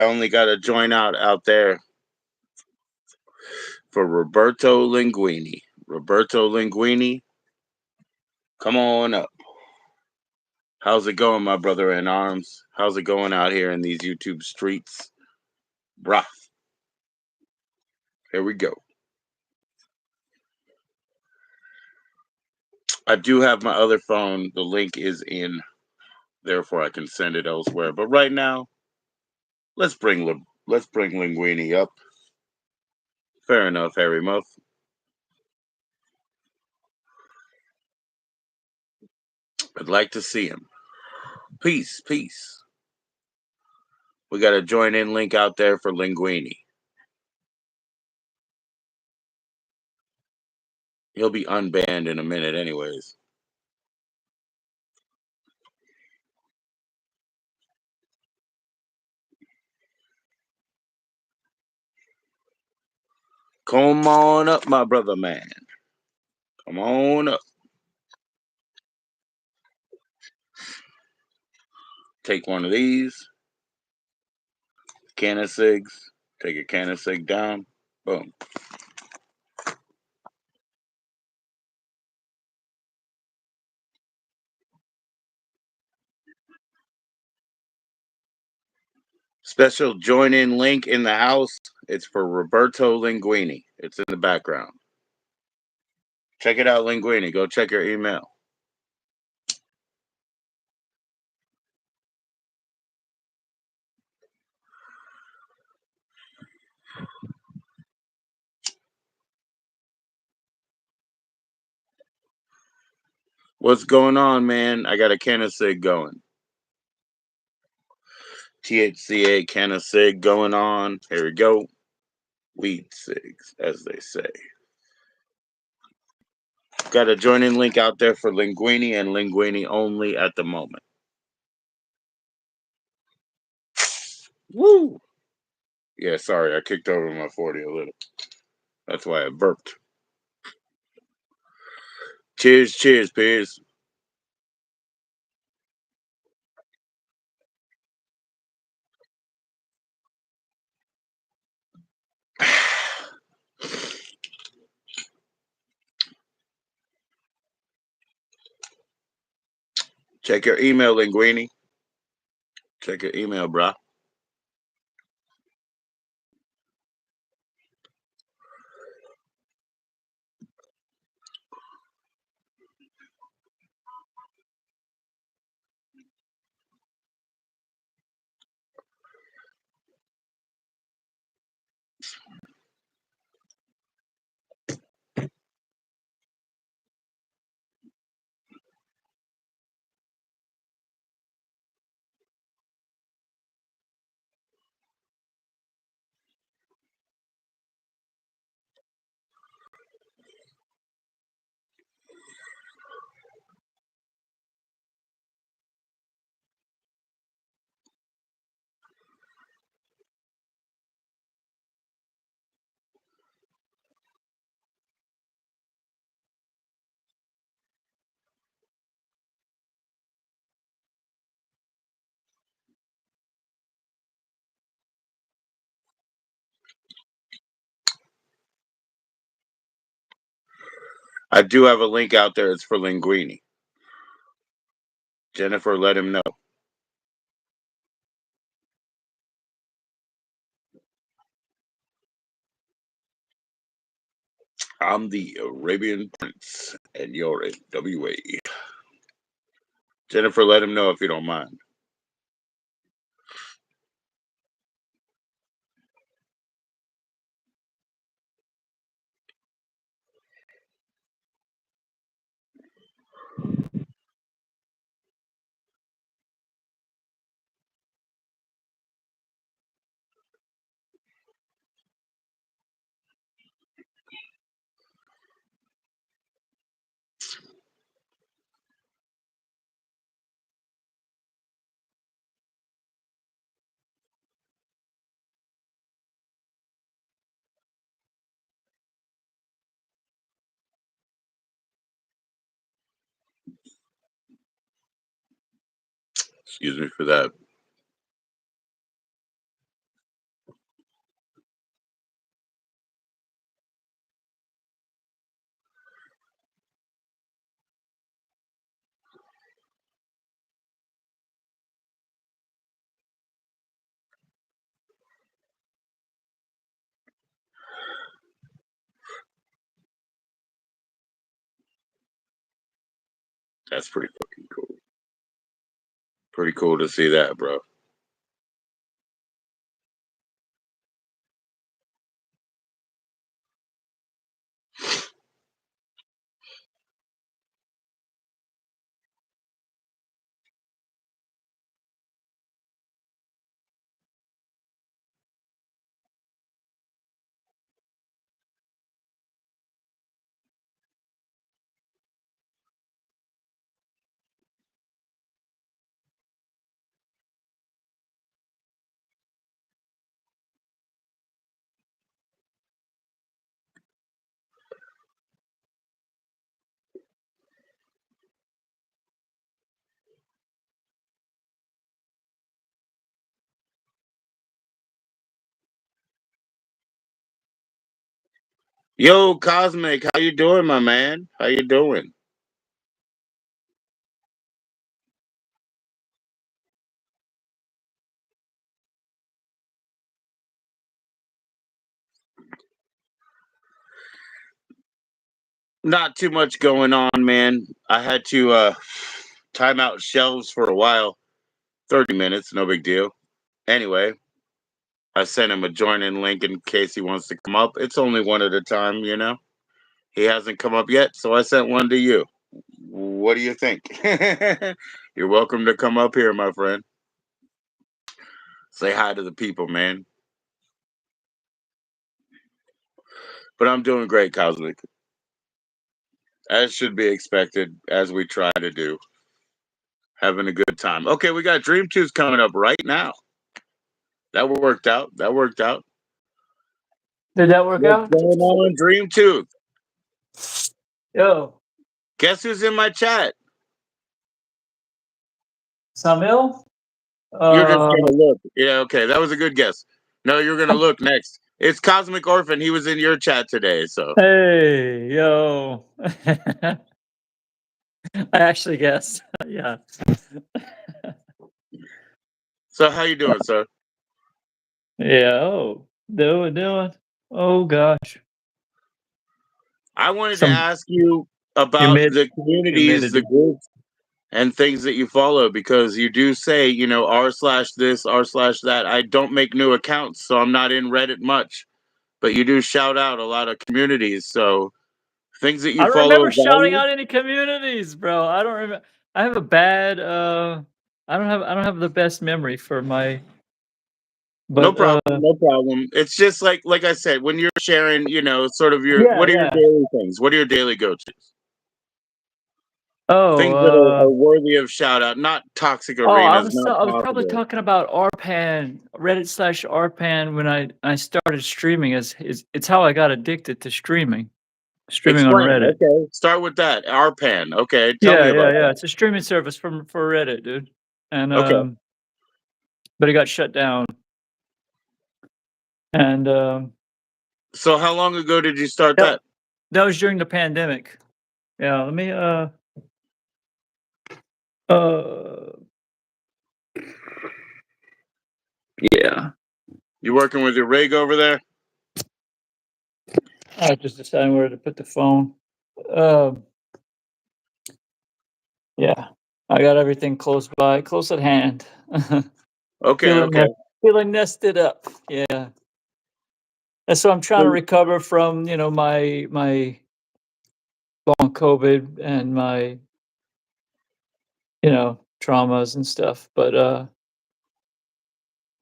I only got to join out there for Roberto Linguini. Roberto Linguini, come on up. How's it going, my brother in arms? How's it going out here in these YouTube streets? Bruh, here we go. I do have my other phone. The link is in, therefore I can send it elsewhere. But right now, let's bring Linguini up. Fair enough, Harry Muff. I'd like to see him. Peace, peace. We got a join in link out there for Linguini. He'll be unbanned in a minute, anyways. Come on up, my brother man. Come on up. Take one of these. Can of cigs. Take a can of cig down. Boom. Special join in link in the house. It's for Roberto Linguini. It's in the background. Check it out, Linguini. Go check your email. What's going on, man? I got a can of cig going. THCA can of cig going on. Here we go. Weed cigs, as they say. Got a join in link out there for Linguini and Linguini only at the moment. Woo! Yeah, sorry, I kicked over my 40 a little. That's why I burped. Cheers, cheers, peers. Check your email, Linguini. Check your email, brah. I do have a link out there. It's for Linguini. Jennifer, let him know. I'm the Arabian Prince, and you're in WA. Jennifer, let him know if you don't mind. Excuse me for that. That's pretty fucking cool. Pretty cool to see that, bro. Yo, Cosmic, how you doing, my man? How you doing? Not too much going on, man. I had to time out shelves for a while. 30 minutes, no big deal. Anyway, I sent him a join in link in case he wants to come up. It's only one at a time, you know. He hasn't come up yet, so I sent one to you. What do you think? You're welcome to come up here, my friend. Say hi to the people, man. But I'm doing great, Cosmic. As should be expected, as we try to do. Having a good time. Okay, we got Dream 2's coming up right now. That worked out. That worked out. Did that work What's out? going on, Dream 2? Yo, Guess who's in my chat? Samil? You're just Uh, gonna look. Yeah, okay, that was a good guess. No, you're gonna look next. It's Cosmic Orphan. He was in your chat today, so hey, yo. I actually guessed. Yeah. how you doing, sir? Yeah. Oh, doing. Oh gosh. I wanted to Some ask you about humid the communities, the humidity. groups, and things that you follow because you do say, r slash this, r slash that. I don't make new accounts, so I'm not in Reddit much, but you do shout out a lot of communities. So things that I you don't follow remember and shouting value. out any communities, bro. I don't remember. I have a bad. I don't have the best memory for my. No But problem, no problem. It's just like I said, when you're sharing, sort of yeah, what are your yeah. daily things? What are your daily go-tos? Oh, Things that are worthy of shout out, not toxic Oh, I arenas, was not I was probably possible. talking about RPAN, Reddit/RPAN when I started streaming. It's how I got addicted to streaming on Explain. Reddit. Okay. Start with that. RPAN. Okay. Tell me Yeah, yeah, about yeah. that. It's a streaming service for Reddit, dude. And Okay. but it got shut down. And So how long ago did you start that that? that was during the pandemic. Yeah, let me uh yeah. You working with your rig over there? I just decided where to put the phone. Um yeah. I got everything close at hand. Okay, Feeling okay. ne feeling nested up, yeah. And so I'm trying to So, recover from, my long COVID and my, traumas and stuff, but,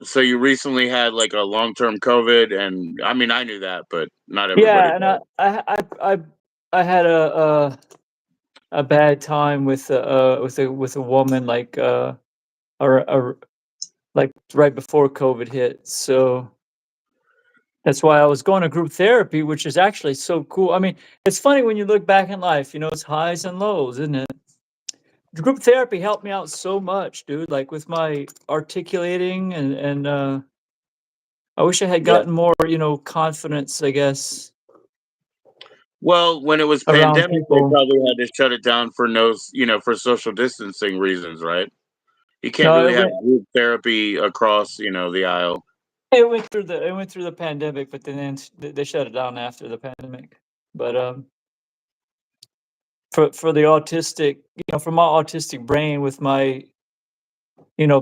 so you recently had like a long-term COVID, and I mean I knew that, but not everybody yeah, and does. I had a bad time with a woman, like, or like, right before COVID hit, so that's why I was going to group therapy, which is actually so cool. I mean, it's funny when you look back in life, it's highs and lows, isn't it? Group therapy helped me out so much, dude, like, with my articulating and I wish I had Yeah. gotten more, confidence, I guess, Well, when it was around pandemic, they people. probably had to shut it down for for social distancing reasons, right? You can't No, really have group therapy across, the aisle. it went through the pandemic, but then they shut it down after the pandemic. But, for the autistic, for my autistic brain with my,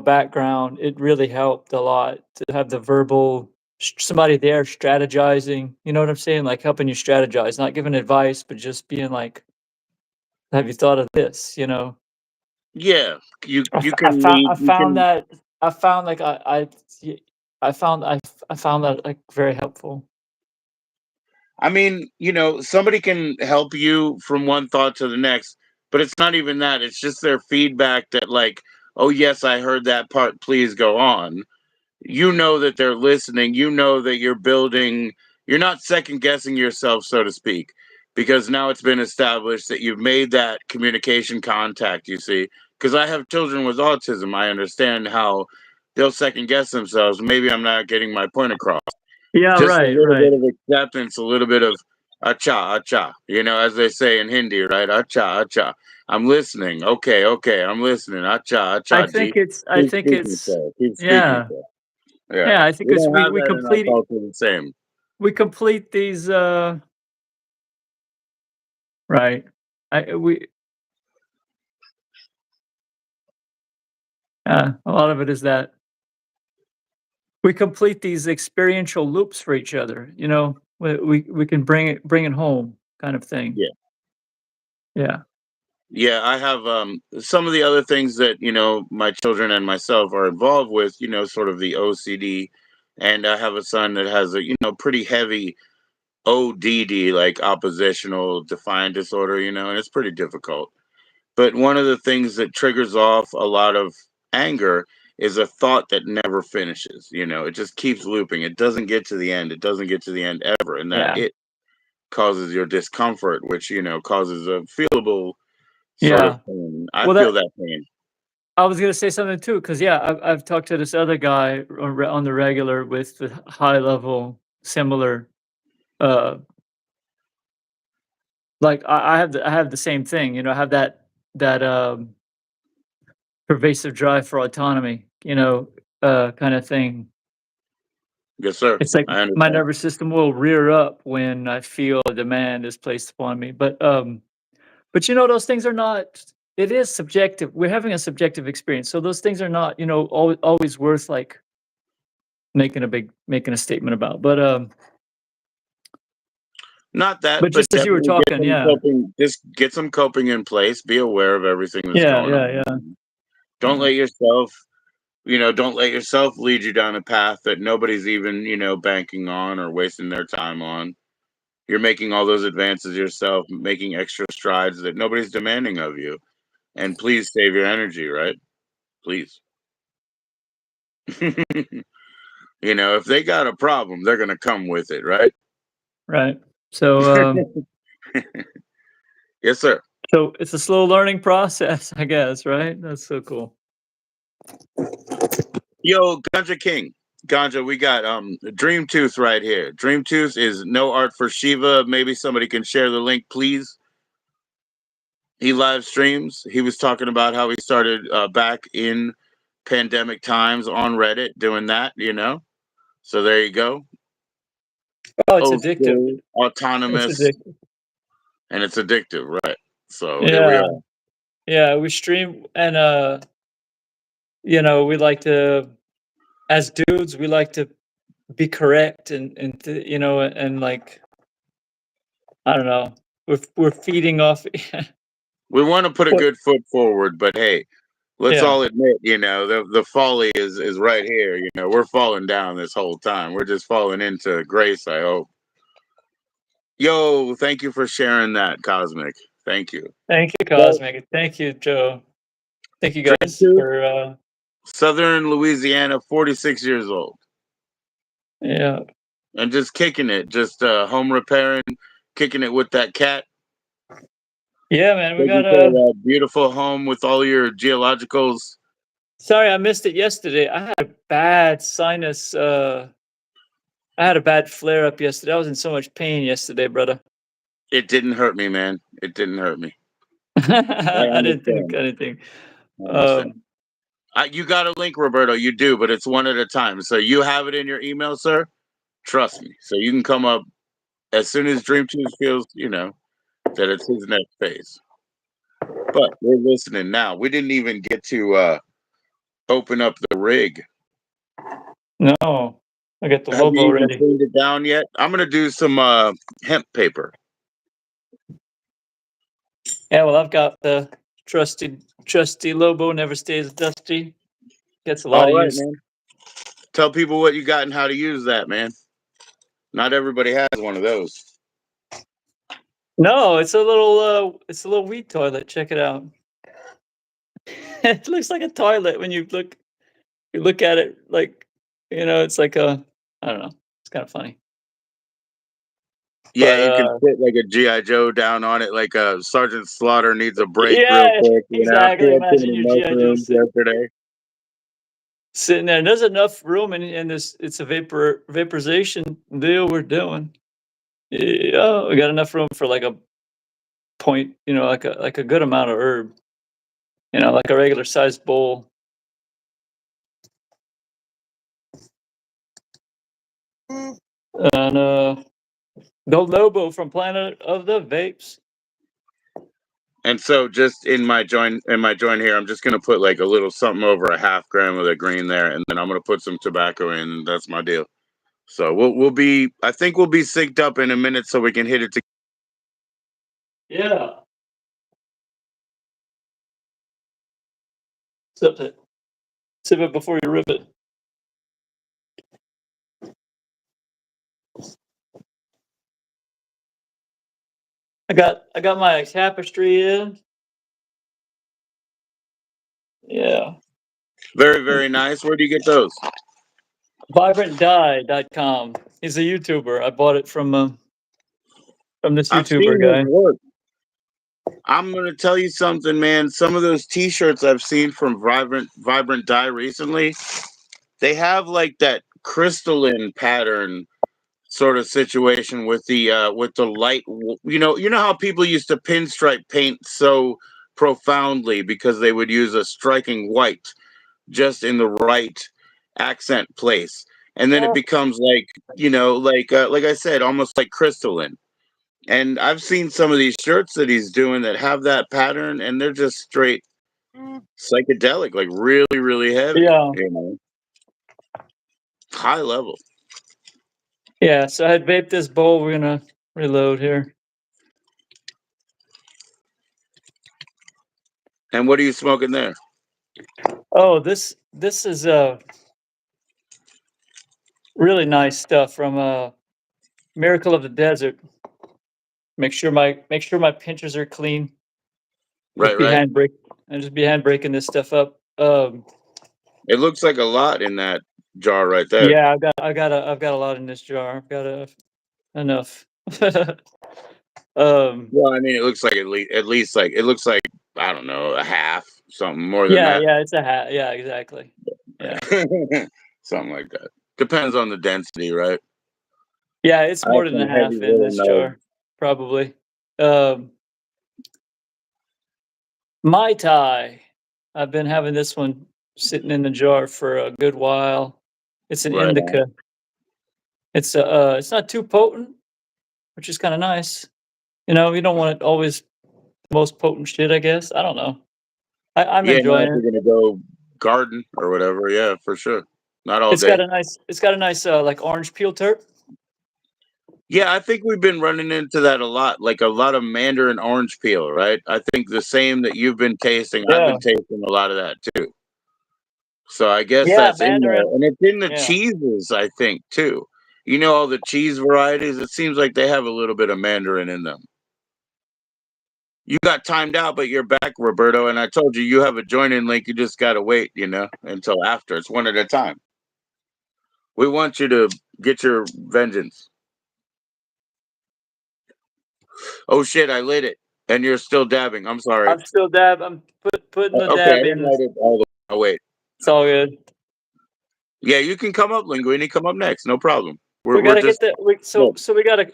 background, it really helped a lot to have the verbal somebody there strategizing, you know what I'm saying? Like helping you strategize, not giving advice, but just being like, "Have you thought of this?" Yeah, I, you f- can lead. I You found can. that I found like I found that like very helpful. I mean, somebody can help you from one thought to the next, but it's not even that. It's just their feedback that, like, oh, yes, I heard that part. Please go on. You know that they're listening. You know that you're not second guessing yourself, so to speak, because now it's been established that you've made that communication contact, you see. Because I have children with autism. I understand how they'll second guess themselves. Maybe I'm not getting my point across. Yeah, Just a right, little right. bit of acceptance, a little bit of acha, acha, as they say in Hindi, right? Acha, acha. I'm listening. Okay, okay, I'm listening. Acha, acha, G. I Keep think speaking, it's sir. Keep speaking, yeah. sir. Yeah. Yeah, I think We it's don't have that in our culture the same. we complete these right. I we A lot of it is that we complete these experiential loops for each other, we can bring it home kind of thing. Yeah. Yeah. Yeah, I have some of the other things that, my children and myself are involved with, sort of the OCD. And I have a son that has a, pretty heavy ODD, like oppositional defiant disorder, and it's pretty difficult. But one of the things that triggers off a lot of anger is a thought that never finishes. It just keeps looping. It doesn't get to the end. It doesn't get to the end ever. And that Yeah. it causes your discomfort, which, causes a feelable sort of Yeah. pain. I Well, feel that that pain. I was gonna say something too, because yeah, I've talked to this other guy on the regular with the high level similar, uh, like I have the same thing, I have that pervasive drive for autonomy, kind of thing. Yes, sir. It's like I my understand. nervous system will rear up when I feel a demand is placed upon me, but those things are not. It is subjective. We're having a subjective experience, so those things are not, always worth like making a statement about. Not that, But but just as you were definitely talking, yeah. get some coping in place. Be aware of everything that's Yeah, going yeah, on. yeah, Don't yeah. let yourself, don't let yourself lead you down a path that nobody's even, banking on or wasting their time on. You're making all those advances yourself, making extra strides that nobody's demanding of you. And please save your energy, right? Please. If they got a problem, they're going to come with it, right? Right. So, Yes, sir. so it's a slow learning process, I guess, right? That's so cool. Yo, Ganja King. Ganja, we got Dream Tooth right here. Dream Tooth is no art for Shiva. Maybe somebody can share the link, please. He live streams. He was talking about how he started back in pandemic times on Reddit doing that. So there you go. Oh, it's Old addictive. school, It's autonomous, addictive. and it's addictive, right? So here we Yeah, are. yeah. We stream, and we like to, as dudes, we like to be correct, and like I don't know, we're feeding off. We want to put a What? good foot forward, but hey, let's Yeah. all admit, the folly is right here. We're falling down this whole time. We're just falling into grace, I hope. Yo, thank you for sharing that, Cosmic. Thank you. Thank you, Well, Cosmic. Thank you, Joe. Thank you Dream guys Tooth, for Southern Louisiana, 46 years old. yeah. And just kicking it, just home repairing, kicking it with that cat, Yeah, man. We taking got care of that beautiful home with all your geologicals. sorry I missed it yesterday. I had a bad flare up yesterday. I was in so much pain yesterday, brother. It didn't hurt me, man. It didn't hurt me. I I didn't think understand. anything. I understand. Um, You got a link, Roberto. You do, but it's one at a time. So you have it in your email, sir. Trust me. So you can come up as soon as Dream Two feels, that it's his next phase. But we're listening now. We didn't even get to open up the rig. No, I got the Have Lobo you even ready. cleaned it down yet? I'm gonna do some hemp paper. Yeah, well, I've got the trusty Lobo, never stays dusty. Gets a lot All of right, use. man. Tell people what you got and how to use that, man. Not everybody has one of those. No, it's a little weed toilet. Check it out. It looks like a toilet when you look at it like, it's like I don't know. It's kind of funny. Yeah, But you can fit like a GI Joe down on it, like a Sergeant Slaughter needs a break real yeah, quick. You know, he exactly. had too Imagine many your GI Joe mushrooms yesterday. sitting there. And there's enough room in this. It's a vaporization deal we're doing. Yeah, we got enough room for like a point. Like a good amount of herb. Like a regular sized bowl. And the Lobo from Planet of the Vapes. And so, just in my joint here, I'm just gonna put like a little something over a half gram of the green there, and then I'm gonna put some tobacco in. And that's my deal. So we'll be. I think we'll be synced up in a minute, so we can hit it. Yeah. Sip it. Sip it before you rip it. I got my tapestry in. Yeah. Very very nice. Where do you get those? VibrantDye.com. He's a YouTuber. I bought it from this I've YouTuber seen his guy. work. I'm gonna tell you something, man. Some of those T-shirts I've seen from Vibrant Dye recently, they have like that crystalline pattern sort of situation with the light. You know how people used to pinstripe paint so profoundly because they would use a striking white just in the right accent place, and then it becomes like like I said, almost like crystalline. And I've seen some of these shirts that he's doing that have that pattern, and they're just straight psychedelic, like really, really heavy, Yeah. high level. Yeah. So I had vaped this bowl. We're gonna reload here. And what are you smoking there? Oh, this is really nice stuff from Miracle of the Desert. Make sure my pinchers are clean. Just Right, be right. hand break and just be hand breaking this stuff up. It looks like a lot in that jar right there. Yeah, I've got a lot in this jar. I've got enough. Well, I mean, it looks like at least like it looks like I don't know a half, something more than Yeah, that, yeah, it's a hat. Yeah, exactly. Yeah. something like that. Depends on the density, right? Yeah, it's I have more than a some heavy half in little this nose. jar, probably. Um, Mai Tai. I've been having this one sitting in the jar for a good while. It's an Right on. indica. It's not too potent, which is kind of nice. You don't want it always the most potent shit, I guess. I don't know. I'm Yeah, not enjoying if it. you're gonna go garden or whatever. Yeah, for sure. Not all day. It's got a nice like orange peel terp. Yeah, I think we've been running into that a lot, like a lot of mandarin orange peel, right? I think the same that you've been tasting, I've Yeah. been tasting a lot of that too. So I guess Yeah, that's in there. mandarin. And it's in the Yeah. cheeses, I think, too. All the cheese varieties, it seems like they have a little bit of mandarin in them. You got timed out, but you're back, Roberto. And I told you, you have a join in link. You just got to wait, until after. It's one at a time. We want you to get your vengeance. Oh, shit, I lit it. And you're still dabbing. I'm sorry. I'm still dab. I'm putting the Okay, I dab didn't in. light it all the way. Oh, wait. It's all good. Yeah, you can come up, Linguini. Come up next. No problem. We're, We we're gotta get just, the we, so look, so we gotta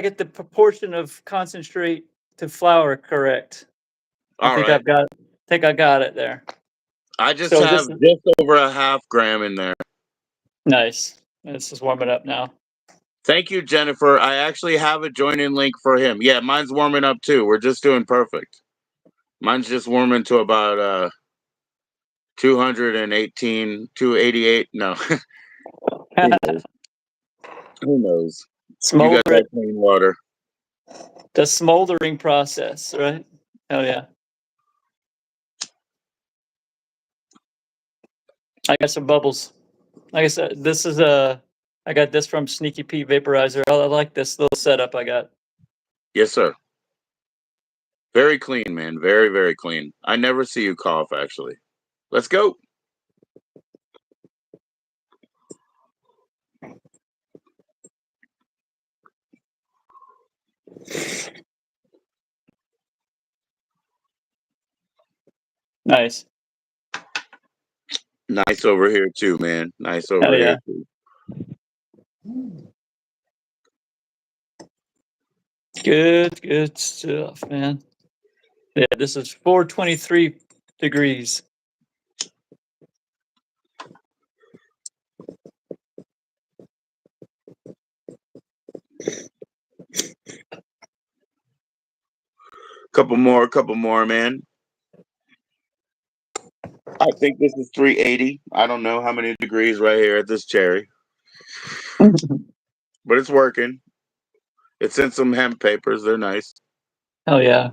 get the proportion of concentrate to flour correct. I all think right. I got it there. I just So have this is just over a half gram in there. nice. This is warming up now. Thank you, Jennifer. I actually have a join in link for him. Yeah, mine's warming up too. We're just doing perfect. Mine's just warming to about 218, 288. No, who knows? Who knows? You got Smolder that clean water. the smoldering process, right? Oh yeah. I got some bubbles. Like I said, this is a. I got this from Sneaky Pete Vaporizer. I like this little setup I got. Yes, sir. Very clean, man. Very, very clean. I never see you cough, actually. Let's go. Nice. Nice over here, too, man. Nice Oh over here, yeah. too. Good stuff, man. Yeah, this is 423 degrees. Couple more, man. I think this is 380. I don't know how many degrees right here at this cherry, but it's working. It's in some hemp papers. They're nice. Oh yeah.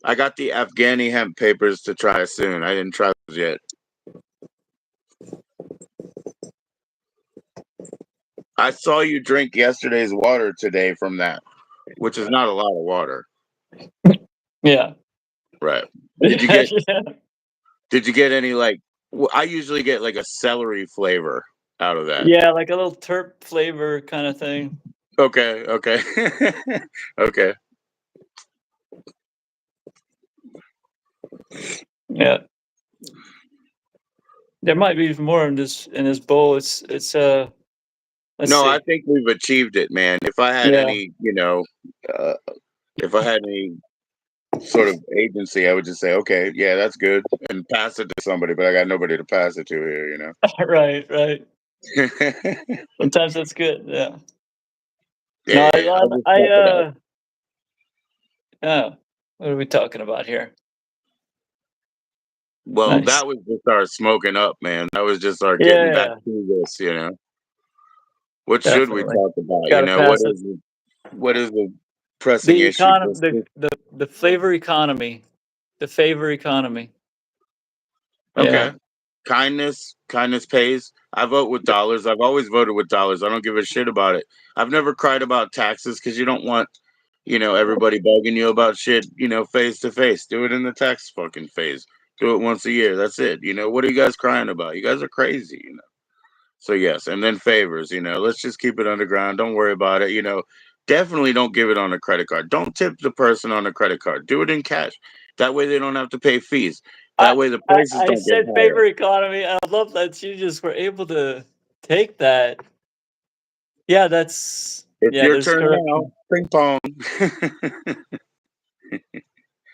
I got the Afghani hemp papers to try soon. I didn't try those yet. I saw you drink yesterday's water today from that, which is not a lot of water. Yeah. Right. Did you Yeah. get did you get any like I usually get like a celery flavor out of that. Yeah, like a little terp flavor kind of thing. Okay, okay. Okay. Yeah. There might be even more in this bowl. It's let's No, I see. think we've achieved it, man. If I had Yeah. any, uh, if I had any sort of agency, I would just say, okay, yeah, that's good, and pass it to somebody. But I got nobody to pass it to here, Right, right. yeah, Sometimes that's good. Yeah. No, yeah. I'll just I suck it up. oh, what are we talking about here? Well, Nice. that was just our smoking up, man. That was just our getting back Yeah, to this. What should we definitely. talk about? Got to pass it. What is the pressing The issue? economy, the flavor economy, the favor economy. Yeah. Okay. Kindness pays. I vote with dollars. I've always voted with dollars. I don't give a shit about it. I've never cried about taxes because you don't want, everybody bugging you about shit, face to face. Do it in the tax fucking phase. Do it once a year. That's it. What are you guys crying about? You guys are crazy. So yes, and then favors, let's just keep it underground. Don't worry about it. Definitely don't give it on a credit card. Don't tip the person on a credit card. Do it in cash. That way they don't have to pay fees. I, That way the prices I don't get said higher. favor economy. And I love that you just were able to take that. Yeah, It's yeah. your There's turn correct. now. Ping pong.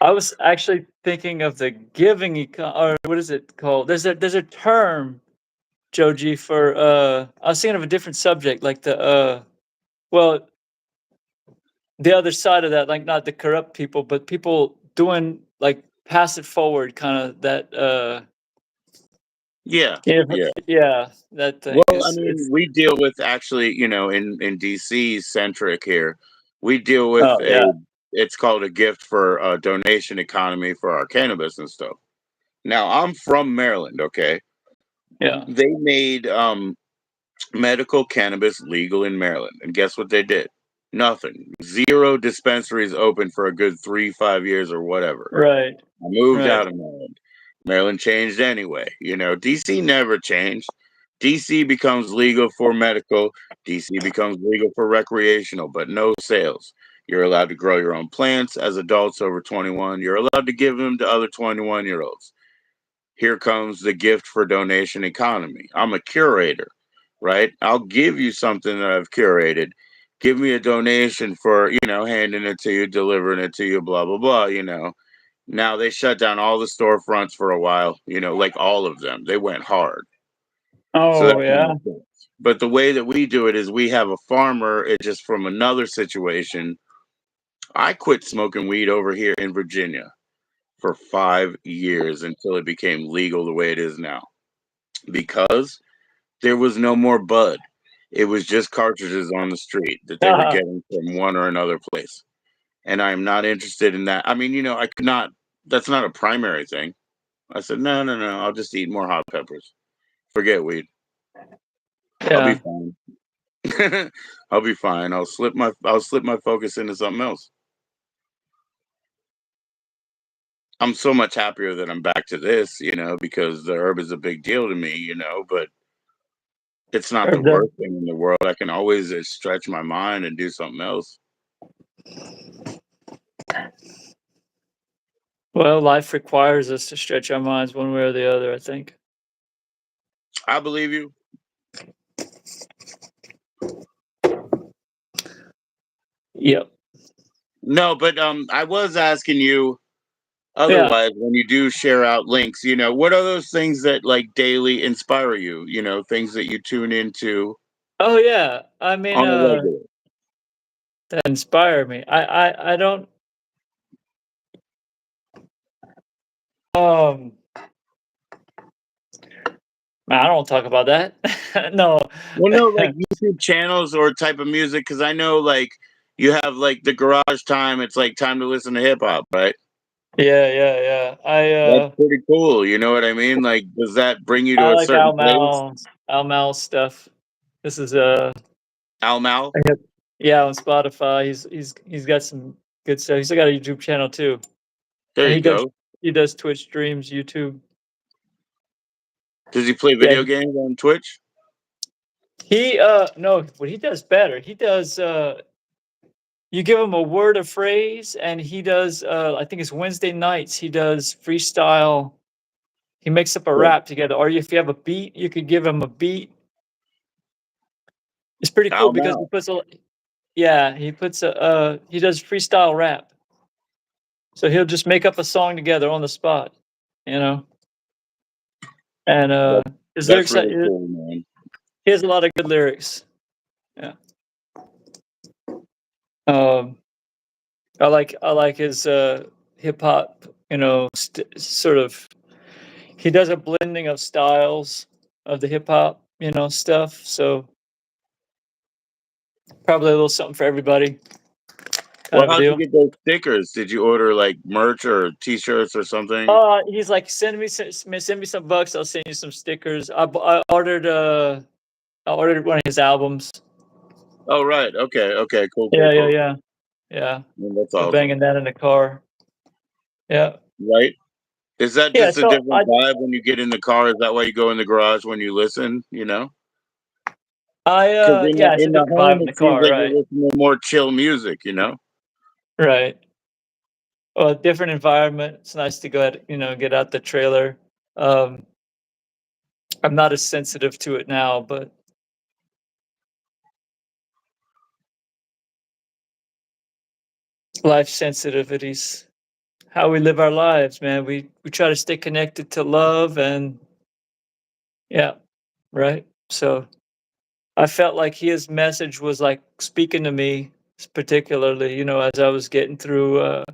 I was actually thinking of the giving or what is it called? There's a term, Joji, for I was thinking of a different subject, like the well, the other side of that, like not the corrupt people, but people doing like pass it forward kind of that Yeah, yeah, yeah. yeah, that thing Well, I is mean, it's we deal with actually, in DC centric here. We deal with oh yeah, it's called a gift for a donation economy for our cannabis and stuff. Now, I'm from Maryland, okay? yeah. They made medical cannabis legal in Maryland. And guess what they did? Nothing. Zero dispensaries open for a good 3, 5 years or whatever. Right, I moved right. out of Maryland. Maryland changed anyway. DC never changed. DC becomes legal for medical. DC becomes legal for recreational, but no sales. You're allowed to grow your own plants as adults over 21. You're allowed to give them to other 21-year-olds. Here comes the gift for donation economy. I'm a curator, right? I'll give you something that I've curated. Give me a donation for, handing it to you, delivering it to you, blah, blah, blah. Now they shut down all the storefronts for a while, like all of them. They went hard. So Oh that can yeah, make sense. But the way that we do it is we have a farmer, it just from another situation. I quit smoking weed over here in Virginia. for 5 years until it became legal the way it is now. Because there was no more bud. It was just cartridges on the street that they were Uh-huh. getting from one or another place. And I'm not interested in that. I mean, I could not, that's not a primary thing. I said, no, no, no, I'll just eat more hot peppers. Forget weed. I'll be Yeah. fine. I'll be fine. I'll slip my focus into something else. I'm so much happier that I'm back to this, because the herb is a big deal to me, but it's not the Herb does. worst thing in the world. I can always stretch my mind and do something else. Well, life requires us to stretch our minds one way or the other, I think. I believe you. Yep. No, but I was asking you Yeah. otherwise when you do share out links, what are those things that like daily inspire you, things that you tune into Oh yeah. I mean, on a regular. that inspire me. I don't um man, I don't talk about that. No. Well, no, like YouTube channels or type of music, because I know like you have like the garage time. It's like time to listen to hip hop, right? Yeah, yeah, yeah. That's pretty cool. You know what I mean? Like, does that bring you I to a like certain place? Al Mal stuff. This is Al Mal, I got- yeah, on Spotify. He's got some good stuff. He's got a YouTube channel too. there And you go. he does Twitch streams, YouTube. Does he play Yeah. video games on Twitch? He no, what he does better. He does you give him a word or phrase and he does I think it's Wednesday nights. He does freestyle. He makes up a Yeah. rap together. Or if you have a beat, you could give him a beat. It's pretty cool Al because Mal. he puts a he does freestyle rap. So he'll just make up a song together on the spot, you know. And That's, his that's lyrics really cool, man. he has a lot of good lyrics. Yeah. Um I like his hip hop, sort of he does a blending of styles of the hip hop, stuff. So probably a little something for everybody kind Well, of a how'd you deal. get those stickers? Did you order like merch or T-shirts or something? He's like, send me some bucks. I'll send you some stickers. I ordered one of his albums. Oh, right. Okay. Okay. Cool. Cool. Yeah, yeah, Cool. yeah, yeah. Man, that's So awesome. banging that in the car. Yeah, Right? Is that yeah. just a So different vibe when you get in the car? Is that why you go in the garage when you listen? Because in the yeah, it's a in the different home, vibe in the it seems car, like you're right? listening to more chill music. Right. Well, different environment. It's nice to go ahead, get out the trailer. Um, I'm not as sensitive to it now, but life sensitivities, how we live our lives, man. We try to stay connected to love and yeah, right. So I felt like his message was like speaking to me particularly, as I was getting through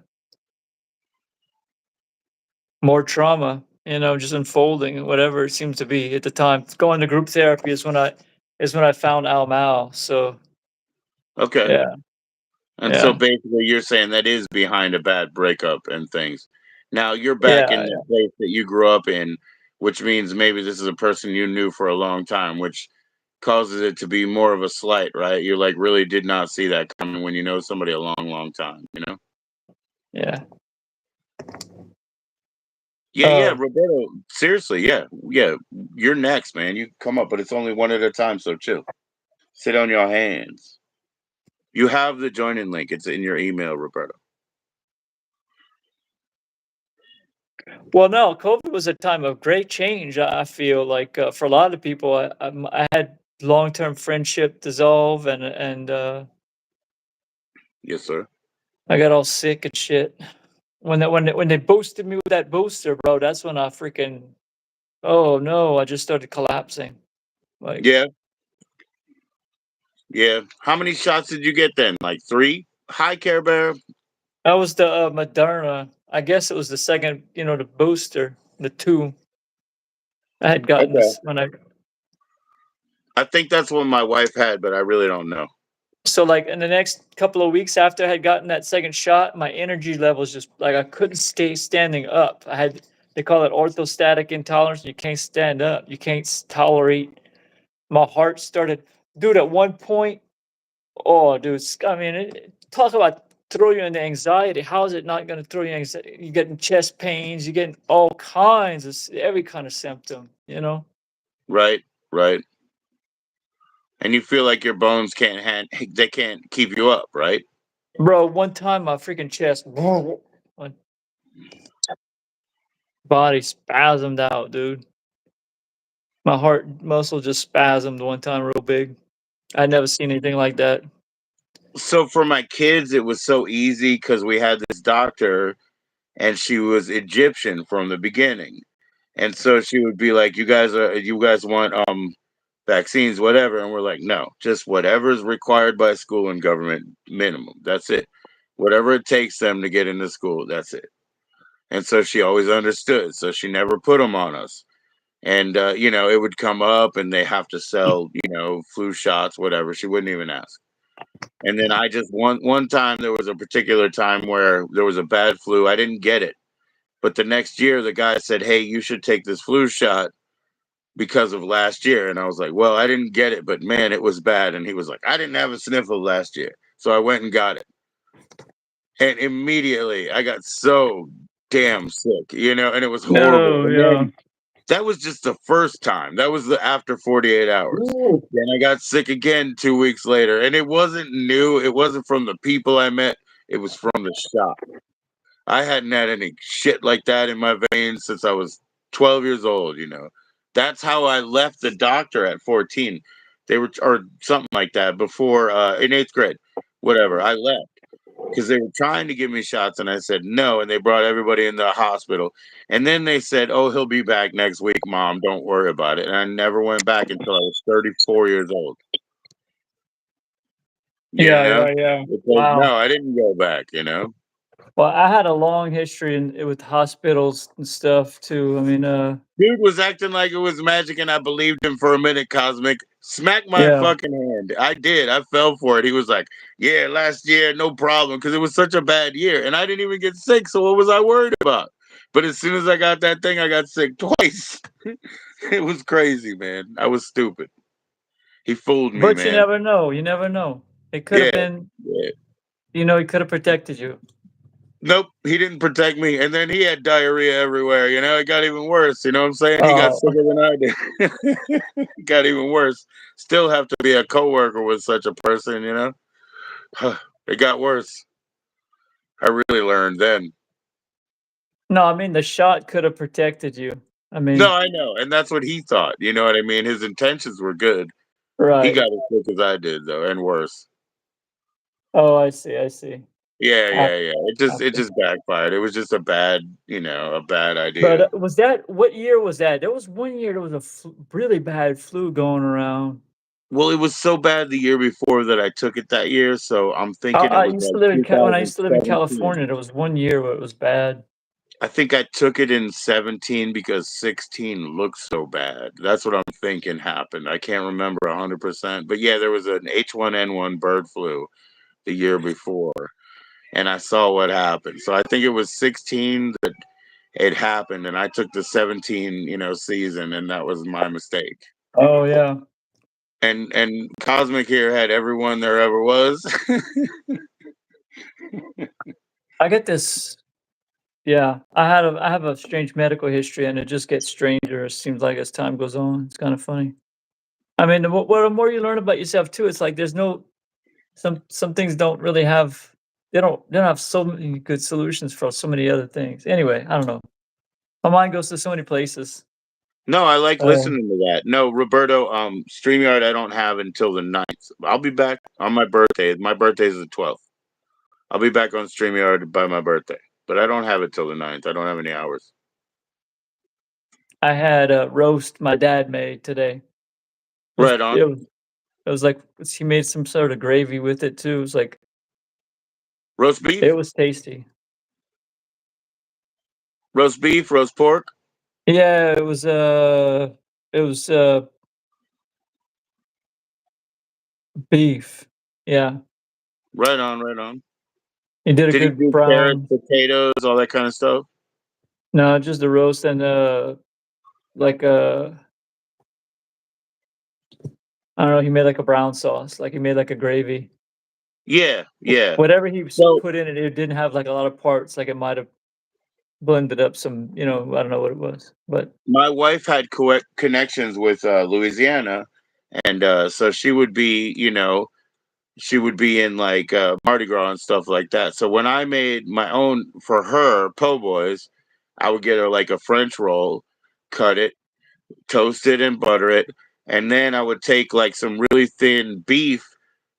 more trauma, just unfolding, whatever it seems to be at the time. Going to group therapy is when I found Al Mal. So Okay. yeah, And so yeah, basically, you're saying that is behind a bad breakup and things. Now you're back in yeah, the yeah, place that you grew up in, which means maybe this is a person you knew for a long time, which causes it to be more of a slight, right? You like really did not see that coming when you know somebody a long, long time. yeah. Yeah, yeah, Um, Roberto. Seriously, yeah, yeah. You're next, man. You come up, but it's only one at a time, so chill. Sit on your hands. You have the join-in link. It's in your email, Roberto. well, no, COVID was a time of great change. I feel like for a lot of people, I had long term friendship dissolve, and Yes, sir. I got all sick and shit. When they boosted me with that booster, bro, that's when I freaking oh no, I just started collapsing. Like Yeah, yeah. How many shots did you get then? Like three? Hi, Care Bear. that was the Moderna. I guess it was the second, the booster, the two. I had gotten Okay. this when I I think that's what my wife had, but I really don't know. so like in the next couple of weeks after I had gotten that second shot, my energy levels just like I couldn't stay standing up. I had they call it orthostatic intolerance. You can't stand up. You can't tolerate. My heart started, dude. At one point, oh, dude, I mean, talk about throw you into anxiety. How is it not going to throw you anxiety? You're getting chest pains. You're getting all kinds of every kind of symptom. Right, right. And you feel like your bones can't they can't keep you up, right? Bro, one time my freaking chest, my body spasmed out, dude. My heart muscle just spasmed one time real big. I'd never seen anything like that. So for my kids, it was so easy because we had this doctor, and she was Egyptian from the beginning, and so she would be like, you guys want vaccines, whatever," and we're like, "No, just whatever is required by school and government minimum. That's it. Whatever it takes them to get into school, that's it." And so she always understood, so she never put them on us. And it would come up, and they have to sell, flu shots, whatever. She wouldn't even ask. And then I just one time there was a particular time where there was a bad flu. I didn't get it. But the next year the guy said, "Hey, you should take this flu shot because of last year." And I was like, "Well, I didn't get it, but man, it was bad." And he was like, "I didn't have a sniffle last year." So I went and got it. And immediately I got so damn sick, and it was horrible. No, And yeah. then that was just the first time. That was the after 48 hours. Ooh. Then I got sick again 2 weeks later. And it wasn't new. It wasn't from the people I met. It was from the shop. I hadn't had any shit like that in my veins since I was 12 years old. That's how I left the doctor at 14. They were, or something like that, before in eighth grade. Whatever. I left because they were trying to give me shots, and I said no, and they brought everybody in the hospital. And then they said, "Oh, he'll be back next week, Mom. Don't worry about it." And I never went back until I was 34 years old. You Yeah, know, yeah, yeah. because Wow. no, I didn't go back. Well, I had a long history with hospitals and stuff too. I mean, Dude was acting like it was magic, and I believed him for a minute. Cosmic, smack my yeah. fucking hand. I did. I fell for it. He was like, "Yeah, last year, no problem," because it was such a bad year, and I didn't even get sick. So what was I worried about? But as soon as I got that thing, I got sick twice. It was crazy, man. I was stupid. He fooled me, But you man. never know. You never know. It could Yeah, have been, yeah. he could have protected you. Nope, he didn't protect me. And then he had diarrhea everywhere. It got even worse. You know what I'm saying? He got Oh, sicker than I did. It got even worse. Still have to be a coworker with such a person. It got worse. I really learned then. no, I mean the shot could have protected you. I No, mean, I know. And that's what he thought. You know what I mean? His intentions were good. He right. got as sick as I did, though, and worse. Oh, I see. I see. Yeah, Af- yeah, yeah. It just After. backfired. It was just a bad But idea. was that what year was that? There was one year there was a really bad flu going around. Well, it was so bad the year before that I took it that year, so I'm thinking it I was used to like live in when I used to live in 2017. California. There was one year where it was bad. I think I took it in 17 because 16 looked so bad. That's what I'm thinking happened. I can't remember 100%. But yeah, there was an H1N1 bird flu the year before, and I saw what happened. So I think it was 16 that it happened, and I took the 17, season, and that was my mistake. Oh yeah, And Cosmic here had everyone there ever was. I get this. Yeah, I have a strange medical history, and it just gets stranger. It seems like as time goes on. It's kind of funny. I mean, the more you learn about yourself too, it's like there's no some things don't really have they don't have so many good solutions for so many other things. Anyway, I don't know. My mind goes to so many places. No, I like Uh, listening to that. No, Roberto, StreamYard I don't have until the 9th. I'll be back on my birthday. My birthday is the 12th. I'll be back on StreamYard by my birthday. But I don't have it till the 9th. I don't have any hours. I had a roast my dad made today. It was Right on. it was it was like he made some sort of gravy with it too. It was like Roast it beef? was tasty. Roast beef, roast pork. Yeah, it was beef. Yeah, Right on, right on. he did a Did he good do carrots, brown. potatoes, all that kind of stuff? No, just the roast and like I don't know. He made like a brown sauce. Like he made like a gravy. Yeah, yeah. Whatever he So put in it, it didn't have like a lot of parts. Like it might have blended up some. I don't know what it was, but my wife had connections with Louisiana, and so she would be, she would be in like Mardi Gras and stuff like that. So when I made my own for her po' boys, I would get her like a French roll, cut it, toast it and butter it, and then I would take like some really thin beef,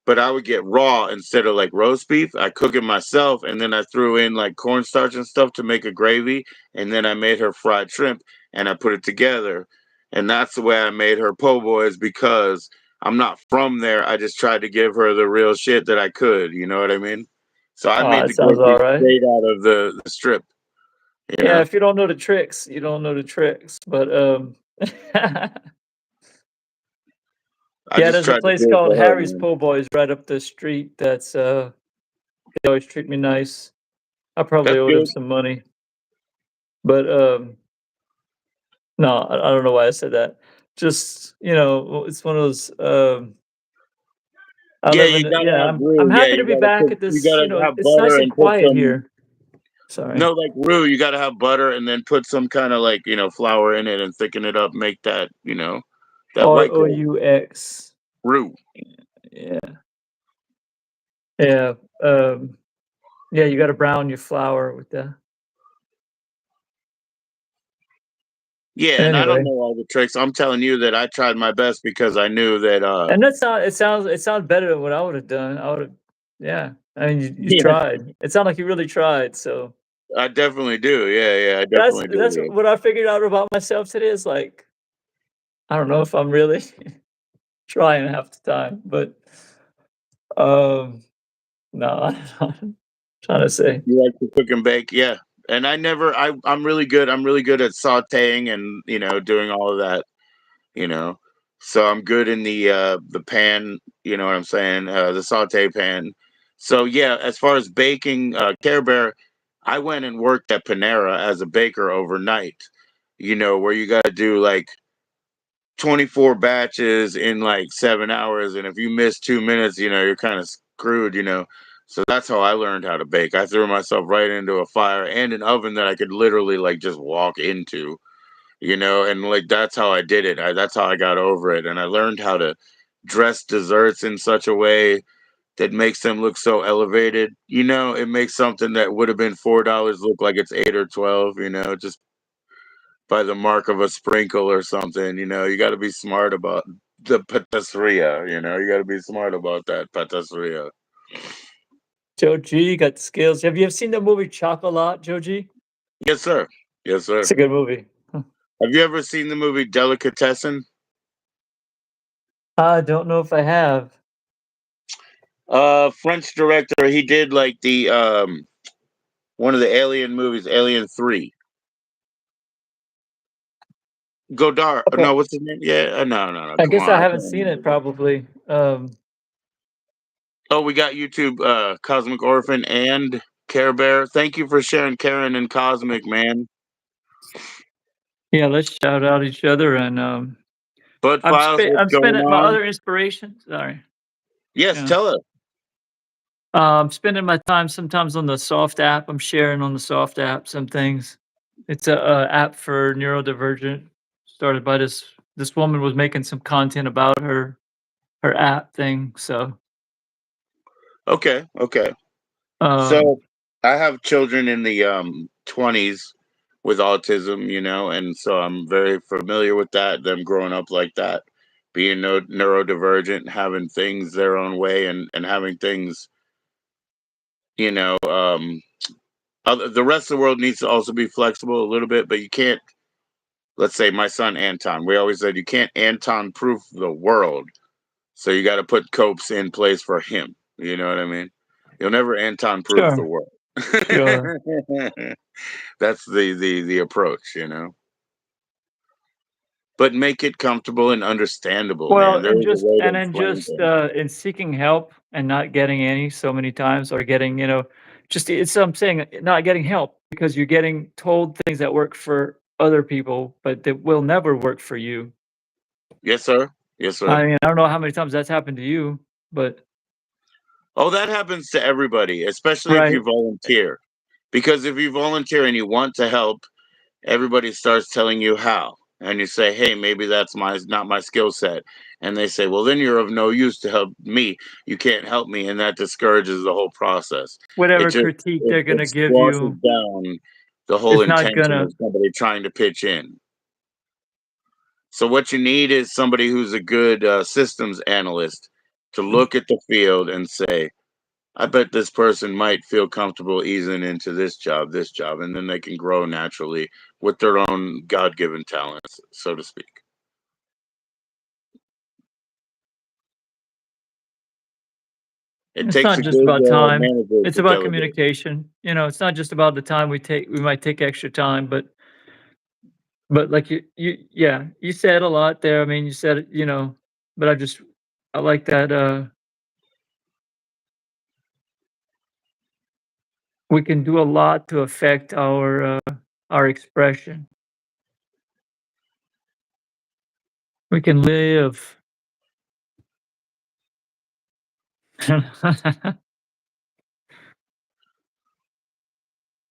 but I would get raw instead of like roast beef. I cook it myself, and then I threw in like cornstarch and stuff to make a gravy, and then I made her fried shrimp, and I put it together, and that's the way I made her po' boys because I'm not from there. I just tried to give her the real shit that I could. You know what I mean? So I made it the sounds all gravy right. straight out of the strip. You Yeah, know, if you don't know the tricks, you don't know the tricks. But I yeah, just there's a tried to place do it called for her, Harry's man. Po' Boys right up the street. That's they always treat me nice. I probably That's owed him good. some money, but no, I don't know why I said that. Just it's one of those. I Yeah, live you in. gotta Yeah, have I'm roux. Yeah, happy to you be gotta back cook. at You this. gotta have It's butter nice and and put quiet some. here. Sorry. No, like roux. You gotta have butter and then put some kind of like flour in it and thicken it up. Make that that white girl ROUX. roux. Yeah, yeah, yeah. You got to brown your flour with the. Yeah, and I don't Anyway, know all the tricks. I'm telling you that I tried my best because I knew that. and that's not. It sounds better than what I would have done. I would have. Yeah, I mean, you Yeah, tried. It sounded like you really tried. So I definitely do. Yeah, yeah, I that's definitely that's do. what I figured out about myself today. Is like I don't know if I'm really trying half the time, but um, no, I don't know. I'm trying to say. You like to cook and bake? Yeah, and I never. I'm really good. I'm really good at sautéing and doing all of that. you know. So I'm good in the pan, you know what I'm saying, the saute pan. So yeah, as far as baking Care Bear, I went and worked at Panera as a baker overnight. Where you got to do like 24 batches in like 7 hours, and if you miss 2 minutes, you're kind of screwed. So that's how I learned how to bake. I threw myself right into a fire and an oven that I could literally like just walk into, and like that's how I did it. That's how I got over it. And I learned how to dress desserts in such a way that makes them look so elevated. It makes something that would have been $4 look like it's 8 or 12, just by the mark of a sprinkle or something. You got to be smart about the patisserie, you got to be smart about that patisserie. Joe G got the skills. Have you ever seen the movie Chocolat, Joe G? Yes, sir. Yes, It's sir. a good movie. Have you ever seen the movie Delicatessen? I don't know if I have. French director. He did like the one of the Alien movies, Alien 3. Godard. Okay. No, what's his name? Yeah, no, no, no. I Come guess on, I I haven't can't seen remember it that. probably. Oh, we got YouTube, Cosmic Orphan and Care Bear. Thank you for sharing Karen and Cosmic, man. Yeah, let's shout out each other and Bud Files, what's I'm going spending my on? other inspiration. Sorry. Yes, Yeah. tell us. I'm spending my time sometimes on the Soft app. I'm sharing on the Soft app some things. It's a app for neurodivergent. Started by this woman was making some content about her app thing. So Okay, okay. um So I have children in the 20s with autism, and so I'm very familiar with that, them growing up like that, being neurodivergent, having things their own way, and having things, you know, um, the rest of the world needs to also be flexible a little bit, but you can't. Let's say my son Anton. We always said you can't Anton proof the world, so you got to put copes in place for him. You know what I mean? You'll never Anton proof the sure. world. Sure. That's the approach, but make it comfortable and understandable, Well, man. There and is a just way to and then explain just, things. in seeking help and not getting any so many times or getting, just it's I'm saying, not getting help because you're getting told things that work for other people, but that will never work for you. Yes, sir. Yes, sir. I mean, I don't know how many times that's happened to you, but Oh, that happens to everybody, especially if right. you volunteer. Because if you volunteer and you want to help, everybody starts telling you how. And you say, hey, maybe that's my not my skill set. And they say, well, then you're of no use to help me. You can't help me. And that discourages the whole process. It Whatever just critique it, they're gonna it give squashes you, down the whole it's not intention gonna of somebody trying to pitch in. So what you need is somebody who's a good systems analyst to look at the field and say, I bet this person might feel comfortable easing into this job, and then they can grow naturally with their own God-given talents, so to speak. It it's takes not a just good about time. manager It's to about delegate. communication. It's not just about the time we might take extra time, but like you yeah, you said a lot there. I mean, you said it, but I like that, we can do a lot to affect our expression. We can live.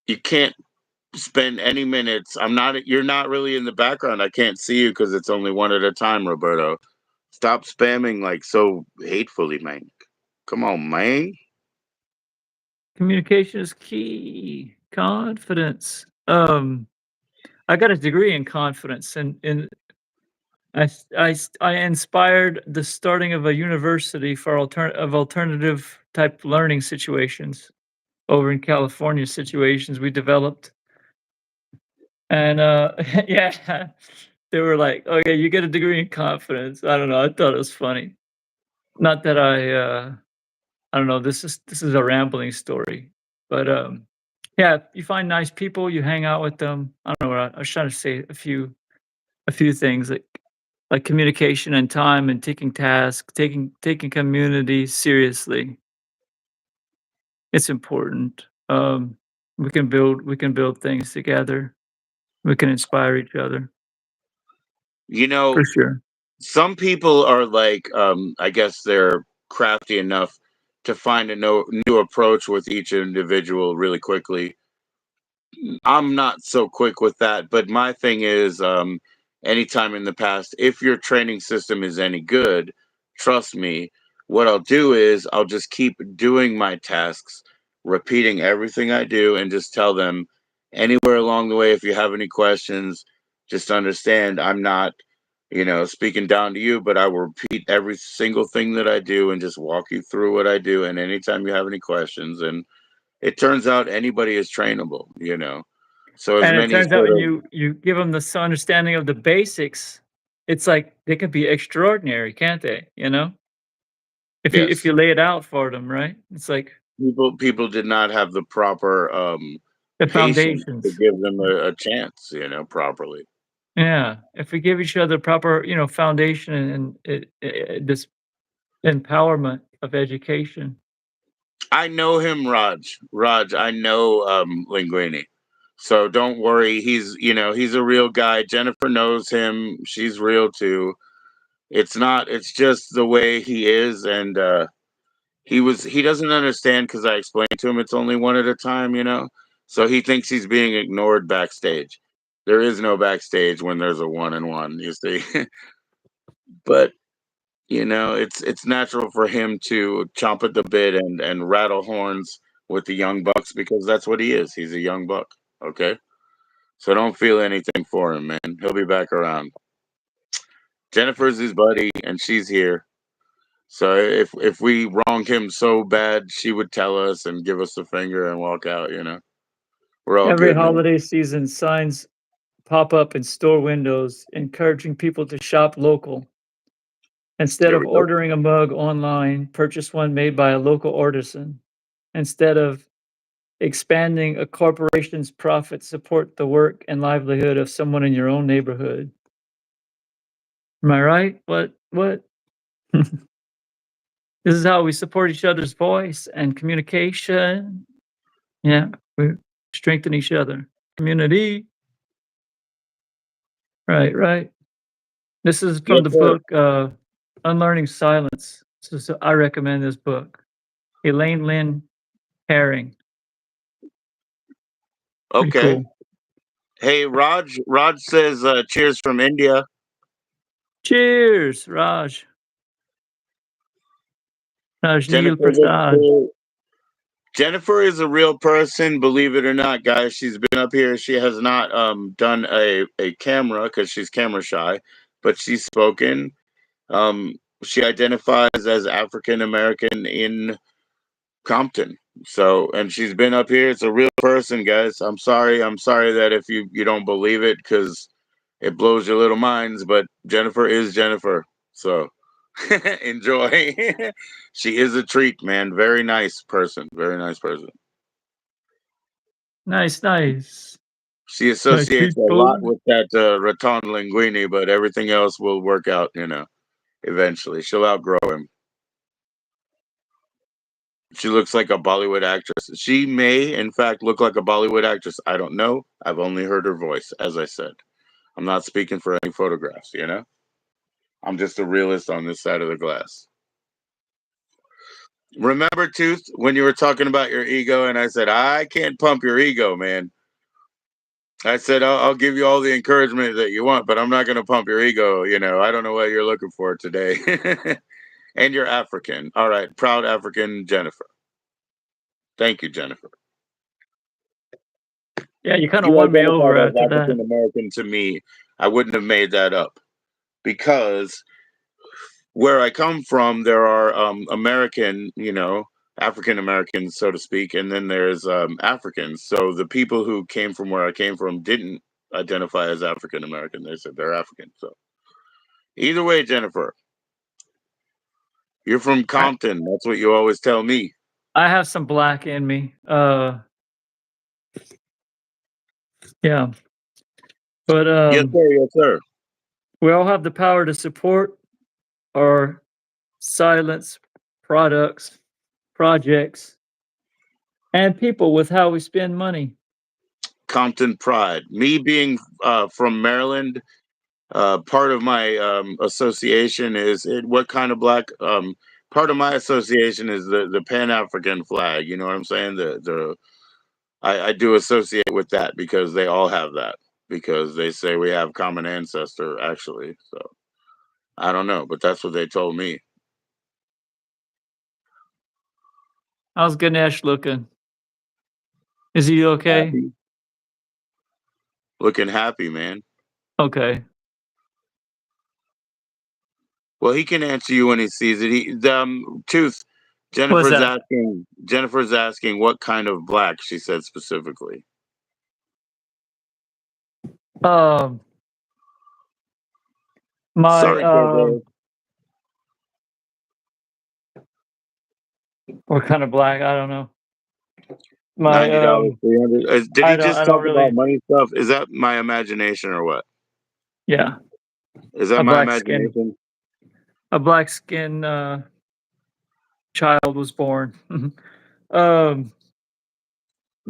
You can't spend any minutes. I'm not. You're not really in the background. I can't see you because it's only one at a time, Roberto. Stop spamming like so hatefully, man. Come on, man. Communication is key. Confidence. I got a degree in confidence, and I inspired the starting of a university for alternative type learning situations over in California situations we developed. And, yeah, they were like, "Okay, you get a degree in confidence." I don't know, I thought it was funny. Not that I don't know, this is a rambling story, but, yeah, you find nice people, you hang out with them. I don't know what I was trying to say a few things like communication and time and taking tasks, taking community seriously. It's important. We can build things together. We can inspire each other You for know, sure. some people are like, I guess they're crafty enough to find a new approach with each individual really quickly. I'm not so quick with that, but my thing is, anytime in the past, if your training system is any good, trust me, what I'll do is I'll just keep doing my tasks, repeating everything I do, and just tell them anywhere along the way, if you have any questions, just understand I'm not, speaking down to you, but I will repeat every single thing that I do and just walk you through what I do. And anytime you have any questions, and it turns out anybody is trainable. So as And it many turns out sort when of you give them this understanding of the basics, it's like they can be extraordinary, can't they? If you yes, lay it out for them, right? It's like people did not have the proper the patience to foundations. give them a chance, properly. Yeah, if we give each other proper, foundation and this empowerment of education. I know him, Raj. I know Linguini. So don't worry. He's a real guy. Jennifer knows him. She's real too. It's not. It's just the way he is, and he doesn't understand because I explained to him it's only one at a time. So he thinks he's being ignored backstage. There is no backstage when there's a one and one, you see. But it's natural for him to chomp at the bit and rattle horns with the young bucks because that's what he is. He's a young buck. Okay. So don't feel anything for him, man. He'll be back around. Jennifer's his buddy and she's here. So if we wronged him so bad, she would tell us and give us the finger and walk out. We're all Every good, man. holiday season, signs pop up in store windows encouraging people to shop local. Instead Here of we go. ordering a mug online, purchase one made by a local artisan. Instead of expanding a corporation's profits support the work and livelihood of someone in your own neighborhood. Am I right? What? This is how we support each other's voice and communication. Yeah, we strengthen each other. Community. Right. This is from Yes, the sir. book Unlearning Silence. So I recommend this book. Elaine Lynn Herring. Pretty Okay. cool. Hey, Raj says cheers from India. Cheers, Raj. Rajneil Jennifer looks Prasad. cool. Jennifer is a real person, believe it or not, guys. She's been up here. She has not done a camera because she's camera shy, but she's spoken. Um, she identifies as African American in Compton. So, and she's been up here. It's a real person, guys. I'm sorry. I'm sorry that if you don't believe it because it blows your little minds, but Jennifer is Jennifer. So, enjoy. She is a treat, man. Very nice person. Very nice person. Nice. She My associates a lot people. with that Raton Linguini, but everything else will work out, eventually. She'll outgrow him. She looks like a Bollywood actress. She may, in fact, look like a Bollywood actress. I don't know. I've only heard her voice, as I said. I'm not speaking for any photographs. I'm just a realist on this side of the glass. Remember, Tooth, when you were talking about your ego, and I said, I can't pump your ego, man. I said, I'll give you all the encouragement that you want, but I'm not going to pump your ego. I don't know what you're looking for today. And you're African. All right. Proud African Jennifer. Thank you, Jennifer. Yeah, you kind of You won me over identified as after that. African American to me. I wouldn't have made that up because where I come from, there are American, African Americans, so to speak, and then there's Africans. So the people who came from where I came from didn't identify as African American. They said they're African. So either way, Jennifer, you're from I Compton. That's what you always tell me. I have some black in me. Yeah, but Yes, sir. Yes, sir. we all have the power to support or silence products, projects, and people with how we spend money. Compton pride. Me being from Maryland, part of my association is what kind of black. Part of my association is the Pan African flag. You know what I'm saying? I do associate with that because they all have that because they say we have common ancestor actually. So I don't know, but that's what they told me. How's Ganesh looking? Is he okay? Happy, looking happy, man. Okay. Well, he can answer you when he sees it. Tooth. What's Jennifer's that? asking. Jennifer's asking what kind of black. She said specifically. Um, my Sorry, Cobra. what kind of black? I don't know. My $90, 300. Did he I just don't talk about really. money stuff? Is that my imagination or what? Yeah, Is that a my black skin, imagination? a black skin child was born. um,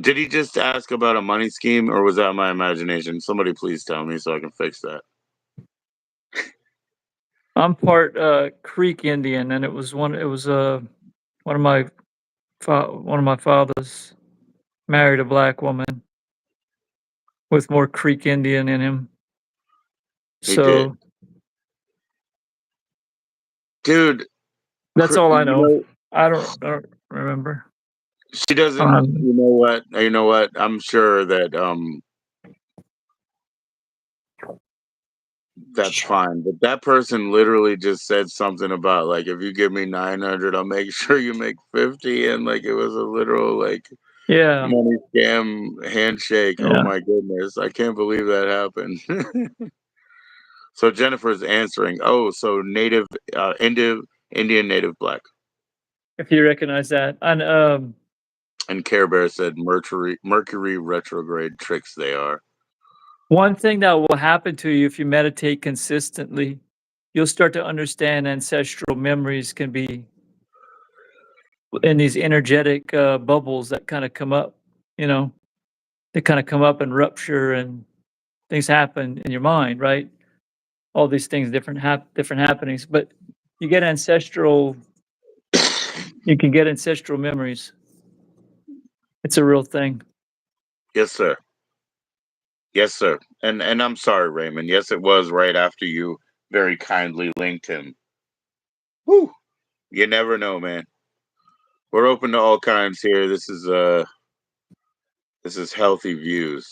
Did he just ask about a money scheme or was that my imagination? Somebody please tell me so I can fix that. I'm part Creek Indian, and it was one. It was one of my one of my fathers married a black woman with more Creek Indian in him. He did. So Dude, that's all I you know. know, I don't remember. she doesn't, Um, you know what? I'm sure that that's fine. But that person literally just said something about like if you give me 900, I'll make sure you make 50 and like it was a literal like yeah, money scam handshake. Oh yeah. my goodness. I can't believe that happened. So Jennifer's answering. Oh, so native Indian native black. If you recognize that, and And Care Bear said Mercury retrograde tricks they are. One thing that will happen to you if you meditate consistently, you'll start to understand ancestral memories can be in these energetic bubbles that kind of come up, you know, they kind of come up and rupture and things happen in your mind, right? All these things, different happenings, but you get ancestral, you can get ancestral memories. It's a real thing. Yes, sir. Yes, sir. And I'm sorry, Raymond. Yes, it was right after you very kindly linked him. Whew. You never know, man. We're open to all kinds here. This is healthy views.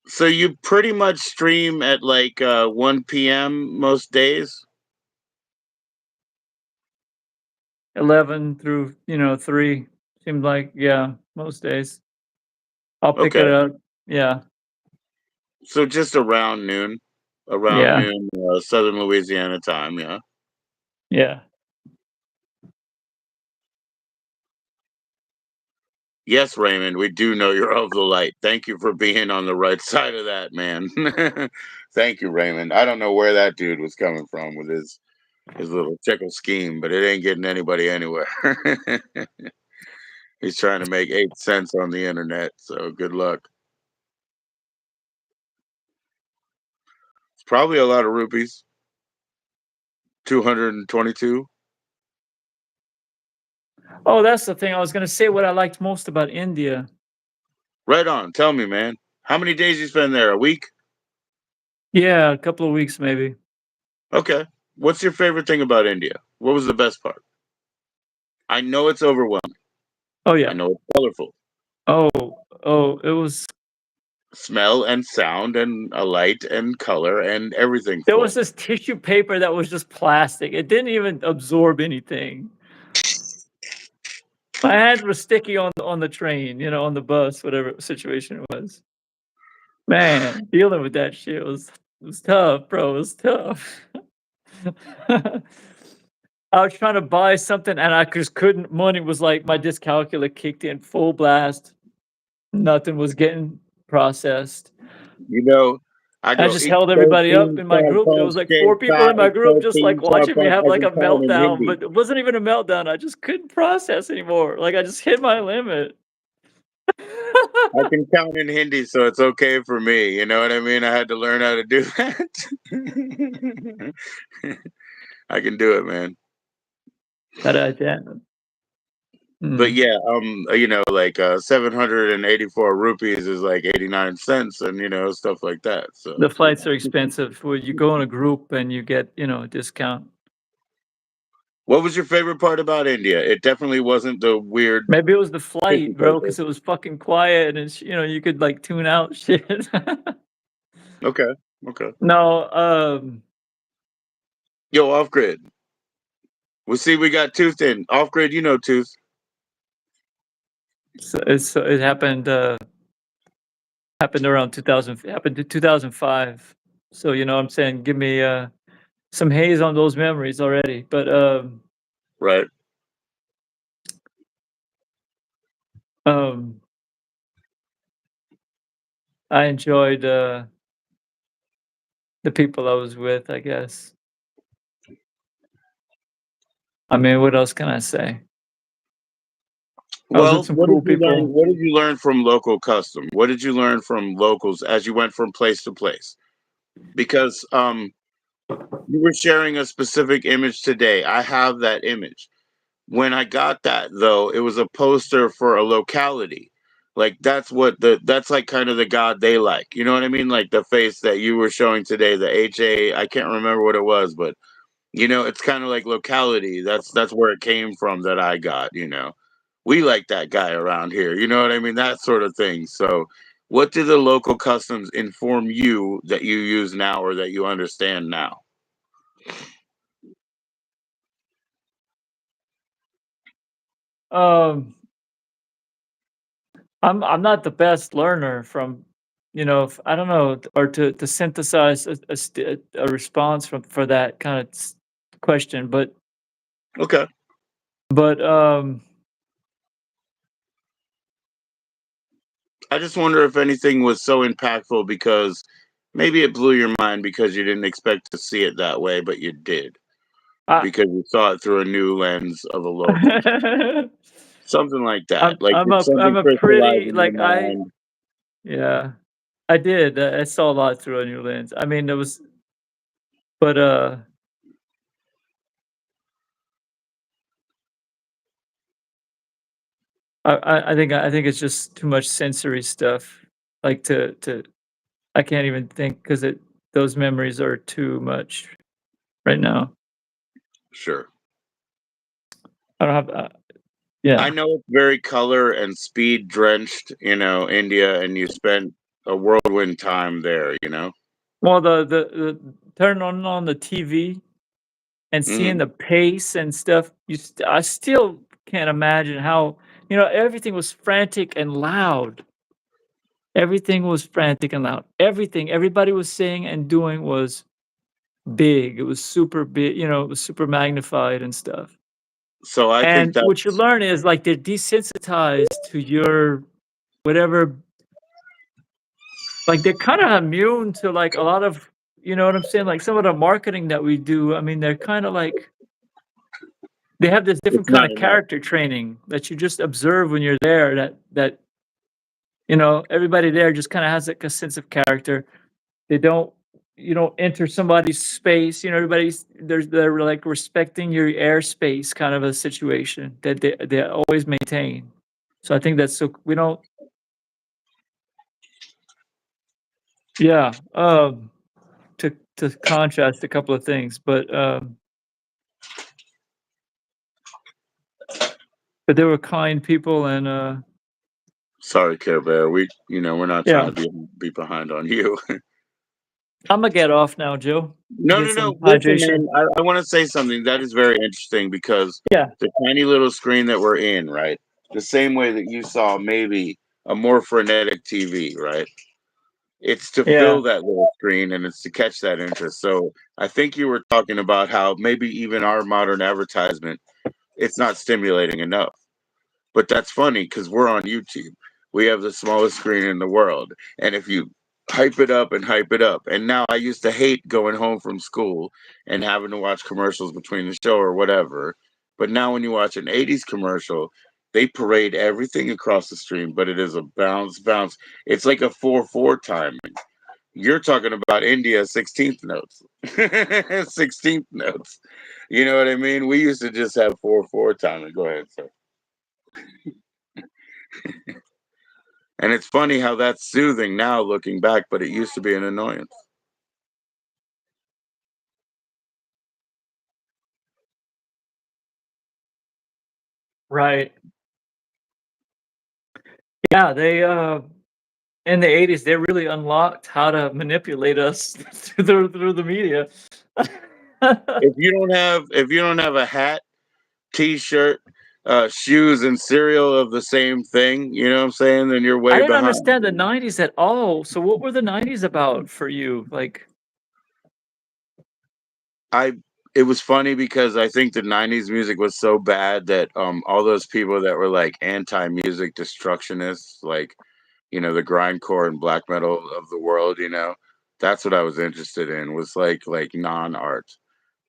So you pretty much stream at like 1 p.m. most days? 11 through 3 seemed like, yeah, most days. I'll pick it Okay. up. Yeah. So just around noon. Around Yeah. noon, Southern Louisiana time, yeah. Yeah. Yes, Raymond, we do know you're of the light. Thank you for being on the right side of that, man. Thank you, Raymond. I don't know where that dude was coming from with his little tickle scheme, but it ain't getting anybody anywhere. He's trying to make 8 cents on the internet, so good luck. It's probably a lot of rupees. 222. Oh, that's the thing. I was gonna say what I liked most about India. Right on. Tell me, man. How many days you spend there? A week? Yeah, a couple of weeks maybe. Okay. What's your favorite thing about India? What was the best part? I know it's overwhelming. Oh, I yeah. know it's colorful. Oh, oh, it was Smell and sound and a light and color and everything there was full. this tissue paper that was just plastic. It didn't even absorb anything. My hands were sticky on the train, on the bus, whatever situation it was. Man, dealing with that shit was tough, bro. It was tough. I was trying to buy something and I just couldn't. Money was like my dyscalculia kicked in full blast. Nothing was getting processed. You know, I I go just eat held everybody up 13 in my char group. There punch was like ke 4 people chai in my group just like 13 char watching me punch. have I like can a count in meltdown, Hindi. but it wasn't even a meltdown. I just couldn't process anymore. Like I just hit my limit. I can count in Hindi, so it's okay for me. You know what I mean? I had to learn how to do that. I can do it, man. But I didn't. But Mm. yeah, like 784 rupees is like 89 cents and stuff like that. So, The flights are expensive. When you go in a group and you get, a discount. what was your favorite part about India? It definitely wasn't the weird Maybe it was the flight, tissue bro, paper. because it was fucking quiet and you could like tune out shit. Okay. Okay. No, Yo, off grid. We'll see. We got Tooth in off grid. Tooth. it happened around 2000, happened in 2005. So, I'm saying give me some haze on those memories already. But Right. um I enjoyed the people I was with, I guess. I mean, what else can I say? I was with Well, some cool people. What did you learn from local custom? What did you learn from locals as you went from place to place? Because you were sharing a specific image today. I have that image. When I got that though, it was a poster for a locality. Like that's like kind of the god they like. You know what I mean? Like the face that you were showing today, the HA, I can't remember what it was, but it's kind of like locality. That's where it came from that I got. We like that guy around here. You know what I mean? That sort of thing. So what do the local customs inform you that you use now or that you understand now? Um, I'm not the best learner from, I don't know, or to synthesize a response from for that kind of question, Okay. but I just wonder if anything was so impactful because maybe it blew your mind because you didn't expect to see it that way, but you did I because you saw it through a new lens of a local. Something like that. Like, did I'm something a crystallize pretty in your like mind? yeah, I did. I saw a lot through a new lens. I mean, there was, but I think it's just too much sensory stuff. Like to I can't even think because it those memories are too much right now. Sure. I don't have. I Yeah. know it's very color and speed drenched, India, and you spent a whirlwind time there. Well, the turn on the TV and seeing Hmm. the pace and stuff. I still can't imagine how everything was frantic and loud. Everything was frantic and loud. Everybody was saying and doing was big. It was super big. It was super magnified and stuff. So I think And what you that's learn is like they're desensitized to your whatever, like they're kind of immune to like a lot of, you know what I'm saying? Like some of the marketing that we do, I mean, they're kind of like they have this different it's kind not of enough. character training that you just observe when you're there that everybody there just kind of has like a sense of character. They don't You don't enter somebody's space, everybody's they're like respecting your airspace kind of a situation that they always maintain. So I think that's so we don't yeah, to contrast a couple of things, but they were kind people and Sorry, Care Bear. We're not trying yeah. to be behind on you. Imma get off now, Joe. No, Get no, some no. Listen, hydration. man. I want to say something that is very interesting because Yeah, the tiny little screen that we're in, right? The same way that you saw maybe a more frenetic TV, right? It's to yeah. fill that little screen and it's to catch that interest. So I think you were talking about how maybe even our modern advertisement, it's not stimulating enough. But that's funny because we're on YouTube. We have the smallest screen in the world. And if you hype it up, and now I used to hate going home from school and having to watch commercials between the show or whatever. But now when you watch an 80s commercial, they parade everything across the stream, but it is a bounce, bounce. It's like a 4/4 time. You're talking about India 16th notes. 16th notes. You know what I mean? We used to just have 4/4 timing. Go ahead, sir. And it's funny how that's soothing now looking back, but it used to be an annoyance. Right. Yeah, they, in the '80s, they really unlocked how to manipulate us through the media. If you don't have a hat, t-shirt, shoes and cereal of the same thing, you know what I'm saying, then you're I way didn't behind. understand the '90s at all. So what were the '90s about for you? Like I It was funny because I think the 90s music was so bad that all those people that were like anti-music destructionists, like, the grindcore and black metal of the world, that's what I was interested in, was like non-art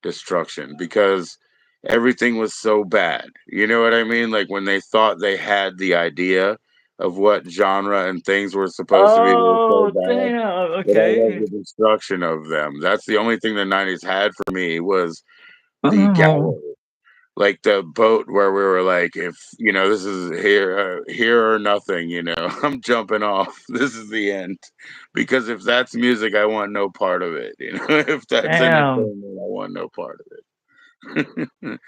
destruction because everything was so bad. You know what I mean? Like when they thought they had the idea of what genre and things were supposed to be, they were so oh, bad damn, that I love okay. the destruction of them. That's the only thing the 90s had for me was the Oh, gallows. Like the boat where we were like, if this is here or nothing, I'm jumping off. This is the end, because if that's music, I want no part of it. If that's damn. entertainment, I want no part of it. The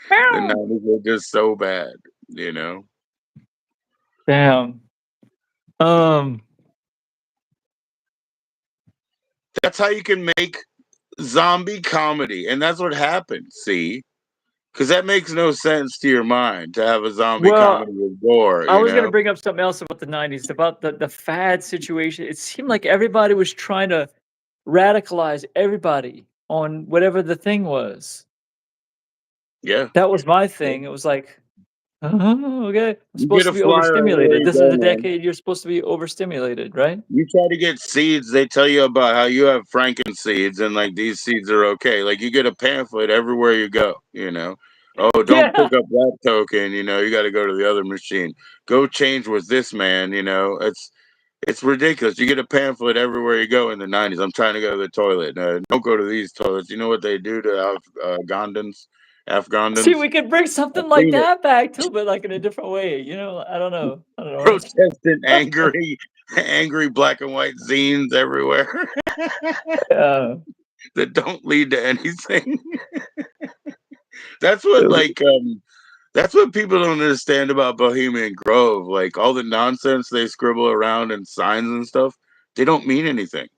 90s were just so bad, you know. Damn. Um, That's how you can make zombie comedy, and that's what happened. See, Because that makes no sense to your mind to have a zombie Well, comedy with gore, I you was gonna know? bring up something else about the '90s, about the fad situation. It seemed like everybody was trying to radicalize everybody on whatever the thing was. Yeah. That was my Yeah. thing. It was like, "Oh, okay. I'm You get supposed a to be flyer everywhere overstimulated. you This go, is the man. decade you're supposed to be overstimulated, right?" You try to get seeds, they tell you about how you have franken seeds and like these seeds are okay. Like you get a pamphlet everywhere you go, you know. Oh, don't Yeah. pick up that token, you know, you got to go to the other machine. Go change with this man, you know. It's ridiculous. You get a pamphlet everywhere you go in the 90s. I'm trying to go to the toilet. Don't go to these toilets. You know what they do to Afghans? See, Afghans? we could bring I've something like seen it. that back too, but, like, in a different way, I don't know. I don't Protestant, know. angry, angry black and white zines everywhere Yeah. that don't lead to anything. That's what that's what people don't understand about Bohemian Grove. Like all the nonsense they scribble around in signs and stuff, they don't mean anything.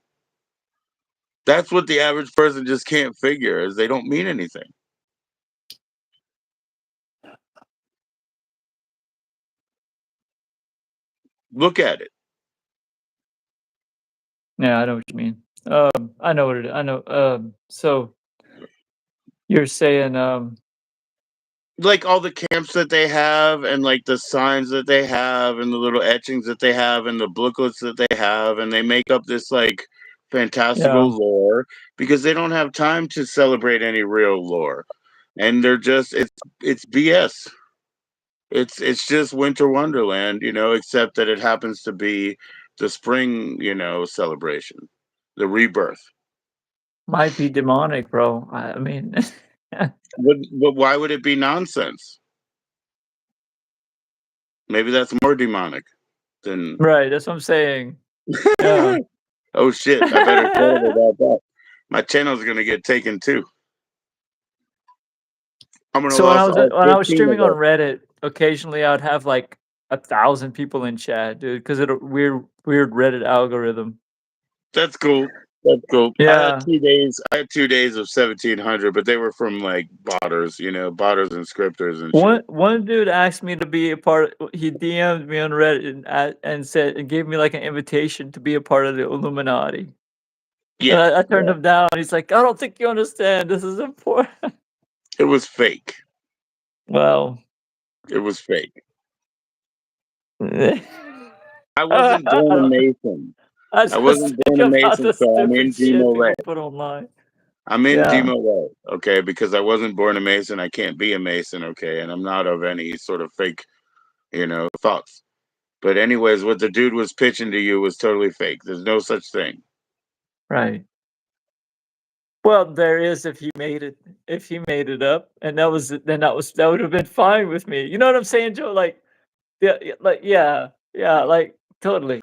That's what the average person just can't figure is they don't mean anything. Look at it. Yeah, I know what you mean. I know what it I know, so you're saying, Like all the camps that they have and like the signs that they have and the little etchings that they have and the booklets that they have and they make up this like yeah, fantastical lore because they don't have time to celebrate any real lore. And they're just it's BS. It's just winter wonderland, you know, except that it happens to be the spring, you know, celebration, the rebirth. might be demonic, bro. I mean, But why would it be nonsense? Maybe that's more demonic than right, that's what I'm saying. Yeah. oh shit, I better shut up about that. My channel's gonna get taken too. I'm gonna So when lose all when I was 15 streaming on of us. Reddit, occasionally I'd have, like, 1,000 people in chat, dude, because of a weird Reddit algorithm. That's cool. That's cool. Yeah. I had 2 days of 1,700, but they were from like botters, you know, botters and scripters and shit. One dude asked me to be a part he DM'd me on Reddit and said and gave me, like, an invitation to be a part of the Illuminati. And Yeah, I turned yeah. him down. He's like, "I don't think you understand. This is important." It was fake. Well, It was fake. I I wasn't born a Mason. I just wasn't think born a about Mason, the so I'm stupid in shit Gmo Ray. people put online. I'm in Yeah, Gmo Ray, okay, because I wasn't born a Mason. I can't be a Mason, okay, and I'm not of any sort of fake, you know, thoughts. But anyways, what the dude was pitching to you was totally fake. There's no such thing. right. Well, there is if he made it up, and that would have been fine with me. You know what I'm saying, Joe? Like, yeah, like, yeah, like, totally.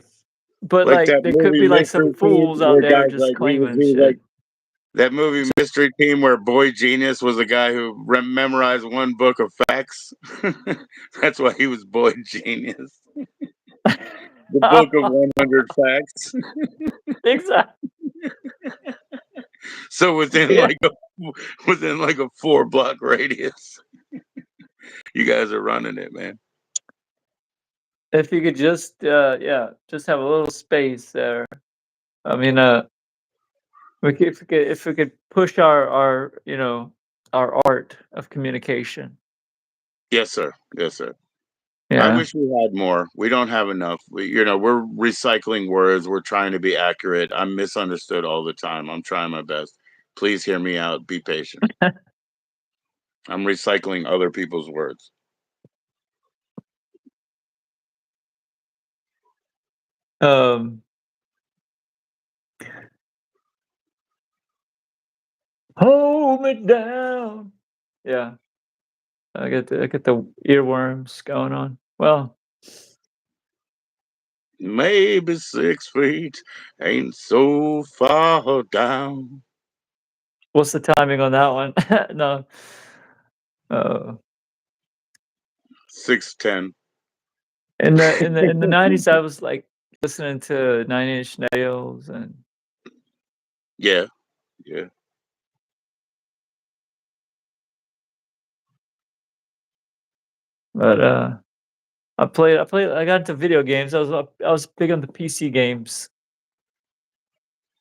But, Like like, that there could movie be, like, some Mystery Team fools out where there guys just like claiming he was like shit. that movie Mystery Team where Boy Genius was a guy who memorized one book of facts. That's why he was Boy Genius. The book of 100 facts. Exactly. So Yeah. within like a 4 block radius, you guys are running it, man. If you could just, yeah, just have a little space there. I mean, if we could push our art of communication. Yes, sir. Yes, sir. I Yeah, wish we had more. We don't have enough. You know, we're recycling words. We're trying to be accurate. I'm misunderstood all the time. I'm trying my best. Please hear me out. Be patient. I'm recycling other people's words. um, hold me down. Yeah, I get the earworms going on. Well, Maybe 6 feet ain't so far down. what's the timing on that one? No. Uh, 6'10". in the '90s, I was, like, listening to Nine Inch Nails and Yeah, yeah. But I got into video games. I was big on the PC games.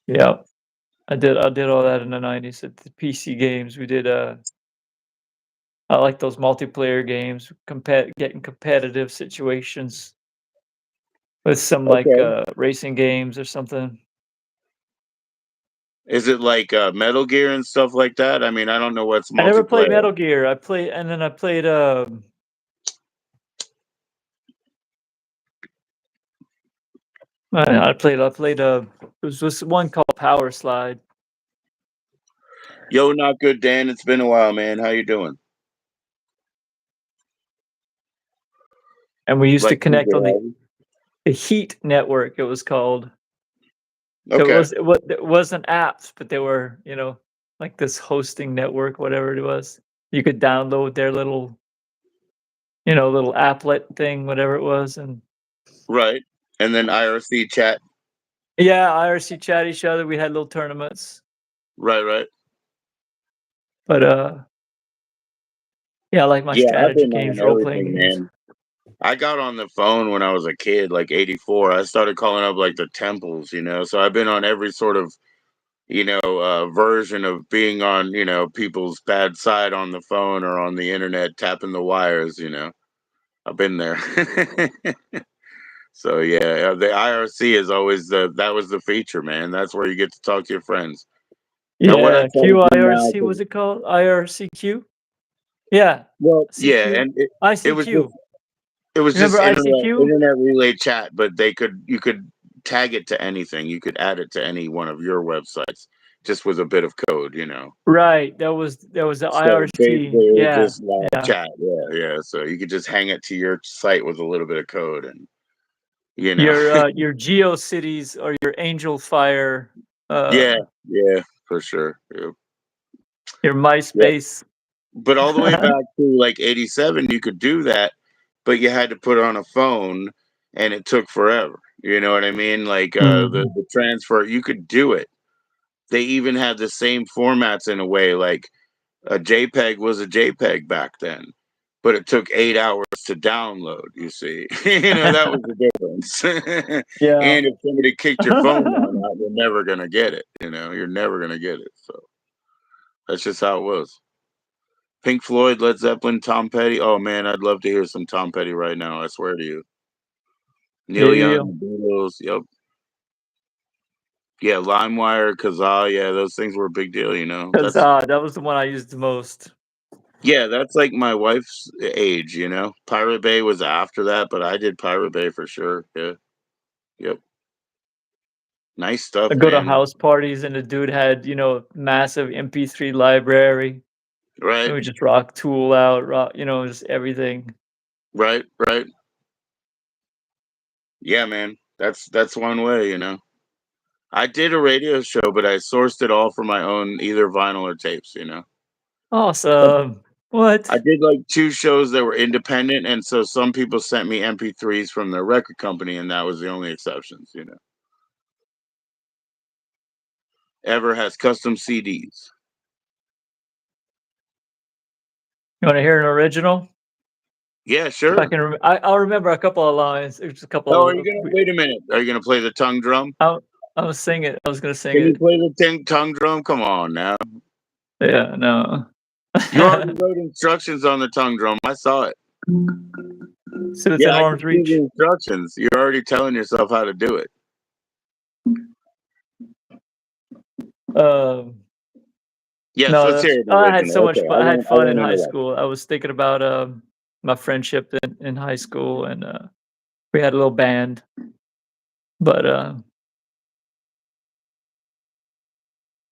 Yeah, I did all that in the 90s at the PC games. We did I like those multiplayer games, getting competitive situations with some like Okay. racing games or something. Is it like Metal Gear and stuff like that? I mean, I don't know what's I never played multiplayer. Metal Gear. I played I played there was this one called Power Slide, Yo, not good, Dan. It's been a while, man. How you doing? and we used to Like super connect on the heavy. Heat network. It was called. Okay. It wasn't apps, but they were, like this hosting network, whatever it was. You could download their little applet thing, whatever it was, and Right. And then IRC chat. yeah, IRC chat each other. We had little tournaments, Right, right. but yeah, I like my Yeah, I've strategy been on games, role playing everything, games. man. I got on the phone when I was a kid, like 84. I started calling up like the temples, you know. So I've been on every sort of, version of being on, people's bad side on the phone or on the internet, tapping the wires, you know. I've been there. So yeah, the IRC is always that was the feature, man. That's where you get to talk to your friends. And what I Yeah, try to do now, QIRC was it called? IRCQ? Yeah, well, yeah, CQ, and it was just ICQ. Remember internet ICQ? relay chat, but you could tag it to anything. You could add it to any one of your websites just with a bit of code, you know. Right, that was the So IRC. basically, it was Yeah, just live yeah. chat. Yeah, yeah. So you could just hang it to your site with a little bit of code, and you know, Your GeoCities or your Angel Fire, yeah, uh, yeah, for sure. Yeah. your Yeah. MySpace. But all the way back to like 87, you could do that, but you had to put it on a phone and it took forever. You know what I mean? Like Mhm. the transfer, you could do it. They even had the same formats in a way, like a JPEG was a JPEG back then, but it took 8 hours to download, you see. That was the difference. Yeah. And if somebody kicked your phone line out, you're never going to get it. You're never going to get it. So that's just how it was. Pink Floyd, Led Zeppelin, Tom Petty. Oh man, I'd love to hear some Tom Petty right now. I swear to you. Neil Young, Yeah, the Beatles. Yep. Yeah, LimeWire, Kazaa. Yeah, those things were a big deal. 'cause, That's that was the one I used the most. yeah, that's like my wife's age. Pirate Bay was after that, but I did Pirate Bay for sure. Yeah. Yep. Nice I stuff, go to man. house parties and the dude had, massive MP3 library, and Right. we just rock Tool out, just everything. Right. Right. Yeah, man. That's one way. I did a radio show, but I sourced it all for my own, either vinyl or tapes. Awesome. I What? did like two shows that were independent, and so some people sent me MP3s from their record company, and that was the only exceptions. Ever has custom CDs. You wanna hear an original? Yeah, If I sure. can I'll remember a couple of lines. There's a Oh, couple are you of gonna wait a minute? Are you gonna play the tongue drum? I was sing it. I was gonna sing Can you it. play the tongue drum? Come on now. Yeah, no. You already wrote instructions on the tongue drum. I saw it. So it's Yeah, an I arm's can see the reach. instructions. You're already telling yourself how to do it. Um, Yes, no, let's hear that's it I had so original. much Okay, fun. I had I fun in won't high interrupt. school. I was thinking about, my friendship in high school, and, we had a little band, but,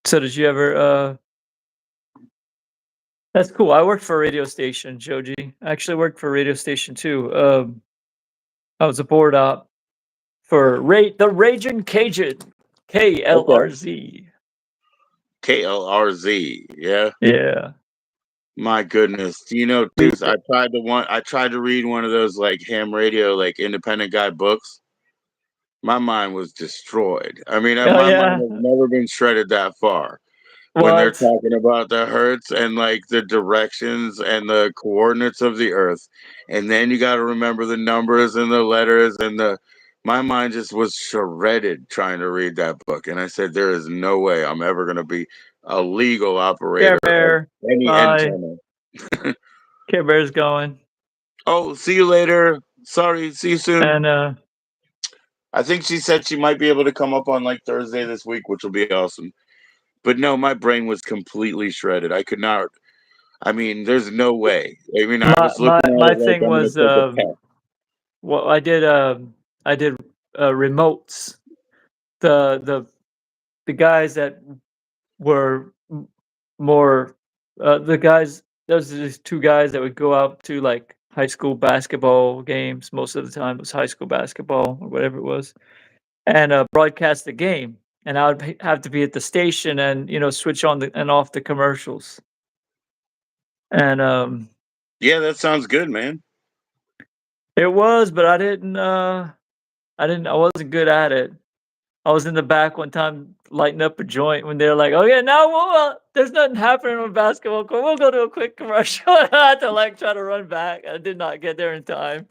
so did you ever, that's cool. I worked for a radio station, Joji. I actually worked for a radio station too. I was a board op for the Raging Cajun, Okay. KLRZ. KLRZ. Yeah. Yeah. My goodness. We Deuce, I tried to read one of those like ham radio, like independent guy books. My mind was destroyed. I mean, Oh, my mind yeah. has never been shredded that far. when they're What? talking about the hertz and like the directions and the coordinates of the earth. And then you got to remember the numbers and the letters and the my mind just was shredded trying to read that book. And I said, there is no way I'm ever going to be a legal Care operator of Bear. any Bye. antenna. Care Bear's going. Oh, see you later. Sorry, see you soon. And I think she said she might be able to come up on like Thursday this week, which will be awesome. But no, my brain was completely shredded. I could not. I mean, there's no way. I mean, I my was my looking at my it like thing I'm gonna was take a test. well I did remotes. The guys that were more the guys those are just two guys that would go out to like high school basketball games. Most of the time it was high school basketball or whatever it was, and broadcast the game, and I would have to be at the station and switch on and off the commercials. And Yeah, that sounds good, man. it was, but I wasn't good at it. I was in the back one time lighting up a joint when they're like, "Oh yeah, now there's nothing happening on basketball court. We'll go to a quick commercial." I had to like try to run back. I did not get there in time.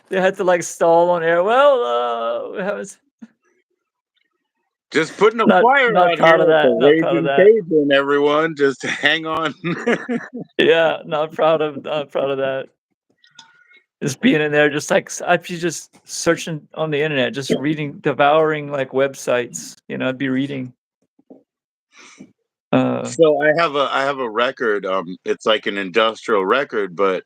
They had to like stall on air. Well, I was Just putting a flyer not out here proud of at the that. Not proud of Raging that. Cajun, everyone. Just hang on. Yeah, not proud of that. Just being in there, just like I'd be just searching on the internet, just reading, devouring like websites. I'd be reading. Uh, So I have a record. It's like an industrial record, but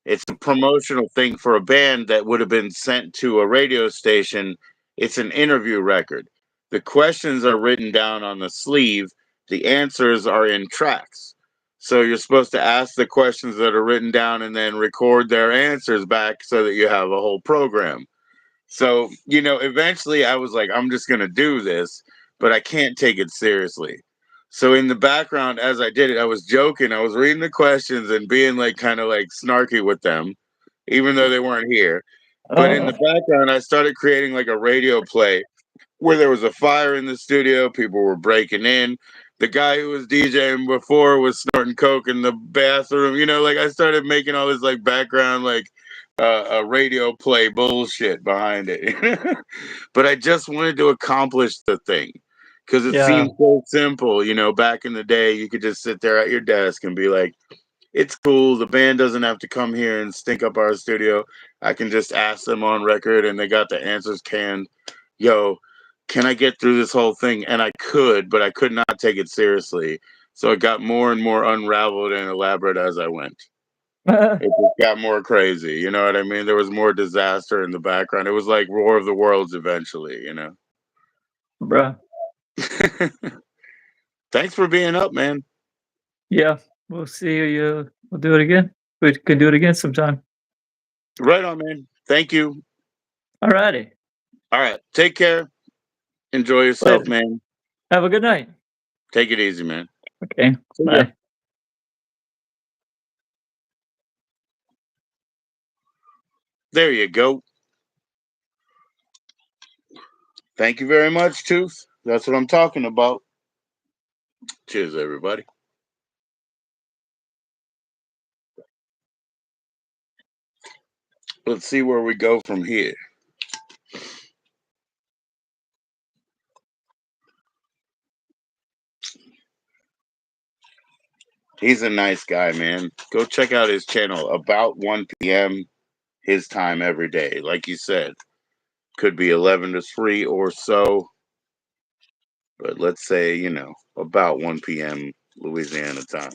it's a promotional thing for a band that would have been sent to a radio station. It's an interview record. The questions are written down on the sleeve, the answers are in tracks. So you're supposed to ask the questions that are written down and then record their answers back so that you have a whole program. So, eventually I was like, I'm just going to do this, but I can't take it seriously. So, in the background, as I did it, I was joking. I was reading the questions and being like kind of like snarky with them, even though they weren't here. But in the uh, background, I started creating like a radio play where there was a fire in the studio, people were breaking in. The guy who was DJing before was snorting coke in the bathroom. Like I started making all this like background like a radio play bullshit behind it. But I just wanted to accomplish the thing because it yeah. seemed so simple. Back in the day, you could just sit there at your desk and be like, it's cool. The band doesn't have to come here and stink up our studio. I can just ask them on record and they got the answers canned. Yo, can I get through this whole thing? And I could, but I could not take it seriously. So it got more and more unraveled and elaborate as I went. It just got more crazy. You know what I mean? There was more disaster in the background. It was like War of the Worlds eventually. Bruh. Thanks for being up, man. Yeah, we'll see you. We'll do it again. We can do it again sometime. Right on, man. Thank you. Alrighty. All right. Take care. Enjoy yourself, Later. man. Have a good night. Take it easy, man. Okay. See ya. Bye. There you go. Thank you very much, Tooth. That's what I'm talking about. Cheers, everybody. Let's see where we go from here. He's a nice guy, man. Go check out his channel about 1 p.m. his time every day. Like you said, could be 11 to 3 or so, but let's say, about 1 p.m. Louisiana time.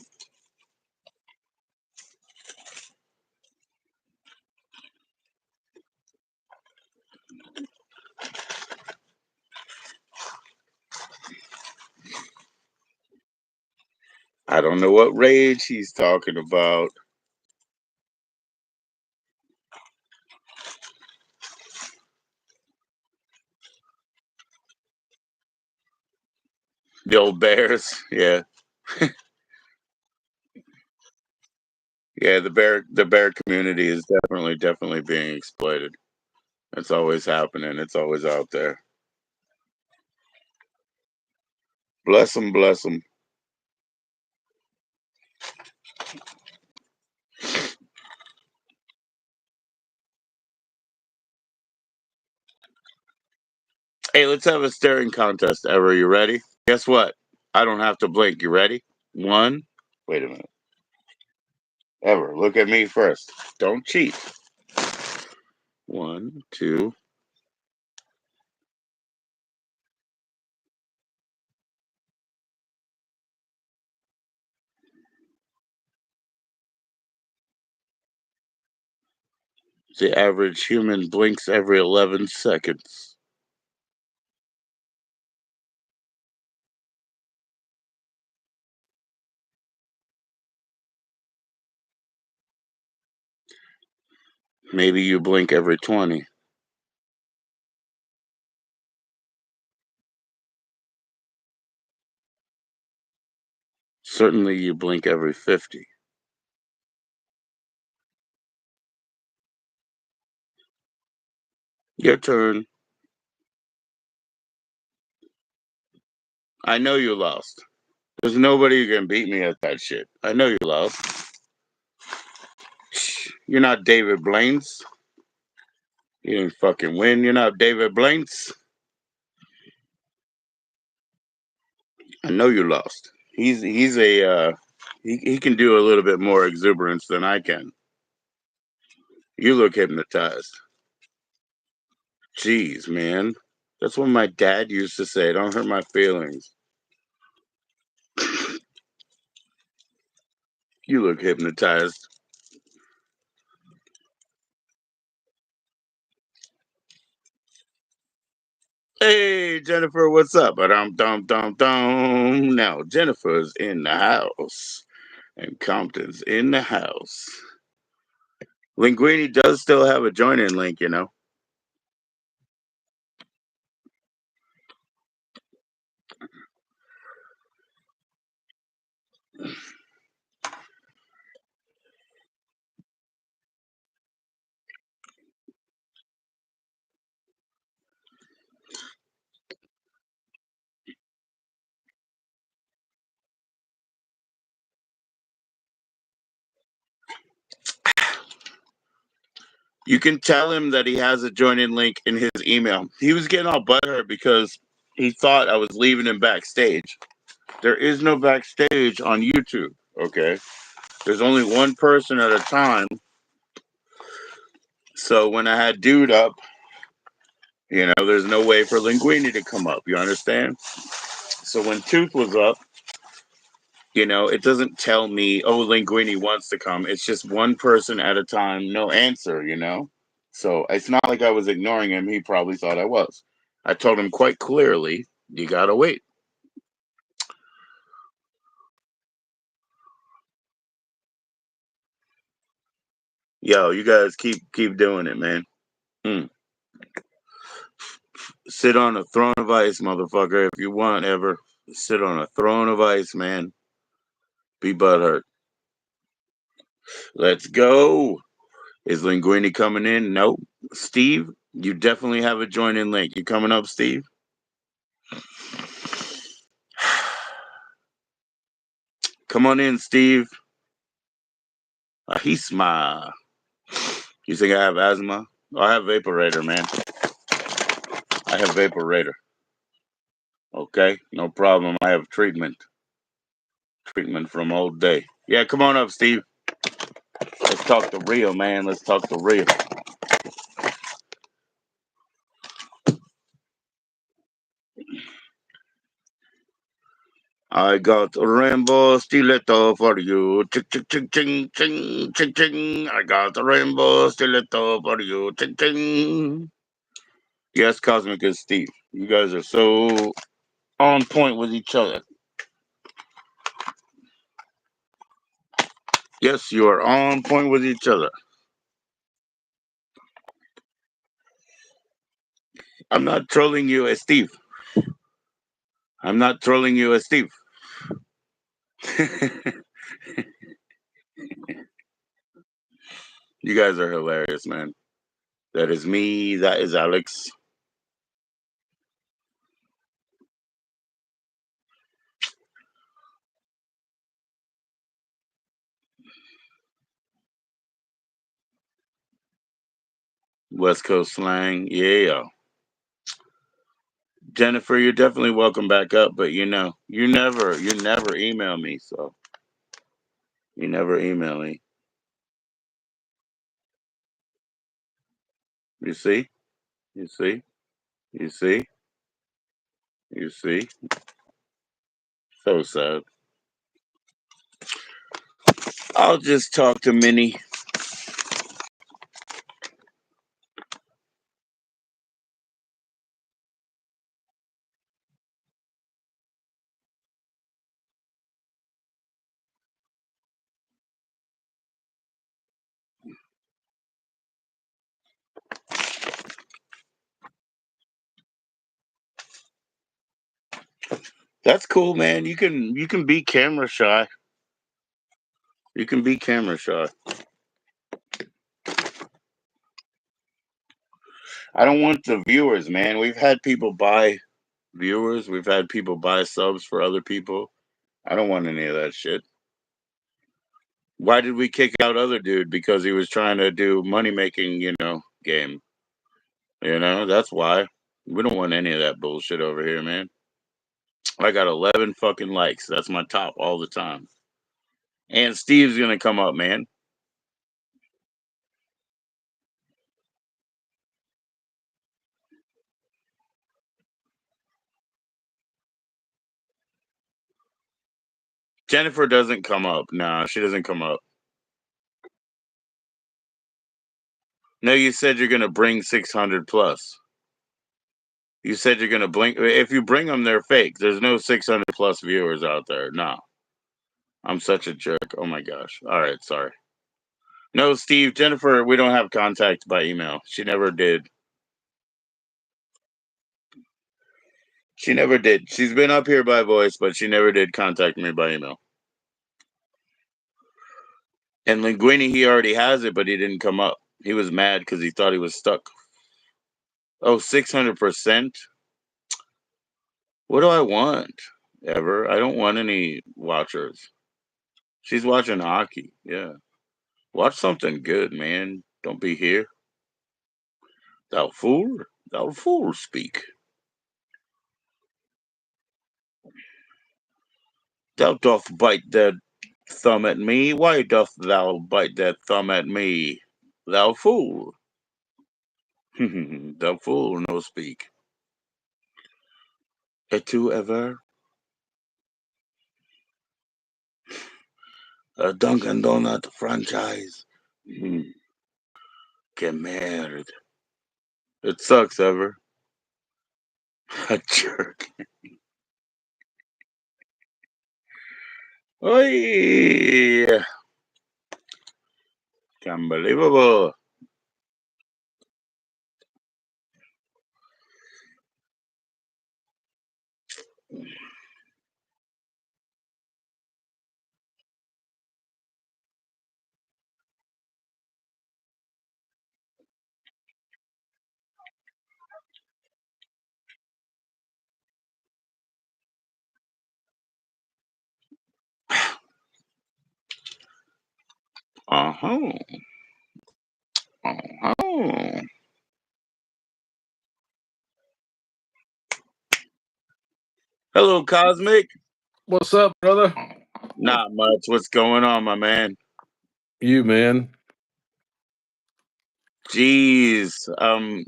I don't know what rage he's talking about. The old bears, yeah. Yeah, the bear community is definitely being exploited. It's always happening. It's always out there. Bless them, bless them. Hey, let's have a staring contest. Ever, you ready? Guess what? I don't have to blink. You ready? One. Wait a minute. Ever, look at me first. Don't cheat. One, two. The average human blinks every 11 seconds. Maybe you blink every 20. Certainly you blink every 50. Your turn. I know you lost. There's nobody who can beat me at that shit. I know you lost. You're not David Blaines. You didn't fucking win. You're not David Blaines. I know you lost. He's a he can do a little bit more exuberance than I can. You look hypnotized. Jeez, man. That's what my dad used to say. Don't hurt my feelings. You look hypnotized. Hey, Jennifer, what's up? Dum. Now, Jennifer's in the house, and Compton's in the house. Linguini does still have a join-in link, you know. You can tell him that he has a join-in link in his email. He was getting all butthurt because he thought I was leaving him backstage. There is no backstage on YouTube, okay? There's only one person at a time. So when I had Dude up, there's no way for Linguini to come up. You understand? So when Tooth was up, it doesn't tell me, oh, Linguini wants to come. It's just one person at a time, no answer. So it's not like I was ignoring him. He probably thought I was. I told him quite clearly, you gotta wait. Yo, you guys keep doing it, man. Mm. Sit on a throne of ice, motherfucker. If you want, ever sit on a throne of ice, man. Be butthurt. Let's go. Is Linguini coming in? Nope. Steve, you definitely have a join in link. You coming up, Steve? Come on in, Steve. Ahisma. You think I have asthma? I have vaporator, man. I have vaporator. Okay, no problem. I have treatment. Treatment from old day. Yeah, come on up, Steve. Let's talk the real, man. Let's talk the real. I got a rainbow stiletto for you. Ching, ching, ching, ching, ching, ching, ching. I got a rainbow stiletto for you. Ching, ching. Yes, Cosmic is Steve. You guys are so on point with each other. Yes, you are on point with each other. I'm not trolling you as Steve. I'm not trolling you as Steve. You guys are hilarious, man. That is me. That is Alex. West Coast slang. Yeah. Jennifer, you're definitely welcome back up, but you never email me, so you never email me. You see? You see? You see? You see? So sad. I'll just talk to Minnie. That's cool, man. You can be camera shy. You can be camera shy. I don't want the viewers, man. We've had people buy viewers. We've had people buy subs for other people. I don't want any of that shit. Why did we kick out other dude? Because he was trying to do money making, game. That's why. We don't want any of that bullshit over here, man. I got 11 fucking likes. That's my top all the time. And Steve's gonna come up, man. Jennifer doesn't come up. No, she doesn't come up. No, you said you're gonna bring 600 plus. You said you're gonna blink. If you bring them, they're fake. There's no 600 plus viewers out there. No, I'm such a jerk. Oh my gosh. All right, sorry. No, Steve, Jennifer, we don't have contact by email. She never did. She never did. She's been up here by voice, but she never did contact me by email. And Linguini, he already has it, but he didn't come up. He was mad because he thought he was stuck. Oh, 600%? What do I want? Ever? I don't want any watchers. She's watching hockey. Yeah. Watch something good, man. Don't be here. Thou fool. Thou fool speak. Thou doth bite that thumb at me. Why doth thou bite that thumb at me? Thou fool. Thou fool no speak. Es-tu ever a Dunkin' Donut franchise? Hmm. Que merde. It sucks, ever. A jerk. Oy! Unbelievable. Uh-huh. Uh-huh. Hello, Cosmic. What's up, brother? Not much. What's going on, my man? You, man. Jeez.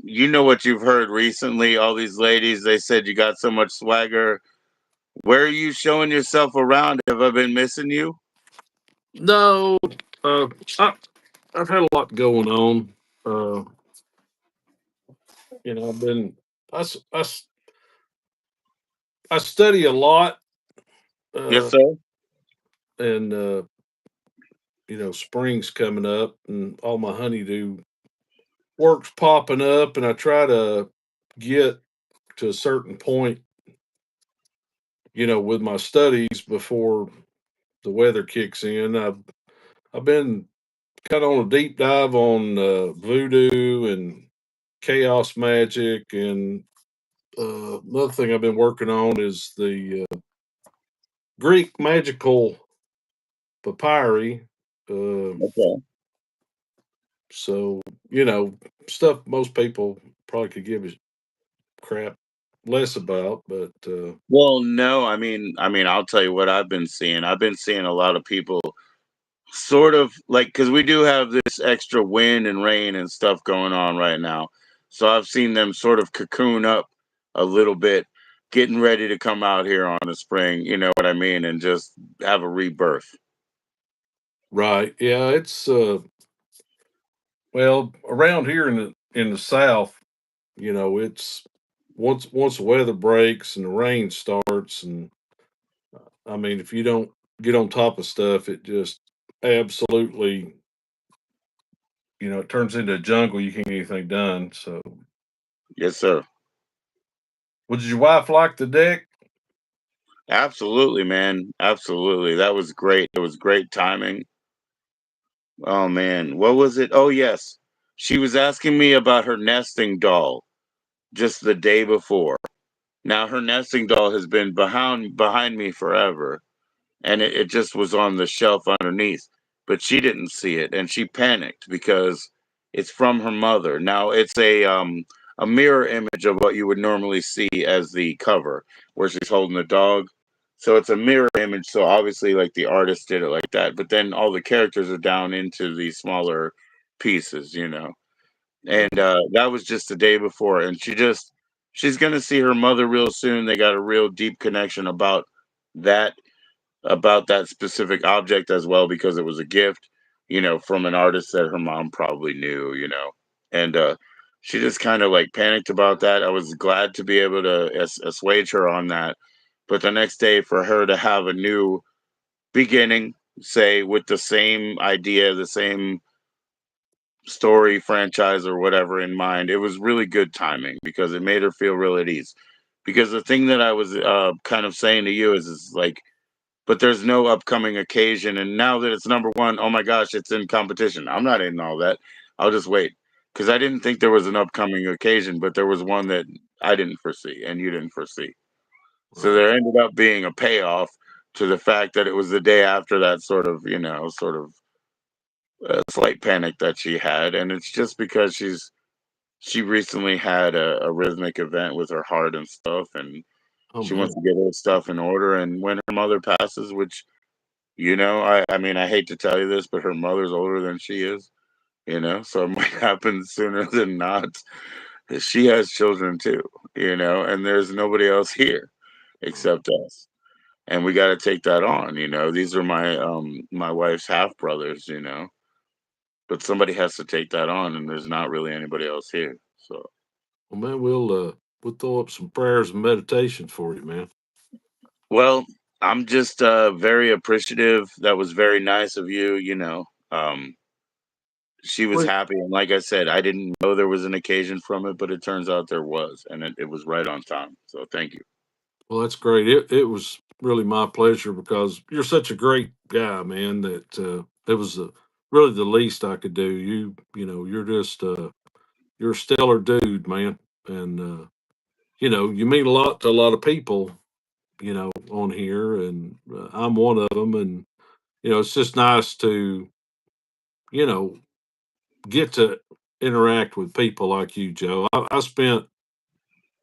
You know what you've heard recently? All these ladies, they said you got so much swagger. Where are you showing yourself around? Have I been missing you? No, uh, I, I've had a lot going on. Uh, I've been, I, s- I s- I study a lot, Yes, uh, sir. and, spring's coming up and all my honeydew work's popping up, and I try to get to a certain point, with my studies before the weather kicks in. I've been kind of on a deep dive on voodoo and chaos magic, and another thing I've been working on is the Greek magical papyri. Uh, Okay. so you know, stuff most people probably could give a crap less about, but Well, no, I'll tell you what I've been seeing. I've been seeing a lot of people sort of like because we do have this extra wind and rain and stuff going on right now. So I've seen them sort of cocoon up a little bit, getting ready to come out here on the spring, you know what I mean, and just have a rebirth. right, yeah, it's well around here in the South, it's once the weather breaks and the rain starts, and I mean, if you don't get on top of stuff, it just absolutely, it turns into a jungle. You can't get anything done. So, Yes, sir. well, did your wife like the deck? Absolutely, man. Absolutely. That was great. It was great timing. Oh man, what was it? Oh yes. She was asking me about her nesting doll just the day before. Now her nesting doll has been behind me forever, and it just was on the shelf underneath. But she didn't see it, and she panicked because it's from her mother. Now it's a mirror image of what you would normally see as the cover, where she's holding the dog. So it's a mirror image. So obviously, like the artist did it like that. But then all the characters are down into these smaller pieces, you know. And Right. that was just the day before, and she's gonna see her mother real soon. They got a real deep connection that about that specific object as well because it was a gift, you know, from an artist that her mom probably knew, you know. And she just kind of like panicked about that. I was glad to be able to assuage her on that. But the next day, for her to have a new beginning, say with the same idea, the same story, franchise, or whatever in mind, it was really good timing because it made her feel real at ease. Because the thing that I was kind of saying to you is like, but there's no upcoming occasion. And now that it's number one, oh my gosh, it's in competition. I'm not in all that. I'll just wait because I didn't think there was an upcoming occasion, but there was one that I didn't foresee and you didn't foresee. So Right. there ended up being a payoff to the fact that it was the day after that sort of, you know, sort of slight panic that she had. And it's just because she recently had a rhythmic event with her heart and stuff. And Oh she wants man. to get her stuff in order. And when her mother passes, which you know, I mean, I hate to tell you this, but her mother's older than she is, you know, so it might happen sooner than not. She has children too, you know, and there's nobody else here except us. And we got to take that on, you know. These are my wife's half brothers, you know. But somebody has to take that on and there's not really anybody else here. So, Well, man, we'll throw up some prayers and meditation for you, man. well, I'm just very appreciative. That was very nice of you, you know. Um she was Well, happy, and like I said, I didn't know there was an occasion from it, but it turns out there was, and it was right on time. So thank you. well, that's great. It was really my pleasure because you're such a great guy, man. That it was really the least I could do. You're just you're a stellar dude, man, and you mean a lot to a lot of people, on here, and I'm one of them. And it's just nice to you know get to interact with people like you, Joe. I spent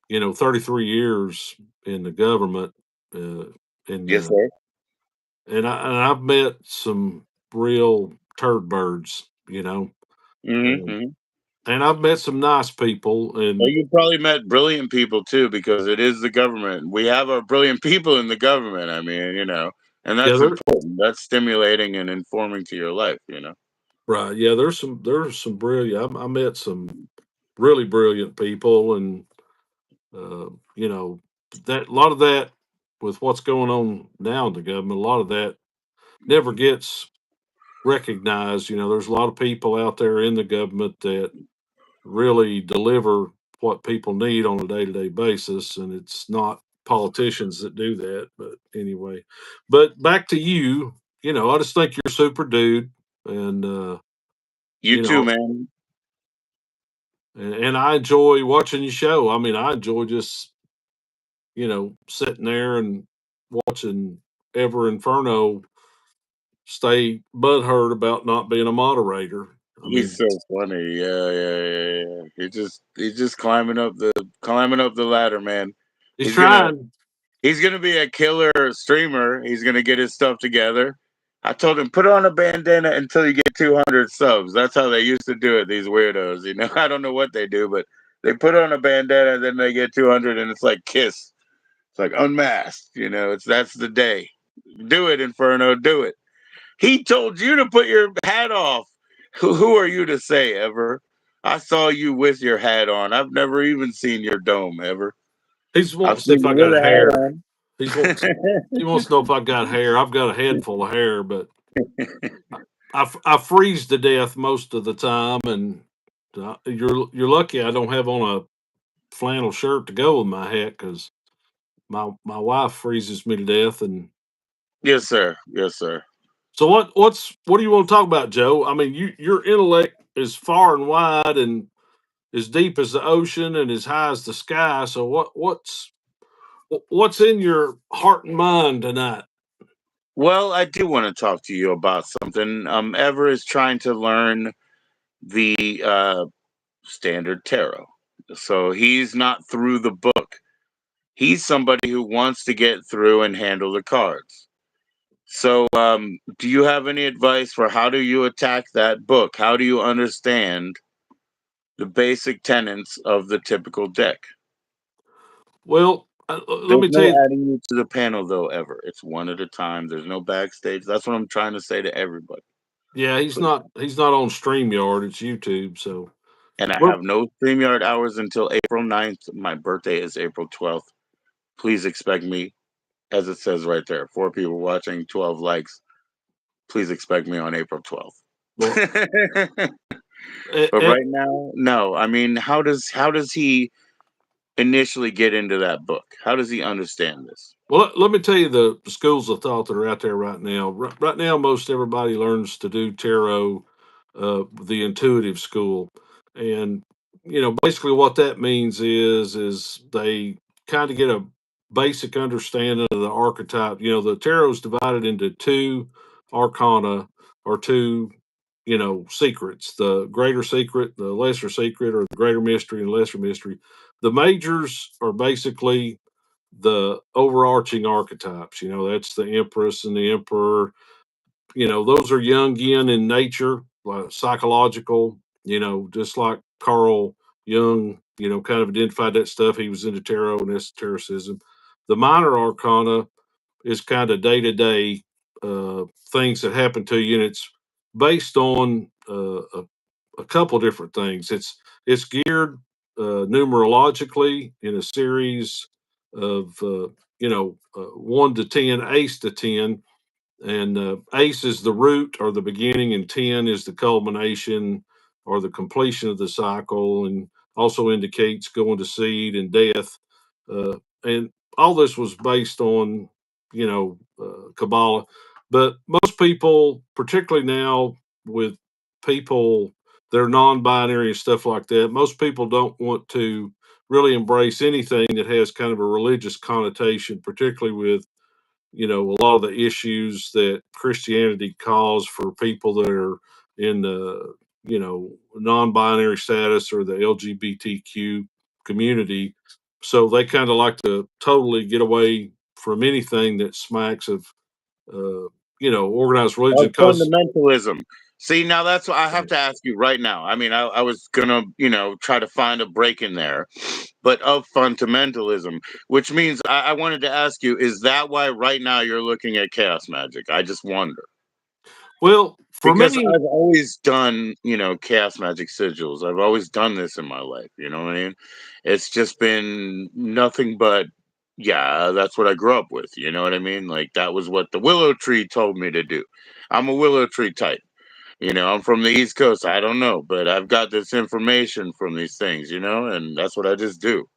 33 years in the government, uh, in Yes, sir. and I've met some real turd birds, and, Hmm. and I've met some nice people, Well, and you probably met brilliant people too, because it is the government. We have our brilliant people in the government. I mean, you know, and yeah, that's there important. That's stimulating and informing to your life. You know. right, yeah, there's some brilliant. I met some really brilliant people, and uh, you know that a lot of that with what's going on now in the government, a lot of that never gets recognized. There's a lot of people out there in the government that really deliver what people need on a day-to-day basis, and it's not politicians that do that. But anyway, but back to you. I just think you're super dude, and You you too, know man. and I enjoy watching your show. I mean, I enjoy just sitting there and watching Ever Inferno stay butthurt about not being a moderator. I He's mean, so funny. Yeah, yeah, yeah, yeah. He's just climbing up the ladder, man. He's He's gonna trying. he's gonna be a killer streamer. He's gonna get his stuff together. I told him put on a bandana until you get 200 subs. That's how they used to do it. These weirdos, I don't know what they do, but they put on a bandana, then they get 200, and it's like Kiss. It's like unmasked. That's the day. Do it, Inferno. Do it. He told you to put your hat off. Who are you to say, ever? I saw you with your hat on. I've never even seen your dome, ever. He's I've wants to see seen if I you got with a hair. hat He's wants he wants to know if I got hair. I've got a head full of hair, but I freeze to death most of the time, and you're lucky I don't have on a flannel shirt to go with my hat because my wife freezes me to death. And Yes, sir. Yes, sir. so what do you want to talk about, Joe? I mean, your intellect is far and wide and as deep as the ocean and as high as the sky. So what's in your heart and mind tonight? Well, I do want to talk to you about something. Ever is trying to learn the standard tarot. So he's not through the book. He's somebody who wants to get through and handle the cards. So, do you have any advice for how do you attack that book? How do you understand the basic tenets of the typical deck? Well, let There's me tell no you. adding you to the panel, though, ever. It's one at a time. There's no backstage. That's what I'm trying to say to everybody. Yeah, Please. he's not on StreamYard. It's YouTube. So And I we're have no StreamYard hours until April 9th. My birthday is April 12th. Please expect me, as it says right there, 4 people watching, 12 likes. Please expect me on April 12th. well. But At, right now, no. I mean, how does he initially get into that book? How does he understand this? Well, let me tell you the schools of thought that are out there right now. Right now, most everybody learns to do tarot, the intuitive school, and basically what that means is they kind of get a basic understanding of the archetype. The tarot is divided into two arcana or two, secrets: the greater secret, the lesser secret, or the greater mystery and lesser mystery. The majors are basically the overarching archetypes. That's the Empress and the Emperor. Those are Jungian in nature, like psychological. Just like Carl Jung, kind of identified that stuff. He was into tarot and esotericism. The minor arcana is kind of day to day things that happen to you, and it's based on a couple different things. It's geared numerologically in a series of 1 to 10, ace to 10, and ace is the root or the beginning, and 10 is the culmination or the completion of the cycle, and also indicates going to seed and death. And all this was based on Kabbalah, but most people, particularly now with people that are non-binary and stuff like that, most people don't want to really embrace anything that has kind of a religious connotation, particularly with a lot of the issues that Christianity caused for people that are in the non-binary status or the LGBTQ community. So they kind of like to totally get away from anything that smacks of organized religion Of because fundamentalism. See, now that's what I have to ask you right now. I mean, I was gonna, try to find a break in there, but of fundamentalism, which means I wanted to ask you: is that why right now you're looking at chaos magic? I just wonder. well, for Because me, I've always done, chaos magic sigils. I've always done this in my life. You know what I mean? It's just been nothing but, yeah, that's what I grew up with. You know what I mean? Like, that was what the willow tree told me to do. I'm a willow tree type. I'm from the East Coast. I don't know, but I've got this information from these things, and that's what I just do.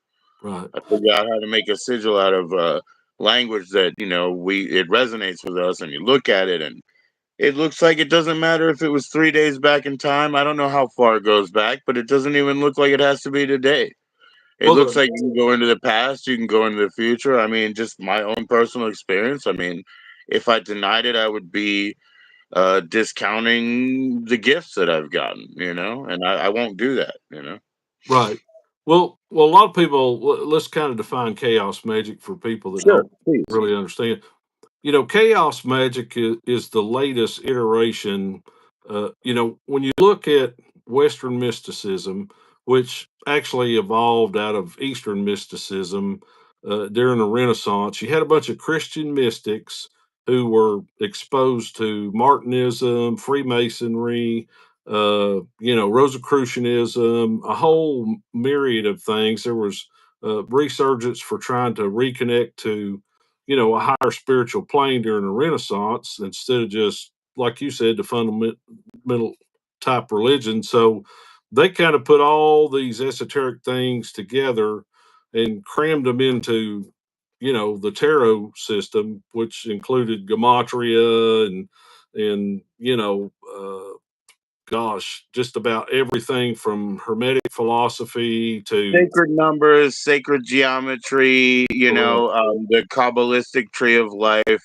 right. I figure out how to make a sigil out of language that, it resonates with us, and you look at it and it looks like it doesn't matter if it was 3 days back in time. I don't know how far it goes back, but it doesn't even look like it has to be today. It Well, looks like you can go into the past, you can go into the future. I mean, just my own personal experience. I mean, if I denied it, I would be discounting the gifts that I've gotten, and I won't do that. right. Well, a lot of people. Let's kind of define chaos magic for people that Sure, don't please. really understand. Chaos magic is the latest iteration. When you look at Western mysticism, which actually evolved out of Eastern mysticism during the Renaissance, you had a bunch of Christian mystics who were exposed to Martinism, Freemasonry, Rosicrucianism, a whole myriad of things. There was resurgence for trying to reconnect to a higher spiritual plane during the Renaissance instead of just, like you said, the fundamental type religion. So they kind of put all these esoteric things together and crammed them into, the tarot system, which included gematria and gosh, just about everything from Hermetic philosophy to Sacred numbers, sacred geometry, the Kabbalistic tree of life,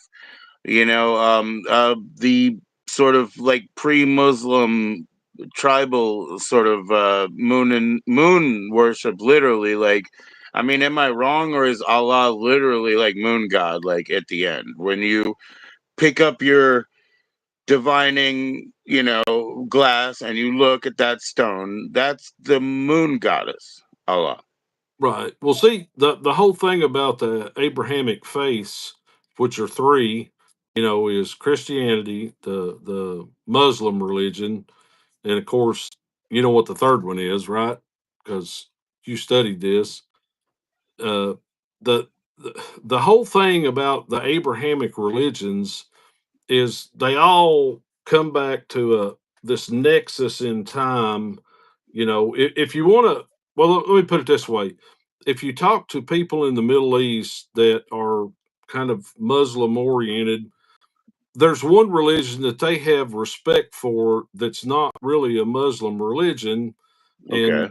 the sort of like pre-Muslim tribal sort of moon worship, literally. Like, I mean, am I wrong, or is Allah literally like moon god? Like at the end, when you pick up your divining, glass and you look at that stone, that's the moon goddess, Allah. right. Well, see, the whole thing about the Abrahamic faiths, which are three, is Christianity, the Muslim religion, and of course, you know what the third one is, right? Because you studied this. Uh, the, the whole thing about the Abrahamic religions is they all come back to this nexus in time. If you want to, well, let me put it this way: if you talk to people in the Middle East that are kind of Muslim oriented, there's one religion that they have respect for that's not really a Muslim religion, Okay.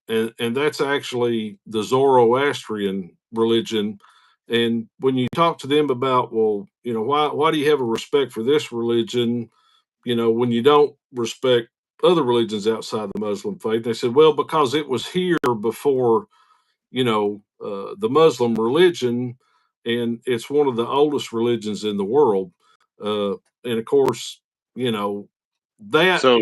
and and that's actually the Zoroastrian religion. And when you talk to them about, well, why do you have a respect for this religion, when you don't respect other religions outside the Muslim faith? They said, well, because it was here before, the Muslim religion, and it's one of the oldest religions in the world. Uh, and of course, you know, that, So,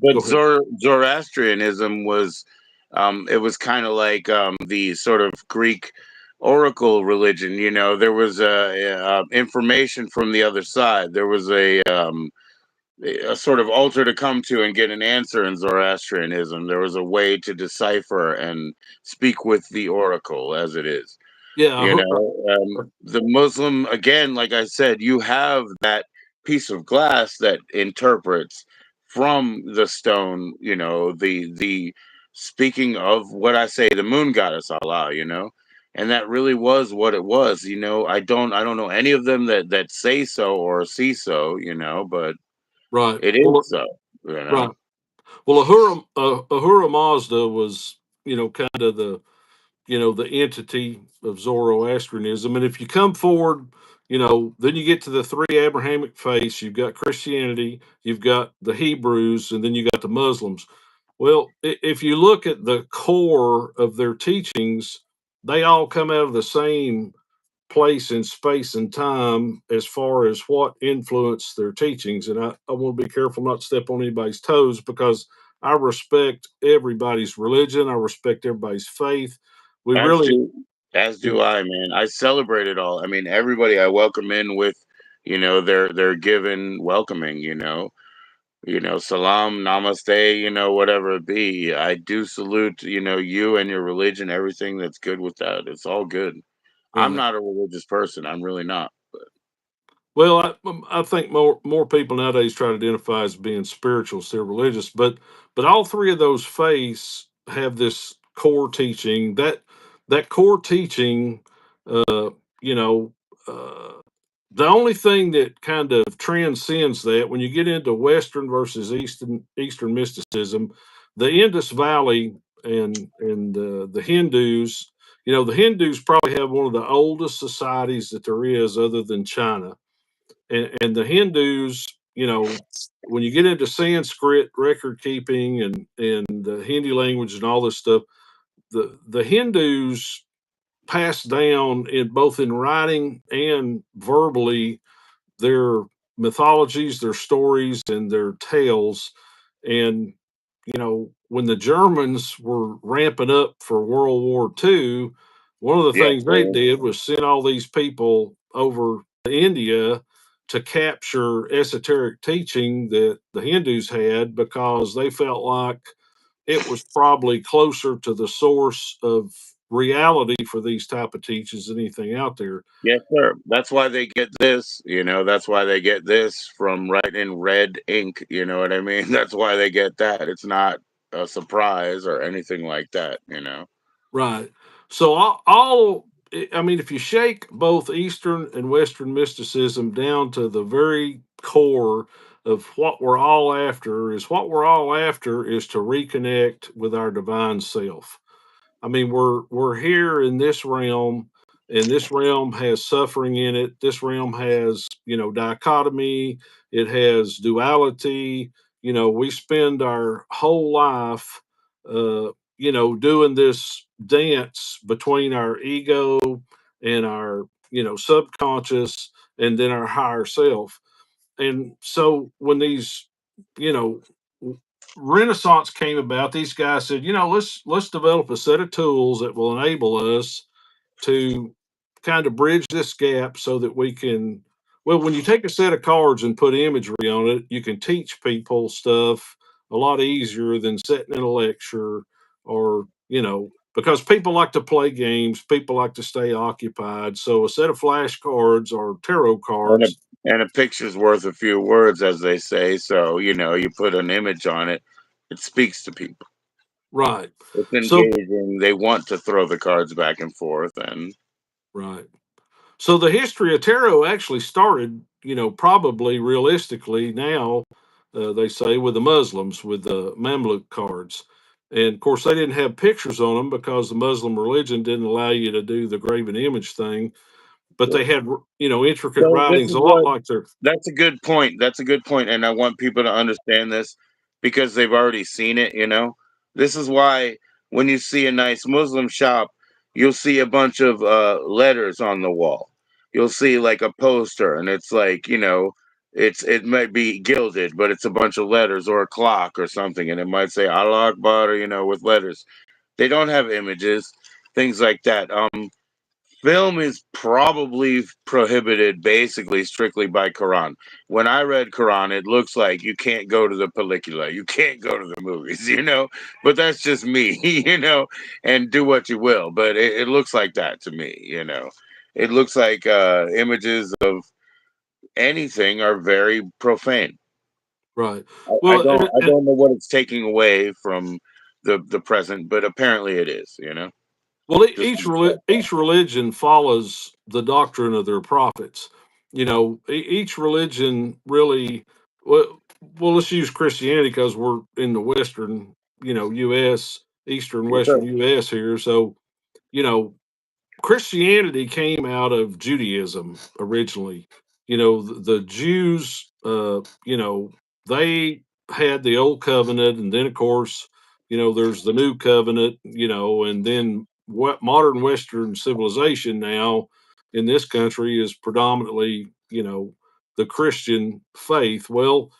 but go ahead. Zoroastrianism was, it was kind of like the sort of Greek oracle religion. There was information from the other side. There was a sort of altar to come to and get an answer in Zoroastrianism. There was a way to decipher and speak with the oracle as it is. Yeah. The Muslim, again, like I said, you have that piece of glass that interprets from the stone, the speaking of what I say, the moon goddess Allah, and that really was what it was. I don't know any of them that say so or see so, but Right. it Well, is so, you know. right. Well, Ahura Mazda was, kind of the entity of Zoroastrianism. And if you come forward, then you get to the three Abrahamic faiths. You've got Christianity, you've got the Hebrews, and then you got the Muslims. Well, if you look at the core of their teachings, they all come out of the same place in space and time as far as what influenced their teachings. And I want to be careful not to step on anybody's toes because I respect everybody's religion. I respect everybody's faith. We As really, do as do I, man. I celebrate it all. I mean, everybody I welcome in with, their given welcoming, salam, namaste, whatever it be. I do salute, you and your religion, everything that's good with that. It's all good. I'm right. not a religious person. I'm really not. Well, I think more people nowadays try to identify as being spiritual, still religious, but all three of those faiths have this core teaching. That core teaching, uh, you know, uh, the only thing that kind of transcends that when you get into Western versus Eastern mysticism, the Indus Valley and the Hindus, the Hindus probably have one of the oldest societies that there is, other than China, and the Hindus, when you get into Sanskrit record keeping and the Hindi language and all this stuff, the Hindus passed down in both in writing and verbally their mythologies, their stories, and their tales. And when the Germans were ramping up for World War II, one of the Yes, things they sir. did was send all these people over to India to capture esoteric teaching that the Hindus had because they felt like it was probably closer to the source of reality for these type of teachings than anything out there. Yes, sir. That's why they get this, that's why they get this from writing red ink, you know what I mean? That's why they get that. It's not a surprise or anything like that. Right. So all I mean, if you shake both Eastern and Western mysticism down to the very core of what we're all after is to reconnect with our divine self. I mean, we're here in this realm, and this realm has suffering in it. This realm has, dichotomy. It has duality. We spend our whole life, doing this dance between our ego and our, subconscious, and then our higher self. And so when these, you know, Renaissance came about, these guys said, let's develop a set of tools that will enable us to kind of bridge this gap so that we can. Well, when you take a set of cards and put imagery on it, you can teach people stuff a lot easier than sitting in a lecture or, because people like to play games, people like to stay occupied. So a set of flashcards or tarot And a cards. and a picture's worth a few words, as they say. So, you put an image on it, it speaks to people. Right. It's So, engaging. They want to throw the cards back and forth, and right. So the history of tarot actually started, probably realistically now, they say, with the Muslims, with the Mamluk cards. And of course, they didn't have pictures on them because the Muslim religion didn't allow you to do the graven image thing. But they had, intricate so this writings, is a lot what like their. that's a good point. That's a good point, and I want people to understand this because they've already seen it. This is why when you see a nice Muslim shop, you'll see a bunch of letters on the wall. You'll see like a poster, and it's like, it might be gilded, but it's a bunch of letters or a clock or something, and it might say Allah Akbar, with letters. They don't have images, things like that. Film is probably prohibited basically strictly by Quran. When I read Quran, it looks like you can't go to the pellicula, you can't go to the movies, but that's just me, and do what you will. But it looks like that to me. It looks like images of anything are very profane. Right. I Well, don't I and don't know what it's taking away from the present, but apparently it is. well, Just each religion follows the doctrine of their prophets. Each religion really. Well, let's use Christianity because we're in the Western, U.S., Eastern yes, sir. Western U.S. here. So, you know, Christianity came out of Judaism originally. The Jews, they had the old covenant, and then of course, there's the new covenant, and then what modern Western civilization now in this country is predominantly, the Christian faith. Well,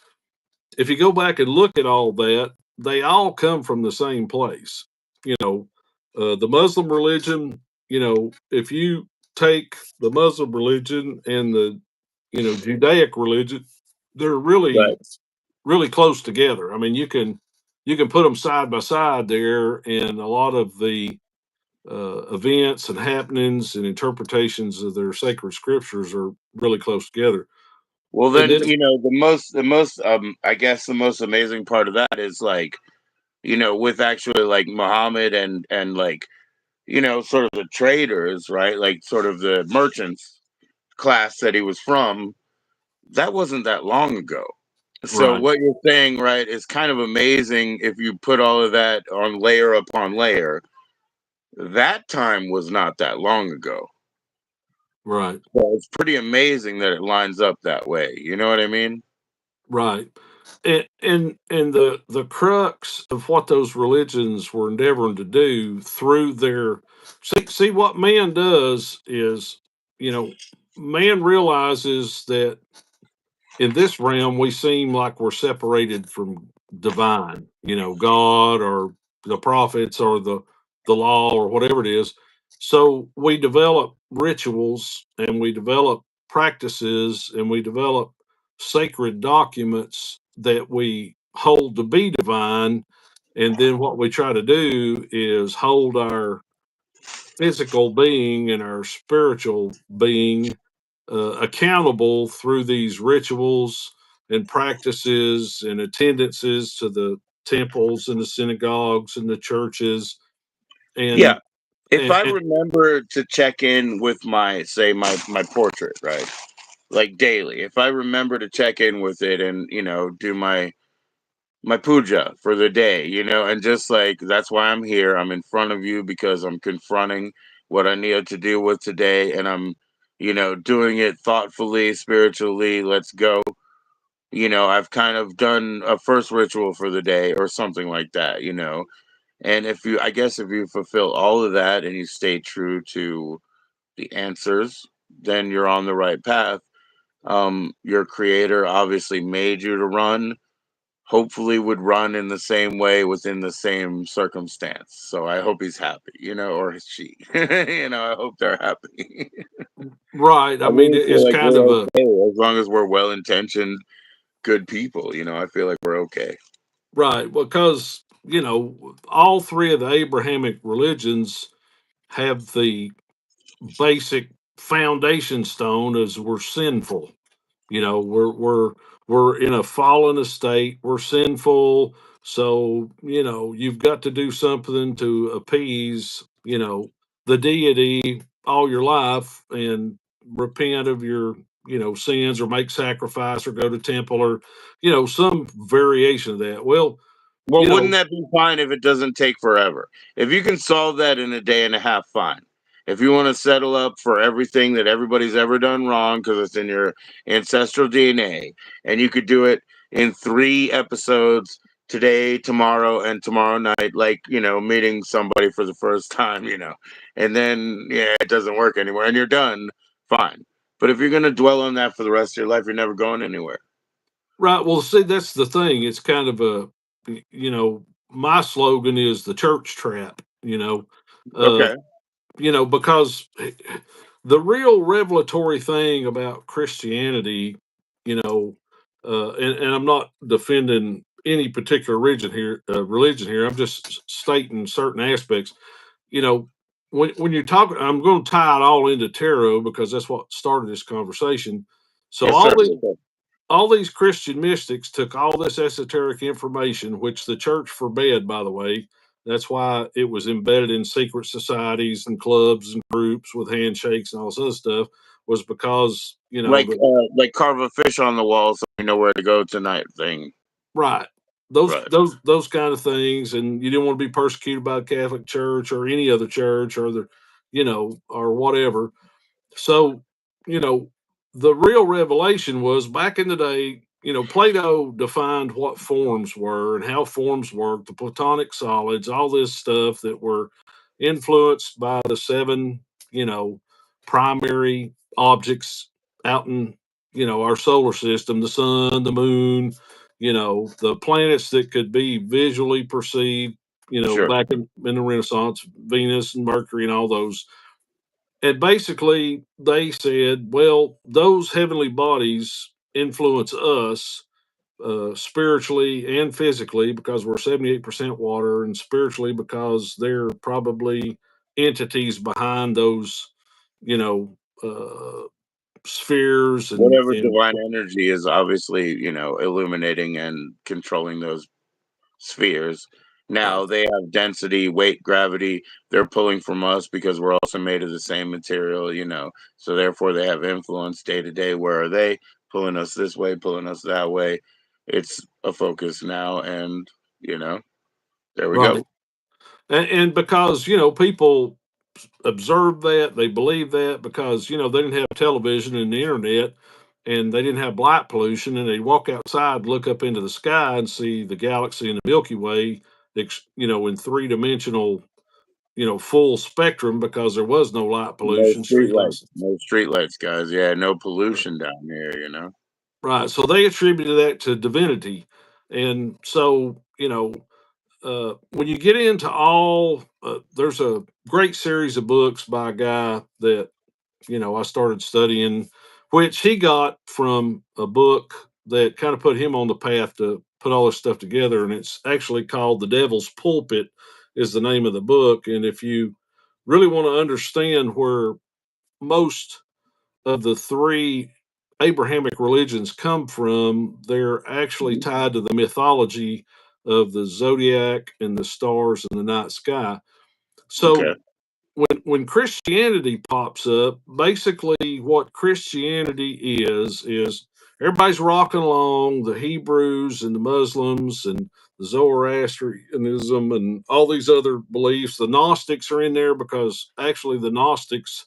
if you go back and look at all that, they all come from the same place. The Muslim religion, if you take the Muslim religion and the, Judaic religion, they're Right. really, really close together. I mean, you can put them side by side there, and a lot of the events and happenings and interpretations of their sacred scriptures are really close together. Well, And then then, the most I guess the most amazing part of that is like, with actually like Muhammad and like, sort of the traders, right? Like sort of the merchants class that he was from. That wasn't that long ago. So right, what you're saying, right, is kind of amazing if you put all of that on layer upon layer. That time was not that long ago. right. So it's pretty amazing that it lines up that way. You know what I mean? Right. And the crux of what those religions were endeavoring to do through their see what man does is, you know, man realizes that in this realm we seem like we're separated from divine, you know, God or the prophets or the law or whatever it is. So we develop rituals and we develop practices and we develop sacred documents that we hold to be divine. And then what we try to do is hold our physical being and our spiritual being accountable through these rituals and practices and attendances to the temples and the synagogues and the churches Yeah. and If and, I and remember to check in with my, say, my portrait, right? Like daily. If I remember to check in with it and, do my puja for the day, and just like that's why I'm here. I'm in front of you because I'm confronting what I need to deal with today, and I'm, doing it thoughtfully, spiritually. Let's go. I've kind of done a first ritual for the day or something like that. And I guess if you fulfill all of that and you stay true to the answers, then you're on the right path. Your creator obviously made you to run, hopefully would run in the same way within the same circumstance. So I hope he's happy, or she. I hope they're happy. right. I I mean, really feel it's like kind we're of a okay as long as we're well intentioned, good people. I feel like we're okay. right because all three of the Abrahamic religions have the basic foundation stone as we're sinful. You know, we're in a fallen estate. We're sinful. So, you've got to do something to appease, the deity all your life and repent of your, sins or make sacrifice or go to temple or, some variation of that. Well, Well, you wouldn't know, that be fine if it doesn't take forever? If you can solve that in a day and a half, fine. If you want to settle up for everything that everybody's ever done wrong because it's in your ancestral DNA, and you could do it in 3 episodes today, tomorrow, and tomorrow night, like, meeting somebody for the first time, and then, yeah, it doesn't work anymore and you're done, fine. But if you're going to dwell on that for the rest of your life, you're never going anywhere. right. Well, see, that's the thing. It's kind of my slogan is the church trap, uh, Okay. because the real revelatory thing about Christianity, and I'm not defending any particular religion here. I'm just stating certain aspects. You know, when you're talking, I'm going to tie it all into tarot because that's what started this conversation. So Yes, sir. Yes, sir. all these Christian mystics took all this esoteric information, which the church forbade, by the way. That's why it was embedded in secret societies and clubs and groups with handshakes and all this other stuff. Was because Like carve a fish on the wall so we know where to go tonight thing. right those Right. those those kind of things, and you didn't want to be persecuted by the Catholic Church or any other church or or whatever. So, you know, the real revelation was back in the day, Plato defined what forms were and how forms work, the Platonic solids, all this stuff that were influenced by the seven, you know, primary objects out in, our solar system, the sun, the moon, the planets that could be visually perceived, Sure. back in the Renaissance, Venus and Mercury and all those. And basically, they said, well, those heavenly bodies influence us spiritually and physically because we're 78% water, and spiritually because they're probably entities behind those, you know, spheres Whatever and divine energy is obviously, illuminating and controlling those spheres. right, Now they have density, weight, gravity. They're pulling from us because we're also made of the same material. So therefore they have influence day to day. Where are they pulling us this way, pulling us that way? It's a focus now, and you know, there we go. right. And because, people observe that, they believe that because, they didn't have television and the internet. and they didn't have light pollution, and they'd walk outside, look up into the sky, and see the galaxy and the Milky Way, in 3-dimensional, full spectrum, because there was no light No pollution, street lights. streetlights. No street lights, guys. Yeah, no pollution down here. Right. So they attributed that to divinity. And so, when you get into there's a great series of books by a guy that, I started studying, which he got from a book that kind of put him on the path to put all this stuff together. And it's actually called The Devil's Pulpit, is the name of the book. And if you really want to understand where most of the three Abrahamic religions come from, they're actually Mhm. tied to the mythology of the zodiac and the stars and the night sky. Okay. So when Christianity pops up, basically what Christianity is everybody's rocking along, the Hebrews and the Muslims and the Zoroastrianism and all these other beliefs. The Gnostics are in there because actually the Gnostics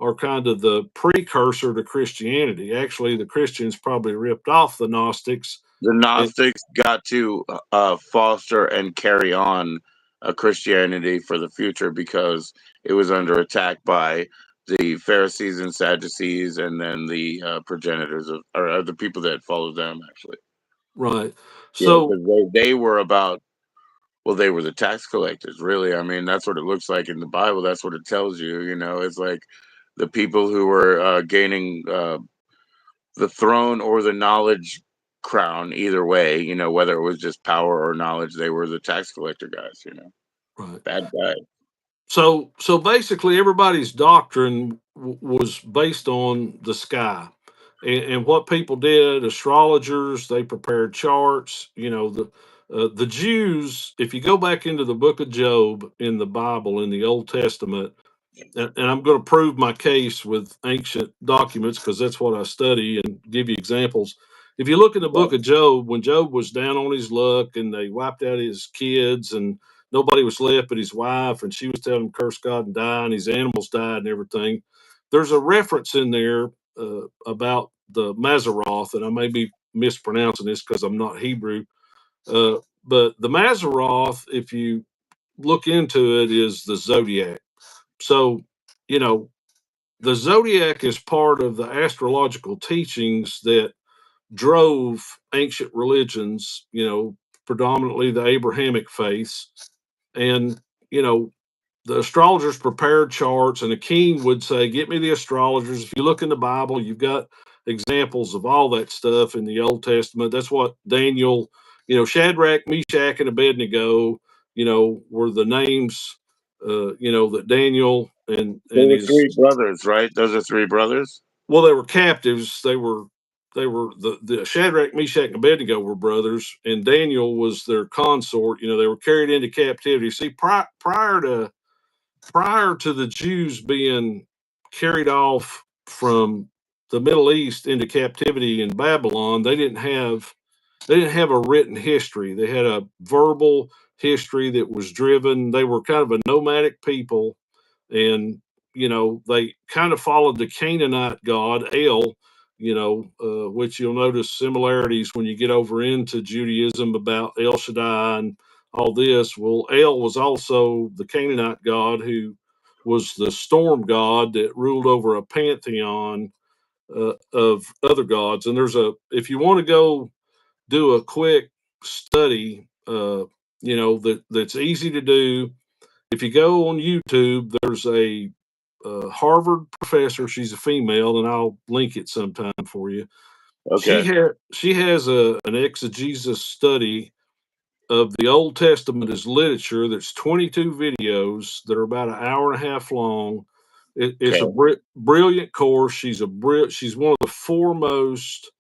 are kind of the precursor to Christianity. Actually, the Christians probably ripped off the Gnostics. The And, Gnostics got to foster and carry on a Christianity for the future because it was under attack by the Pharisees and Sadducees, and then the progenitors of, or the people that followed them. Actually, right. yeah, So, because they were about. Well, they were the tax collectors, really. I mean, that's what it looks like in the Bible. That's what it tells you. It's like the people who were gaining the throne or the knowledge crown, either way, whether it was just power or knowledge, they were the tax collector guys. right. Bad guys. So basically, everybody's doctrine was based on the sky, and what people did. Astrologers, they prepared charts. The Jews. If you go back into the Book of Job in the Bible in the Old Testament, and I'm going to prove my case with ancient documents because that's what I study and give you examples. If you look in the book Okay. of Job, when Job was down on his luck and they wiped out his kids and nobody was left but his wife, and she was telling him curse God and die, and his animals died and everything, there's a reference in there about the Mazaroth, and I may be mispronouncing this because I'm not Hebrew, uh, but the Mazaroth, if you look into it, is the zodiac. So, you know, the zodiac is part of the astrological teachings that drove ancient religions, predominantly the Abrahamic faiths. And, you know, the astrologers prepared charts, and the king would say, "Get me the astrologers." If you look in the Bible, you've got examples of all that stuff in the Old Testament. That's what Daniel, Shadrach, Meshach, and Abednego, were the names, that Daniel They and were his, three brothers, right? Those are three brothers. well, they were captives. They were the Shadrach, Meshach, and Abednego were brothers, and Daniel was their consort. They were carried into captivity. See, prior to the Jews being carried off from the Middle East into captivity in Babylon, they didn't have a written history. They had a verbal history that was driven. They were kind of a nomadic people, and they kind of followed the Canaanite god El. Which you'll notice similarities when you get over into Judaism about El Shaddai and all this. Well, El was also the Canaanite god who was the storm god that ruled over a pantheon of other gods. And if you want to go do a quick study, that's easy to do. If you go on YouTube, there's a Harvard professor. She's a female, and I'll link it sometime for you. She Okay. had she has an exegesis study of the Old Testament as literature. That's 22 videos that are about an hour and a half long. It's a Okay. brilliant course. She's one of the foremost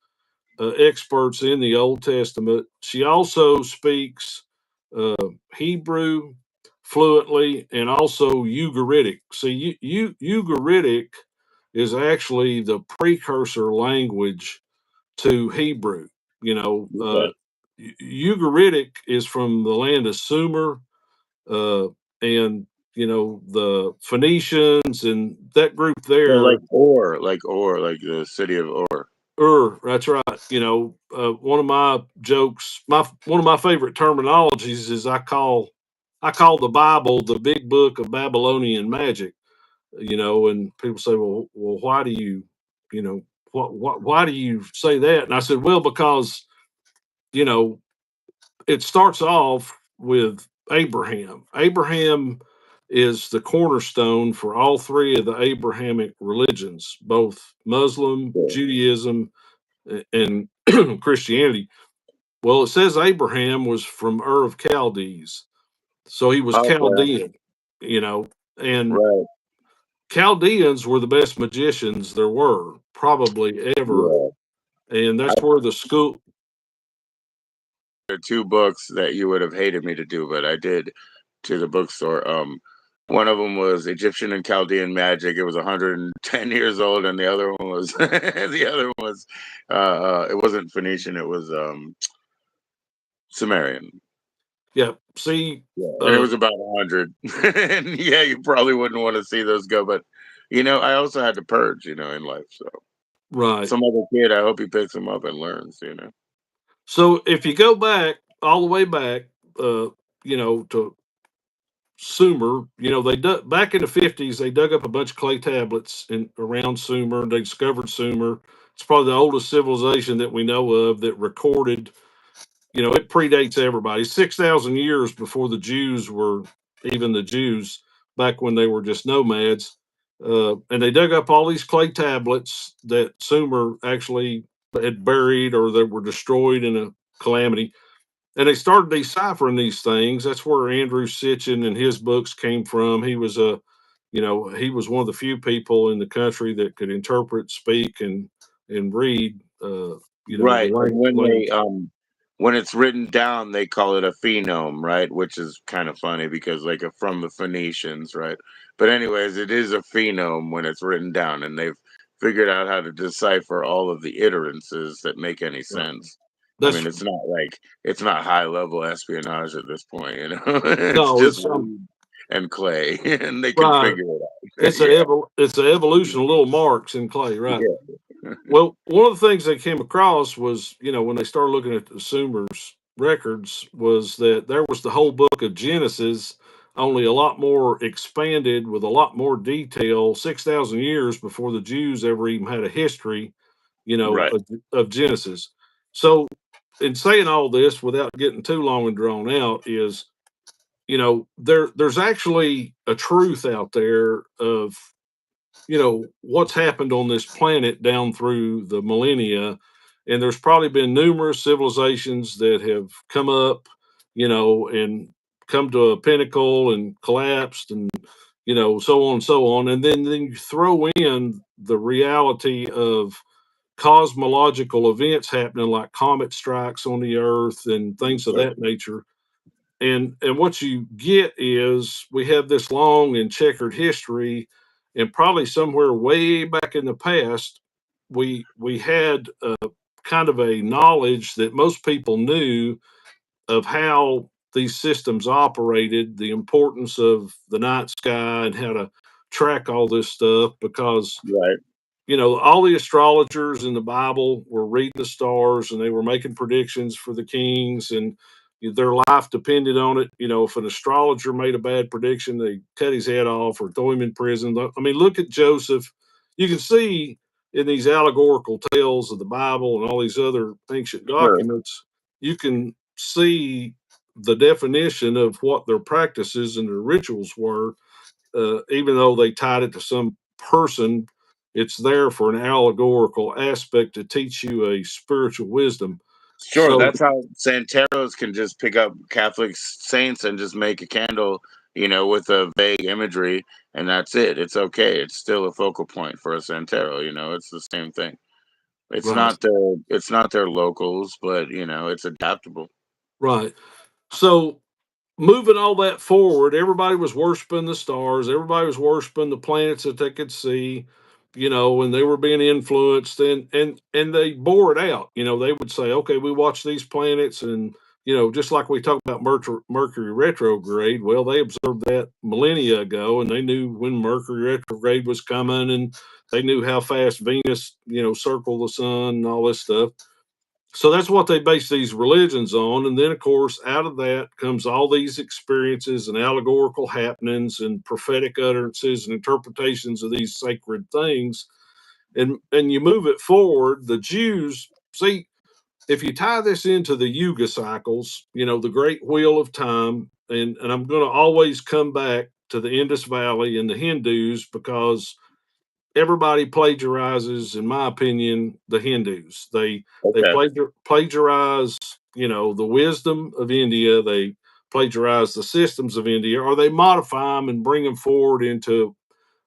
experts in the Old Testament. She also speaks uh, Hebrew fluently and also Ugaritic. See, Ugaritic is actually the precursor language to Hebrew. You know, uh, Okay. Ugaritic is from the land of Sumer, and the Phoenicians and that group So there. like Or, like the city of Or. That's right. One of my jokes, one of my favorite terminologies is I call the Bible the big book of Babylonian magic. And people say, well, why do you know, why do you say that? And I said, well, because you know, it starts off with Abraham. Abraham is the cornerstone for all three of the Abrahamic religions, both Muslim, Yeah. Judaism, and Christianity. Well, it says Abraham was from Ur of Chaldees, so he was Okay. Chaldean, and Right. Chaldeans were the best magicians there were, probably ever, Yeah. and I that's where the school. There are two books that you would have hated me to do, but I did to the bookstore. One of them was Egyptian and Chaldean Magic. It was 110 years old, and the other one was the other one was it wasn't Phoenician. It was Sumerian. Yeah, see, Yeah, and it was about 100. And yeah, you probably wouldn't want to see those go, but I also had to purge, in life. So right. some other kid, I hope he picks them up and learns. So if you go back all the way back, to Sumer, they dug back in the 50s. They dug up a bunch of clay tablets in around Sumer. They discovered Sumer. It's probably the oldest civilization that we know of that recorded. It predates everybody. 6,000 years before the Jews were even the Jews. Back when they were just nomads, and they dug up all these clay tablets that Sumer actually had buried or that were destroyed in a calamity, and they started deciphering these things. That's where Andrew Sitchin and his books came from. He was one of the few people in the country that could interpret, speak, and read. The Right, and language. when it's written down, they call it a phenome, right? Which is kind of funny because like from the Phoenicians, right? But anyways, it is a phenome when it's written down, and they've figured out how to decipher all of the iterances that make any Right. sense. I mean, That's it's not high level espionage at this point. It's no, just it's weed and clay, and they can right. figure it out. It's Yeah, it's an evolution of little marks in clay, right? yeah, Well, one of the things they came across was, when they started looking at the Sumer's records, was that there was the whole book of Genesis, only a lot more expanded with a lot more detail, 6,000 years before the Jews ever even had a history, right. of Genesis. So, in saying all this, without getting too long and drawn out, is there's actually a truth out there of what's happened on this planet down through the millennia, and there's probably been numerous civilizations that have come up, and come to a pinnacle and collapsed, and so on and so on, and then you throw in the reality of cosmological events happening like comet strikes on the earth and things of Right. that nature, and what you get is we have this long and checkered history, and probably somewhere way back in the past, we had kind of a knowledge that most people knew of how these systems operated, the importance of the night sky, and how to track all this stuff, because Right. all the astrologers in the Bible were reading the stars and they were making predictions for the kings, and their life depended on it. If an astrologer made a bad prediction, they cut his head off or throw him in prison. I mean, look at Joseph. You can see in these allegorical tales of the Bible and all these other ancient Sure. documents, you can see the definition of what their practices and their rituals were, even though they tied it to some person. It's there for an allegorical aspect to teach you a spiritual wisdom. Sure, So, that's how Santeros can just pick up Catholic saints and just make a candle, with a vague imagery, and that's it. It's okay. It's still a focal point for a Santero. It's the same thing. right, It's not their locals, but it's adaptable. right. So, moving all that forward, everybody was worshiping the stars, everybody was worshiping the planets that they could see, and they were being influenced, and they bore it out. They would say, okay, we watch these planets, and just like we talk about Mercury retrograde. Well, they observed that millennia ago, and they knew when Mercury retrograde was coming, and they knew how fast Venus, circled the sun and all this stuff. So that's what they base these religions on. And then, of course, out of that comes all these experiences and allegorical happenings and prophetic utterances and interpretations of these sacred things. And you move it forward, the Jews, see, if you tie this into the Yuga cycles, the great wheel of time, and I'm going to always come back to the Indus Valley and the Hindus because everybody plagiarizes, in my opinion, the Hindus. They Okay. plagiarize, the wisdom of India. They plagiarize the systems of India, or they modify them and bring them forward into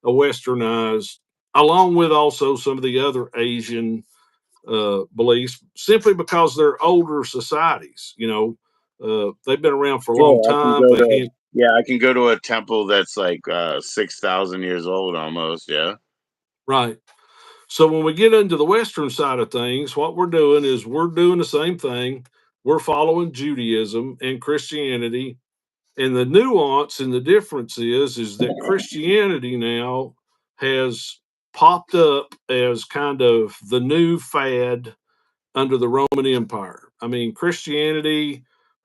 a westernized, along with also some of the other Asian beliefs, simply because they're older societies. They've been around for a long Sure, I can time. go to I can go to a temple that's like 6,000 years old almost. Yeah. Right. So when we get into the Western side of things, what we're doing is we're doing the same thing. We're following Judaism and Christianity. And the nuance and the difference is that Christianity now has popped up as kind of the new fad under the Roman Empire. I mean, Christianity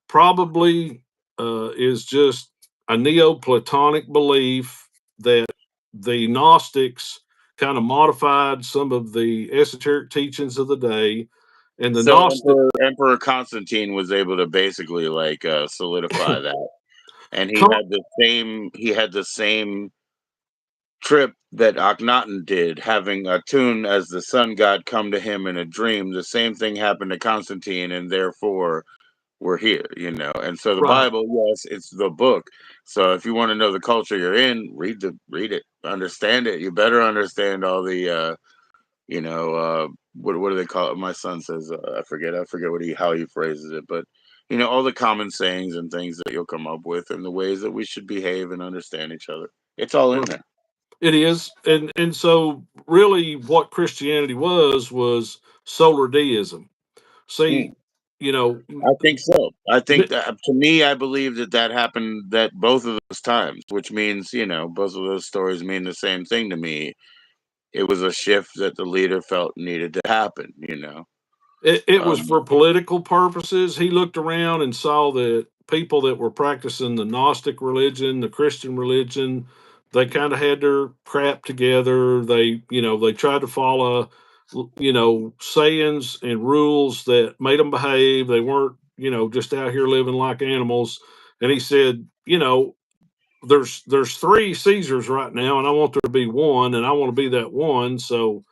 probably is just a Neoplatonic belief that the Gnostics kind of modified some of the esoteric teachings of the day. And the So Gnostic, Emperor Constantine was able to basically like solidify that, and Con- he had the same trip that Akhenaten did, having Atun as the sun god come to him in a dream. The same thing happened to Constantine, and therefore we're here, And so the right, Bible, yes, it's the book. So if you want to know the culture you're in, read it, understand it. You better understand all the what do they call it? My son says I forget how he phrases it, but all the common sayings and things that you'll come up with and the ways that we should behave and understand each other. It's all in right. there. It is. And so really what Christianity was solar deism. Mm, See, I think so. I think that to me, I believe that happened that both of those times, which means both of those stories mean the same thing to me. It was a shift that the leader felt needed to happen. It was Um, for political purposes. He looked around and saw that people that were practicing the Gnostic religion, the Christian religion, they kind of had their crap together. They tried to follow, sayings and rules that made them behave. They weren't, just out here living like animals. And he said, there's three Caesars right now, and I want there to be one, and I want to be that one. So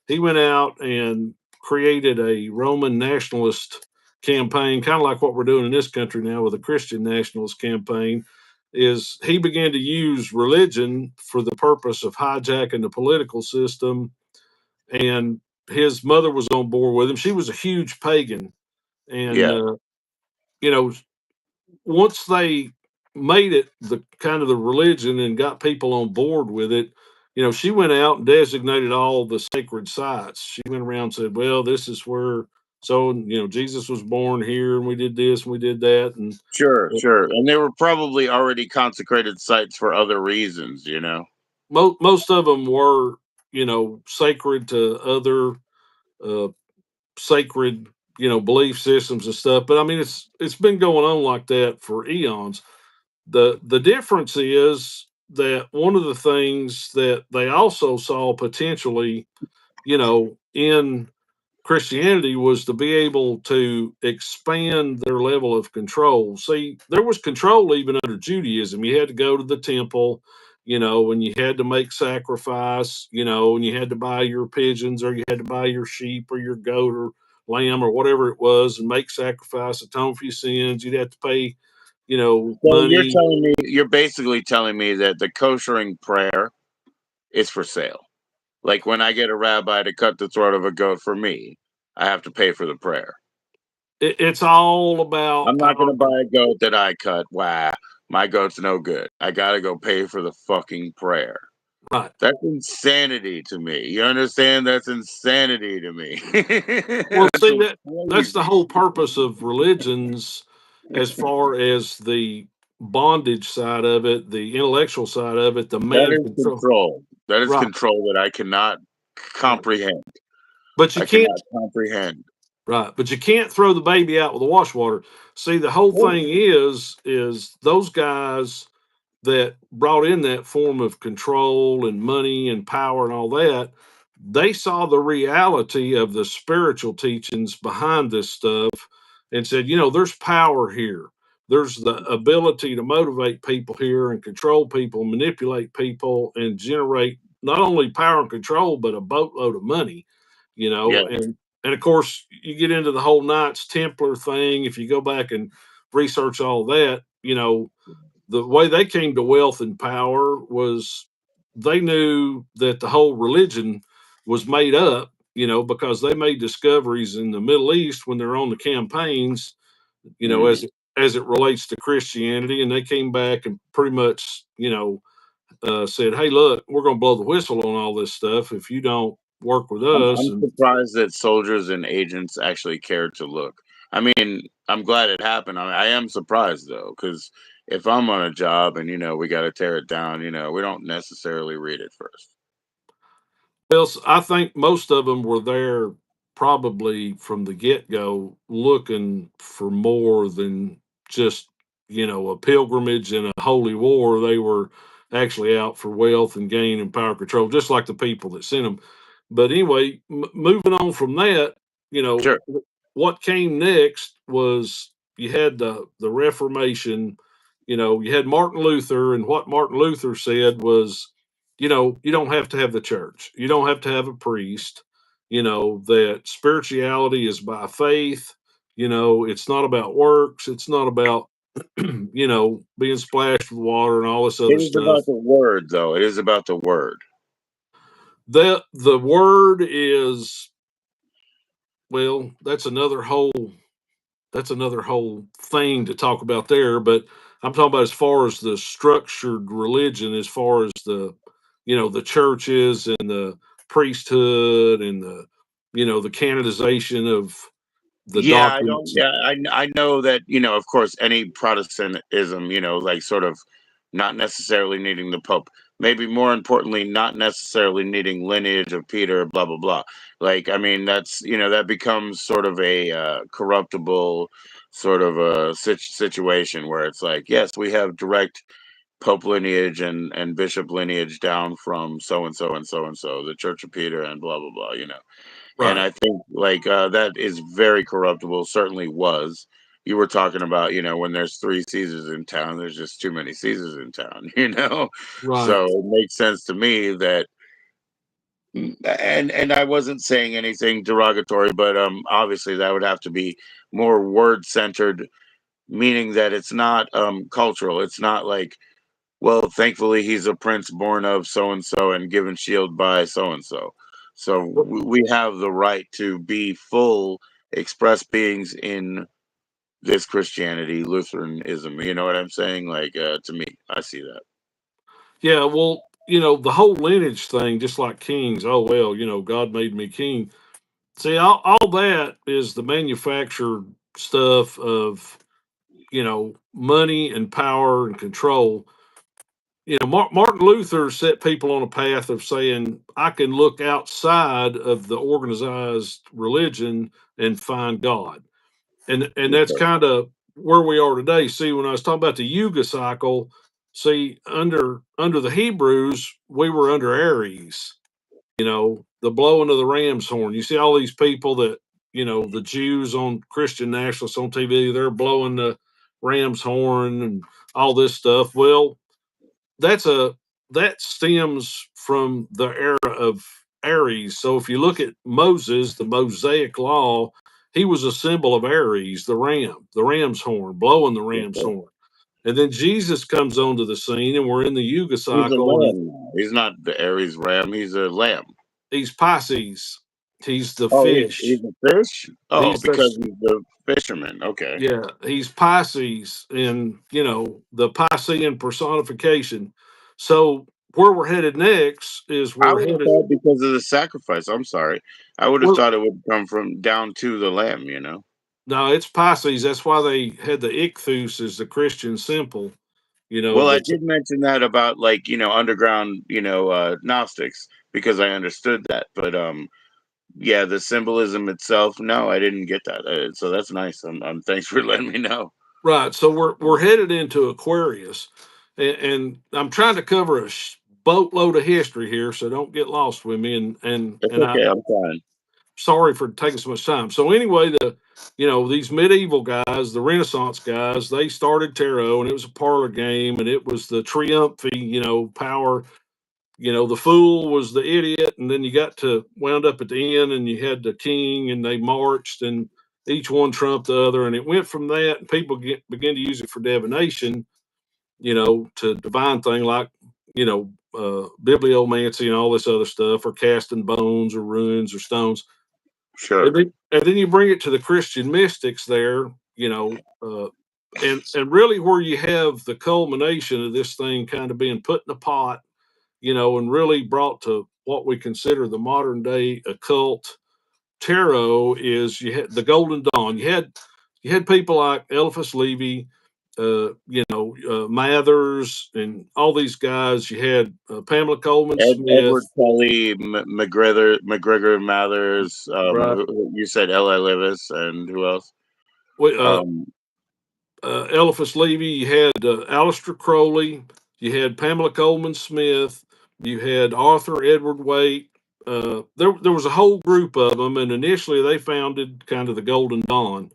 he went out and created a Roman nationalist campaign, kind of like what we're doing in this country now with a Christian nationalist campaign. Is he began to use religion for the purpose of hijacking the political system, and his mother was on board with him. She was a huge pagan, and yeah, you know once they made it the kind of the religion and got people on board with it, she went out and designated all the sacred sites. She went around and said, "Well, this is where Jesus was born here, and we did this and we did that." And sure, sure. And they were probably already consecrated sites for other reasons. most of them were, sacred to other uh, sacred, belief systems and stuff. But I mean, it's been going on like that for eons. The difference is that one of the things that they also saw potentially, in Christianity was to be able to expand their level of control. See, there was control even under Judaism. You had to go to the temple, and you had to make sacrifice, and you had to buy your pigeons, or you had to buy your sheep or your goat or lamb or whatever it was, and make sacrifice, atone for your sins. You'd have to pay, So money. you're basically telling me that the koshering prayer is for sale. Like when I get a rabbi to cut the throat of a goat for me, I have to pay for the prayer. It's all about I'm not power. gonna buy a goat that I cut. Wow, my goat's no good. I gotta go pay for the fucking prayer. Right. That's insanity to me. You understand? That's insanity to me. Well, That's see, that's the crazy. whole purpose of religions as far as the bondage side of it, the intellectual side of it, the That man is control. control. That is Right, control that I cannot right. comprehend. But you I can't. cannot comprehend. Right, but you can't throw the baby out with the wash water. See, the whole Oh, thing is those guys that brought in that form of control and money and power and all that, they saw the reality of the spiritual teachings behind this stuff and said, there's power here. There's the ability to motivate people here and control people, manipulate people, and generate not only power and control, but a boatload of money, yeah. and of course, you get into the whole Knights Templar thing. If you go back and research all that, the way they came to wealth and power was they knew that the whole religion was made up, because they made discoveries in the Middle East when they're on the campaigns, Mm. as it relates to Christianity, and they came back and pretty much, said, "Hey, look, we're going to blow the whistle on all this stuff if you don't work with us." I'm And surprised that soldiers and agents actually cared to look. I mean, I'm glad it happened. I am surprised though, because if I'm on a job and we got to tear it down, we don't necessarily read it first. well, I think most of them were there probably from the get go looking for more than just, a pilgrimage and a holy war. They were actually out for wealth and gain and power control, just like the people that sent them. But anyway, moving on from that, Sure. what came next was you had the Reformation. You had Martin Luther, and what Martin Luther said was, you don't have to have the church. You don't have to have a priest. That spirituality is by faith. It's not about works. It's not about, being splashed with water and all this It other is stuff. about the word, though. It is about the word. The word is, well, that's another whole thing to talk about there. But I'm talking about as far as the structured religion, as far as the churches and the priesthood and the canonization of the Yeah, I don't. doctrines. Yeah, I know that of course, any Protestantism, like sort of not necessarily needing the Pope. Maybe more importantly, not necessarily needing lineage of Peter. Blah blah blah. Like, I mean, that's that becomes sort of a corruptible sort of a situation where it's like, yes, we have direct Pope lineage and Bishop lineage down from so and so and so and so, the Church of Peter and blah blah blah. And Right, I think like that is very corruptible. Certainly was. You were talking about when there's three Caesars in town, there's just too many Caesars in town. right. So it makes sense to me that, and I wasn't saying anything derogatory, but obviously that would have to be more word centered, meaning that it's not cultural. It's not like, well, thankfully he's a prince born of so and so and given shield by so and so. So we have the right to be full express beings in this Christianity, Lutheranism. You know what I'm saying? Like, to me, I see that. Yeah, well, the whole lineage thing, just like kings. Oh well, God made me king. See, all that is the manufactured stuff of money and power and control. Martin Luther set people on a path of saying, I can look outside of the organized religion and find God. And that's Okay. kind of where we are today. See, when I was talking about the Yuga cycle, see, under the Hebrews, we were under Aries, the blowing of the ram's horn. You see all these people that, the Jews on Christian nationalists on TV, they're blowing the ram's horn and all this stuff. Well, that's a that stems from the era of Aries. So if you look at Moses, the Mosaic law, he was a symbol of Aries, the ram's horn, blowing the ram's Okay. horn. And then Jesus comes onto the scene, and we're in the Yuga He's a cycle, and lamb now. He's not the Aries ram. He's a lamb. he's Pisces. He's the Oh, he's fish. a fish. Oh, He's because the he's the fisherman. Okay. Yeah, he's Pisces, and the Piscean personification. So where we're headed next is I we're would have headed. thought because of the sacrifice. I'm sorry. I would have We're thought it would come from down to the lamb. No, it's Pisces. That's why they had the ichthus as the Christian symbol. You know, Well, I that's did mention that about, like, underground, Gnostics, because I understood that. But yeah, the symbolism itself, no, I didn't get that. So that's nice. Thanks for letting me know. right. So we're headed into Aquarius, and I'm trying to cover a boatload of history here, so don't get lost with me. It's I okay. I'm fine. sorry for taking so much time. So anyway, these medieval guys, the Renaissance guys, they started tarot, and it was a parlor game, and it was the triumphy, power. The fool was the idiot, and then you got to wound up at the end, and you had the king, and they marched, and each one trumped the other, and it went from that. And people began to use it for divination, to divine thing like bibliomancy and all this other stuff, or casting bones or ruins or stones. Sure. And then you bring it to the Christian mystics there, and really where you have the culmination of this thing kind of being put in a pot, and really brought to what we consider the modern day occult tarot is you had the Golden Dawn. You had people like Eliphas Levy, Mathers, and all these guys. You had Pamela Coleman Smith, Edward Kelly, McGregor Mathers. right? You said L.A. Levis, and who else? Uh, Um, Eliphas Levy. You had Aleister Crowley. You had Pamela Coleman Smith. You had Arthur Edward Waite. There was a whole group of them, and initially they founded kind of the Golden Dawn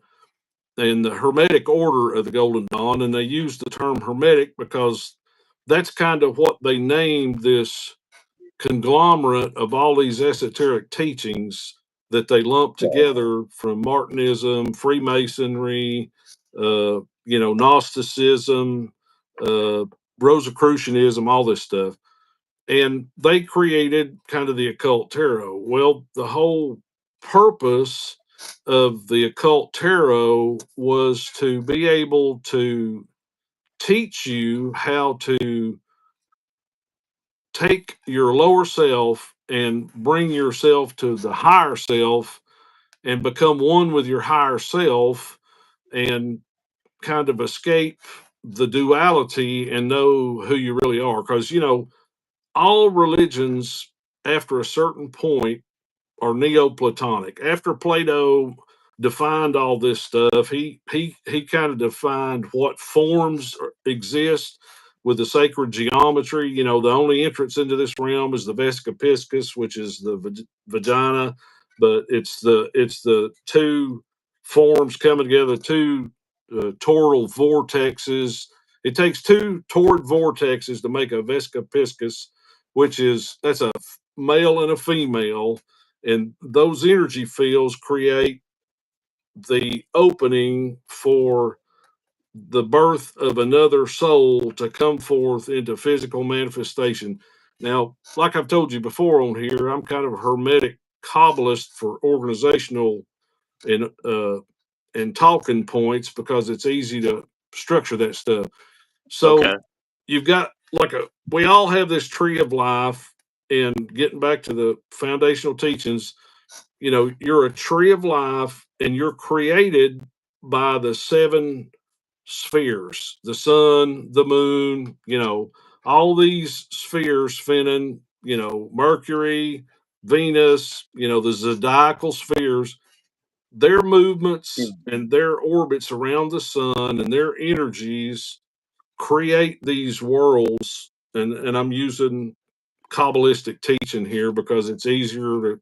and the Hermetic Order of the Golden Dawn, and they used the term Hermetic because that's kind of what they named this conglomerate of all these esoteric teachings that they lumped together from Martinism, Freemasonry, Gnosticism, uh, Rosicrucianism, all this stuff. And they created kind of the occult tarot. Well, the whole purpose of the occult tarot was to be able to teach you how to take your lower self and bring yourself to the higher self and become one with your higher self and kind of escape the duality and know who you really are. Because, all religions after a certain point are Neoplatonic. After Plato defined all this stuff, he kind of defined what forms exist with the sacred geometry. The only entrance into this realm is the Vesica Piscis, which is the vagina, but it's the two forms coming together, two toroidal vortexes. It takes two toroid vortexes to make a Vesica Piscis, that's a male and a female, and those energy fields create the opening for the birth of another soul to come forth into physical manifestation. Now, like I've told you before on here, I'm kind of a hermetic kabbalist for organizational and talking points because it's easy to structure that stuff. okay. So you've got we all have this tree of life, and getting back to the foundational teachings, you're a tree of life and you're created by the seven spheres: the sun, the moon, all these spheres spinning, Mercury, Venus, the zodiacal spheres, their movements and their orbits around the sun and their energies create these worlds. And I'm using Kabbalistic teaching here because it's easier to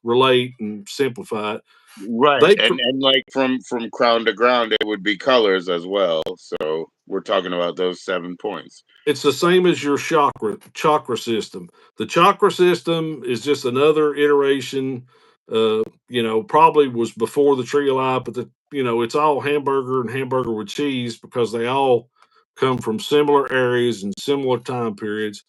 relate and simplify it. Right, They and like from crown to ground, it would be colors as well. So we're talking about those 7 points. It's the same as your chakra system. The chakra system is just another iteration. Probably was before the tree of life, but it's all hamburger and hamburger with cheese because they all come from similar areas and similar time periods.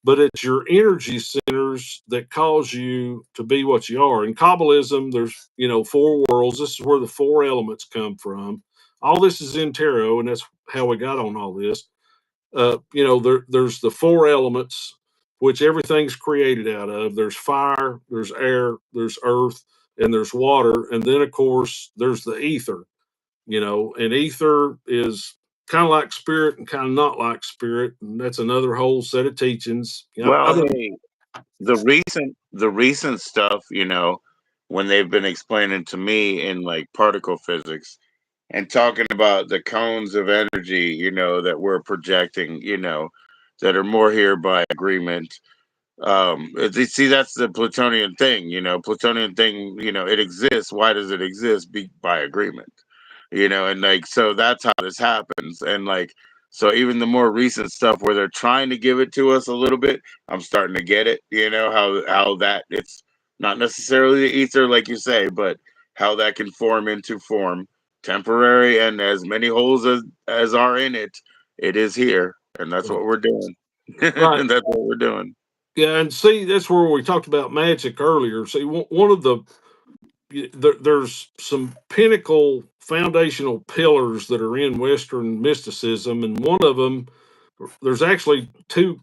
But it's your energy centers that cause you to be what you are. In Kabbalism, there's four worlds. This is where the four elements come from. All this is in tarot, and that's how we got on all this. There's the four elements which everything's created out of. There's fire, there's air, there's earth, and there's water, and then of course there's the ether. And ether is kind of like spirit and kind of not like spirit, and that's another whole set of teachings. Well, hey, the recent stuff, when they've been explaining to me in like particle physics and talking about the cones of energy, that we're projecting, that are more here by agreement. See, that's the plutonian thing. Plutonian thing, it exists. Why does it exist? By agreement. And like, so that's how this happens. And like, so even the more recent stuff where they're trying to give it to us a little bit, I'm starting to get it. How that it's not necessarily the ether like you say, but how that can form into form, temporary, and as many holes as are in it, it is here, and that's what we're doing. Right. That's what we're doing. Yeah, and see, that's where we talked about magic earlier. See, one of there's some pinnacle foundational pillars that are in Western mysticism, and one of them, there's actually two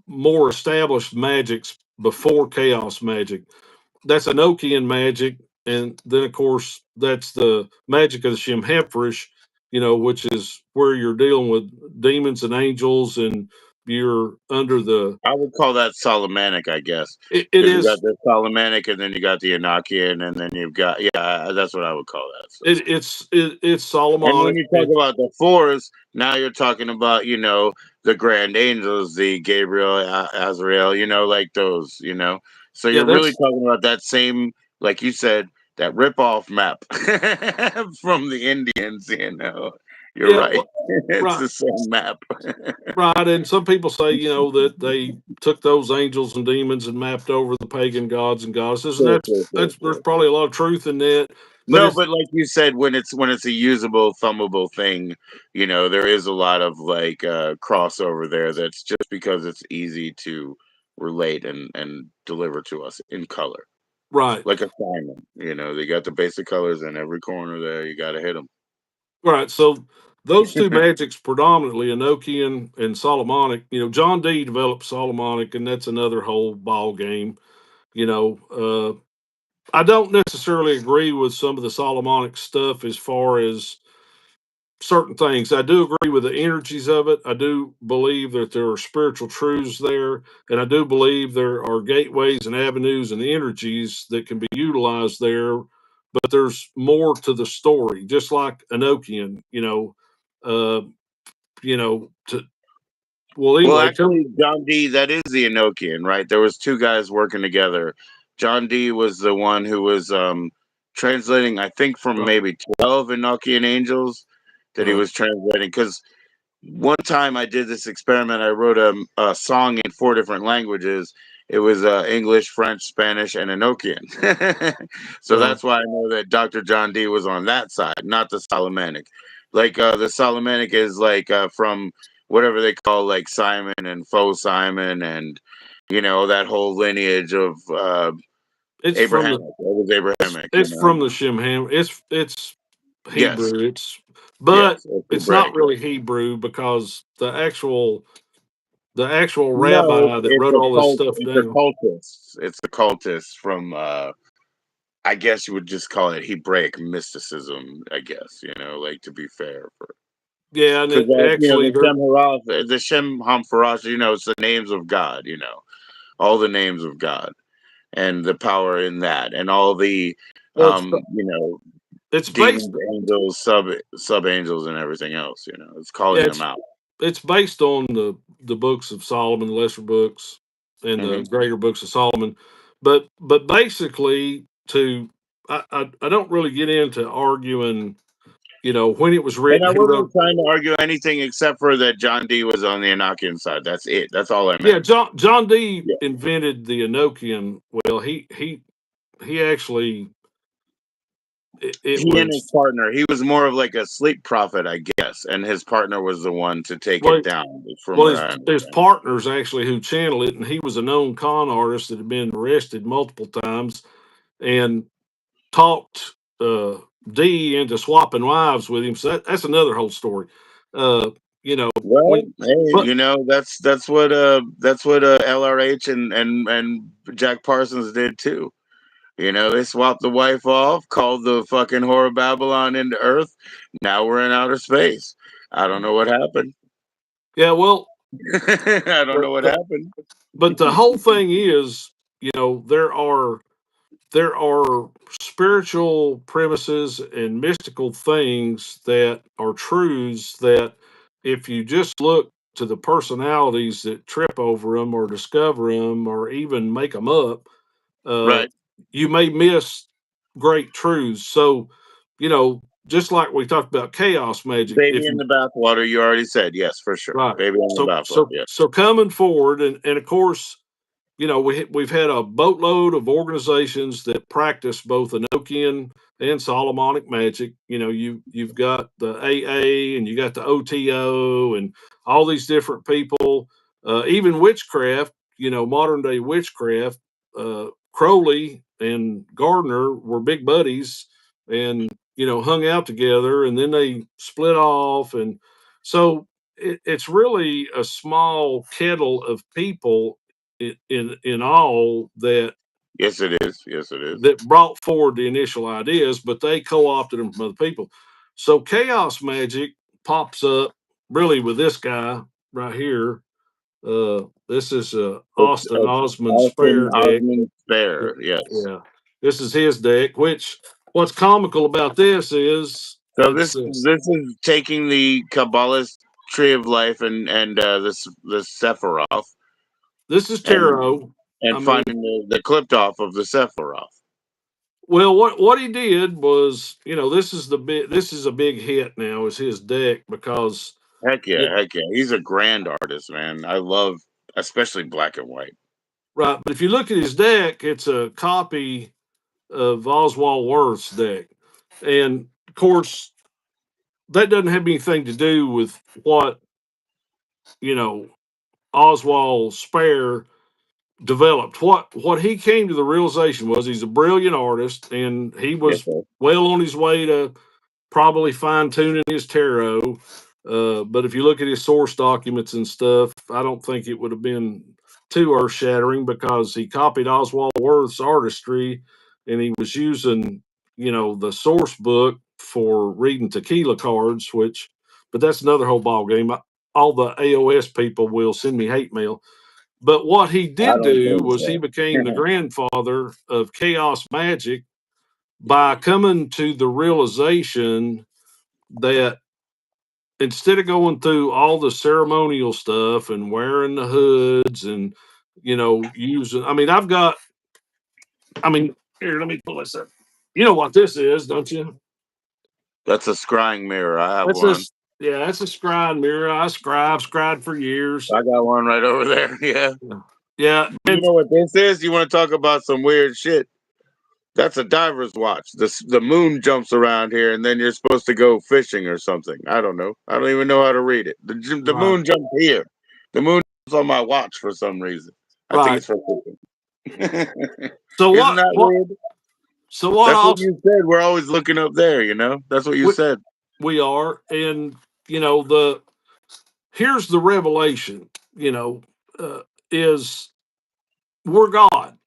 more established magics before chaos magic. That's Enochian magic, and then of course that's the magic of the Shemhephraish, which is where you're dealing with demons and angels, and you're under the. I would call that Solomonic, I guess, It because you got is. the Solomonic, and then you got the Enochian, and then you've got, yeah, that's what I would call that. So. It's And when Solomonic. you talk about the fours, now you're talking about, the grand angels, the Gabriel, Azrael, like those, So Yeah, you're really that's talking about that same, like you said, that rip-off map from the Indians, You're yeah. right. It's Right. the same map. Right, and some people say, that they took those angels and demons and mapped over the pagan gods and goddesses, and Sure, that's sure, sure, that's there's sure. probably a lot of truth in that. But No, it's but like you said, when it's a usable, thumbable thing, there is a lot of like crossover there. That's just because it's easy to relate and deliver to us in color, right, like a Simon. They got the basic colors in every corner there. You got to hit them. right. So those two magics, predominantly Enochian and Solomonic. John Dee developed Solomonic, and that's another whole ball game. I don't necessarily agree with some of the Solomonic stuff as far as certain things. I do agree with the energies of it. I do believe that there are spiritual truths there, and I do believe there are gateways and avenues and energies that can be utilized there. But there's more to the story, just like Enochian. Uh, to well, Well, anyway, actually, John D, that is the Enochian, right? There was two guys working together. John D was the one who was translating, I think, from right, maybe 12 Enochian angels that he right, was translating. Because one time I did this experiment. I wrote a song in four different languages. It was English, French, Spanish, and Enochian. So right. that's why I know that Dr. John D was on that side, not the Solomonic. Like the Solomonic is like from whatever they call like Simon and faux Simon and that whole lineage of It's from Abrahamic. the It was Abrahamic, it's from the Shemham. It's Yes, Hebrew. But yes, it's it's not Hebraic. really Hebrew because the actual No, rabbi that it's wrote a all this cult. stuff It's a down. cultist. It's a cultist from. I guess you would just call it Hebraic mysticism. I guess like to be fair, Yeah, and because it actually the there. Shem Harath, the Shem Hamfarash, it's the names of God. All the names of God and the power in that, and all the Well, it's based. demons, angels, sub angels, and everything else. It's calling Yeah, them out. it's based on the books of Solomon, the lesser books, and the Hmm. greater books of Solomon. But basically, I don't really get into arguing. When it was And I written, who wasn't wrote. trying to argue anything except for that John D was on the Enochian side. That's it. That's all I Yeah, meant. John Dee Yeah. invented the Enochian. Well, he actually it He and his was partner, he was more of like a sleep prophet, I guess, and his partner was the one to take it well down, from well what his I his understand. partners actually who channeled it, and he was a known con artist that had been arrested multiple times and talked D into swapping wives with him. So that's another whole story. Uh, Well, when hey, but that's what LRH and Jack Parsons did too. They swapped the wife off, called the fucking whore of Babylon into Earth. Now we're in outer space. I don't know what happened. Yeah, well, I don't the, know what the, happened. but the whole thing is, there are spiritual premises and mystical things that are truths that if you just look to the personalities that trip over them or discover them or even make them up, uh, Right. you may miss great truths. So, just like we talked about chaos magic, Baby if in you the bathwater, you already said. Yes, for sure. right, Baby in the so bathwater, so yes. so coming forward, and of course, we've had a boatload of organizations that practice both Enochian and Solomonic magic. You've got the AA and you got the OTO and all these different people, even witchcraft. Modern day witchcraft. Crowley and Gardner were big buddies, and hung out together, and then they split off, and so it's really a small kettle of people in all that Yes, it is. Yes, it is. brought forward the initial ideas, but they co-opted them from other people. So chaos magic pops up really with this guy right here. This is Austin It's Osman Austin Spare deck. Osman Yeah, Spare. Yes. yeah. This is his deck. Which what's comical about this is So it's this is taking the Kabbalist tree of life and the Sephiroth this is and tarot. I and mean, finding the clipped off of the Sephiroth. well, what he did was, this is a big hit now is his deck because Heck it, yeah, heck yeah. He's a grand artist, man. I love especially black and white. right, but if you look at his deck, it's a copy of Oswald Worth's deck, and of course that doesn't have anything to do with what you know Oswald Spare developed. What he came to the realization was he's a brilliant artist, and he Yes, was sir. well on his way to probably fine tuning his tarot. But if you look at his source documents and stuff, I don't think it would have been too earth shattering because he copied Oswald Worth's artistry and he was using, the source book for reading tequila cards, but that's another whole ball game. All the AOS people will send me hate mail. But what he I did don't do think was he so. became the grandfather of chaos magic by coming to the realization that instead of going through all the ceremonial stuff and wearing the hoods and using, here, let me pull this up. You know what this is, don't you? That's a scrying mirror. I have That's one. that's a scribe mirror. I scribed for years. I got one right over there. Yeah. Yeah, You know what this is? You want to talk about some weird shit? That's a diver's watch. The moon jumps around here, and then you're supposed to go fishing or something. I don't know. I don't even know how to read it. The right, moon jumps here. The moon jumps on my watch for some reason. I think right. it's for fishing. So Isn't what? that What? weird? So what? That's what Also, you said. We're always looking up there. That's what you we, said. we are, and the here's the revelation. Uh, is we're God.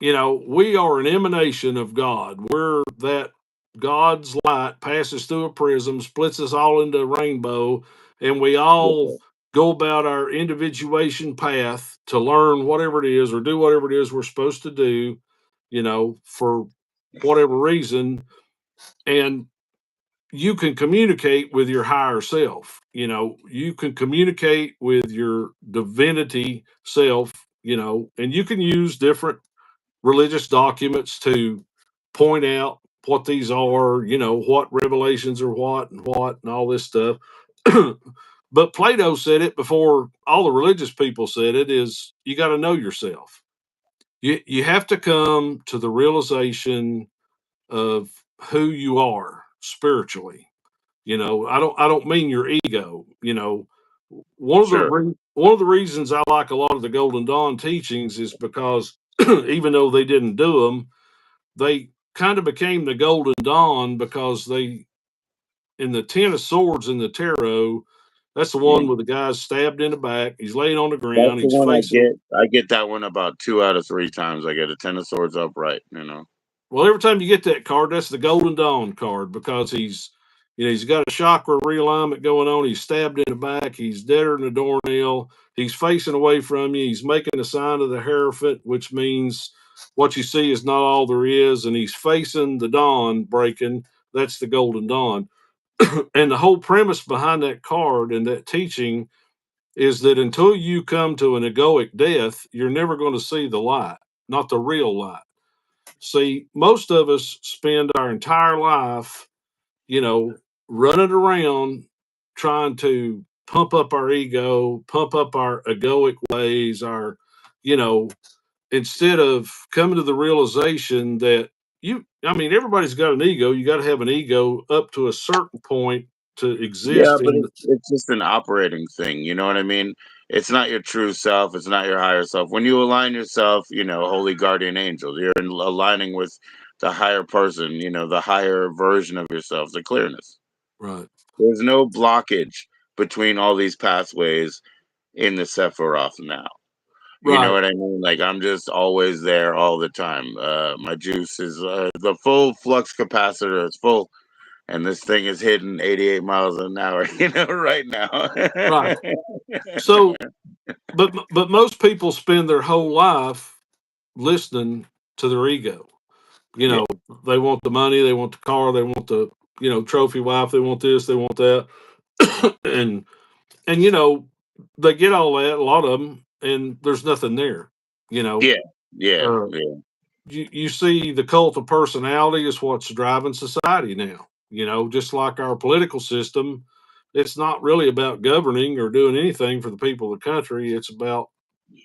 We are an emanation of God. We're that God's light passes through a prism, splits us all into a rainbow, and we Yes, all sir. go about our individuation path to learn whatever it is or do whatever it is we're supposed to do, for whatever reason. And you can communicate with your higher self. You can communicate with your divinity self, and you can use different religious documents to point out what these are, what revelations are what, and all this stuff. But Plato said it before all the religious people said it is you got to know yourself. You have to come to the realization of who you are spiritually. I don't mean your ego. Sure. One of the reasons I like a lot of the Golden Dawn teachings is because even though they didn't do them, they kind of became the Golden Dawn because they, in the Ten of Swords in the tarot, that's the one Mm. where the guy's stabbed in the back. He's laying on the That's ground. the He's one I facing. get. I get that one about 2 out of 3 times. I get a 10 of swords upright. Well, every time you get that card, that's the Golden Dawn card because he's got a chakra realignment going on. He's stabbed in the back. He's deader than a doornail. He's facing away from you. He's making the sign of the Hierophant, which means what you see is not all there is. And he's facing the dawn breaking. That's the Golden Dawn. And the whole premise behind that card and that teaching is that until you come to an egoic death, you're never going to see the light, not the real light. See, most of us spend our entire life, you know, running around trying to pump up our ego, pump up our egoic ways, you know, instead of coming to the realization that I mean, everybody's got an ego. You got to have an ego up to a certain point to Yeah, exist but in. it's just an operating thing. You know what I mean? It's not your true self. It's not your higher self. When you align yourself, holy guardian angels, you're aligning with the higher person. The higher version of yourself, the clearness. Right, There's no blockage between all these pathways in the Sephiroth now. You know right, what I mean? Like I'm just always there all the time. My juice is the full flux capacitor is full, and this thing is hitting 88 miles an hour. Right now. right. So, but most people spend their whole life listening to their ego. You Yeah, know, they want the money, they want the car, they want the trophy wife, they want this, they want that, and they get all that. A lot of them, and there's nothing there. You know, yeah, yeah, uh, yeah. you see the cult of personality is what's driving society now. Just like our political system, it's not really about governing or doing anything for the people of the country. It's about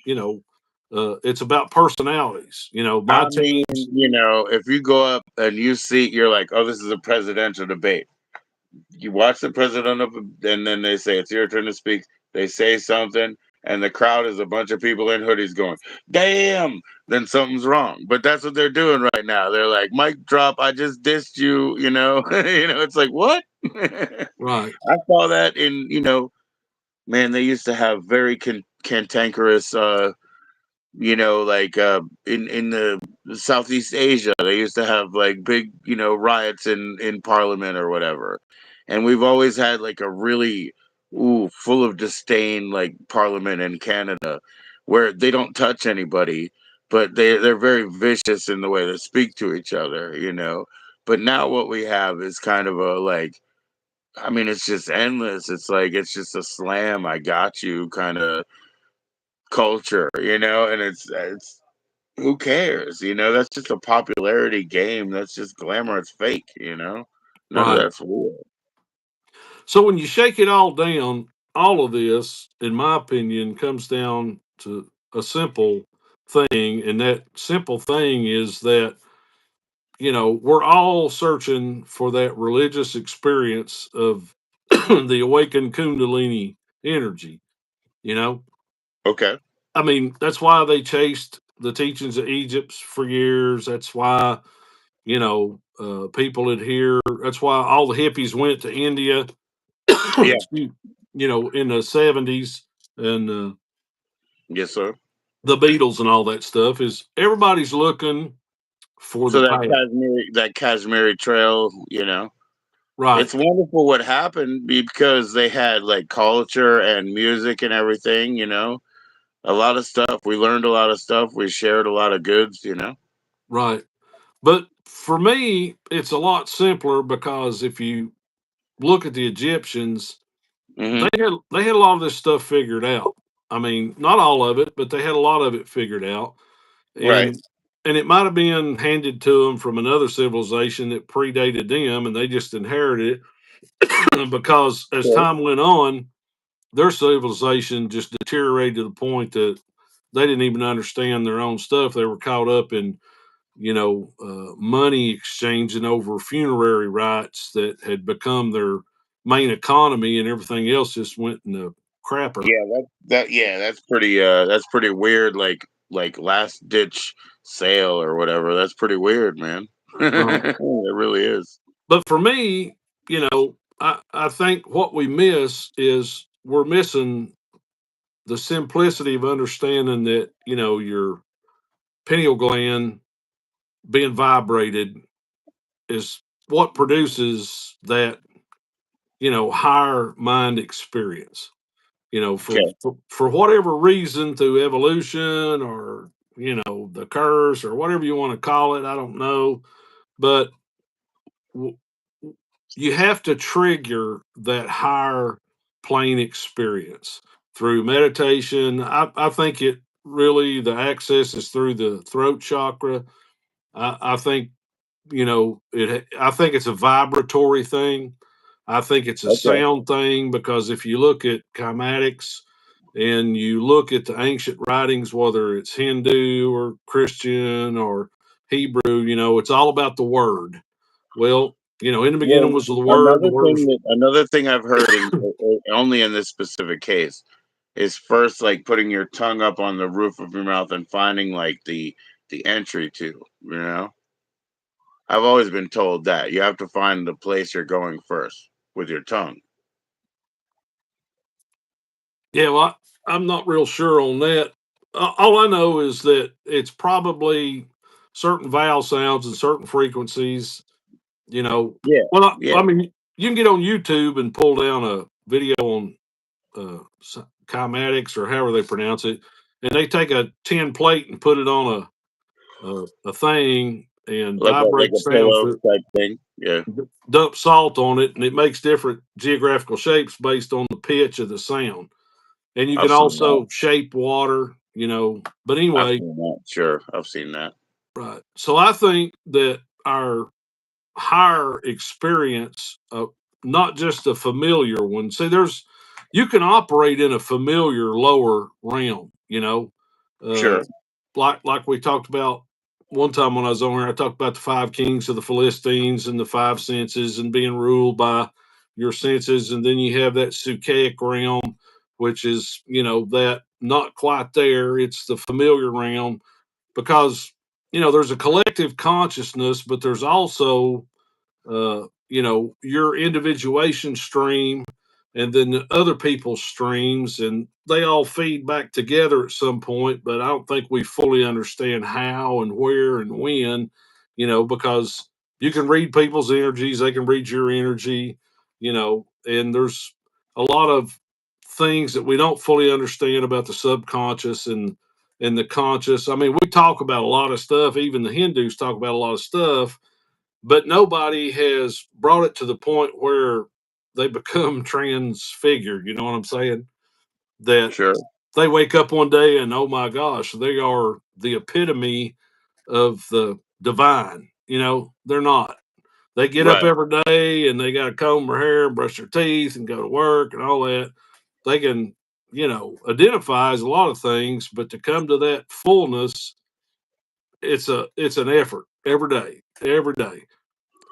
you know, it's about personalities. My I mean, teams. if you go up and you see, you're like, oh, this is a presidential debate. You watch the president up, and then they say it's your turn to speak. They say something, and the crowd is a bunch of people in hoodies going, "Damn!" Then something's wrong. But that's what they're doing right now. They're like, "Mic drop! I just dissed you." It's like what? Right, I saw that in man. They used to have very cantankerous like in the Southeast Asia, they used to have like big, riots in Parliament or whatever. And we've always had like a really full of disdain like Parliament in Canada, where they don't touch anybody, but they're very vicious in the way they speak to each other. But now what we have is kind of a like, I mean, it's just endless. It's like it's just a slam, I got you kind of culture, and it's who cares? That's just a popularity game. That's just glamour. It's fake. None of right. that's real. So when you shake it all down, all of this, in my opinion, comes down to a simple thing, and that simple thing is that we're all searching for that religious experience of the awakened Kundalini energy. You know, Okay. I mean, that's why they chased the teachings of Egypt for years. That's why people adhere. That's why all the hippies went to India. Yeah. In the '70s, and Yes, sir. the Beatles and all that stuff. Is everybody's looking for the So that path, Kashmiri trail, right? it's wonderful what happened because they had like culture and music and everything. A lot of stuff. We learned a lot of stuff. We shared a lot of goods. Right. But for me, it's a lot simpler because if you look at the Egyptians, Hmm. they had a lot of this stuff figured out. I mean, not all of it, but they had a lot of it figured out, Right. and it might have been handed to them from another civilization that predated them, and they just inherited it because as Okay. time went on, their civilization just deteriorated to the point that they didn't even understand their own stuff. They were caught up in money exchanging over funerary rites that had become their main economy, and everything else just went in the crapper. Yeah, that's pretty weird. Like last ditch sale or whatever. That's pretty weird, man. Right. It really is. But for me, I think what we miss is we're missing the simplicity of understanding that your pineal gland being vibrated is what produces that, higher mind experience. Okay. For whatever reason, through evolution or the curse or whatever you want to call it, I don't know, but w- you have to trigger that higher plane experience through meditation. I think it really, the access is through the throat chakra. I think, I think it's a vibratory thing. I think it's a Okay. sound thing, because if you look at kymatics and you look at the ancient writings, whether it's Hindu or Christian or Hebrew, it's all about the word. Well, in the beginning Well, was the word. The word was another thing I've heard only in this specific case is first like putting your tongue up on the roof of your mouth and finding like the entry to, you know. I've always been told that you have to find the place you're going first with your tongue. Yeah, well, I'm not real sure on that. All I know is that it's probably certain vowel sounds and certain frequencies. You know, Yeah, well, yeah, I mean, you can get on YouTube and pull down a video on kymatics, or however they pronounce it, and they take a tin plate and put it on a thing and like vibrate a sound pillow through, type thing. Yeah, dump salt on it, and it makes different geographical shapes based on the pitch of the sound. And you can I've seen that. also shape water, But I've anyway, seen that. Sure, I've seen that. right. So I think that our higher experience, not just a familiar one. See, you can operate in a familiar lower realm, uh, Sure, like we talked about one time when I was on here. I talked about the five kings of the Philistines and the five senses and being ruled by your senses, and then you have that Sukkaic realm, which is that not quite there. It's the familiar realm, because there's a collective consciousness, but there's also your individuation stream, and then the other people's streams, and they all feed back together at some point. But I don't think we fully understand how and where and when, because you can read people's energies, they can read your energy, and there's a lot of things that we don't fully understand about the subconscious and the conscious. I mean, we talk about a lot of stuff, even the Hindus talk about a lot of stuff, but nobody has brought it to the point where they become transfigured. You know what I'm saying? That sure, they wake up one day and, oh my gosh, they are the epitome of the divine. They're not. They get up right. every day and they got to comb their hair and brush their teeth and go to work and all that. They can, identify as a lot of things, but to come to that fullness, it's an effort every day, every day.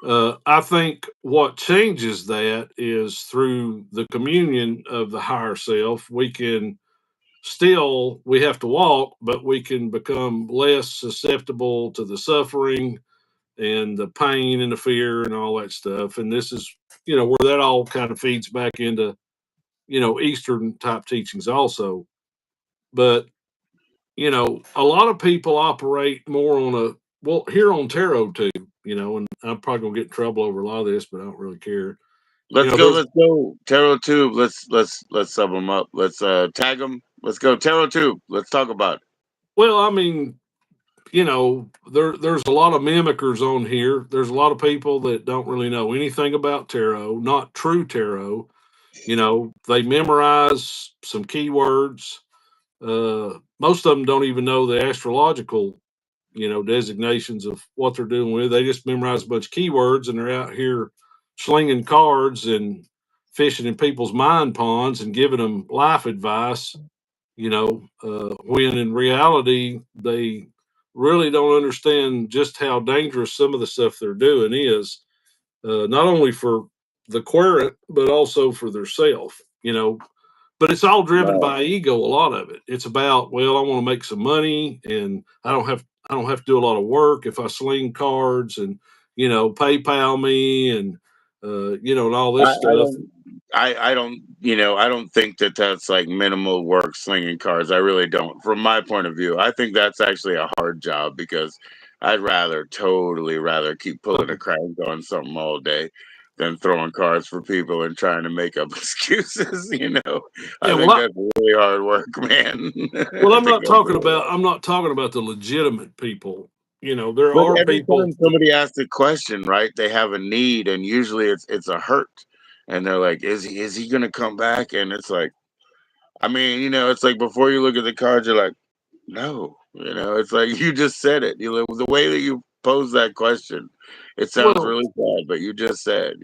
I think what changes that is through the communion of the higher self. We have to walk, but we can become less susceptible to the suffering and the pain and the fear and all that stuff. And this is, where that all kind of feeds back into, Eastern type teachings also. But, a lot of people operate more on here on tarot too, and I'm probably gonna get in trouble over a lot of this, but I don't really care. There's Let's go Tarot Tube. Let's sub them up. Let's tag them. Let's go Tarot Tube. Let's talk about it. well, I mean, there's a lot of mimickers on here. There's a lot of people that don't really know anything about tarot, not true tarot. They memorize some keywords. Most of them don't even know the astrological, designations of what they're doing with. They just memorize a bunch of keywords and they're out here slinging cards and fishing in people's mind ponds and giving them life advice, when in reality, they really don't understand just how dangerous some of the stuff they're doing is, not only for the querent, but also for their self, but it's all driven Right. by ego. A lot of it. It's about, well, I want to make some money, and I don't have to do a lot of work if I sling cards and PayPal me and and all I, this I stuff. don't. I don't. I don't think that that's like minimal work slinging cards. I really don't. From my point of view, I think that's actually a hard job because I'd totally rather keep pulling a crank on something all day than throwing cards for people and trying to make up excuses. I Yeah, think that's really hard work, man. well, I think that's really hard. I'm not talking about the legitimate people. There But are every people. time somebody asks a question, right, they have a need, and usually it's a hurt, and they're like, "Is he gonna come back?" And it's like, I mean, it's like before you look at the cards, you're like, "No," it's like you just said it. The way that you pose that question, it sounds Well, really sad, but you just said.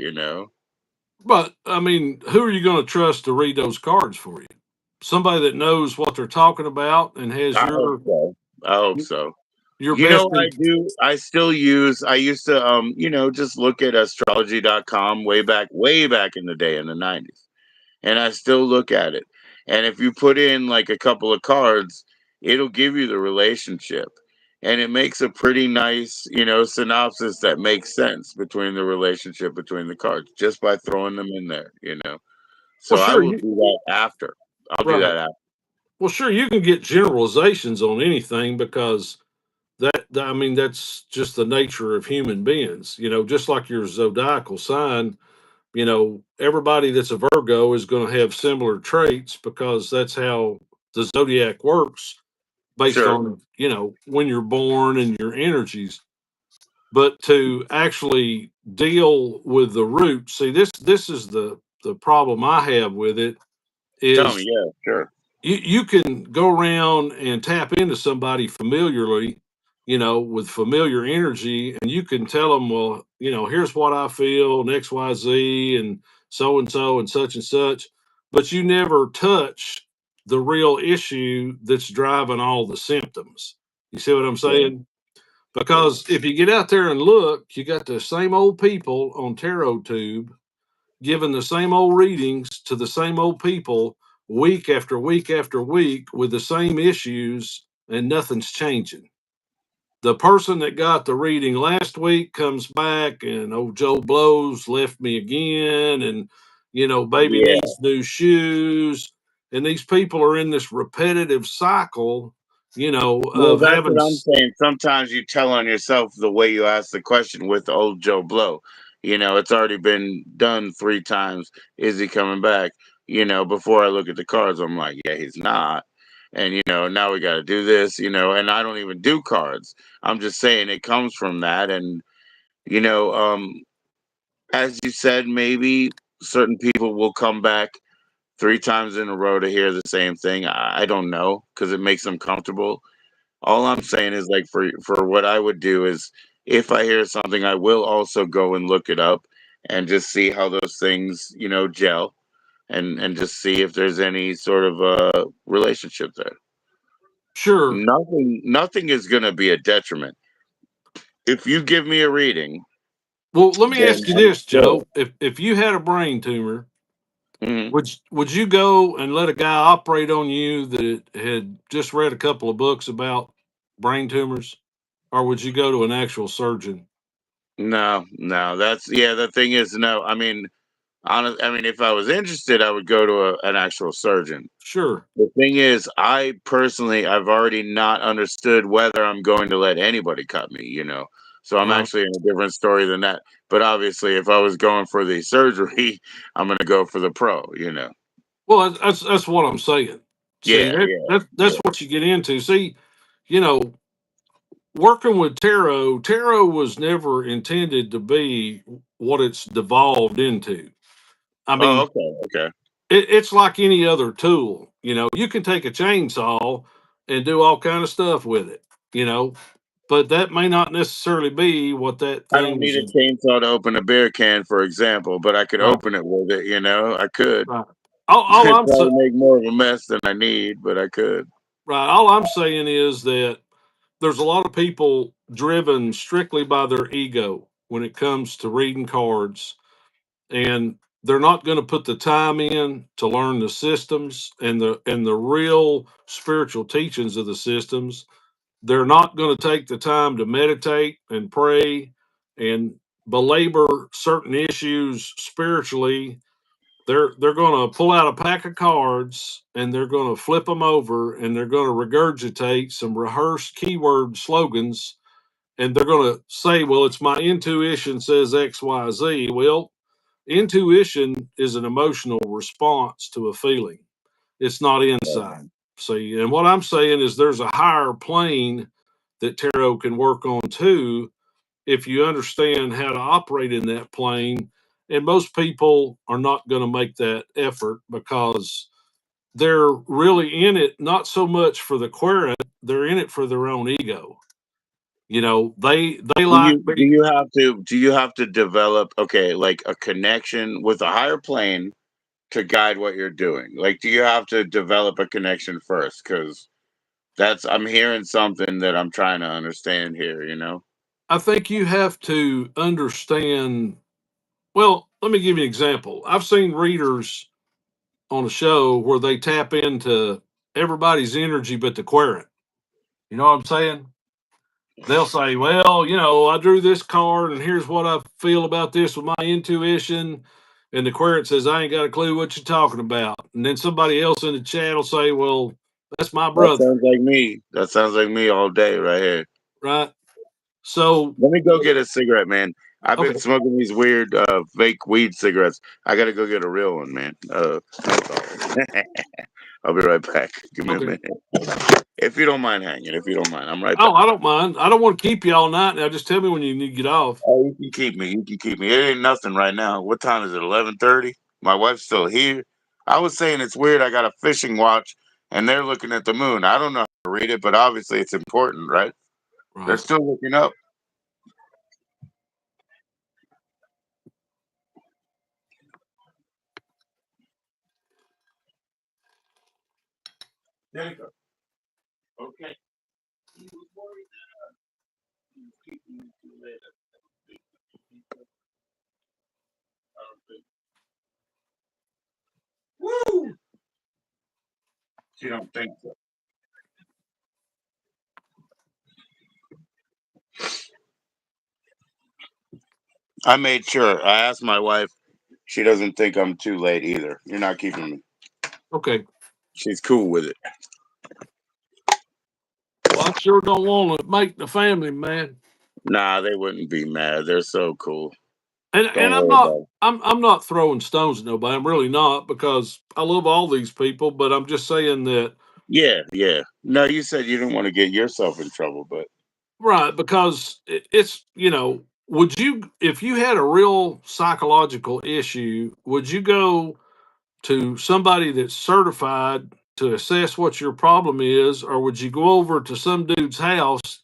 but I mean, who are you going to trust to read those cards for you? Somebody that knows what they're talking about and has I hope so. I hope so. your You know best. what I do? I used to just look at astrology.com way back in the day in the 90s. And I still look at it. And if you put in like a couple of cards, it'll give you the relationship. And it makes a pretty nice, synopsis that makes sense between the relationship between the cards. Just by throwing them in there. Well, So I sure, will you do that after. I'll do right. that after. Well, sure, you can get generalizations on anything because I mean, that's just the nature of human beings. Just like your zodiacal sign. Everybody that's a Virgo is going to have similar traits because that's how the zodiac works based Sure. on, when you're born and your energies. But to actually deal with the root, see, this is the problem I have with it Tell me, is yeah, sure. you can go around and tap into somebody familiarly, with familiar energy, and you can tell them, well, here's what I feel, and XYZ, and so and such, but you never touch the real issue that's driving all the symptoms. You see what I'm Sure. saying? Because if you get out there and look, you got the same old people on Tarot Tube giving the same old readings to the same old people week after week after week with the same issues, and nothing's changing. The person that got the reading last week comes back and old Joe Blows left me again, and baby Yeah. needs new shoes. And these people are in this repetitive cycle, Well, of that's having. what I'm saying. Sometimes you tell on yourself the way you ask the question with old Joe Blow. It's already been done 3 times. Is he coming back? Before I look at the cards, I'm like, yeah, he's not. And now we got to do this. And I don't even do cards. I'm just saying it comes from that. And you know, um, as you said, maybe certain people will come back 3 times in a row to hear the same thing. I don't know because it makes them comfortable. All I'm saying is like for what I would do is if I hear something, I will also go and look it up and just see how those things, gel and just see if there's any sort of relationship there. Sure. Nothing is going to be a detriment. If you give me a reading, Well, let me ask then you I'm this, sure. Joe. If you had a brain tumor, Mhm. would you go and let a guy operate on you that had just read a couple of books about brain tumors, or would you go to an actual surgeon? No, no, that's yeah. The thing is, no. I mean, if I was interested, I would go to an actual surgeon. Sure. The thing is, I personally, I've already not understood whether I'm going to let anybody cut me. So I'm Uh, actually in a different story than that. But obviously, if I was going for the surgery, I'm going to go for the pro. well, that's what I'm saying. See, Yeah, yeah, that's yeah. what you get into. See, you know, working with tarot was never intended to be what it's devolved into. I Oh, mean, okay, okay. it's like any other tool. You can take a chainsaw and do all kind of stuff with it. You know, but that may not necessarily be what that I don't thing need was. a chainsaw to open a beer can, for example, but I could Right, open it with it. I could. right. All I'm Probably sa- make more of a mess than I need, but I could. right. All I'm saying is that there's a lot of people driven strictly by their ego when it comes to reading cards, and they're not going to put the time in to learn the systems and the real spiritual teachings of the systems. They're not going to take the time to meditate and pray and belabor certain issues spiritually. They're going to pull out a pack of cards and they're going to flip them over and they're going to regurgitate some rehearsed keyword slogans, and they're going to say, well, it's my intuition says X, Y, Z. Well, intuition is an emotional response to a feeling. It's not insight. See, and what I'm saying is there's a higher plane that tarot can work on too if you understand how to operate in that plane. And most people are not going to make that effort because they're really in it not so much for the querent, they're in it for their own ego. You know, they Do like you do you have to do you have to develop, okay, like a connection with a higher plane to guide what you're doing? Like, do you have to develop a connection first? Because that's, I'm hearing something that I'm trying to understand here. I think you have to understand. Well, let me give you an example. I've seen readers on a show where they tap into everybody's energy but the querent. You know what I'm saying? They'll say, well, I drew this card and here's what I feel about this with my intuition. And the querent says, I ain't got a clue what you're talking about. And then somebody else in the chat will say, well, that's my That brother, sounds like me. That sounds like me all day right here. right? So, Let me go get a cigarette, man. I've been okay, smoking these weird fake weed cigarettes. I gotta go get a real one, man. That's all. I'll be right back. Give me a okay. minute. If you don't mind hanging, if you don't mind, I'm right Oh, back. I don't mind. I don't want to keep you all night now. Just tell me when you need to get off. Oh, you can keep me. You can keep me. It ain't nothing right now. What time is it? 11:30. My wife's still here. I was saying it's weird. I got a fishing watch, and they're looking at the moon. I don't know how to read it, but obviously it's important, right? They're Right. still looking up. There you go. Okay. He was worried that he was keeping me too late. I don't think. Woo! She don't think so. I made sure. I asked my wife. She doesn't think I'm too late either. You're not keeping me. Okay. She's cool with it. Well, I sure don't want to make the family mad. Nah, they wouldn't be mad. They're so cool. And Don't I'm worry not about it. I'm not throwing stones at nobody. I'm really not because I love all these people, but I'm just saying that Yeah, yeah. No, you said you didn't want to get yourself in trouble, but right because it's would you if you had a real psychological issue, would you go to somebody that's certified to assess what your problem is, or would you go over to some dude's house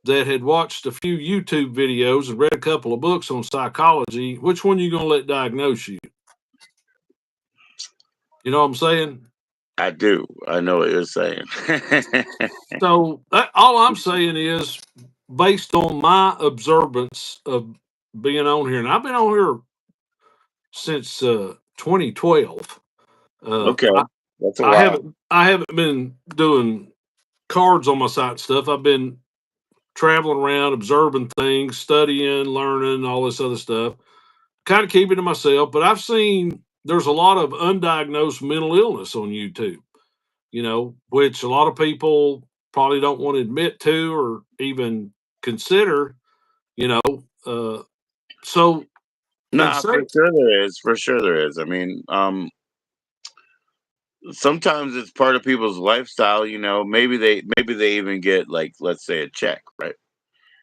that had watched a few YouTube videos and read a couple of books on psychology? Which one you gonna let diagnose you? You know what I'm saying? I do. I know what you're saying. So all I'm saying is, based on my observance of being on here, and I've been on here since 2012. Uh, Okay, I, that's a I while. haven't been doing cards on my site and stuff. I've been traveling around, observing things, studying, learning, all this other stuff. Kind of keeping to myself, but I've seen there's a lot of undiagnosed mental illness on YouTube, which a lot of people probably don't want to admit to or even consider, you know. Uh, so, and Nah, for say, sure there is. For sure there is. I mean, sometimes it's part of people's lifestyle. Maybe they even get, like, let's say, a check, right?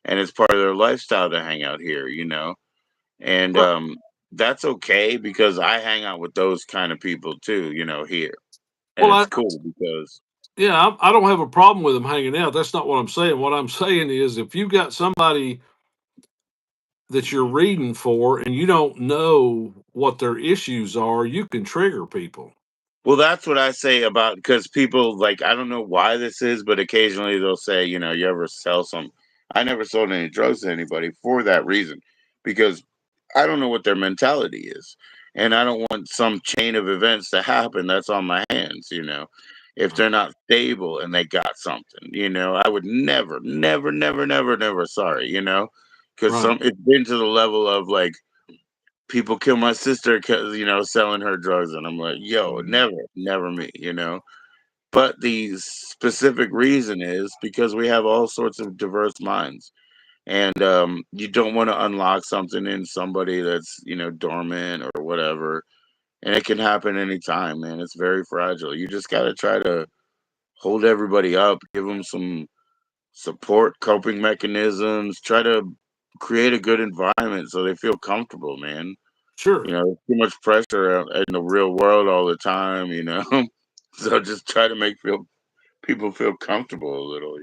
And it's part of their lifestyle to hang out here. And well, that's okay because I hang out with those kind of people too. Here, and well, it's cool because yeah, I don't have a problem with them hanging out. That's not what I'm saying. What I'm saying is, if you got somebody that you're reading for and you don't know what their issues are, you can trigger people. well, that's what I say about, because people, like, I don't know why this is, but occasionally they'll say, you ever sell some. I never sold any drugs to anybody for that reason, because I don't know what their mentality is, and I don't want some chain of events to happen that's on my hands. If they're not stable and they got something, I would never, never, never, never, never. Sorry, because Right. it's been to the level of, like, people kill my sister because selling her drugs, and I'm like, yo, Mhm. never, never me. But the specific reason is because we have all sorts of diverse minds. and you don't want to unlock something in somebody that's dormant or whatever, and it can happen anytime, man. It's very fragile. You just got to try to hold everybody up, give them some support, coping mechanisms, try to create a good environment so they feel comfortable, man. Sure. Too much pressure in the real world all the time, so just try to make people feel comfortable a little.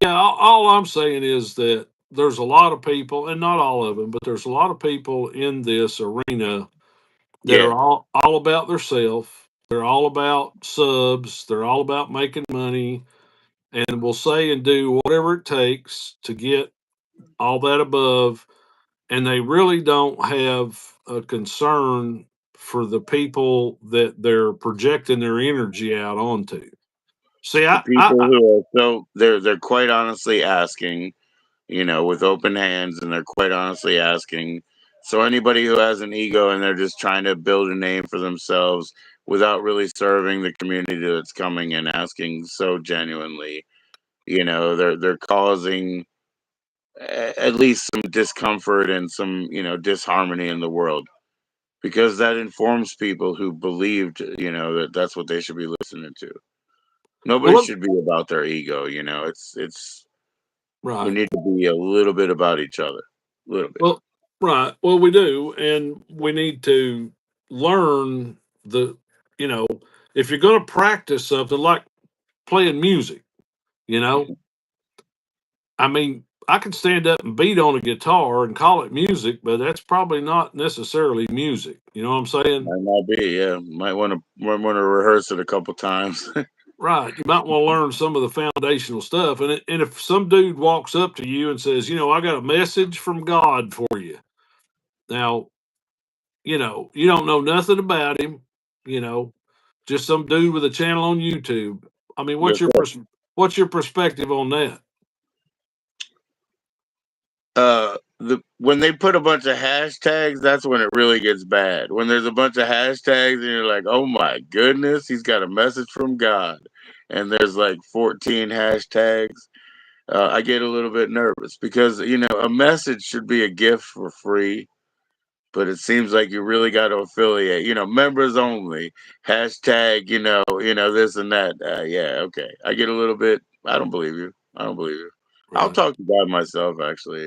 Yeah, all I'm saying is that there's a lot of people, and not all of them, but there's a lot of people in this arena that Yeah, are all about their self. They're all about subs. They're all about making money, and will say and do whatever it takes to get all that above. And they really don't have a concern for the people that they're projecting their energy out onto. See, the people who are they're quite honestly asking, with open hands, and they're quite honestly asking. So anybody who has an ego and they're just trying to build a name for themselves without really serving the community that's coming and asking so genuinely, they're causing at least some discomfort and some disharmony in the world, because that informs people who believed that that's what they should be listening to. Nobody well, should be about their ego. It's we right. need to be a little bit about each other, a little bit. Well, right. Well, we do, and we need to learn the. You know, if you're going to practice something like playing music, you know, I mean, I can stand up and beat on a guitar and call it music, but that's probably not necessarily music. You know what I'm saying? Might not be, yeah. Might want to rehearse it a couple times. Right. You might want to learn some of the foundational stuff. And if some dude walks up to you and says, I got a message from God for you. Now, you don't know nothing about him, you know, just some dude with a channel on YouTube. I mean, Yes, what's your perspective on that? the when they put a bunch of hashtags, that's when it really gets bad. When there's a bunch of hashtags and you're like, oh my goodness, he's got a message from God, and there's like 14 hashtags. I get a little bit nervous because a message should be a gift for free, but it seems like you really got to affiliate. Members only hashtag. This and that. Yeah, okay. I get a little bit. I don't believe you. I don't believe you. I'll Right. talk to God myself, actually.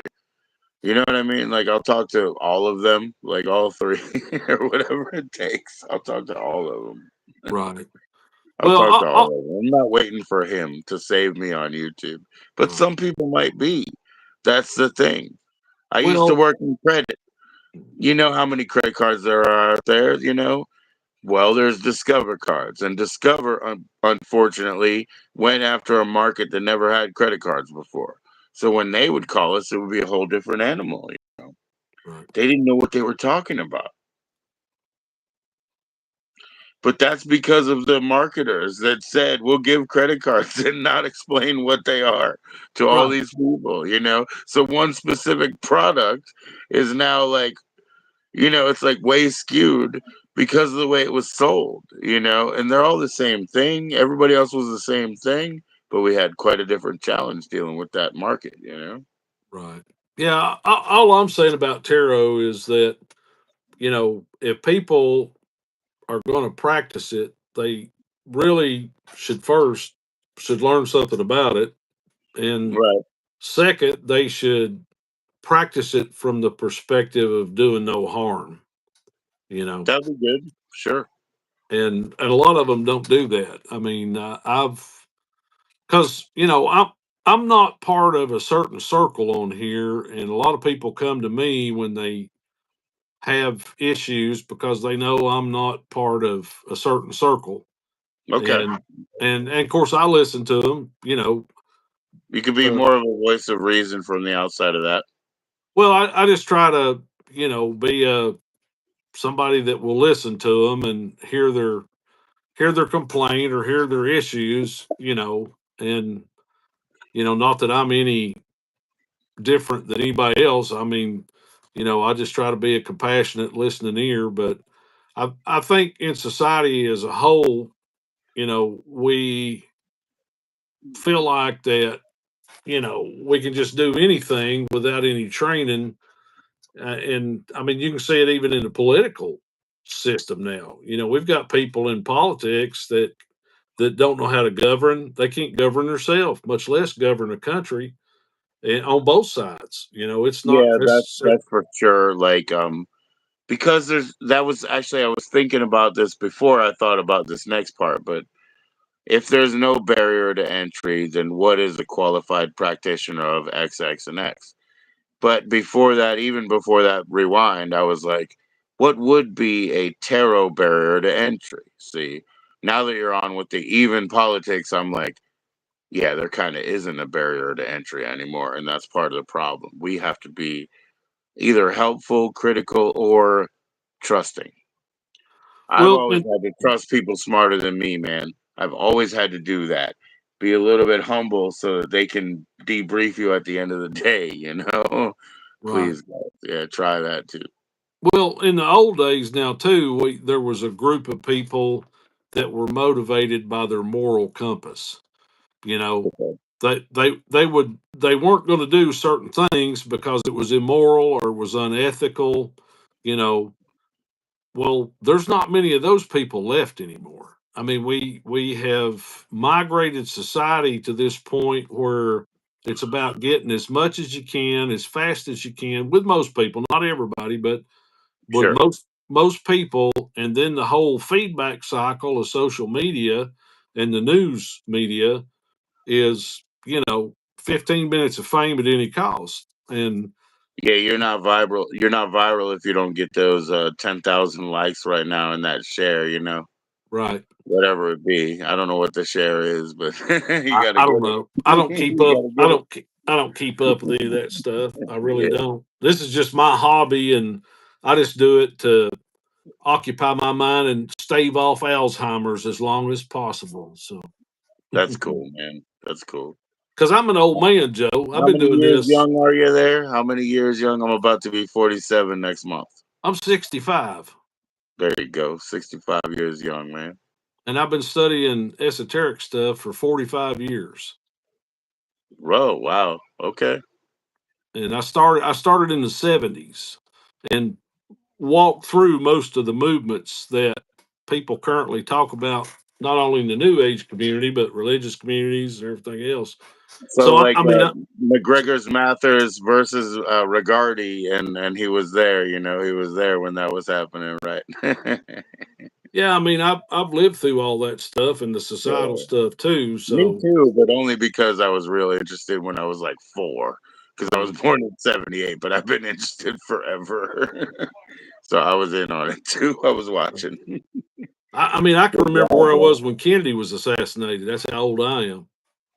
You know what I mean? Like, I'll talk to all of them, like all three, or whatever it takes. I'll talk to all of them. Right. I'll Well, talk to all of them. I'm not waiting for him to save me on YouTube, but right. some people might be. That's the thing. I used to Well, work in credit. You know how many credit cards there are out there, Well, there's Discover cards, and Discover, unfortunately, went after a market that never had credit cards before. So when they would call us, it would be a whole different animal. right. They didn't know what they were talking about. But that's because of the marketers that said, we'll give credit cards and not explain what they are to all Right. these people. So one specific product is now like, it's like way skewed because of the way it was sold, and they're all the same thing. Everybody else was the same thing, but we had quite a different challenge dealing with that market. Right. Yeah. All I'm saying about tarot is that, if people are going to practice it, they really should learn something about it. And Right. second, they should practice it from the perspective of doing no harm, you know. That'd be good. Sure. And a lot of them don't do that. I mean, I've because I'm not part of a certain circle on here, and a lot of people come to me when they have issues because they know I'm not part of a certain circle, Okay. and of course I listen to them. You could be Uh, more of a voice of reason from the outside of that. well, I just try to be somebody that will listen to them and hear their complaint or hear their issues, and not that I'm any different than anybody else. I mean, I just try to be a compassionate listening ear. But I think in society as a whole, we feel like that. we can just do anything without any training. And I mean, you can see it even in the political system now. We've got people in politics that don't know how to govern. They can't govern themselves, much less govern a country. And on both sides, it's not Yeah, necessary. that's for sure. Like, because that was actually, I was thinking about this before I thought about this next part, but if there's no barrier to entry, then what is a qualified practitioner of X, X, and X? But before that, even before that rewind, I was like, what would be a tarot barrier to entry? See, now that you're on with the even politics, I'm like, yeah, there kind of isn't a barrier to entry anymore. And that's part of the problem. We have to be either helpful, critical, or trusting. I've Well, always and had to trust people smarter than me, man. I've always had to do that. Be a little bit humble so that they can debrief you at the end of the day. right. Please, guys. Yeah, try that too. Well, in the old days now too, there was a group of people that were motivated by their moral compass. You know, Okay. they weren't going to do certain things because it was immoral or was unethical. You know, well, there's not many of those people left anymore. I mean, we have migrated society to this point where it's about getting as much as you can, as fast as you can, with most people, not everybody, but with Sure. most people, and then the whole feedback cycle of social media and the news media is 15 minutes of fame at any cost. And Yeah, you're not viral. You're not viral if you don't get those 10,000 likes right now in that share. right. Whatever it be. I don't know what the share is, but you I, got to I get don't it. know. I don't keep You up. got to get it. I don't keep up with any of that stuff. I really Yeah, don't. This is just my hobby, and I just do it to occupy my mind and stave off Alzheimer's as long as possible. So, that's cool, man. That's cool. because I'm an old man, Joe, I've How been many doing years this. young are you there? How many years young? I'm about to be 47 next month. I'm 65, There you go. 65 years young, man. and I've been studying esoteric stuff for 45 years. Whoa, wow. Okay. And I started in the 70s and walked through most of the movements that people currently talk about, not only in the New Age community, but religious communities and everything else. So So, like I mean, McGregor's Mathers versus Regardi, and he was there. He was there when that was happening, right? yeah, I mean, I've lived through all that stuff and the societal Yeah. stuff too. Me So, too, but only because I was really interested when I was like 4, because I was right. born in '78. But I've been interested forever, so I was in on it too. I was watching. I mean, I can Good remember job, where I bro. was when Kennedy was assassinated. That's how old I am.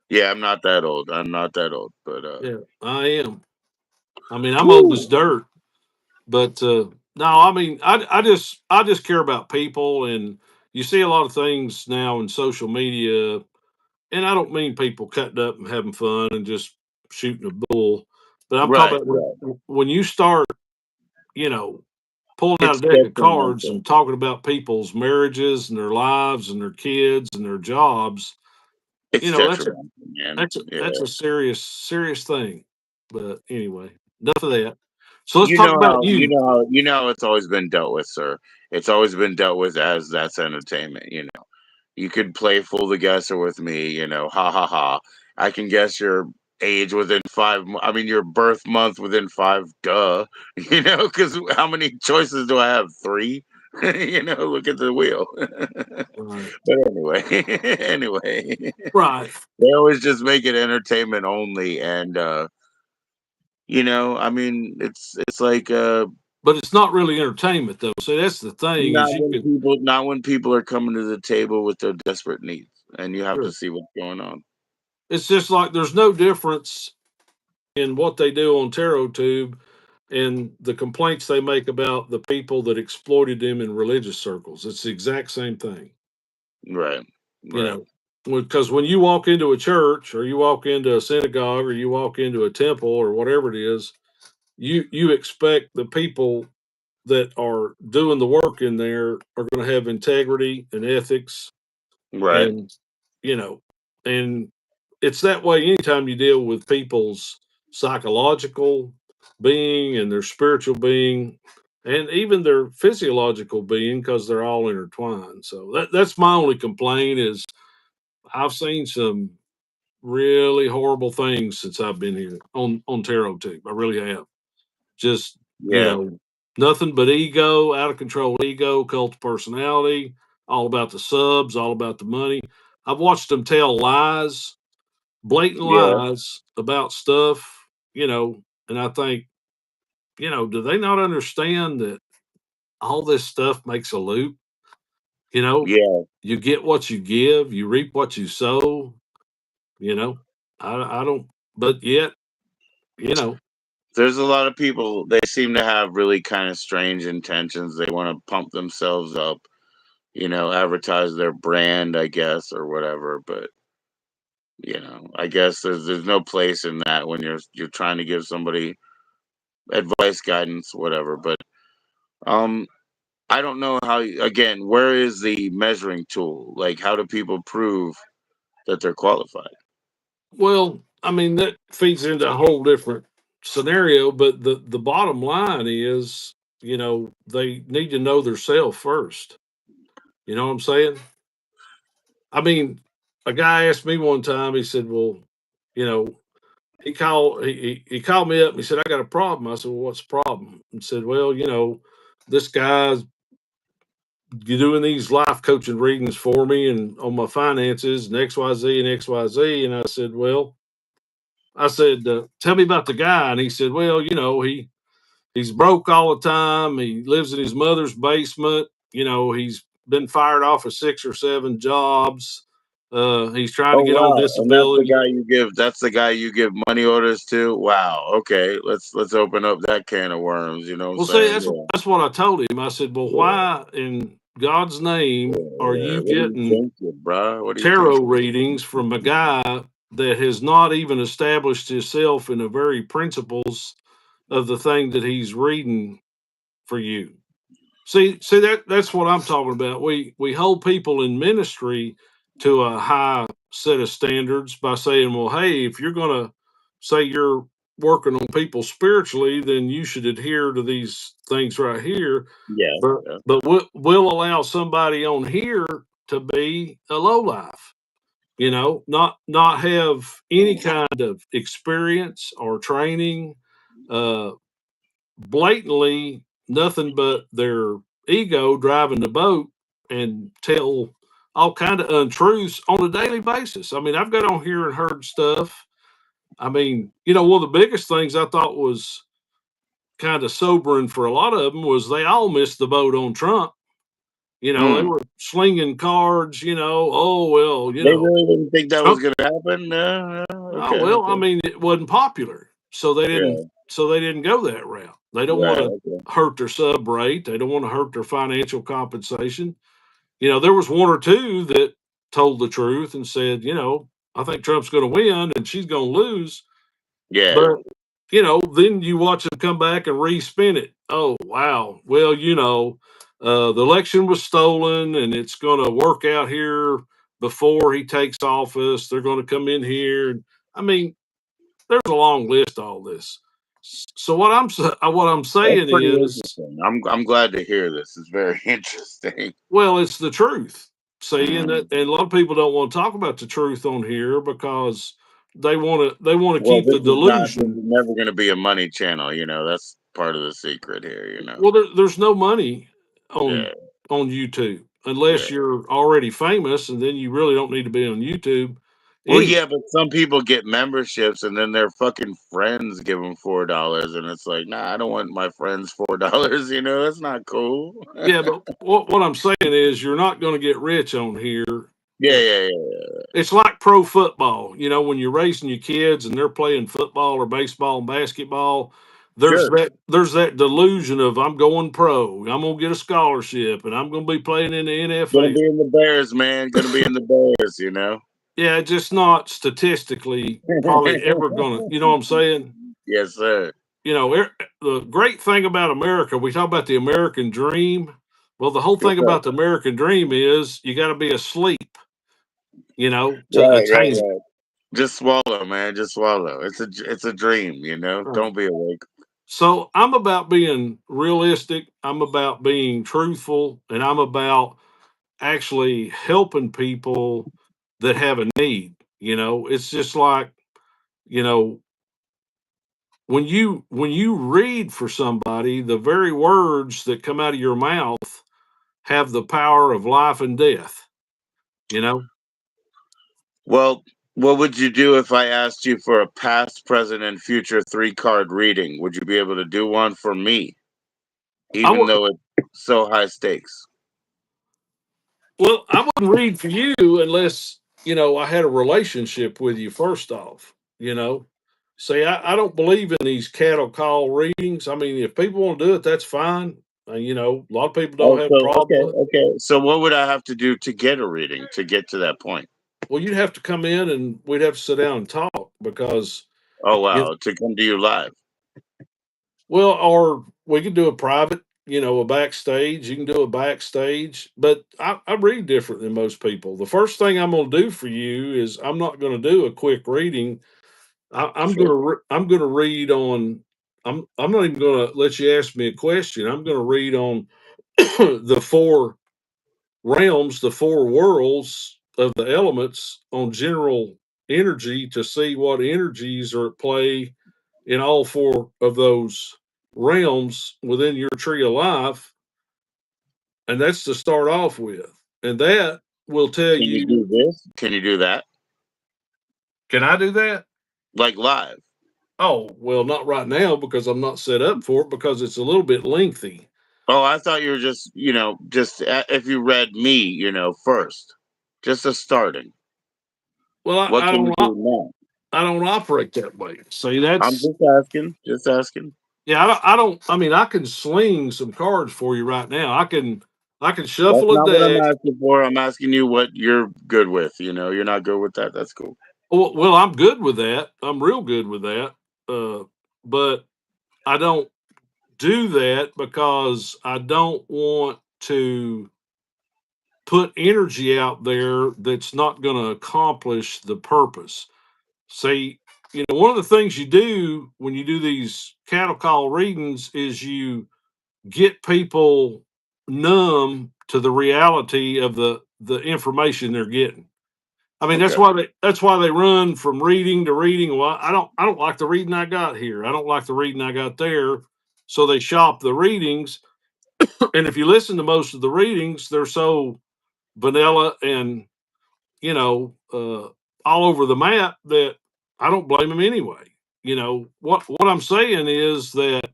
Yeah, I'm not that old. I'm not that old, but Yeah, I am. I mean, I'm old as whew, dirt. But no, I mean, I just care about people, and you see a lot of things now in social media, and I don't mean people cutting up and having fun and just shooting a bull, but I'm talking right, about right. when you start, you know, pulling out It's a deck of cards detrimental. and talking about people's marriages and their lives and their kids and their jobs. It's That's a detrimental, man. Yeah. that's a serious thing. But anyway, enough of that. So let's You talk know about how you you. know how you know how it's always been dealt with, sir. It's always been dealt with as that's entertainment. You could play fool the guesser with me, ha ha ha. I can guess your age within I mean your birth month within 5, duh. Because how many choices do I have? 3? Look at the wheel. Right. But anyway, anyway, Right. they always just make it entertainment only, and I mean, it's like But it's not really entertainment though. So that's the thing is you can not when people are coming to the table with their desperate needs, and you have to sure. see what's going on. It's just like there's no difference in what they do on Tarot Tube and the complaints they make about the people that exploited them in religious circles. It's the exact same thing, Right, you right, know. Because when you walk into a church or you walk into a synagogue or you walk into a temple or whatever it is, you expect the people that are doing the work in there are going to have integrity and ethics right. and you know and it's that way anytime you deal with people's psychological being and their spiritual being and even their physiological being because they're all intertwined. So that's my only complaint is I've seen some really horrible things since I've been here on Tarot Tube. I really have. Just, Yeah, nothing but ego, out of control ego, cult of personality, all about the subs, all about the money. I've watched them tell lies, blatant yeah, lies about stuff, and I think, do they not understand that all this stuff makes a loop? You know, yeah. you get what you give, you reap what you sow, you know. I don't, but yet, you know, There's a lot of people. They seem to have really kind of strange intentions. They want to pump themselves up, advertise their brand, I guess, or whatever. But I guess there's no place in that when you're trying to give somebody advice, guidance, whatever. But um, I don't know how. Again, where is the measuring tool? Like, how do people prove that they're qualified? well, I mean, that feeds into a whole different scenario, but the bottom line is, they need to know their self first. You know what I'm saying? I mean, a guy asked me one time, he said, well, you know, he called me up and he said, I got a problem. I said, well, what's the problem? And said, well, this guy's doing these life coaching readings for me and on my finances and XYZ and XYZ. And I said, well, tell me about the guy. And he said, well, he's broke all the time. He lives in his mother's basement. He's been fired off of 6 or 7 jobs. He's trying to Oh get on wow! And that's the disability. guy you give. That's the guy you give money orders to. Wow. Okay. Let's open up that can of worms. You know what I'm Well, see, saying? that's what I told him. I said, well, Yeah. why in God's name are Yeah. you What are you getting thinking, bruh? What are you tarot thinking? readings from a guy that has not even established himself in the very principles of the thing that he's reading for you? See that's what I'm talking about. We hold people in ministry to a high set of standards by saying, well, hey, if you're going to say you're working on people spiritually, then you should adhere to these things right here. Yeah. But Yeah. we'll allow somebody on here to be a low life, not have any kind of experience or training, uh, blatantly nothing but their ego driving the boat and tell all kind of untruths on a daily basis. I mean, I've got on here and heard stuff. I mean, one of the biggest things I thought was kind of sobering for a lot of them was they all missed the boat on Trump. They Mm. were slinging cards, oh, well, They really didn't think that was Trump. gonna happen. Oh, Okay. well, I Okay. mean, it wasn't popular. Yeah. So they didn't go that route. They don't want Right. to Okay. hurt their sub rate. They don't want to hurt their financial compensation. There was one or two that told the truth and said, I think Trump's going to win and she's going to lose. Yeah. But, then you watch them come back and respin it. Oh, wow. Well, the election was stolen and it's going to work out here before he takes office. They're going to come in here. I mean, there's a long list of all this. So what I'm That's saying pretty is, interesting. I'm glad to hear this. It's very interesting. well, it's the truth. See, and Mm. a lot of people don't want to talk about the truth on here because they want to Well, keep the this delusion. is never going to be a money channel. That's part of the secret here. Well, there's no money on Yeah. YouTube Yeah. unless you're already famous, and then you really don't need to be on YouTube. Well, Anyway, yeah, but some people get memberships and then their fucking friends give them $4, and it's like, nah, I don't want my friends $4. That's not cool. yeah, but what I'm saying is you're not going to get rich on here. Yeah, yeah, yeah. It's like pro football. When you're raising your kids and they're playing football or baseball and basketball, there's Sure. that delusion of I'm going pro. I'm gonna get a scholarship and I'm gonna be playing in the Gonna NFL. be in the Bears, man. Gonna be in the Bears. Yeah, just not statistically probably ever gonna. You know what I'm saying? Yes, sir. The great thing about America, we talk about the American dream. Well, the whole thing What's up? about the American dream is you got to be asleep, to Right, right, attain it. right. Just swallow, man. Just swallow. It's a dream, you know. Right. Don't be awake. So I'm about being realistic. I'm about being truthful, and I'm about actually helping people that have a need. It's just like, you know, when you read for somebody, the very words that come out of your mouth have the power of life and death. You know, Well, what would you do if I asked you for a past, present, and future three-card reading? Would you be able to do one for me, I even would. though it's so high stakes? Well, I wouldn't read for you unless I had a relationship with you. First off, say I don't believe in these cattle call readings. I mean, if people want to do it, that's fine. A lot of people don't Oh, have a so problem okay, with it. okay. So what would I have to do to get a reading to get to that point? Well, you'd have to come in and we'd have to sit down and talk because, Oh you wow, to come to you live. well, or we could do a private, a backstage. You can do a backstage, but I read different than most people. The first thing I'm going to do for you is I'm not going to do a quick reading. Sure. I'm gonna read on. I'm not even gonna let you ask me a question. I'm gonna read on the four realms, the four worlds of the elements on general energy to see what energies are at play in all four of those realms within your tree of life, and that's to start off with. And that will tell Can you you. do this? Can you do that? Can I do that? Like live? Oh, well, not right now because I'm not set up for it because it's a little bit lengthy. Oh, I thought you were just, if you read me, first, just a starting. Well, What can you do now? I don't operate that way. See, I'm that's just asking, just asking. yeah. I don't. I mean, I can sling some cards for you right now. I can That's shuffle a not what I'm deck. asking for. I'm asking you what you're good with. You're not good with that. That's cool. Well, I'm good with that. I'm real good with that. But I don't do that because I don't want to put energy out there that's not going to accomplish the purpose. See, one of the things you do when you do these cattle call readings is you get people numb to the reality of the information they're getting. I mean, Okay. that's why they run from reading to reading. Well, I don't like the reading I got here. I don't like the reading I got there. So they shop the readings, and if you listen to most of the readings, they're so vanilla and you know uh, all over the map that I don't blame them anyway. What I'm saying is that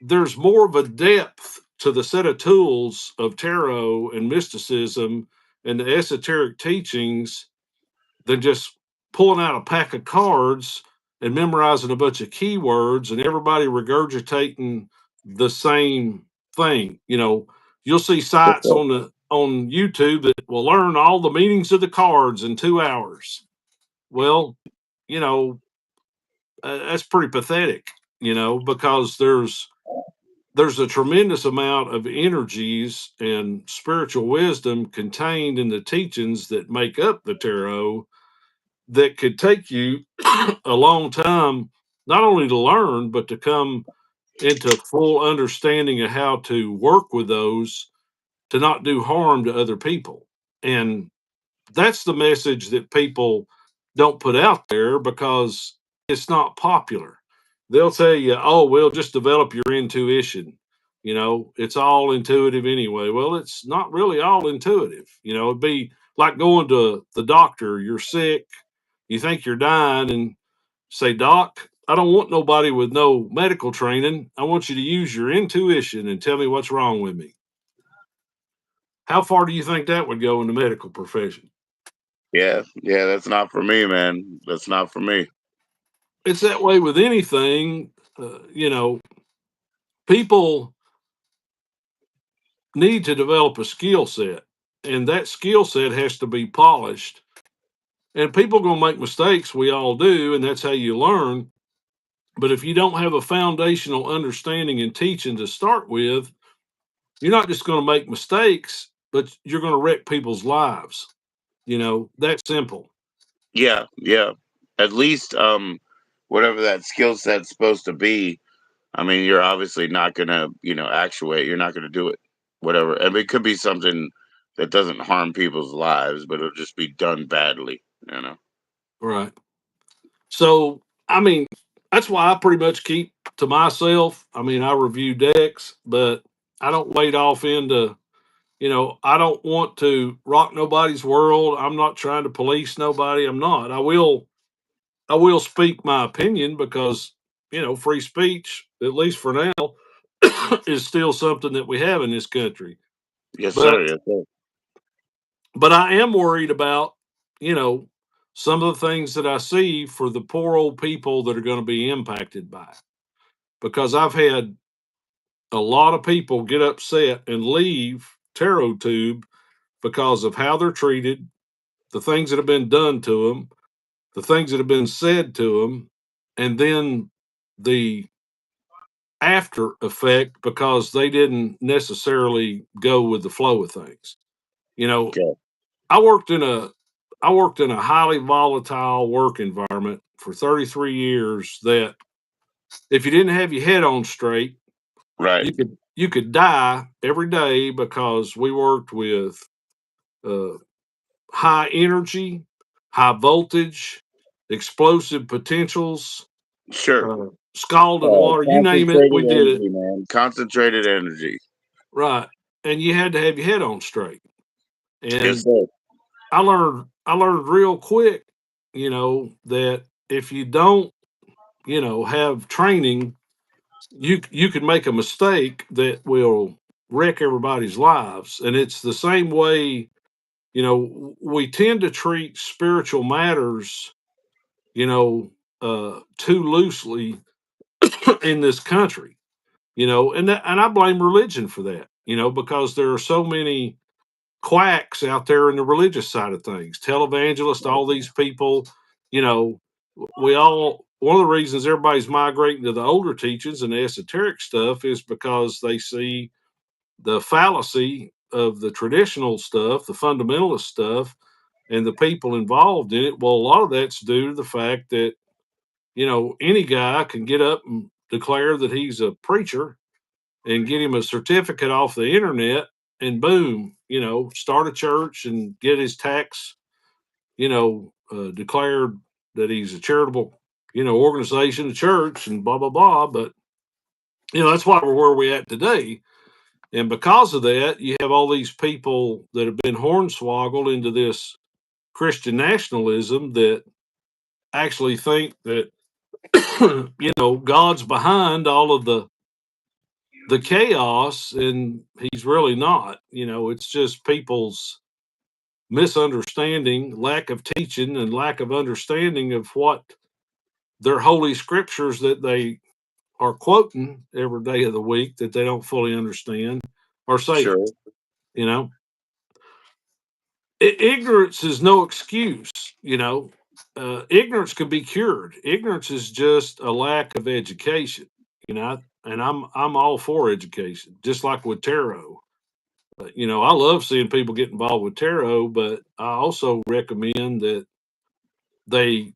there's more of a depth to the set of tools of tarot and mysticism and the esoteric teachings than just pulling out a pack of cards and memorizing a bunch of keywords and everybody regurgitating the same thing. You'll see What's sites up? on YouTube that will learn all the meanings of the cards in 2 hours. Well, you know, that's pretty pathetic, because there's a tremendous amount of energies and spiritual wisdom contained in the teachings that make up the tarot that could take you a long time, not only to learn, but to come into full understanding of how to work with those to not do harm to other people. And that's the message that people don't put out there because it's not popular. They'll tell you, oh, well, just develop your intuition. It's all intuitive anyway. Well, it's not really all intuitive. It'd be like going to the doctor, you're sick, you think you're dying, and say, Doc, I don't want nobody with no medical training. I want you to use your intuition and tell me what's wrong with me. How far do you think that would go in the medical profession? Yeah, yeah, that's not for me, man. That's not for me. It's that way with anything. People need to develop a skill set, and that skill set has to be polished. And people are going to make mistakes. We all do, and that's how you learn. But if you don't have a foundational understanding and teaching to start with, you're not just going to make mistakes, but you're going to wreck people's lives. That simple. Yeah, yeah. At least whatever that skill set's supposed to be, I mean, you're obviously not gonna, actuate. You're not gonna do it. Whatever. I mean, it could be something that doesn't harm people's lives, but it'll just be done badly, you know. Right. So, I mean, that's why I pretty much keep to myself. I mean, I review decks, but I don't wade off into, I don't want to rock nobody's world. I'm not trying to police nobody. I'm not. I will speak my opinion because, free speech, at least for now, is still something that we have in this country. Yes, sir. But Yes, sir. but I am worried about, you know, some of the things that I see for the poor old people that are going to be impacted by it. Because I've had a lot of people get upset and leave Tarot Tube because of how they're treated, the things that have been done to them, the things that have been said to them, and then the after effect because they didn't necessarily go with the flow of things. You know, Okay. I worked in a I worked in a highly volatile work environment for 33 years that if you didn't have your head on straight, Right. you could die every day because we worked with uh, high energy, high voltage, explosive potentials, Sure. scalding water, you name it, Concentrated we did it. energy, man. Concentrated energy. Right. And you had to have your head on straight. Yes, And sir. I learned real quick, that if you don't, have training, you can make a mistake that will wreck everybody's lives. And it's the same way, we tend to treat spiritual matters, too loosely in this country, and I blame religion for that, because there are so many quacks out there in the religious side of things, televangelists, all these people, you know, we all, one of the reasons everybody's migrating to the older teachings and the esoteric stuff is because they see the fallacy of the traditional stuff, the fundamentalist stuff, and the people involved in it. Well, a lot of that's due to the fact that, any guy can get up and declare that he's a preacher and get him a certificate off the internet and boom, start a church and get his tax, declared that he's a charitable, organization, a church, and blah blah blah. But that's why we're where we're at today. And because of that, you have all these people that have been hornswoggled into this Christian nationalism that actually think that God's behind all of the chaos, and he's really not. It's just people's misunderstanding, lack of teaching, and lack of understanding of what their holy scriptures that they are quoting every day of the week that they don't fully understand are saying. Sure. You know, ignorance is no excuse. Ignorance can be cured. Ignorance is just a lack of education. And I'm all for education, just like with tarot. I love seeing people get involved with tarot, but I also recommend that they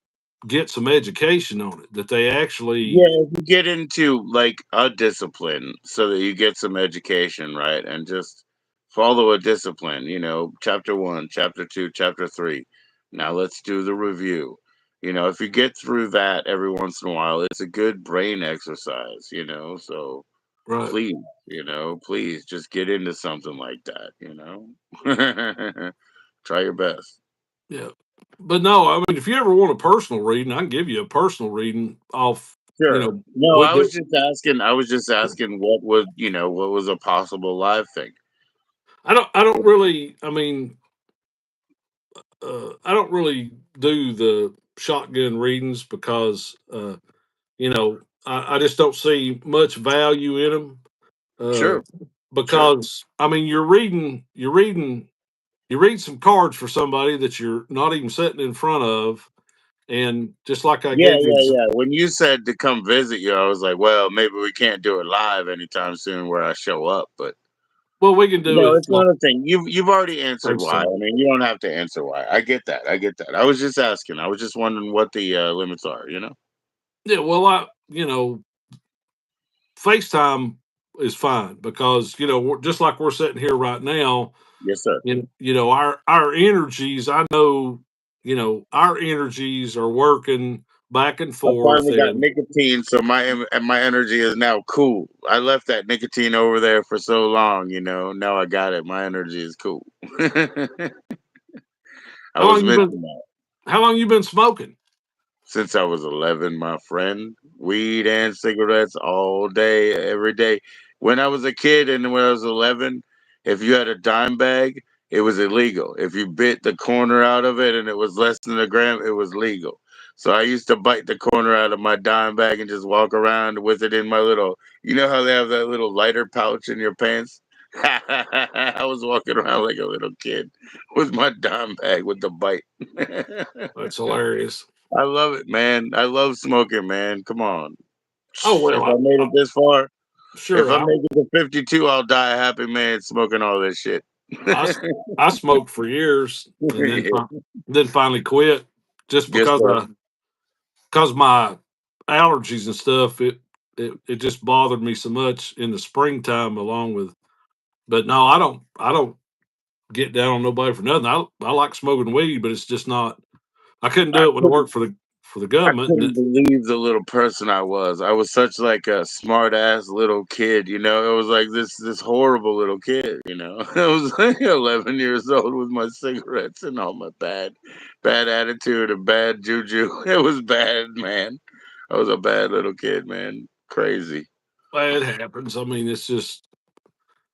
get some education on it, that they actually, Yeah, if you get into like a discipline so that you get some education, right? And just follow a discipline, chapter one, chapter two, chapter three. Now let's do the review. If you get through that every once in a while, it's a good brain exercise. So right, please, please just get into something like that. Try your best. yeah. But no, I mean, if you ever want a personal reading, I can give you a personal reading off, Sure. No, with the, I was just asking what was a possible live thing. I don't really, I mean, I don't really do the shotgun readings because, I just don't see much value in them. Uh, Sure. Sure. because I mean, you read some cards for somebody that you're not even sitting in front of, and just like I Yeah, gave you, yeah, yeah. When you said to come visit you, I was like, well, maybe we can't do it live anytime soon where I show up, but Well, we can do No, it. it's not a thing. You've already answered why. I FaceTime. mean, you don't have to answer why. I get that. I get that. I was just asking. I was just wondering what the limits are. Yeah, well, FaceTime is fine because just like we're sitting here right now, Yes, sir. our energies. I know, our energies are working back and I forth, finally got and nicotine, so my energy is now cool. I left that nicotine over there for so long. Now I got it. My energy is cool. I how was long you been missing that. how long you been smoking? Since I was 11, my friend. Weed and cigarettes all day, every day. When I was a kid and when I was 11, if you had a dime bag, it was illegal. If you bit the corner out of it and it was less than a gram, it was legal. So I used to bite the corner out of my dime bag and just walk around with it in my little, you know how they have that little lighter pouch in your pants? I was walking around like a little kid with my dime bag with the bite. That's hilarious. I love it, man. I love smoking, man. Come on. Oh If well, I made it this far, if sure. I make it to 52, I'll die a happy man smoking all this shit. I s- I smoked for years and then Yeah. then finally quit just Yes, sir. because my allergies and stuff. It just bothered me so much in the springtime, along with. But no, I don't get down on nobody for nothing. I like smoking weed, but it's just not. I couldn't I do it when I couldn't worked for the I government. couldn't believe the little person I was. I was such like a smart ass little kid, It was like this horrible little kid. I was like 11 years old with my cigarettes and all my bad attitude and bad juju. It was bad, man. I was a bad little kid, man. Crazy. It happens. I mean, it's just,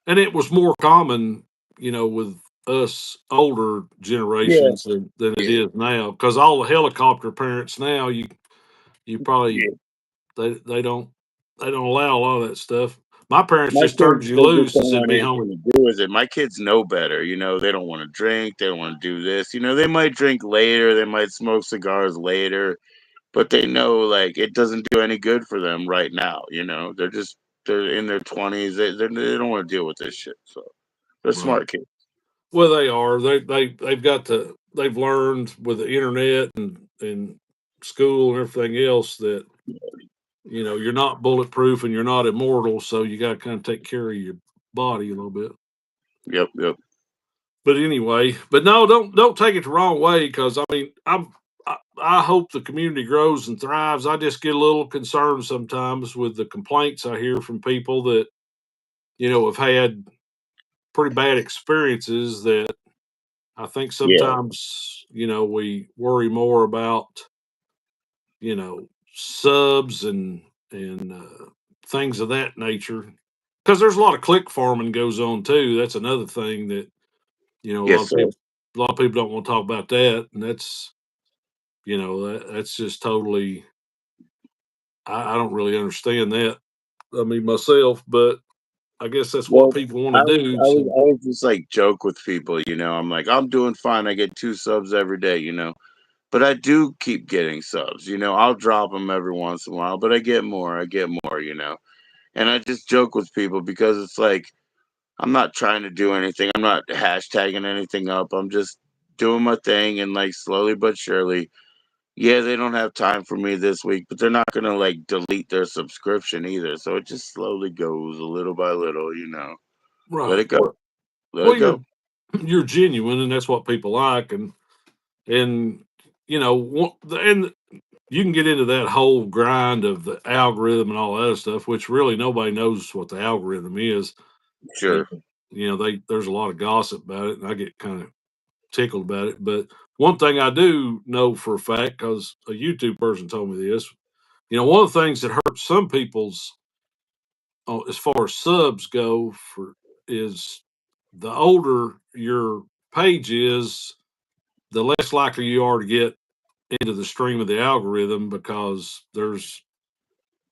and it was more common, with us older Yeah, generations than it yeah, is now. Because all the helicopter parents now, you probably yeah. they don't allow a lot of that stuff. My parents My just turned kids, you they just loose and don't said, want "Be home." anything to do with it. My kids know better, They don't want to drink. They don't want to do this. They might drink later. They might smoke cigars later, but they know like it doesn't do any good for them right now. They're in their 20s. They don't want to deal with this shit. So they're Right. smart kids. Well, they are. They've learned with the internet and school and everything else that you're not bulletproof and you're not immortal, so you got to kind of take care of your body a little bit. Yep, yep. But anyway, but no, don't take it the wrong way, because I mean I hope the community grows and thrives. I just get a little concerned sometimes with the complaints I hear from people that have had pretty bad experiences. That I think Yeah. sometimes we worry more about subs and things of that nature, because there's a lot of click farming goes on too. That's another thing that a lot Yes, of sir. people don't want to talk about that, and that's just totally. I don't really understand that. I mean myself, but I guess that's what Well, people want I to was, do. I was, So I was just like joke with people. I'm like, I'm doing fine. I get 2 subs every day. But I do keep getting subs. I'll drop them every once in a while, but I get more. I get more. And I just joke with people because it's like I'm not trying to do anything. I'm not hashtagging anything up. I'm just doing my thing and like slowly but surely. Yeah, they don't have time for me this week, but they're not gonna like delete their subscription either. So it just slowly goes a little by little. Let right. it go. Let Well, it go. you're genuine, and that's what people like, and and you can get into that whole grind of the algorithm and all that other stuff, which really nobody knows what the algorithm is. Sure. There's a lot of gossip about it, and I get kind of tickled about it. But one thing I do know for a fact, because a YouTube person told me this, one of the things that hurts some people's, as far as subs go, for is the older your page is, the less likely you are to get into the stream of the algorithm, because there's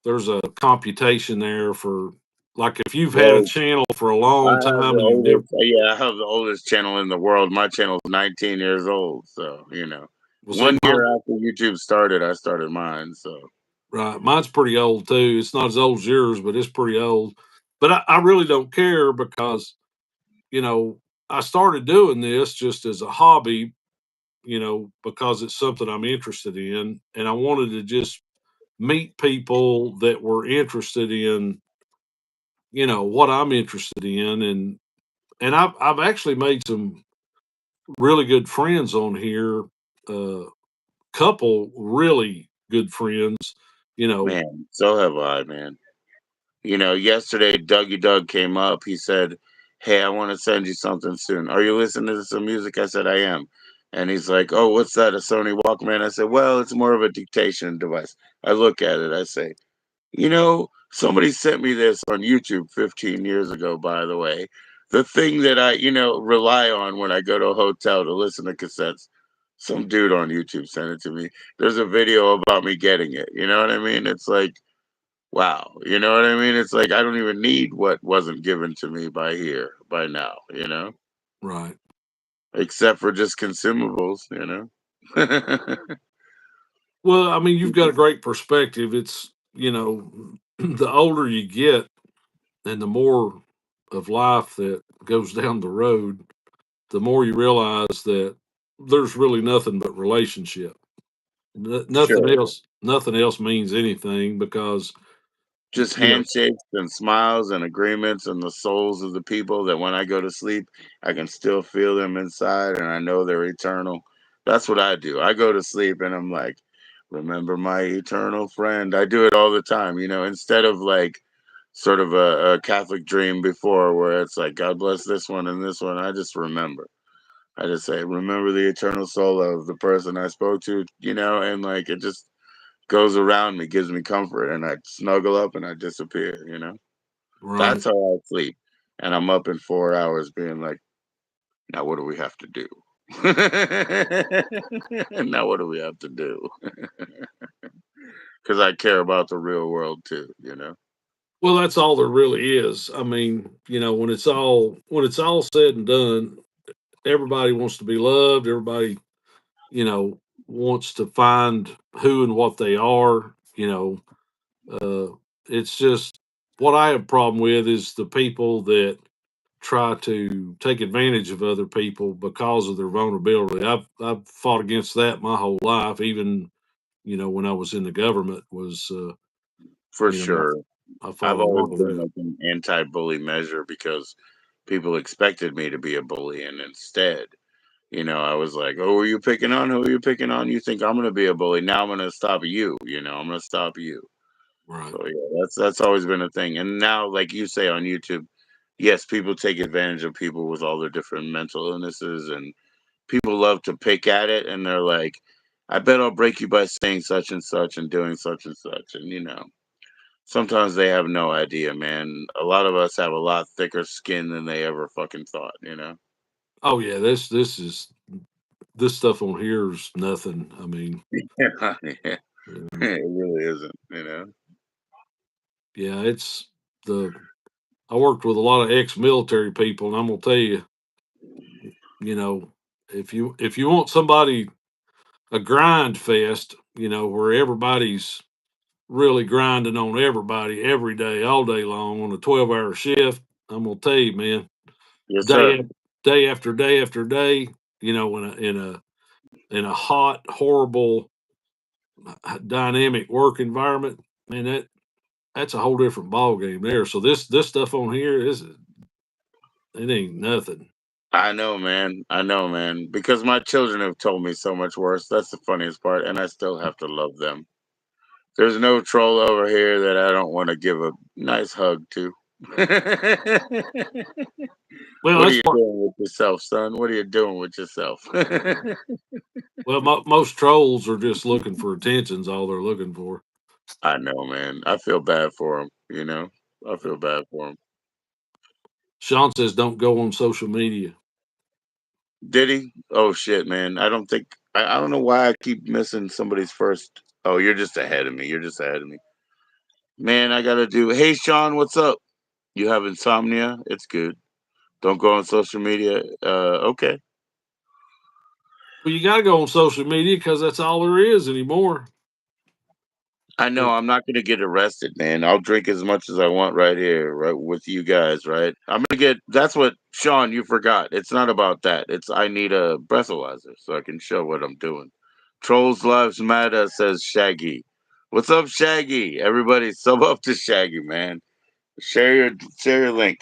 a computation there for, like, if you've had a Well, channel for a I long have the time and you've never. oldest. Yeah, I have the oldest channel in the world. My channel's 19 years old. So Well, see, one year after YouTube started, I started mine. So right, mine's pretty old too. It's not as old as yours, but it's pretty old. But I really don't care, because you know, I started doing this just as a hobby, because it's something I'm interested in, and I wanted to just meet people that were interested in, what I'm interested in, and I've actually made some really good friends on here, couple really good friends, you know. Man, so have I, man. Yesterday Dougie Doug came up. He said, "Hey, I want to send you something soon. Are you listening to some music?" I said, "I am." And he's like, "Oh, what's that? A Sony Walkman?" I said, "Well, it's more of a dictation device." I look at it. I say, somebody sent me this on YouTube 15 years ago, by the way. The thing that I, rely on when I go to a hotel to listen to cassettes. Some dude on YouTube sent it to me. There's a video about me getting it. You know what I mean? It's like, wow. You know what I mean? It's like I don't even need what wasn't given to me by now, Right. except for just consumables. Well, I mean, you've got a great perspective. It's, the older you get and the more of life that goes down the road, the more you realize that there's really nothing but relationship. Nothing Sure. else, nothing else means anything because, Just you know, handshakes and smiles and agreements and the souls of the people that when I go to sleep, I can still feel them inside and I know they're eternal. That's what I do. I go to sleep and I'm like, remember my eternal friend. I do it all the time, instead of like sort of a Catholic dream before where it's like, God bless this one and this one. I just remember. I just say, remember the eternal soul of the person I spoke to, and like it just goes around me, gives me comfort, and I snuggle up and I disappear. right. That's how I sleep. And I'm up in 4 hours being like, now what do we have to do? Now what do we have to do? Because I care about the real world too. Well, that's all there really is. I mean, when it's all said and done, everybody wants to be loved. Everybody, you know, wants to find who and what they are. It's just what I have a problem with is the people that try to take advantage of other people because of their vulnerability. I've fought against that my whole life, even when I was in the government. Was For you know sure. I fought I've a always lot of been that. like an anti-bully measure because people expected me to be a bully, and instead, I was like, "Oh, who are you picking on? Who are you picking on? You think I'm gonna be a bully? Now I'm gonna stop you. I'm gonna stop you." Right. So yeah, that's always been a thing. And now, like you say on YouTube, yes, people take advantage of people with all their different mental illnesses, and people love to pick at it. And they're like, "I bet I'll break you by saying such and such and doing such and such." And sometimes they have no idea, man. A lot of us have a lot thicker skin than they ever fucking thought. Oh yeah, this stuff on here is nothing. I mean, Yeah, yeah. um, It really isn't. yeah, it's the I worked with a lot of ex-military people, and I'm gonna tell you, you know, if you want somebody a grind fest, where everybody's really grinding on everybody every day, all day long on a 12-hour shift, I'm gonna tell you, man, Yes, day sir. af- day after day after day, in a hot, horrible, dynamic work environment, man, that's a whole different ball game there. So this stuff on here it ain't nothing. I know, man. I know, man. Because my children have told me so much worse. That's the funniest part, and I still have to love them. There's no troll over here that I don't want to give a nice hug to. Well, What are that's you part. doing with yourself, son? What are you doing with yourself? Well, most trolls are just looking for attention's all they're looking for. I know, man. I feel bad for them. I feel bad for them. Sean says don't go on social media. Did he? Oh shit, man. I don't think I don't know why I keep missing somebody's first. Oh, you're just ahead of me. You're just ahead of me. Man, I gotta do. Hey, Sean, what's up? You have insomnia? It's good. Don't go on social media. Okay. Well, you got to go on social media because that's all there is anymore. I know I'm not gonna get arrested, man. I'll drink as much as I want right here, right with you guys, right? I'm gonna get. That's what Sean, you forgot. It's not about that. It's I need a breathalyzer so I can show what I'm doing. Trolls Lives Matter, says Shaggy. What's up, Shaggy? Everybody sub up to Shaggy, man. Share your link.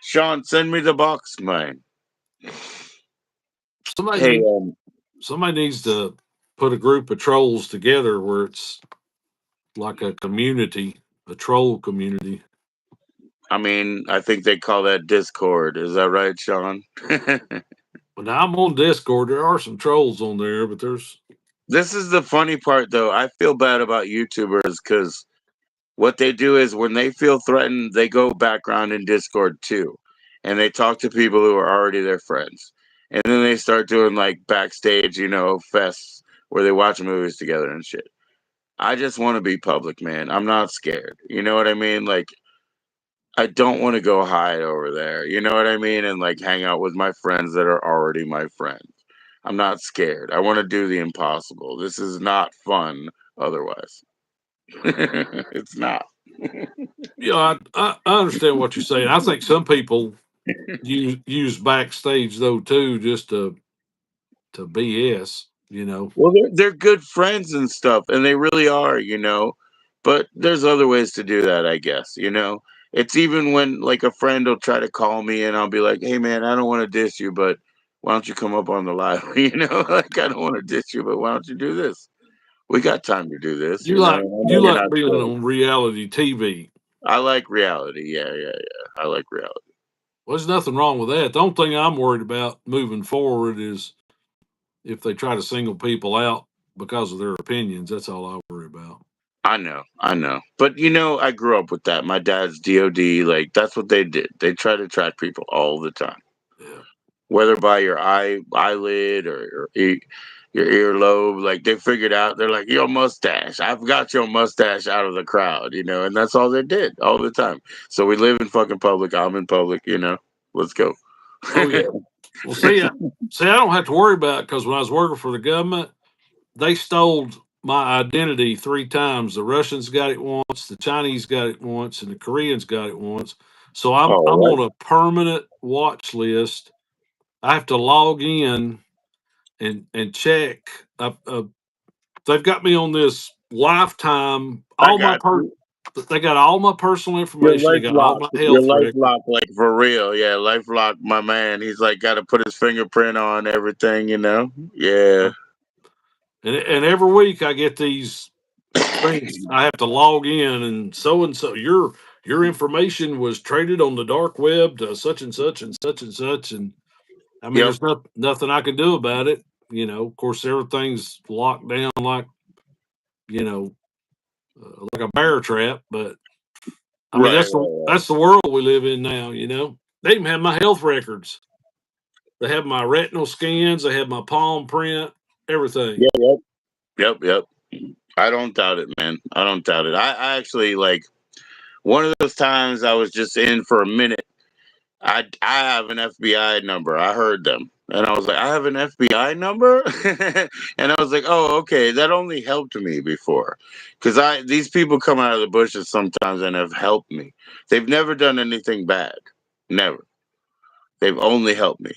Sean, send me the box, man. Somebody Hey, need, somebody needs to put a group of trolls together where it's like a community, a troll community. I mean, I think they call that Discord. Is that right, Sean? But now I'm on Discord. There are some trolls on there, but there's This is the funny part, though. I feel bad about YouTubers because what they do is when they feel threatened, they go background in Discord too, and they talk to people who are already their friends, and then they start doing like backstage, fests where they watch movies together and shit. I just want to be public, man. I'm not scared. You know what I mean? Like, I don't want to go hide over there. You know what I mean? And like hang out with my friends that are already my friends. I'm not scared. I want to do the impossible. This is not fun otherwise. It's not. I understand what you're saying. I think some people use backstage though too, just to BS. Well, they're good friends and stuff, and they really are. But there's other ways to do that, I guess. It's even when like a friend will try to call me, and I'll be like, "Hey, man, I don't want to diss you, but why don't you come up on the live?" Like I don't want to diss you, but why don't you do this? We got time to do this. You I like know you you're like not being sure. on reality TV. I like reality. Yeah, yeah, yeah. I like reality. Well, there's nothing wrong with that. The only thing I'm worried about moving forward is if they try to single people out because of their opinions. That's all I worry about. I know. But I grew up with that. My dad's DOD, like that's what they did. They try to track people all the time. Yeah. Whether by your eyelid or your earlobe, like they figured out they're like your mustache. I've got your mustache out of the crowd, and that's all they did all the time. So we live in fucking public. I'm in public. Let's go. Oh yeah. Well, see, I don't have to worry about it because when I was working for the government, they stole my identity 3 times. The Russians got it once, the Chinese got it once, and the Koreans got it once. So Oh, I'm what? on a permanent watch list. I have to log in and check. They've got me on this lifetime. I got you. They got all my personal Your information. They life got all lock. my Your health life records. lock, like for real. Yeah, life lock, my man. He's like got to put his fingerprint on everything. Yeah. And every week I get these things. I have to log in and so your information was traded on the dark web to such and such and such and such. And I mean, Yep. there's nothing I can do about it. Of course, everything's locked down you know, like a bear trap. But I mean, Right. Right. that's the world we live in now. They even have my health records. They have my retinal scans. They have my palm print. Everything. Yeah. Yep. Yep. Yep. I don't doubt it, man. I don't doubt it. I actually like one of those times I was just in for a minute. I have an FBI number. I heard them. And I was like, I have an FBI number? And I was like, oh, okay. That only helped me before. Because these people come out of the bushes sometimes and have helped me. They've never done anything bad. Never. They've only helped me.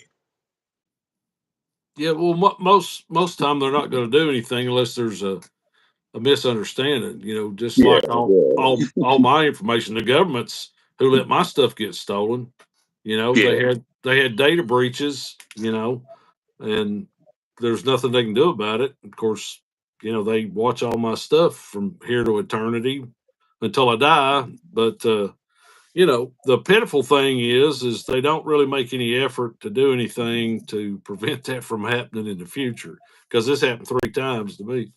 Yeah. Well, most time they're not going to do anything unless there's a misunderstanding. Just Yeah, like yeah. all my information, the government's who let my stuff get stolen. Yeah. They had data breaches. And there's nothing they can do about it. Of course, they watch all my stuff from here to eternity until I die. But the pitiful thing is they don't really make any effort to do anything to prevent that from happening in the future. Because this happened 3 times to me.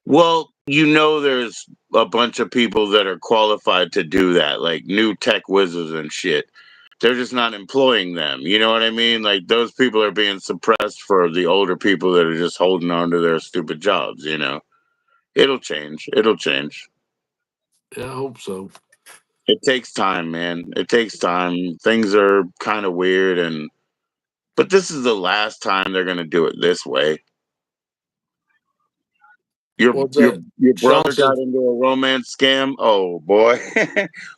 Well, there's a bunch of people that are qualified to do that, like new tech wizards and shit. They're just not employing them. You know what I mean? Like those people are being suppressed for the older people that are just holding on to their stupid jobs. It'll change. It'll change. Yeah, I hope so. It takes time, man. It takes time. Things are kind of weird but this is the last time they're going to do it this way. Your What's your that? your Sean brother got says, into a romance scam. Oh boy,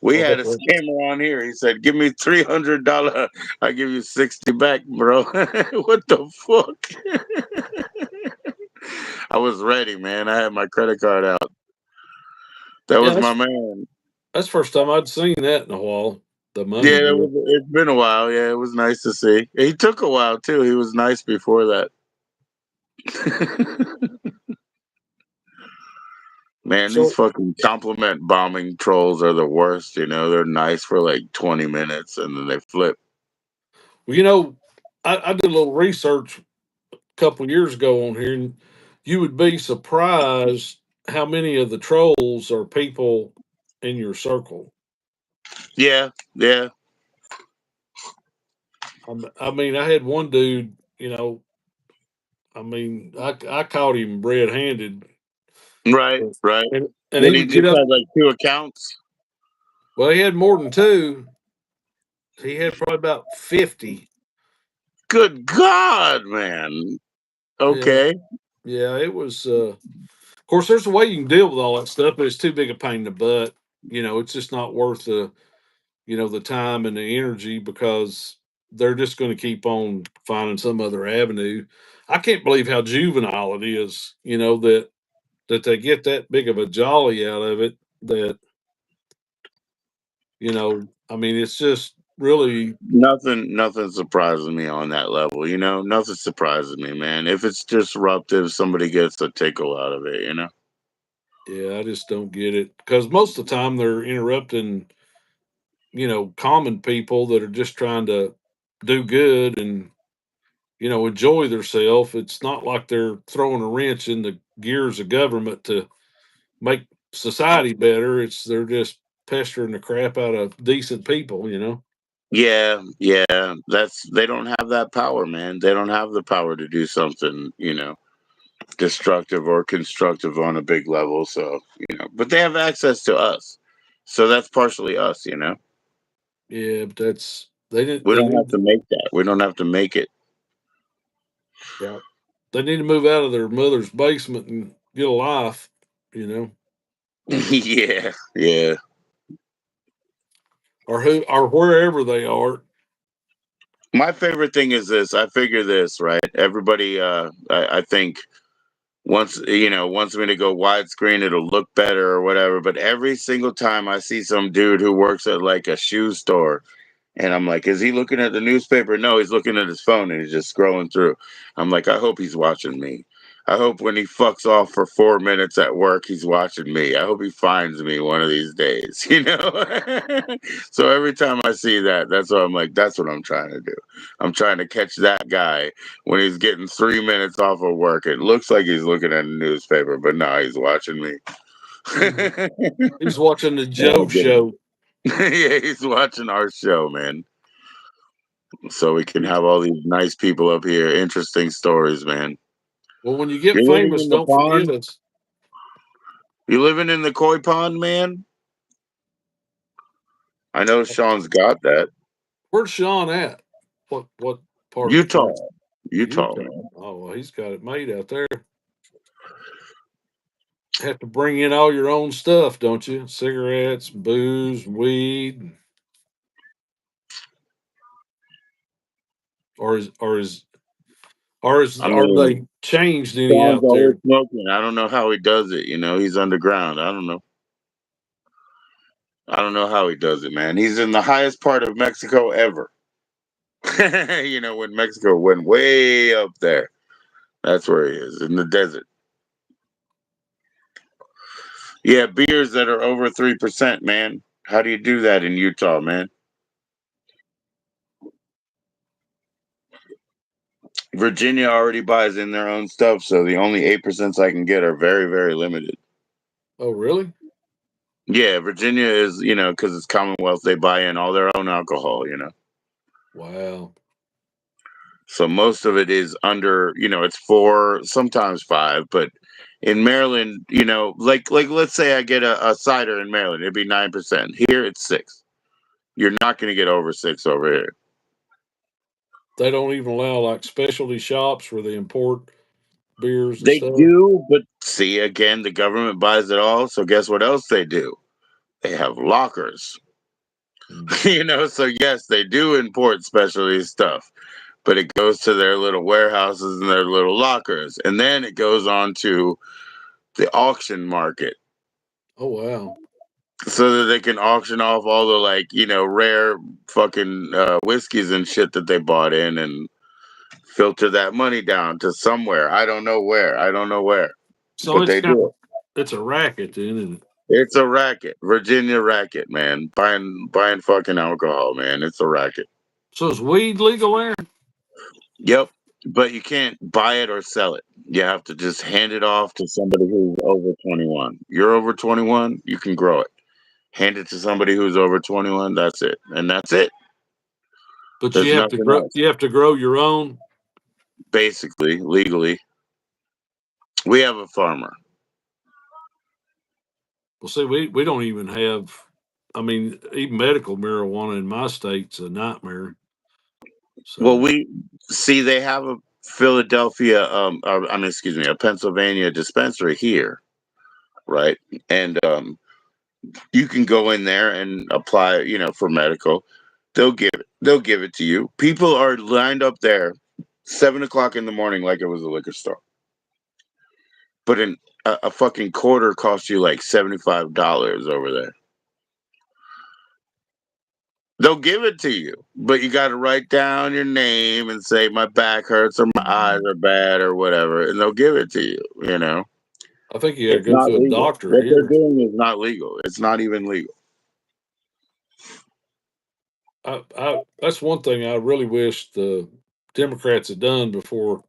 we well, had a scammer on here. He said, "Give me $300. I give you 60 back, bro." What the fuck? I was ready, man. I had my credit card out. That yeah, was my man. that's the first time I'd seen that in a while. The money Yeah, bill. it's been a while. Yeah, it was nice to see. He took a while too. He was nice before that. Man, these So, fucking compliment bombing trolls are the worst. They're nice for like 20 minutes and then they flip. well, I did a little research a couple years ago on here, and you would be surprised how many of the trolls are people in your circle. Yeah, yeah, I mean, I had one dude, I caught him red handed, right, right. and What he he would get just up. had like two accounts. Well, he had more than two. He had probably about 50. Good God, man. Yeah, Okay. yeah, it was. Of course, there's a way you can deal with all that stuff, but it's too big a pain in the butt. It's just not worth the time and the energy because they're just going to keep on finding some other avenue. I can't believe how juvenile it is, that they get that big of a jolly out of it. That I mean, it's just really, Nothing surprises me on that level. Nothing surprises me, man. If it's disruptive, somebody gets a tickle out of it. yeah, I just don't get it because most of the time they're interrupting, common people that are just trying to do good and enjoy themselves. It's not like they're throwing a wrench in the gears of government to make society better. They're just pestering the crap out of decent people. Yeah, yeah. They don't have that power, man. They don't have the power to do something, destructive or constructive on a big level. So, but they have access to us. So that's partially us. Yeah, but that's they didn't We they don't have need to make that. We don't have to make it. yeah, they need to move out of their mother's basement and get a life, you know, Yeah, yeah. or wherever they are. My favorite thing is this. I figure this, right? Everybody, I think wants me to go widescreen, it'll look better or whatever. But every single time I see some dude who works at like a shoe store, and I'm like, is he looking at the newspaper? No, he's looking at his phone and he's just scrolling through. I'm like, I hope he's watching me. I hope when he fucks off for 4 minutes at work, he's watching me. I hope he finds me one of these days. So every time I see that, that's what I'm like, that's what I'm trying to do. I'm trying to catch that guy when he's getting 3 minutes off of work. It looks like he's looking at a newspaper, but no, he's watching me. Mhm. He's watching the Oh, Joe good. show. Yeah, he's watching our show, man. So we can have all these nice people up here. Interesting stories, man. Well, when you get You're living famous, in the don't forget pond? us. You living in the koi pond, man? I know Sean's got that. Where's Sean at? What part of the country? Utah. Utah, Utah. man. Oh well, he's got it made out there. Have to bring in all your own stuff, don't you? Cigarettes, booze, weed, or I are mean, they changed any Sean's out always there? smoking. I don't know how he does it. He's underground. I don't know. I don't know how he does it, man. He's in the highest part of Mexico ever. When Mexico went way up there. That's where he is, in the desert. Yeah, beers that are over 3%, man. How do you do that in Utah, man? Virginia already buys in their own stuff, so the only 8% I can get are very, very limited. Oh, really? Yeah, Virginia is, because it's Commonwealth, they buy in all their own alcohol. Wow. So most of it is under, it's 4, sometimes 5, but in Maryland, like let's say I get a cider in Maryland, it'd be 9%. Here it's 6. You're not going to get over 6 over here. They don't even allow like specialty shops where they import beers and They stuff. do, but See, again, the government buys it all. So guess what else they do? They have lockers. So yes, they do import specialty stuff, but it goes to their little warehouses and their little lockers. And then it goes on to the auction market. Oh, wow. So that they can auction off all the rare fucking whiskeys and shit that they bought in and filter that money down to somewhere. I don't know where. So But they do it. it's a racket then, isn't it? It's a racket. Virginia racket, man. Buying fucking alcohol, man. It's a racket. So is weed legal there? Yep. But you can't buy it or sell it. You have to just hand it off to somebody who's over 21. You're over 21, you can grow it. Hand it to somebody who's over 21, that's it. And that's it. But There's you have to nothing grow. else. You have to grow your own. Basically, legally. We have a farmer. Well, see, we don't even have. I mean, even medical marijuana in my state's a nightmare. So Well, we see they have a Philadelphia, excuse me, a Pennsylvania dispensary here, right? And you can go in there and apply, for medical. They'll give it to you. People are lined up there 7 o'clock in the morning like it was a liquor store. But a fucking quarter costs you like $75 over there. They'll give it to you, but you got to write down your name and say my back hurts or my eyes are bad or whatever, and they'll give it to you. I think you got to It's go not to a legal. doctor What they're here. doing is not legal. It's not even legal. That's one thing I really wish the Democrats had done before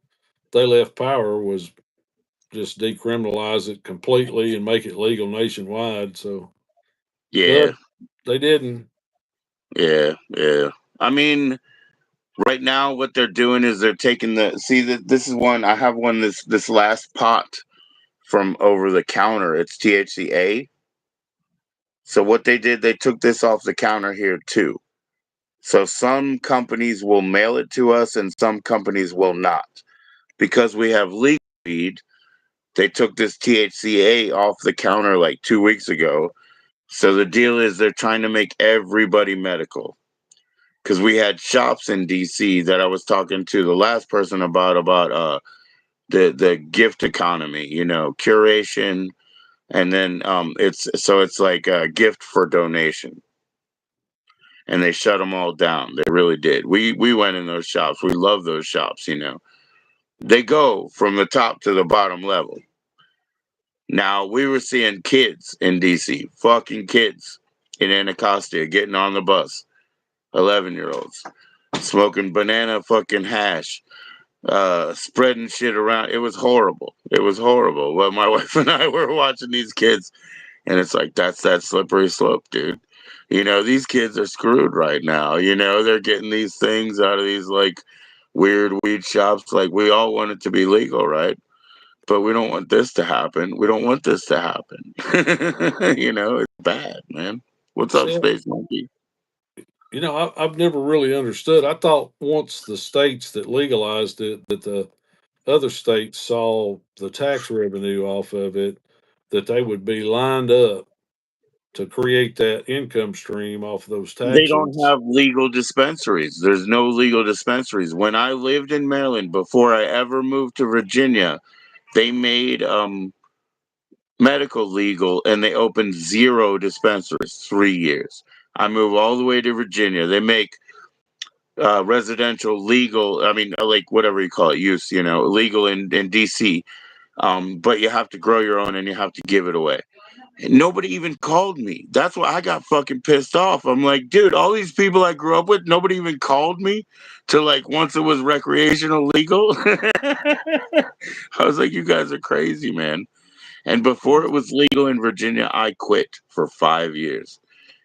they left power was just decriminalize it completely and make it legal nationwide. So, Yeah, but they didn't. yeah. I mean, right now what they're doing is they're taking this is one I have one this last pot from over the counter. It's THCA. So what they did, they took this off the counter here too. So some companies will mail it to us and some companies will not. Because we have legal weed, they took this THCA off the counter like 2 weeks ago. So the deal is they're trying to make everybody medical. Because we had shops in DC that I was talking to the last person about the gift economy, curation, and then it's like a gift for donation. And they shut them all down. They really did. We went in those shops. We love those shops. They go from the top to the bottom level. Now we were seeing kids in DC, fucking kids in Anacostia, getting on the bus, 11-year-olds, smoking banana fucking hash, spreading shit around. It was horrible. Well, my wife and I were watching these kids, and it's like that's that slippery slope, dude. These kids are screwed right now. They're getting these things out of these like weird weed shops. Like we all want it to be legal, right? But we don't want this to happen. We don't want this to happen. It's bad, man. What's up, See, Space Monkey? I've never really understood. I thought once the states that legalized it, that the other states saw the tax revenue off of it, that they would be lined up to create that income stream off of those They don't taxes. have legal dispensaries. There's no legal dispensaries. When I lived in Maryland, before I ever moved to Virginia, they made medical legal and they opened 0 dispensaries 3 years. I moved all the way to Virginia. They make residential legal, like whatever you call it, use, legal in DC. But you have to grow your own and you have to give it away. And nobody even called me. That's why I got fucking pissed off. I'm like, dude, all these people I grew up with, nobody even called me to like once it was recreational legal. I was like, you guys are crazy, man. And before it was legal in Virginia, I quit for 5 years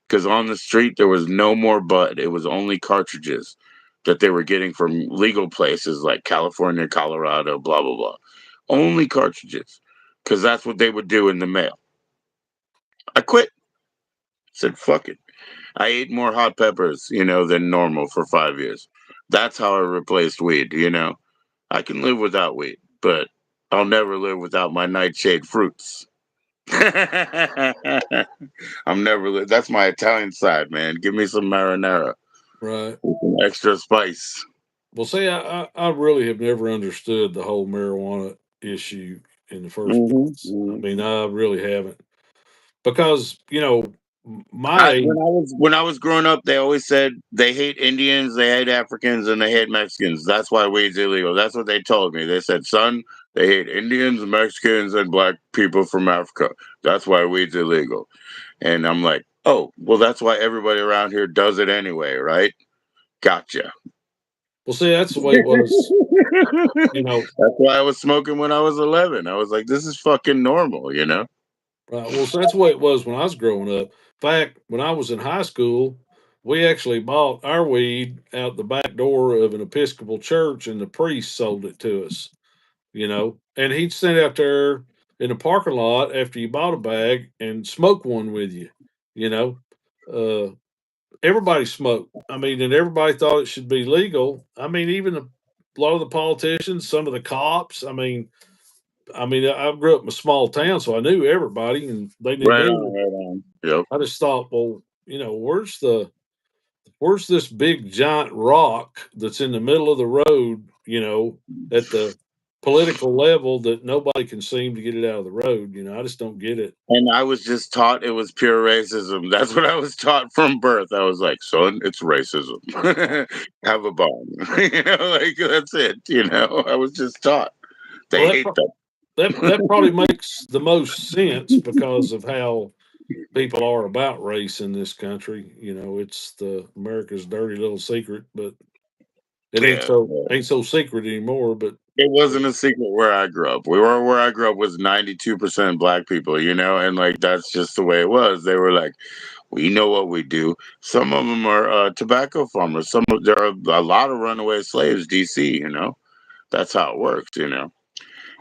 because on the street there was no more bud. It was only cartridges that they were getting from legal places like California, Colorado, blah blah blah. Only cartridges because that's what they would do in the mail. I quit. Said fuck it. I ate more hot peppers, than normal for 5 years. That's how I replaced weed. I can live without weed, but I'll never live without my nightshade fruits. I'm never. That's my Italian side, man. Give me some marinara Right. with some extra spice. Well, see, I really have never understood the whole marijuana issue in the first Hmm. place. I mean, I really haven't because my age, When I was growing up, they always said they hate Indians, they hate Africans, and they hate Mexicans. That's why weed's illegal. That's what they told me. They said, "Son, they hate Indians, Mexicans, and black people from Africa. That's why weed's illegal." And I'm like, "Oh, well, that's why everybody around here does it anyway, right?" Gotcha. well, see, that's the way it was. You know, That's why I was smoking when I was 11. I was like, "This is fucking normal," you know. right? Well, so that's the way it was when I was growing up. In fact, when I was in high school, we actually bought our weed out the back door of an Episcopal church, and the priest sold it to us. And he'd stand out there in the parking lot after you bought a bag and smoke one with you. You know, uh, everybody smoked. I mean, and everybody thought it should be legal. I mean, even a lot of the politicians, some of the cops. I grew up in a small town, so I knew everybody, and they knew Right me. on, right on. Yep. I just thought, well, where's this big giant rock that's in the middle of the road? At the political level that nobody can seem to get it out of the road. I just don't get it. And I was just taught it was pure racism. That's what I was taught from birth. I was like, "Son, it's racism. Have a bomb." Like that's it. I was just taught Well, they hate them. that probably makes the most sense because of how people are about race in this country. It's the America's dirty little secret, but it ain't Yeah, so yeah. ain't so secret anymore. But It wasn't a secret where I grew up. Where I grew up was 92% black people, and like that's just the way it was. They were like, "We know what we do." Some of them are tobacco farmers. There are a lot of runaway slaves, DC. That's how it works.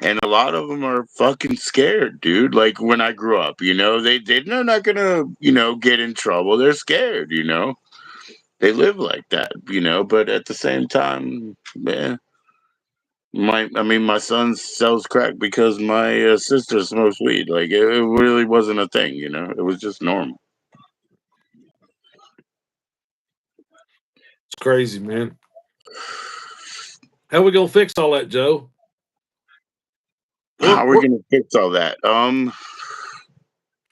And a lot of them are fucking scared, dude. Like when I grew up, they're not gonna get in trouble. They're scared. They live like that. But at the same time, man, my son sells crack because my sister smokes weed. Like it really wasn't a thing. It was just normal. it's crazy, man. How we gonna fix all that, Joe? How are What, we what, gonna fix all that?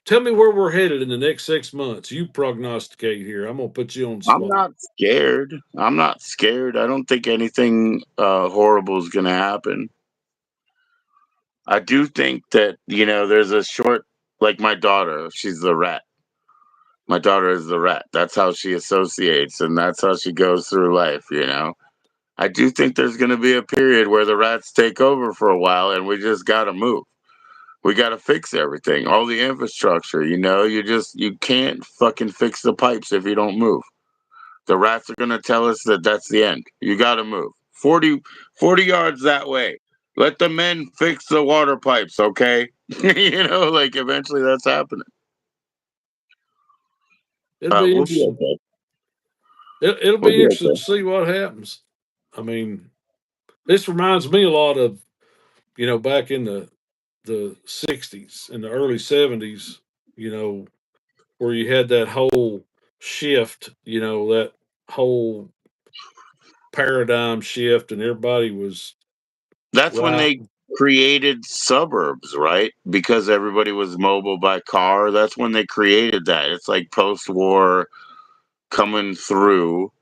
Tell me where we're headed in the next 6 months. You prognosticate here. I'm gonna put you on the I'm spot. not scared. I'm not scared. I don't think anything horrible is gonna happen. I do think that, there's a short, like my daughter, she's the rat. My daughter is the rat. That's how she associates and that's how she goes through life. I do think there's going to be a period where the rats take over for a while and we just got to move. We got to fix everything, all the infrastructure. You can't fucking fix the pipes if you don't move. The rats are going to tell us that that's the end. You got to move 40 yards that way. Let the men fix the water pipes, okay? Like eventually that's happening. It'll be We'll be interesting. okay. It'll We'll be be interesting to okay. see what happens. I mean, this reminds me a lot of back in the '60s and the early '70s. You know, where you had that whole shift. That whole paradigm shift, and everybody was That's when right. they created suburbs, right? Because everybody was mobile by car. That's when they created that. It's like post war coming through,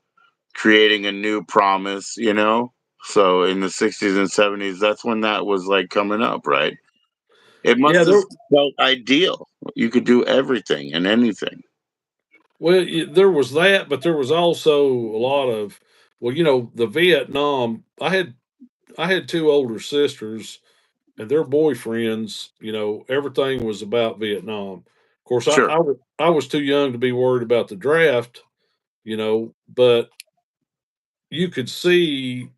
creating a new promise. So in the 60s and 70s, that's when that was like coming up, right? It Yeah, must have felt ideal. You could do everything and anything. there was that, but there was also a lot of the Vietnam. I had two older sisters and their boyfriends. Everything was about Vietnam. Of course, I, Sure. I wa- I was too young to be worried about the draft. But you could see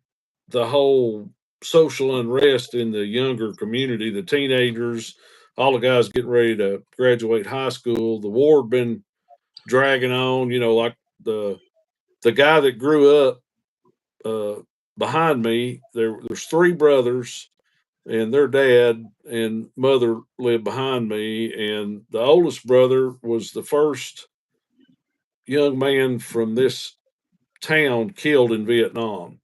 the whole social unrest in the younger community, the teenagers, all the guys getting ready to graduate high school. The war had been dragging on. Like the guy that grew up uh, behind me. There's three brothers. and their dad and mother lived behind me. And the oldest brother was the first young man from this town killed in Vietnam.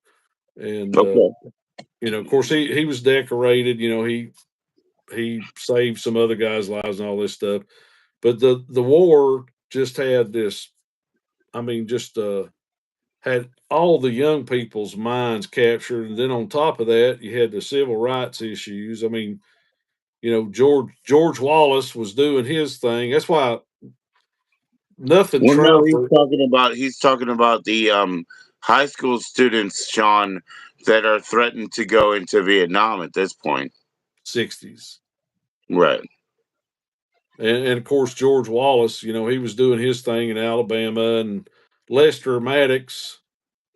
And Okay. of course, he was decorated. He saved some other guys' lives and all this stuff. But the war just had this. I mean, just had all the young people's minds captured, and then on top of that, you had the civil rights issues. I mean, George Wallace was doing his thing. That's why nothing Well, no, Trump or he's talking about the high school students, Sean, that are threatened to go into Vietnam at this point. '60s. Right. And of course George Wallace, he was doing his thing in Alabama, and Lester Maddox,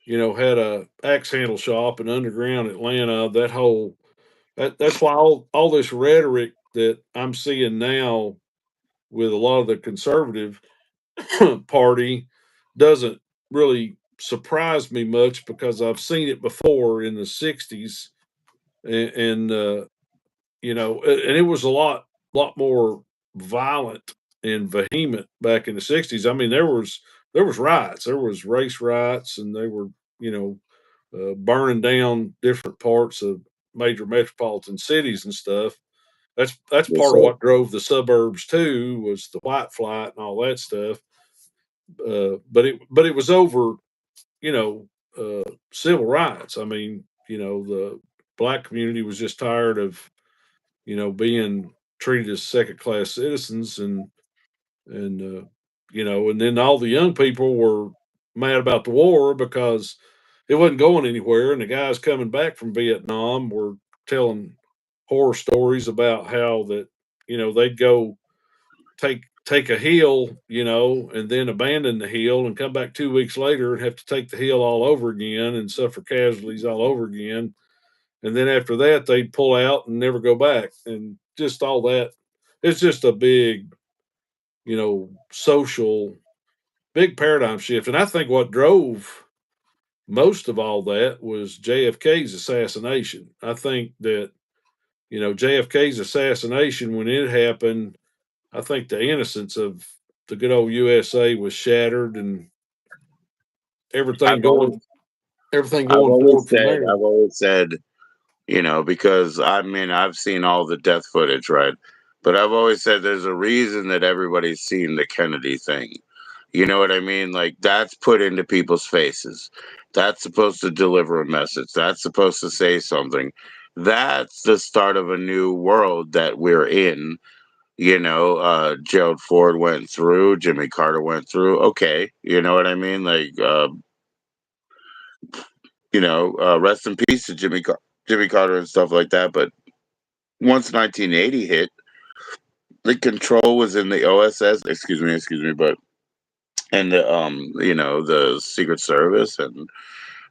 had a axe handle shop in underground Atlanta. That's why all this rhetoric that I'm seeing now with a lot of the conservative party doesn't really surprise me much, because I've seen it before in the '60s. And it was a lot more violent and vehement back in the '60s. I mean, there was riots, there was race riots, and they were, you know burning down different parts of major metropolitan cities and stuff. That's Yes, part of sir. what drove the suburbs too, was the white flight and all that stuff. But it was over, you know civil rights. I mean, the black community was just tired of, being treated as second class citizens, and then all the young people were mad about the war because it wasn't going anywhere, and the guys coming back from Vietnam were telling horror stories about how that, they'd go take a hill, and then abandon the hill and come back 2 weeks later and have to take the hill all over again and suffer casualties all over again. And then after that, they'd pull out and never go back, and just all that. It's just a big, social, big paradigm shift. And I think what drove most of all that was JFK's assassination. I think that, JFK's assassination, when it happened, I think the innocence of the good old USA was shattered, and everything I've always, going everything going forward from there. I've always said, because I mean, I've seen all the death footage, right? But I've always said there's a reason that everybody's seen the Kennedy thing. You know what I mean? Like, that's put into people's faces. That's supposed to deliver a message. That's supposed to say something. That's the start of a new world that we're in. Gerald Ford went through, Jimmy Carter went through. Okay, you know what I mean? Like, rest in peace to Jimmy Carter and stuff like that. But once 1980 hit, the control was in the OSS. Excuse me, but and the Secret Service, and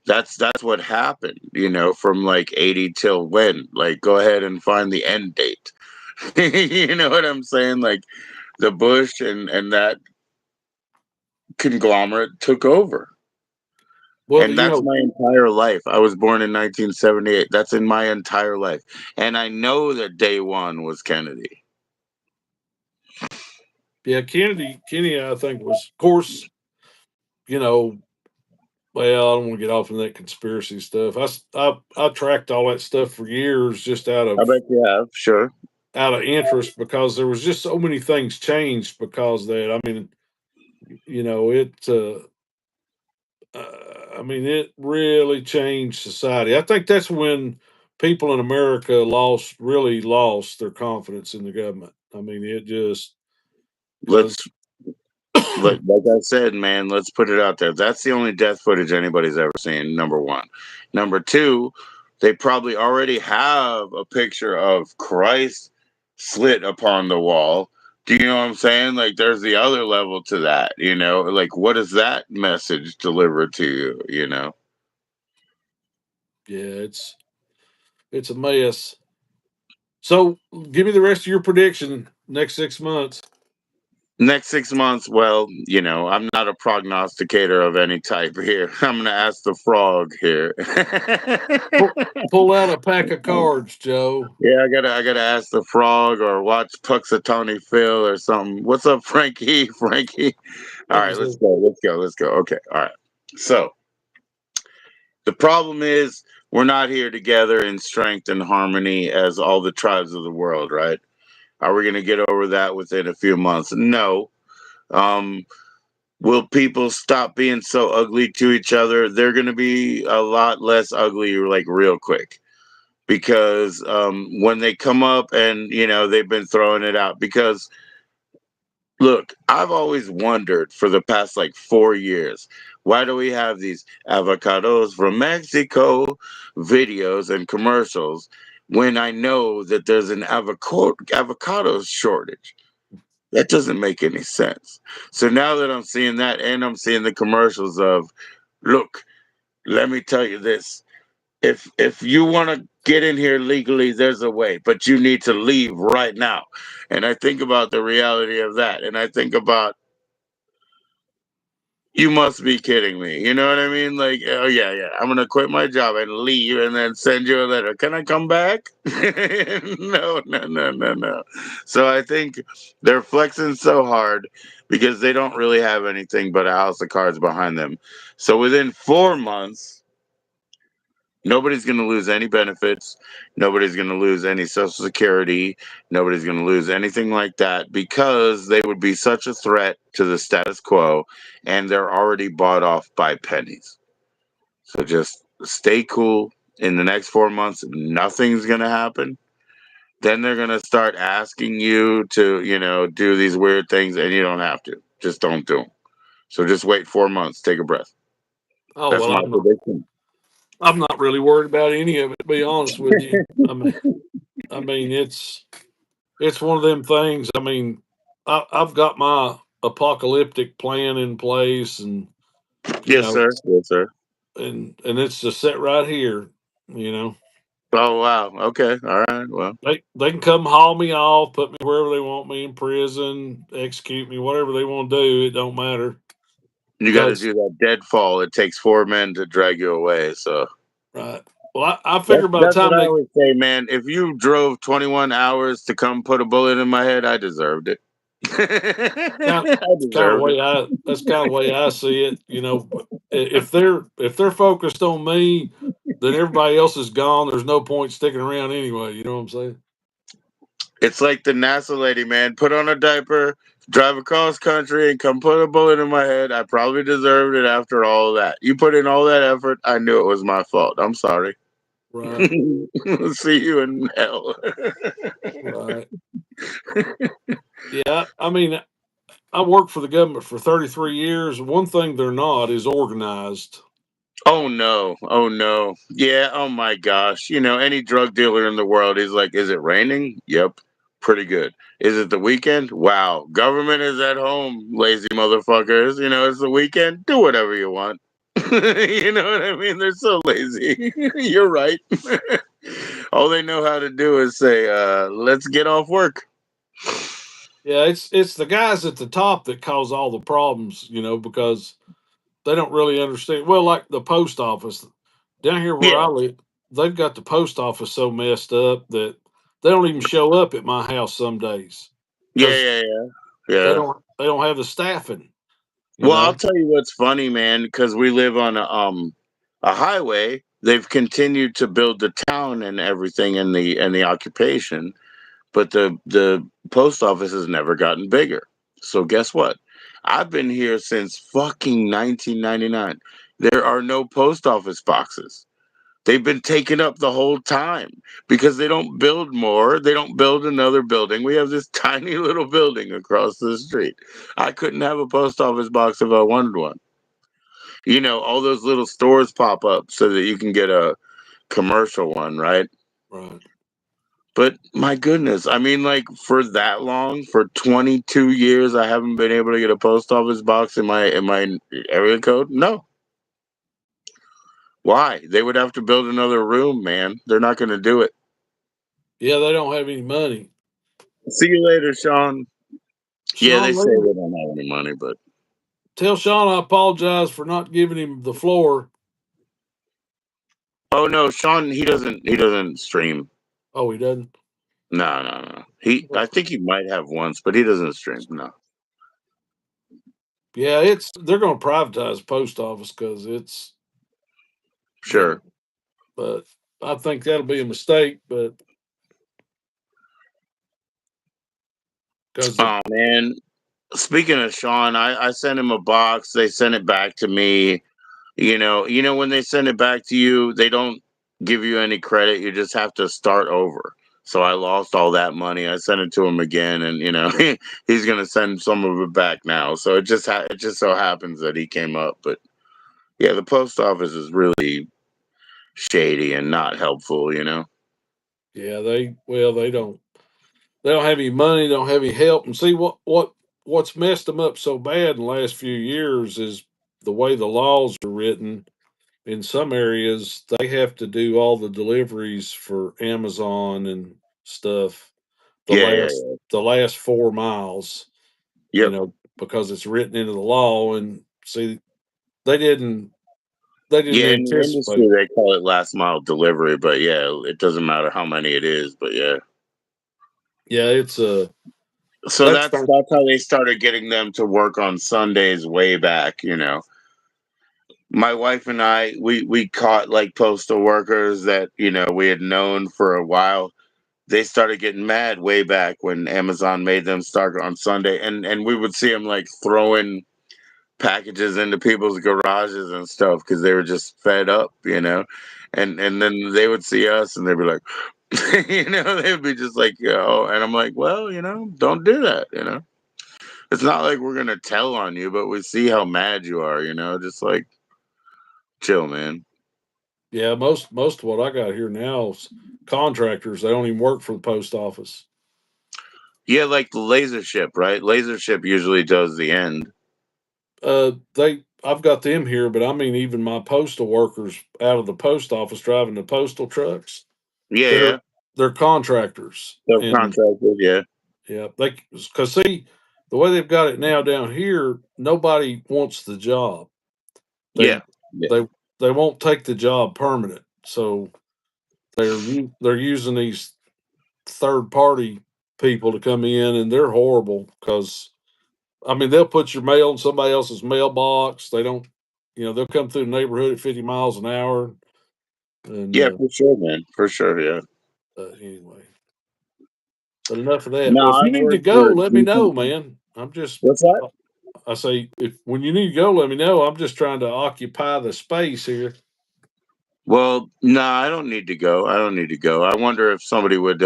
that's what happened. From like 80 till when? Like, go ahead and find the end date. You know what I'm saying? Like, the Bush and that conglomerate took over. Well, And that's my entire life. I was born in 1978. That's in my entire life. And I know that day one was Kennedy. yeah, Kennedy, I think was, of course, you know, well, I don't want to get off in that conspiracy stuff. I tracked all that stuff for years, just out I of bet you have, sure. interest, because there was just so many things changed because of that. I mean, it. I mean, it really changed society. I think that's when people in America really lost their confidence in the government. I mean, it just because Let's like I said, man, let's put it out there. That's the only death footage anybody's ever seen, number one. Number two, they probably already have a picture of Christ slit upon the wall. Do you know what I'm saying? Like, there's the other level to that, Like, what does that message deliver to you? yeah, it's a mess. So, give me the rest of your prediction next 6 months. Next 6 months, well, I'm not a prognosticator of any type here. I'm going to ask the frog here. Pull out a pack of cards, Joe. Yeah, I gotta ask the frog or watch Puxatawny Phil or something. What's up, Frankie? Frankie. All right, let's go. Let's go. Let's go. Okay. All right. So the problem is we're not here together in strength and harmony as all the tribes of the world, right? Are we gonna get over that within a few months? No. Um, will people stop being so ugly to each other? They're gonna be a lot less ugly, like real quick. Because when they come up and they've been throwing it out because look, I've always wondered for the past like 4 years, why do we have these avocados from Mexico videos and commercials when I know that there's an avocado shortage? That doesn't make any sense. So now that I'm seeing that and I'm seeing the commercials of, look, let me tell you this, if you want to get in here legally, there's a way, but you need to leave right now. And I think about the reality of that, and I think about, you must be kidding me. You know what I mean? Like, oh yeah, yeah, I'm gonna quit my job and leave, and then send you a letter. Can I come back? No, no, no, no, no. So I think they're flexing so hard because they don't really have anything but a house of cards behind them. So within 4 months, nobody's going to lose any benefits. Nobody's going to lose any Social Security. Nobody's going to lose anything like that because they would be such a threat to the status quo and they're already bought off by pennies. So just stay cool. In the next 4 months, nothing's going to happen. Then they're going to start asking you to, do these weird things and you don't have to. Just don't do them. So just wait 4 months. Take a breath. Oh That's well, my prediction. I'm not really worried about any of it. To be honest with you, I mean, it's one of them things. I mean, I've got my apocalyptic plan in place, and you Yes, know, sir. Yes, sir. and it's just set right here. You know, Oh wow. Okay. All right. Well, they can come haul me off, put me wherever they want me in prison, execute me, whatever they want to do. It don't matter you got to because do that deadfall. It takes 4 men to drag you away. So right. Well, I that's figure by the that's what time I they always say, man. If you drove 21 hours to come put a bullet in my head, I deserved it. kind I kind of deserved it. way I that's kind of way I see it. You know, but if they're focused on me, then everybody else is gone. There's no point sticking around anyway. You know what I'm saying? It's like the NASA lady, man. Put on a diaper, drive across country, and come put a bullet in my head. I probably deserved it after all of that. You put in all that effort. I knew it was my fault. I'm sorry. Right, See you in hell. right. Yeah, I mean, I worked for the government for 33 years. One thing they're not is organized. Oh no. Oh no. Yeah, oh my gosh. Any drug dealer in the world is like, is it raining? Yep. Pretty good. Is it the weekend? Wow. Government is at home, lazy motherfuckers. It's the weekend. Do whatever you want. You know what I mean? They're so lazy. You're right. All they know how to do is say, let's get off work. Yeah, it's the guys at the top that cause all the problems. Because they don't really understand. Well, like the post office down here where Yeah. I live, they've got the post office so messed up that they don't even show up at my house some days Yeah, because yeah, yeah. they Yeah. don't have the staffing. You Well, I'll know, tell you what's funny, man, because we live on a highway. They've continued to build the town and everything in the occupation, but the post office has never gotten bigger. So guess what? I've been here since fucking 1999. There are no post office boxes. They've been taken up the whole time because they don't build more. They don't build another building. We have this tiny little building across the street. I couldn't have a post office box if I wanted one. All those little stores pop up so that you can get a commercial one, right? right? But my goodness, I mean, like for that long, for 22 years, I haven't been able to get a post office box in my area code. No, why? They would have to build another room, man. They're not going to do it. Yeah, they don't have any money. See you later, Sean. Yeah, they Sean say Lee, they don't have any money, but tell Sean I apologize for not giving him the floor. oh no, Sean, he doesn't stream. Oh, he doesn't. No, no, no. I think he might have once, but he doesn't stream. No, Yeah, they're going to privatize the post office because it's you know, sure. but I think that'll be a mistake. But because Oh man, speaking of Sean, I sent him a box. They sent it back to me. When they send it back to you, they don't give you any credit. You just have to start over. So I lost all that money. I sent it to him again, and he's gonna send some of it back now. So it just so happens that he came up. But yeah, the post office is really shady and not helpful. yeah, they don't have any money, don't have any help, and see what's messed them up so bad in the last few years is the way the laws are written. In some areas, they have to do all the deliveries for Amazon and stuff Yeah, yeah, yeah. the last 4 miles, Yep. because it's written into the law. And see, they didn't they didn't Yeah, in the industry anticipate. they call it last mile delivery, but yeah, it doesn't matter how many it is, but yeah. Yeah, it's So that's that's how they started getting them to work on Sundays way back. My wife and I we caught like postal workers that, we had known for a while. They started getting mad way back when Amazon made them start on Sunday, and we would see them like throwing packages into people's garages and stuff because they were just fed up. And then they would see us and they'd be like, they'd be just like, and I'm like, well, don't do that. It's not like we're gonna tell on you, but we see how mad you are. Just like chill, man. yeah, most of what I got here now is contractors. They don't even work for the post office. Yeah, like the laser ship, right? Laser ship usually does the end. I've got them here, but I mean, even my postal workers out of the post office driving the postal trucks, Yeah, they're yeah. they're contractors. And Subcontractors, yeah. yeah, because see, the way they've got it now down here, nobody wants the job. Yeah. They Yeah. they they won't take the job permanent, so they're using these third party people to come in, and they're horrible because I mean they'll put your mail in somebody else's mailbox. They don't, they'll come through the neighborhood at 50 miles an hour, and Yeah, for sure, man. For sure, yeah. anyway. But enough of that. No, Well, if you I've need to worked go, for a let me know, decent. man. I'm just What's that? I say if when you need to go, let me know. I'm just trying to occupy the space here. Well, no, I don't need to go. I don't need to go. I wonder if somebody would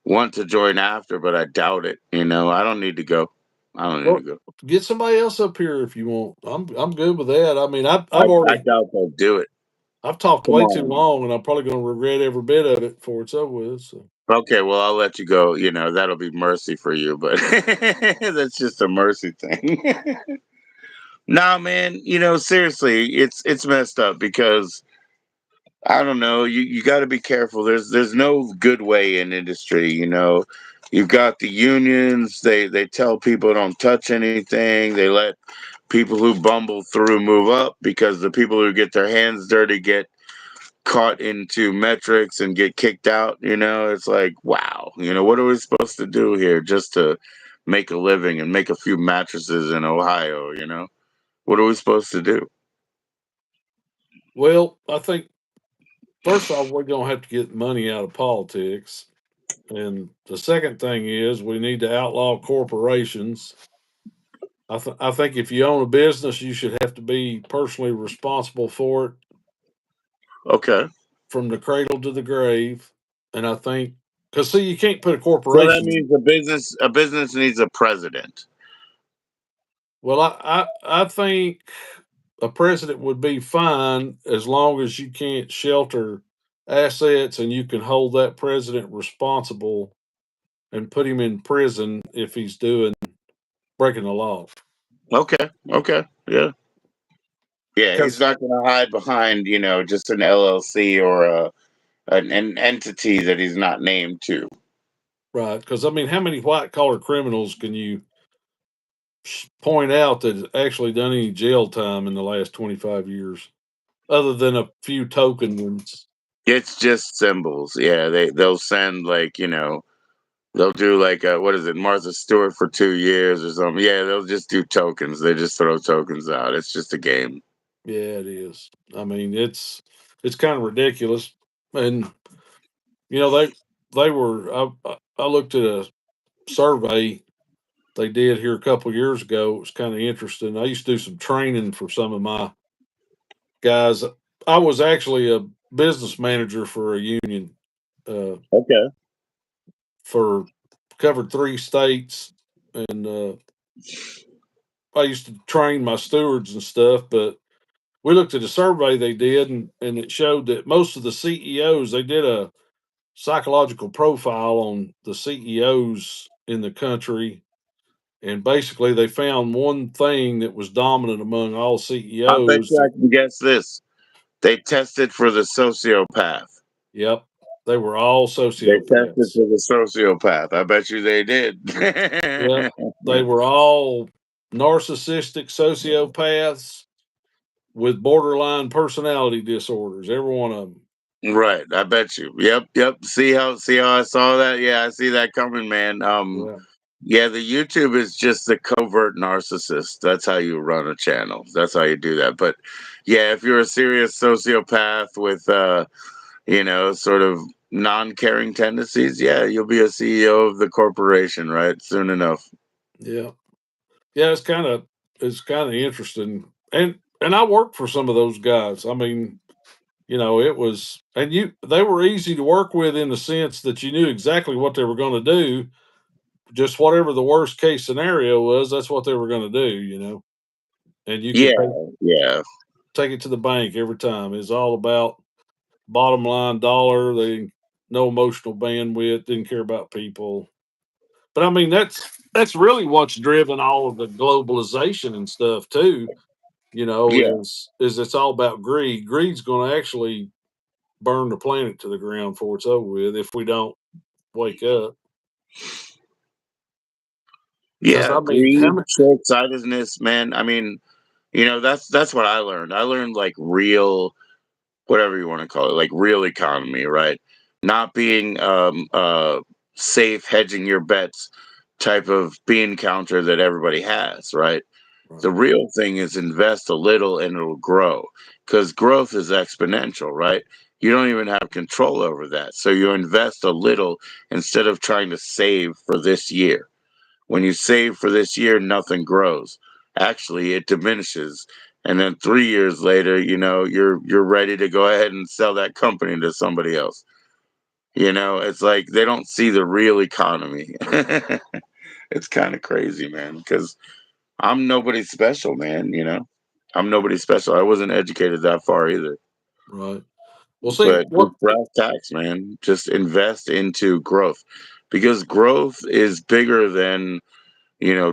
want to join after, but I doubt it. I don't need to go. I don't need to Well, go. get somebody else up here if you want. I'm good with that. I mean, I doubt they'll do it. I've talked Come way too on. long, and I'm probably going to regret every bit of it before it's over with. So. Okay, well, I'll let you go. That'll be mercy for you, but that's just a mercy thing. Nah, man, seriously, it's messed up because I don't know, you got to be careful. There's no good way in industry. You've got the unions, they tell people don't touch anything. They let people who bumble through move up because the people who get their hands dirty get caught into metrics and get kicked out. It's like, wow, what are we supposed to do here just to make a living and make a few mattresses in Ohio? What are we supposed to do? Well, I think first off, we're going to have to get money out of politics. And the second thing is we need to outlaw corporations. I think if you own a business, you should have to be personally responsible for it Okay. from the cradle to the grave. And I think, because see, you can't put a So that corporation. means a business needs a president. Well, I think a president would be fine as long as you can't shelter assets and you can hold that president responsible and put him in prison if he's doing breaking the law. Okay. Okay. Yeah. Yeah, he's Because not going to hide behind, just an LLC or an entity that he's not named to. right, because I mean, how many white collar criminals can you point out that has actually done any jail time in the last 25 years, other than a few token ones. It's just symbols. Yeah, they'll send like they'll do like what is it, Martha Stewart for 2 years or something. Yeah, they'll just do tokens. They just throw tokens out. It's just a game. Yeah, it is. I mean, it's kind of ridiculous, and they were. I looked at a survey they did here a couple years ago. It was kind of interesting. I used to do some training for some of my guys. I was actually a business manager for a union uh, Okay. for covered 3 states, and I used to train my stewards and stuff. But we looked at a survey they did, and it showed that most of the CEOs, they did a psychological profile on the CEOs in the country, and basically they found one thing that was dominant among all I bet CEOs. you I can guess this. They tested for the sociopath. Yep, they were all They tested sociopaths. for the sociopath. I bet you they did. Yep, they were all narcissistic sociopaths with borderline personality disorders. Every one of them. Right, I bet you. Yep, yep. See how I saw that? Yeah, I see that coming, man. Yeah, Yeah, the YouTube is just the covert narcissist. That's how you run a channel. That's how you do that. But yeah, if you're a serious sociopath with sort of non-caring tendencies, yeah, you'll be a CEO of the corporation, right? Soon enough. yeah, yeah. It's kind of interesting, and I worked for some of those guys. I mean, it was, and they were easy to work with in the sense that you knew exactly what they were going to do. Just whatever the worst case scenario was, that's what they were going to do. And you could Yeah, yeah. take it to the bank every time. It's all about bottom line dollar. They no emotional bandwidth. Didn't care about people. But I mean, that's really what's driven all of the globalization and stuff too. Yeah. Is it's all about greed. Greed's going to actually burn the planet to the ground before it's over with if we don't wake up. Because Yeah, I mean, how greed, many? short-sightedness, man. I mean, that's what I learned. I learned like real, whatever you want to call it, like real economy, right? Not being safe, hedging your bets type of bean counter that everybody has, right? The Right, real thing is invest a little and it'll grow because growth is exponential, right? You don't even have control over that. So you invest a little instead of trying to save for this year. When you save for this year, nothing grows. Actually, it diminishes. And then 3 years later, you're ready to go ahead and sell that company to somebody else. It's like they don't see the real economy. It's kind of crazy, man, because I'm nobody special, man, I'm nobody special. I wasn't educated that far either. right. Well, see But what? just brass tacks, man. Just invest into growth because growth is bigger than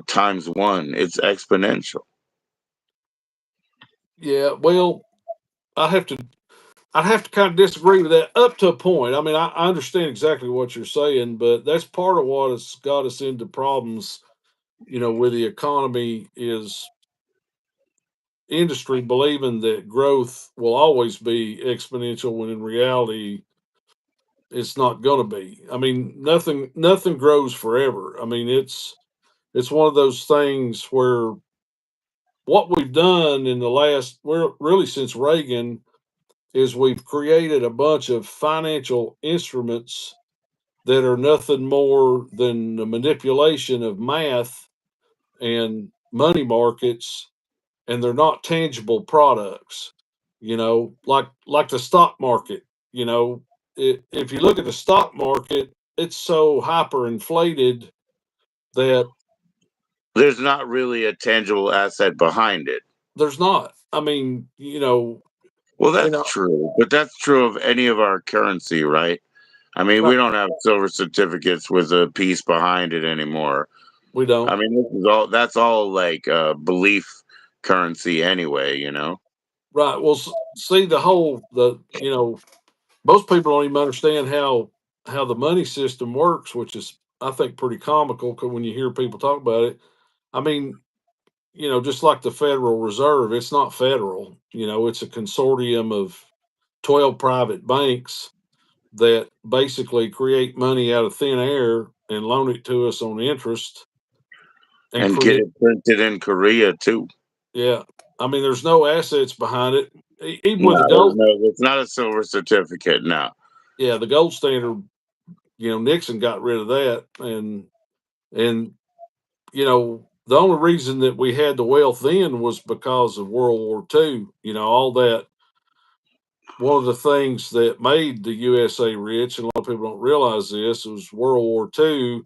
times one. It's exponential. Yeah. Well, I have to. I'd have to kind of disagree with that up to a point. I mean, I understand exactly what you're saying, but that's part of what has got us into problems. With the economy is industry believing that growth will always be exponential when in reality it's not going to be. I mean, nothing grows forever. I mean, it's one of those things where what we've done in the last, well, really since Reagan, is we've created a bunch of financial instruments that are nothing more than the manipulation of math and money markets, and they're not tangible products. Like the stock market. You know, if you look at the stock market, it's so hyperinflated that There's not really a tangible asset behind it. there's not. I mean, Well, you that's know, true, but that's true of any of our currency, right? I mean, we right, don't have silver certificates with a piece behind it anymore. we I don't. mean, that's all like belief currency anyway. Right. Well, see most people don't even understand how the money system works, which is I think pretty comical 'cause when you hear people talk about it. I mean, just like the Federal Reserve, it's not federal. It's a consortium of 12 private banks that basically create money out of thin air and loan it to us on interest and And get create. it printed in Korea too. Yeah, I mean, there's no assets behind it. Even with No, the gold, it's not a silver certificate. No. yeah, the gold standard. Nixon got rid of that, and the only reason that we had the wealth then was because of World War II. All that. One of the things that made the USA rich, and a lot of people don't realize this, was World War II.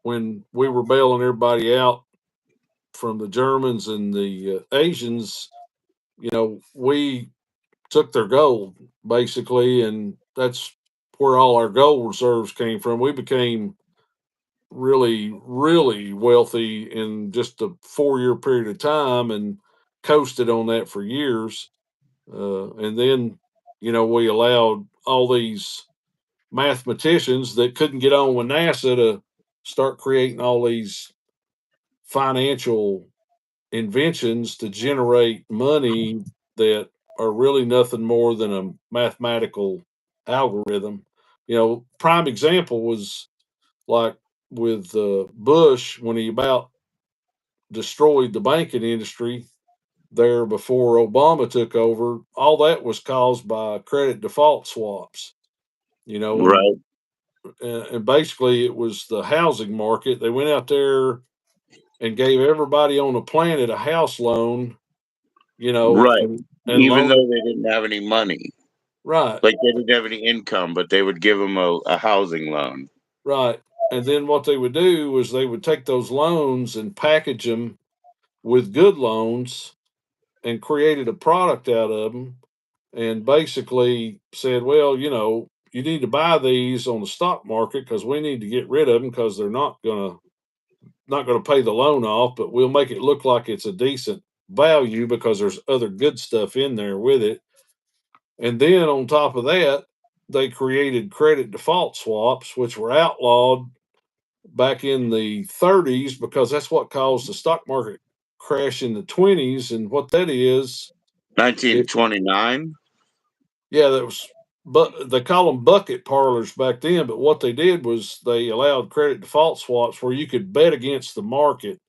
When we were bailing everybody out from the Germans and the Asians, we took their gold basically, and that's where all our gold reserves came from. We became really, really wealthy in just a 4 year period of time and coasted on that for years. And then, we allowed all these mathematicians that couldn't get on with NASA to start creating all these financial inventions to generate money that are really nothing more than a mathematical algorithm. Prime example was like with Bush when he about destroyed the banking industry there before Obama took over. All that was caused by credit default swaps. You know, and Right. and basically it was the housing market. They went out there and gave everybody on the planet a house loan. Right. And Even loaned it. though they didn't have any money, Right, like they didn't have any income, but they would give them a housing loan. right. And then what they would do was they would take those loans and package them with good loans and created a product out of them and basically said, well, you need to buy these on the stock market because we need to get rid of them because they're not gonna pay the loan off, but we'll make it look like it's a decent value because there's other good stuff in there with it. And then on top of that, they created credit default swaps, which were outlawed back in the 30s because that's what caused the stock market crash in the 20s. And what that is, it, 1929. yeah, that was, but they call them bucket parlors back then. But what they did was they allowed credit default swaps where you could bet against the market.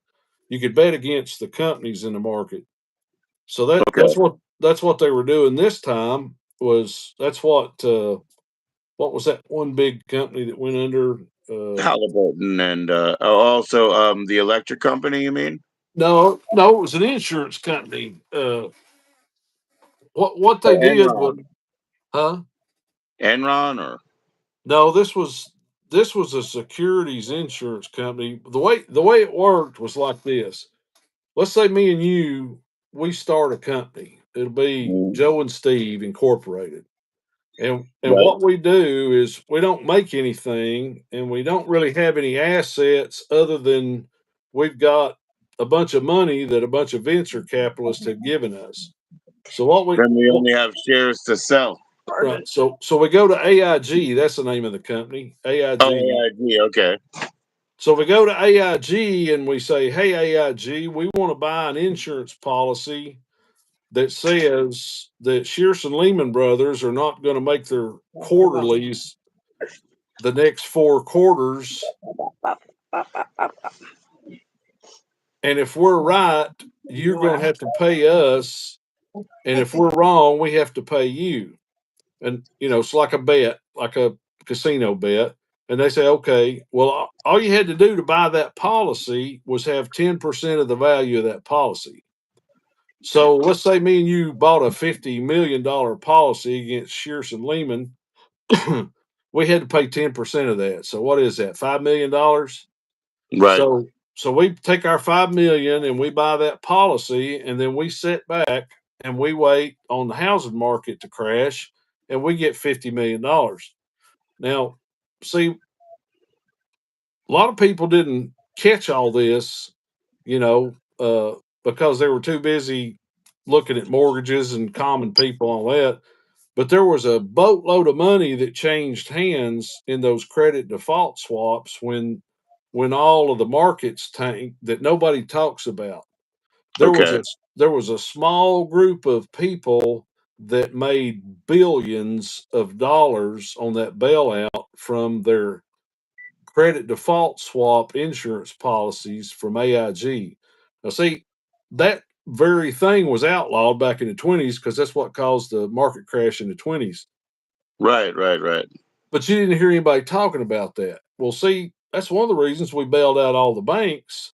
You could bet against the companies in the market. So Okay. that's what they were doing this time. That's what was that one big company that went under? Halliburton and also the electric company. You mean No, no, it was an insurance company. What they did was, Enron? huh? Enron or No, this was a securities insurance company. The way it worked was like this. Let's say me and you, we start a company. It'll be Mm, Joe and Steve Incorporated. And right? what we do is we don't make anything and we don't really have any assets other than we've got a bunch of money that a bunch of venture capitalists have given us. So Then we only have shares to sell. right. So we go to AIG, that's the name of the company, Oh, AIG. AIG. Okay. So we go to AIG and we say, "Hey AIG, we want to buy an insurance policy that says that Shearson Lehman Brothers are not going to make their quarterlies the next 4 quarters. And if we're right, you're going to have to pay us. And if we're wrong, we have to pay you." And, it's like a bet, like a casino bet. And they say, okay, well, all you had to do to buy that policy was have 10% of the value of that policy. So let's say me and you bought a $50 million policy against Shearson Lehman. We had to pay 10% of that. So what is that? $5 million. Right. So we take our 5 million and we buy that policy, and then we sit back and we wait on the housing market to crash, and we get $50 million. Now, see, a lot of people didn't catch all this, you know, because they were too busy looking at mortgages and common people and all that. But there was a boatload of money that changed hands in those credit default swaps when when all of the markets tanked that nobody talks about. There was Okay. a there was a small group of people that made billions of dollars on that bailout from their credit default swap insurance policies from AIG. Now, see, that very thing was outlawed back in the 20s because that's what caused the market crash in the 20s. Right, right, right. But you didn't hear anybody talking about that. Well, see, that's one of the reasons we bailed out all the banks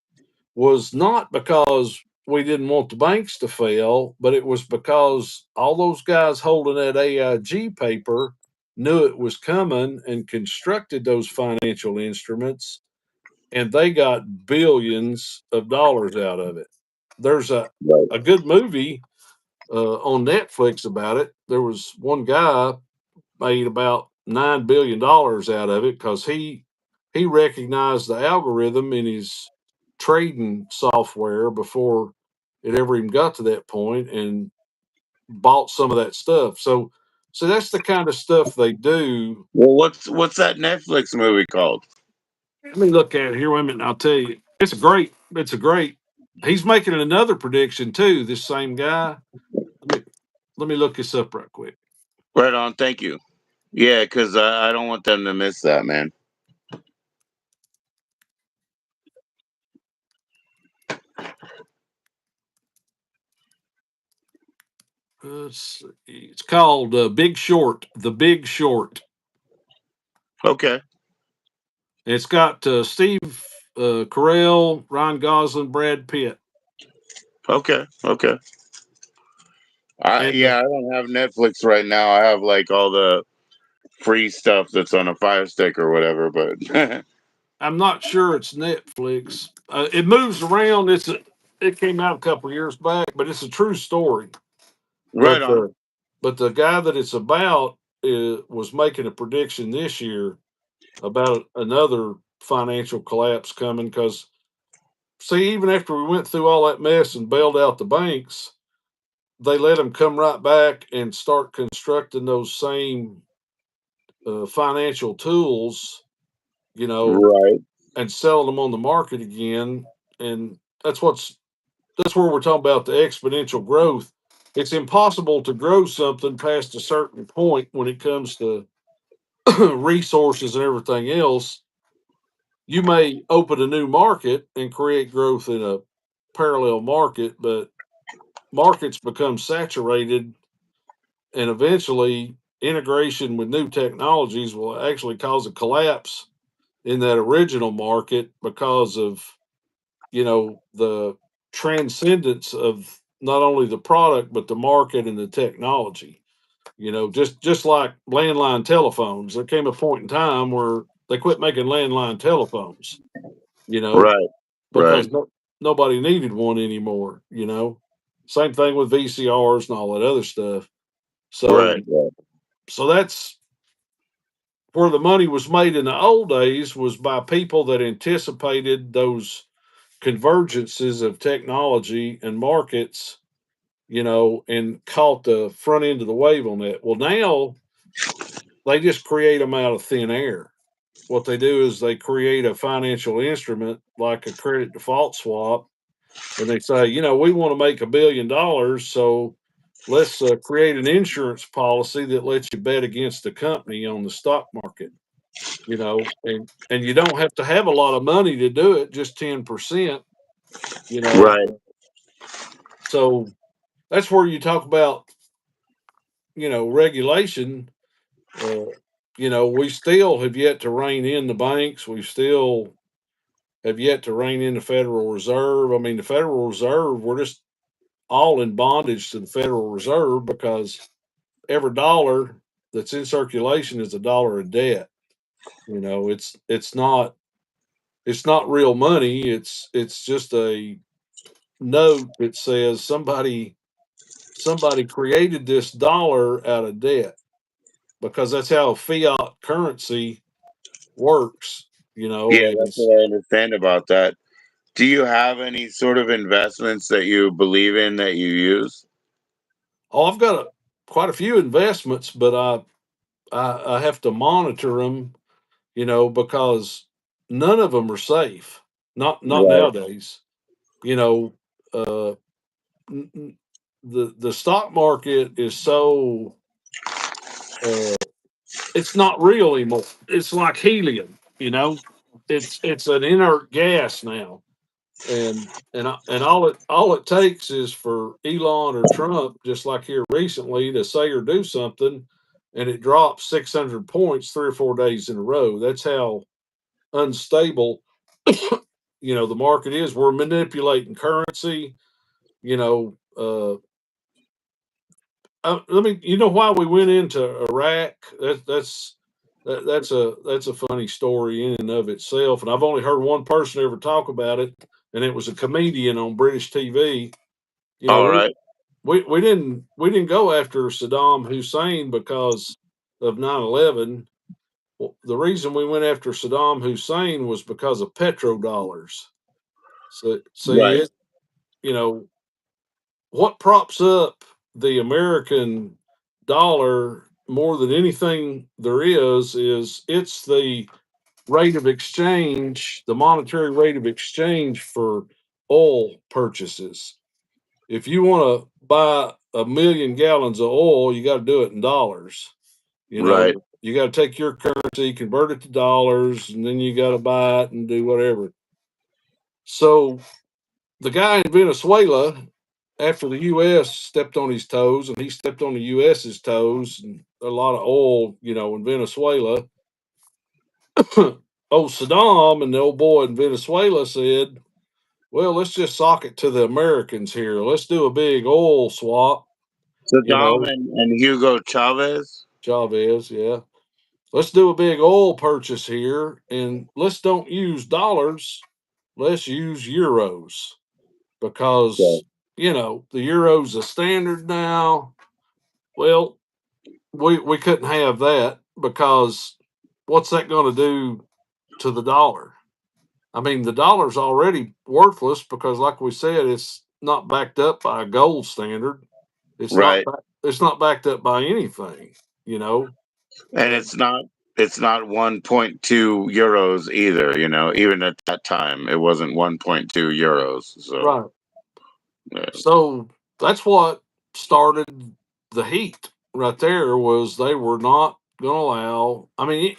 was not because we didn't want the banks to fail, but it was because all those guys holding that AIG paper knew it was coming and constructed those financial instruments, and they got billions of dollars out of it. There's Right. a good movie on Netflix about it. There was one guy made about $9 billion out of it because he recognized the algorithm in his trading software before it ever even got to that point and bought some of that stuff. So that's the kind of stuff they do. Well, what's that Netflix movie called? Let me look at it here. Wait a minute, and I'll tell you. It's a great. It's a great. He's making another prediction too. This same guy. Let me look this up right quick. Right on. Thank you. Yeah, because I don't want them to miss that, man. Let's see. It's called Big Short. The Big Short. Okay. It's got Steve Carell, Ryan Gosling, Brad Pitt, Okay. Okay. I and Yeah, I don't have Netflix right now. I have like all the free stuff that's on a Fire Stick or whatever. But I'm not sure it's Netflix. It moves around. It came out a couple of years back, but it's a true story. right But on. the guy that it's about was making a prediction this year about another financial collapse coming. Because see, even after we went through all that mess and bailed out the banks, they let them come right back and start constructing those same financial tools, you know, Right. and selling them on the market again. And that's where we're talking about the exponential growth. It's impossible to grow something past a certain point when it comes to resources and everything else. You may open a new market and create growth in a parallel market, but markets become saturated, and eventually integration with new technologies will actually cause a collapse in that original market because of the transcendence of not only the product but the market and the technology. Just like landline telephones, there came a point in time where they quit making landline telephones, you know Right. Right. because nobody needed one anymore. Same thing with VCRs and all that other stuff. so Right. Right. so that's where the money was made in the old days, was by people that anticipated those convergences of technology and markets, and caught the front end of the wave on that. Well, now they just create them out of thin air. What they do is they create a financial instrument like a credit default swap, and they say, we want to make $1 billion, so let's create an insurance policy that lets you bet against the company on the stock market. And you don't have to have a lot of money to do it, just 10%. You know, Right. so that's where you talk about regulation. Uh, we still have yet to rein in the banks. We still have yet to rein in the Federal Reserve. I mean, the Federal Reserve, we're just all in bondage to the Federal Reserve because every dollar that's in circulation is a dollar of debt. It's not real money. It's just a note that says somebody created this dollar out of debt, because that's how fiat currency works. Yeah, And that's what I understand about that. Do you have any sort of investments that you believe in that you use? I've got quite a few investments, but I have to monitor them, because none of them are safe. Not Right. nowadays. You know, uh, the stock market is so uh, it's not real anymore. It's like helium. It's an inert gas now, and all it takes is for Elon or Trump, just like here recently, to say or do something, and it drops 600 points 3 or 4 days in a row. That's how unstable the market is. We're manipulating currency. You know, let me. You know why we went into Iraq? That's a funny story in and of itself. And I've only heard one person ever talk about it, and it was a comedian on British TV. You know, All right. we didn't go after Saddam Hussein because of 9/11. Well, the reason we went after Saddam Hussein was because of petrodollars. So see Right. it. You know what props up the American dollar more than anything there is it's the rate of exchange, the monetary rate of exchange for oil purchases. If you want to buy 1 million gallons of oil, you got to do it in dollars. Right. You got to take your currency, convert it to dollars, and then you got to buy it and do whatever. So the guy in Venezuela, after the U.S. stepped on his toes, and he stepped on the U.S.'s toes, and a lot of oil, in Venezuela. Saddam and the old boy in Venezuela said, "Well, let's just sock it to the Americans here. Let's do a big oil swap." You Saddam know, and Hugo Chavez. Chavez, yeah. Let's do a big oil purchase here, and let's don't use dollars. Let's use euros Okay. because the euro's a standard now. Well, we couldn't have that because what's that going to do to the dollar? I mean, the dollar's already worthless because, like we said, it's not backed up by a gold standard. It's not. Right. It's not backed up by anything. You know. And And it's not 1.2 euros either, even at that time it wasn't 1.2 euros. So right. yeah. So that's what started the heat right there. Was they were not going to allow. I mean,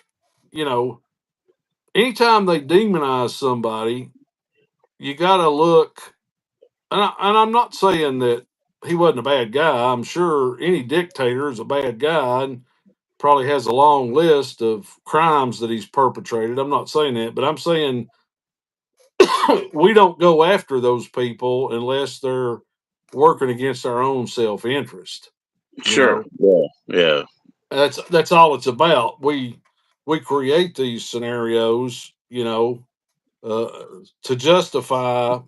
you know, anytime they demonize somebody, you got to look. And I'm not saying that he wasn't a bad guy. I'm sure any dictator is a bad guy and probably has a long list of crimes that he's perpetrated. I'm not saying that, but I'm saying we don't go after those people unless they're working against our own self interest. You Sure. know, Yeah. Yeah. that's all it's about. We create these scenarios, uh, to justify,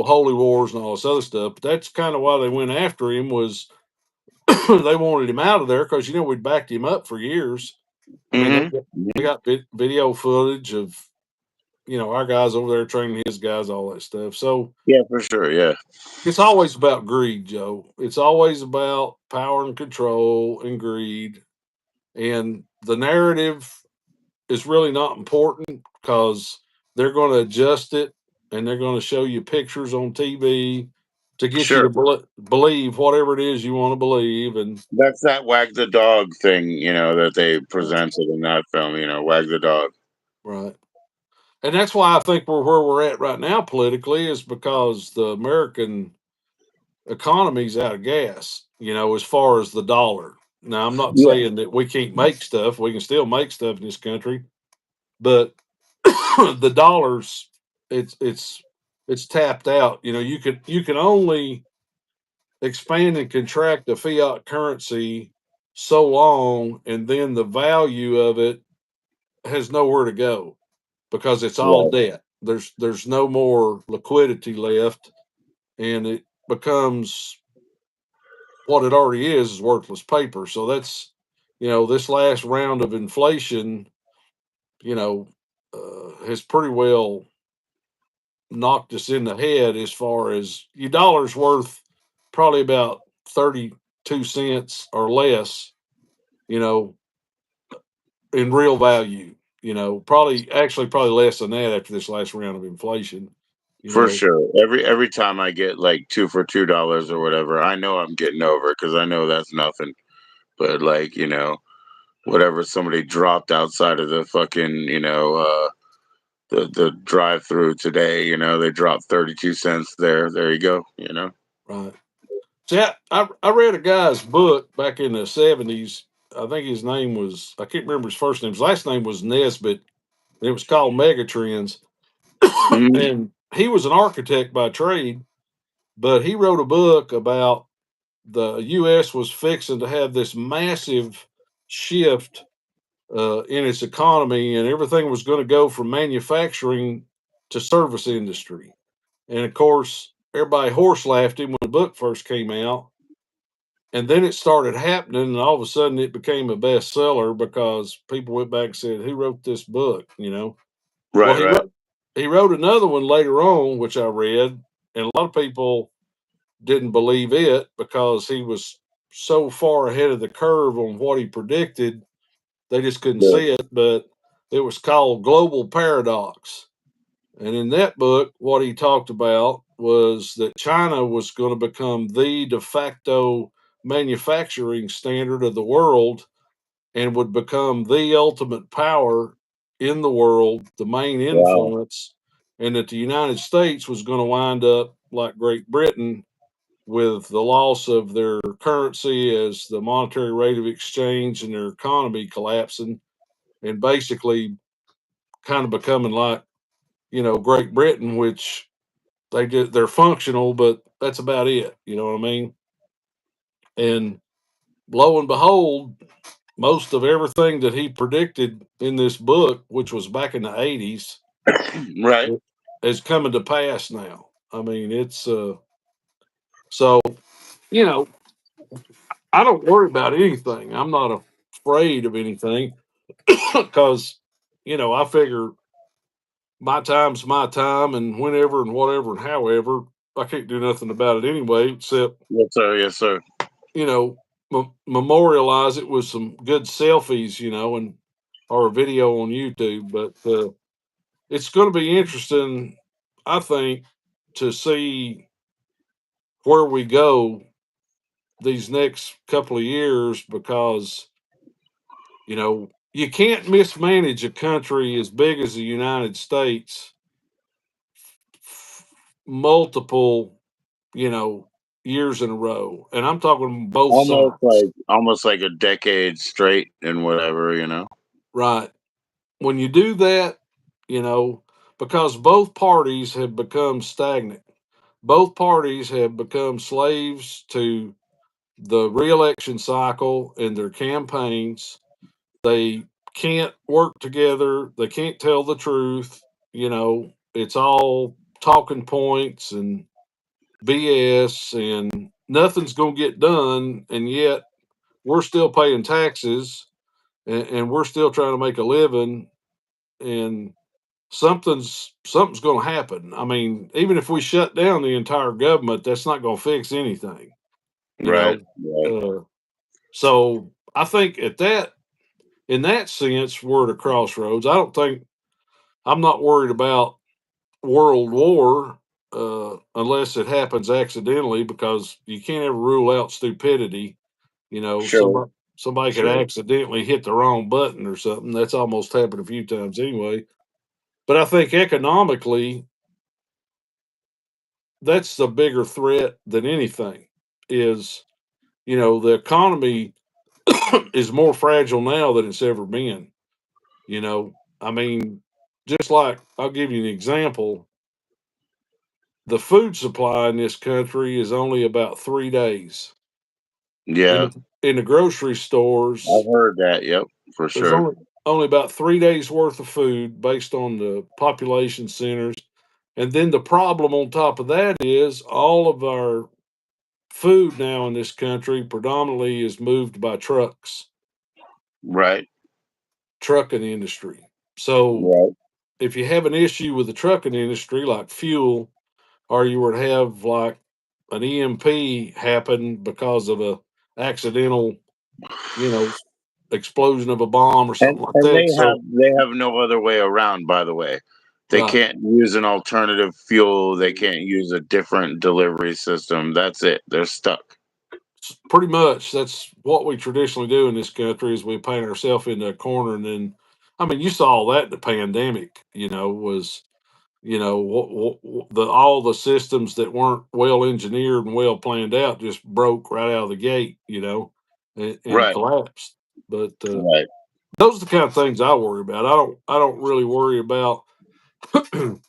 holy wars and all this other stuff. But that's kind of why they went after him was they wanted him out of there because we'd backed him up for years. I mean, Hmm. they got video footage of our guys over there training his guys, all that stuff. So Yeah, for sure. Yeah. it's always about greed, Joe. It's always about power and control and greed. And the narrative is really not important because they're going to adjust it and they're going to show you pictures on TV to get you Sure. to believe whatever it is you want to believe. And That's that wag the dog thing, that they presented in that film, wag the dog. right. And that's why I think we're where we're at right now politically is because the American economy's out of gas, as far as the dollar. Now, I'm not Yeah. saying that we can't make stuff. We can still make stuff in this country, but the dollars, it's tapped out. You can only expand and contract the fiat currency so long, and then the value of it has nowhere to go because it's all Right. debt. There's no more liquidity left, and it becomes what it already is worthless paper. So that's this last round of inflation, has pretty well knocked us in the head as far as your dollar's worth probably about 32 cents or less, you know, in real value. Probably less than that after this last round of inflation. You For know, sure. Every time I get like two for $2 or whatever, I know I'm getting over it because I know that's nothing. But like, whatever somebody dropped outside of the fucking, the drive through today, they dropped 32 cents there. There you go. right? See, I read a guy's book back in the '70s. I think his name was, I can't remember his first name. His last name was Nesbitt. And it was called Megatrends. Mhm. And he was an architect by trade, but he wrote a book about the U.S. was fixing to have this massive shift in its economy, and everything was going to go from manufacturing to service industry. And of course, everybody horse laughed him when the book first came out. And then it started happening, and all of a sudden it became a bestseller because people went back and said, "Who wrote this book?" Well, Right, right. he wrote another one later on, which I read, and a lot of people didn't believe it because he was so far ahead of the curve on what he predicted, they just couldn't Yeah. see it. But it was called Global Paradox. And in that book, what he talked about was that China was going to become the de facto manufacturing standard of the world and would become the ultimate power in the world, the main Wow. influence, and that the United States was going to wind up like Great Britain with the loss of their currency as the monetary rate of exchange and their economy collapsing, and basically kind of becoming like, Great Britain, which they're functional, but that's about it. You know what I mean? And lo and behold, most of everything that he predicted in this book, which was back in the '80s, Right. is coming to pass now. I mean, it's so you know, I don't worry about anything. I'm not afraid of anything because I figure my time's my time, and whenever and whatever and however, I can't do nothing about it anyway, except Yes, sir. Yes, sir. you know memorialize it with some good selfies, and or a video on YouTube. But it's going to be interesting, I think, to see where we go these next couple of years because you can't mismanage a country as big as the United States multiple you know years in a row, and I'm talking both sides. Almost like a decade straight and whatever. Right. When you do that, you know because both parties have become stagnant, both parties have become slaves to the reelection cycle and their campaigns. They can't work together. They can't tell the truth. It's all talking points and BS, and nothing's going to get done. And yet we're still paying taxes, and we're still trying to make a living. And something's going to happen. I mean, even if we shut down the entire government, that's not going to fix anything. You Right. know. Right. So I think in that sense, we're at a crossroads. I'm not worried about world war unless it happens accidentally, because you can't ever rule out stupidity. Sure. Somebody could Sure. accidentally hit the wrong button or something. That's almost happened a few times anyway. But I think economically, that's the bigger threat than anything. Is the economy is more fragile now than it's ever been. I mean, just like I'll give you an example. The food supply in this country is only about 3 days. Yeah. In the grocery stores, I've heard that. Yep. For there's sure. only about 3 days worth of food based on the population centers. And then the problem on top of that is all of our food now in this country predominantly is moved by Right. trucking industry. So Right. if you have an issue with the trucking industry, like fuel, or you were to have like an EMP happen because of a accidental, you know, explosion of a bomb or something like And that. So they have no other way around, by the way. They right, can't use an alternative fuel. They can't use a different delivery system. That's it. They're stuck. pretty much that's what we traditionally do in this country is we paint ourselves into a corner, and then I mean you saw all that in the pandemic. Was the all the systems that weren't well engineered and well planned out just broke right out of the gate, and Right. collapsed. But Right. those are the kind of things I worry about. I don't really worry about the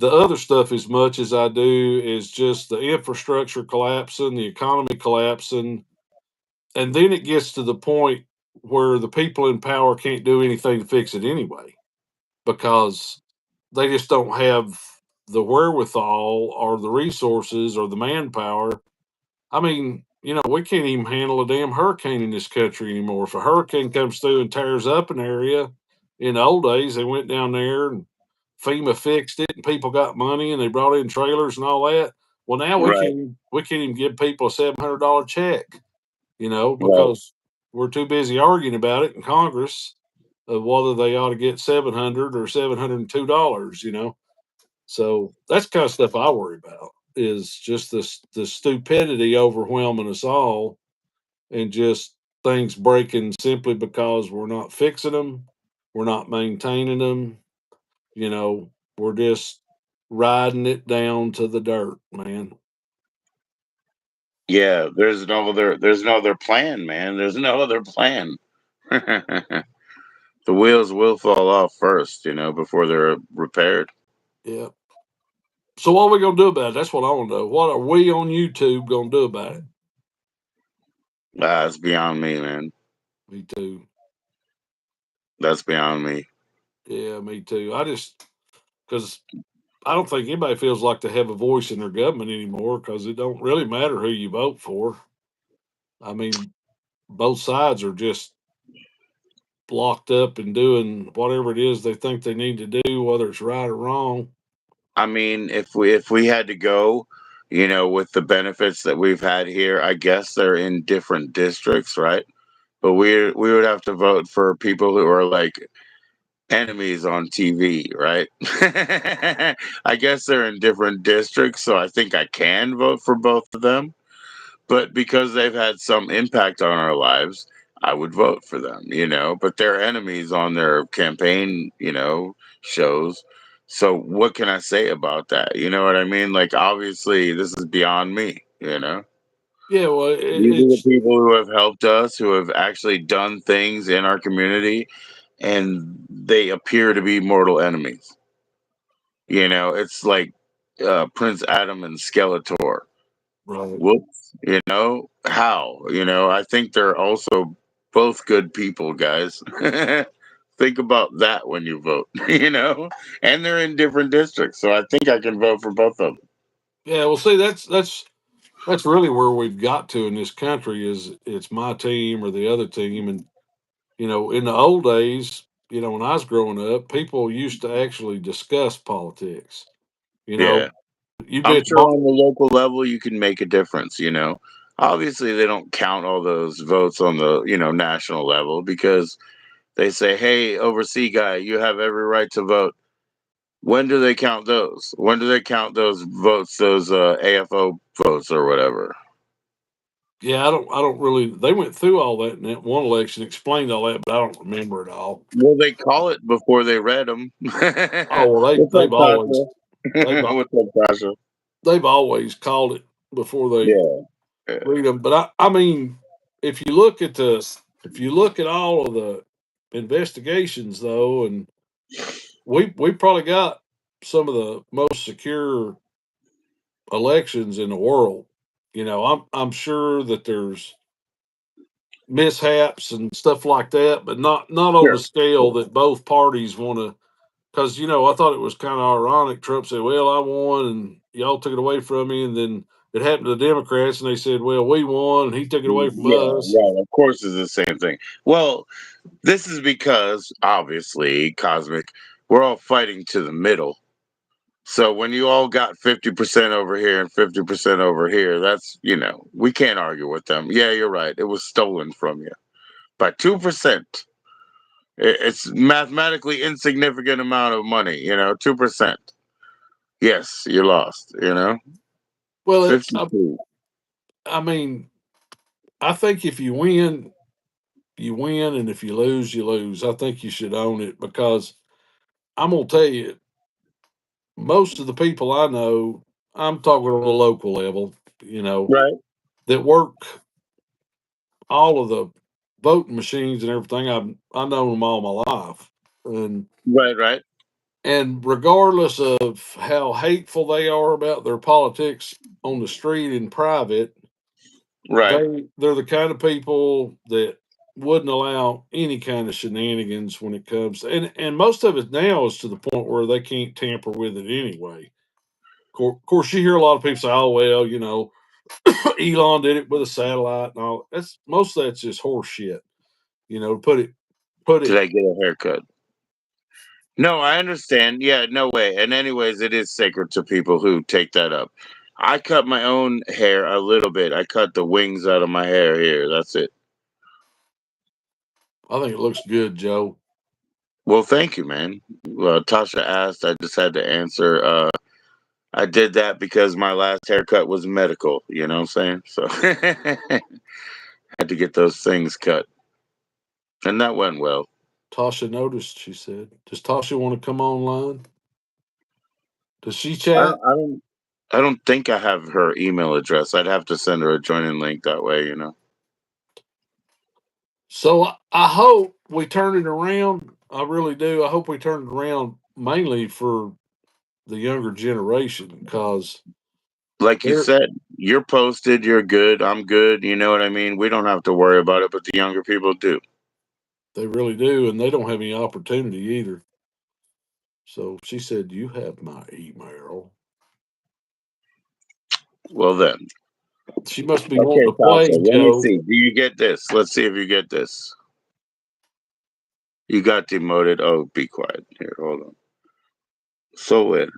other stuff as much as I do is just the infrastructure collapsing, the economy collapsing, and then it gets to the point where the people in power can't do anything to fix it anyway because they just don't have the wherewithal or the resources or the manpower. I mean, we can't even handle a damn hurricane in this country anymore. If a hurricane comes through and tears up an area, in the old days, they went down there and FEMA fixed it and people got money and they brought in trailers and all that. Well, now Right. we can't even give people a $700 check, Right. because we're too busy arguing about it in Congress of whether they ought to get 700 or $702. So that's the kind of stuff I worry about is just the stupidity overwhelming us all and just things breaking simply because we're not fixing them, we're not maintaining them, we're just riding it down to the dirt, man. Yeah. There's no other plan, man. There's no other plan. The wheels will fall off first, before they're repaired. Yeah. So what are we gonna do about it? That's what I want to know. What are we on YouTube gonna do about it? It's beyond me, man. Me too. That's beyond me. Yeah, me too. I just because I don't think anybody feels like they have a voice in their government anymore because it don't really matter who you vote for. I mean, both sides are just blocked up and doing whatever it is they think they need to do, whether it's right or wrong. I mean, if we had to go, with the benefits that we've had here, I guess they're in different districts, right? But we would have to vote for people who are like enemies on TV, right? I guess they're in different districts, so I think I can vote for both of them. But because they've had some impact on our lives, I would vote for them, but they're enemies on their campaign, shows. So what can I say about that? You know what I mean? Like, obviously, this is beyond me. Yeah, well, These are the it's people who have helped us, who have actually done things in our community, and they appear to be mortal enemies. It's like Prince Adam and Skeletor. right. Whoops. How? I think they're also both good people, guys. Think about that when you vote, and they're in different districts. So I think I can vote for both of them. Yeah, well, see, that's really where we've got to in this country is it's my team or the other team, and in the old days, when I was growing up, people used to actually discuss politics. You know, Yeah. you I'm bet. sure on the local level, you can make a difference. Obviously, they don't count all those votes on the, national level because they say, hey, overseas guy, you have every right to vote. When do they count those? When do they count those votes, those AFO votes or whatever? Yeah, I don't really. They went through all that in that one election, explained all that, but I don't remember it all. Well, they call it before they read them. Oh well, What's up, they've always Tasha? they've What's up, Tasha? they've always called it before they Yeah, yeah, read them. But I mean, if you look at the if you look at all of the investigations though, and we probably got some of the most secure elections in the world. I'm sure that there's mishaps and stuff like that, but not on the sure. scale Sure. that both parties want to. Because I thought it was kind of ironic. Trump said, "Well, I won, and y'all took it away from me," and then it happened to the Democrats, and they said, "Well, we won, and he took it away from Yeah, us." right. Of course, it's the same thing. Well, this is because obviously, Cosmic, we're all fighting to the middle. So when you all got 50% over here and 50% over here, that's we can't argue with them. Yeah, you're right. It was stolen from you. by 2%. It's mathematically insignificant amount of money, 2%. Yes, you lost, Well, 52. I mean, I think if you win, you win, and if you lose, you lose. I think you should own it because I'm gonna tell you, most of the people I know, I'm talking on a local level, Right, that work all of the voting machines and everything. I know them all my life, and right. regardless of how hateful they are about their politics on the street in private, Right. they're the kind of people that wouldn't allow any kind of shenanigans when it comes and most of it now is to the point where they can't tamper with it anyway. Of course, you hear a lot of people say, "Oh well, Elon did it with a satellite and all." That's most of that's just horse shit. Put Did it. I get a haircut? No, I understand. Yeah, no way. And anyways, it is sacred to people who take that up. I cut my own hair a little bit. I cut the wings out of my hair here. That's it. I think it looks good, Joe. Well, thank you, man. Well, Tasha asked. I just had to answer. I did that because my last haircut was medical. You know what I'm saying? So had to get those things cut, and that went well. Tasha noticed. She said, "Does Tasha want to come online? Does she I chat?" don't, I don't. I don't think I have her email address. I'd have to send her a joining link that way. So I hope we turn it around. I really do. I hope we turn it around mainly for the younger generation because Like you they're said, you're posted, you're good, I'm good. You know what I mean? We don't have to worry about it, but the younger people do. they really do, and they don't have any opportunity either. So she said, "You have my email." Well, then. She must be Okay, wanting to Tasha, play, let me Joe. see. Do you get this? Let's see if you get this. You got demoted. Oh, be quiet. Here, hold on. So weird.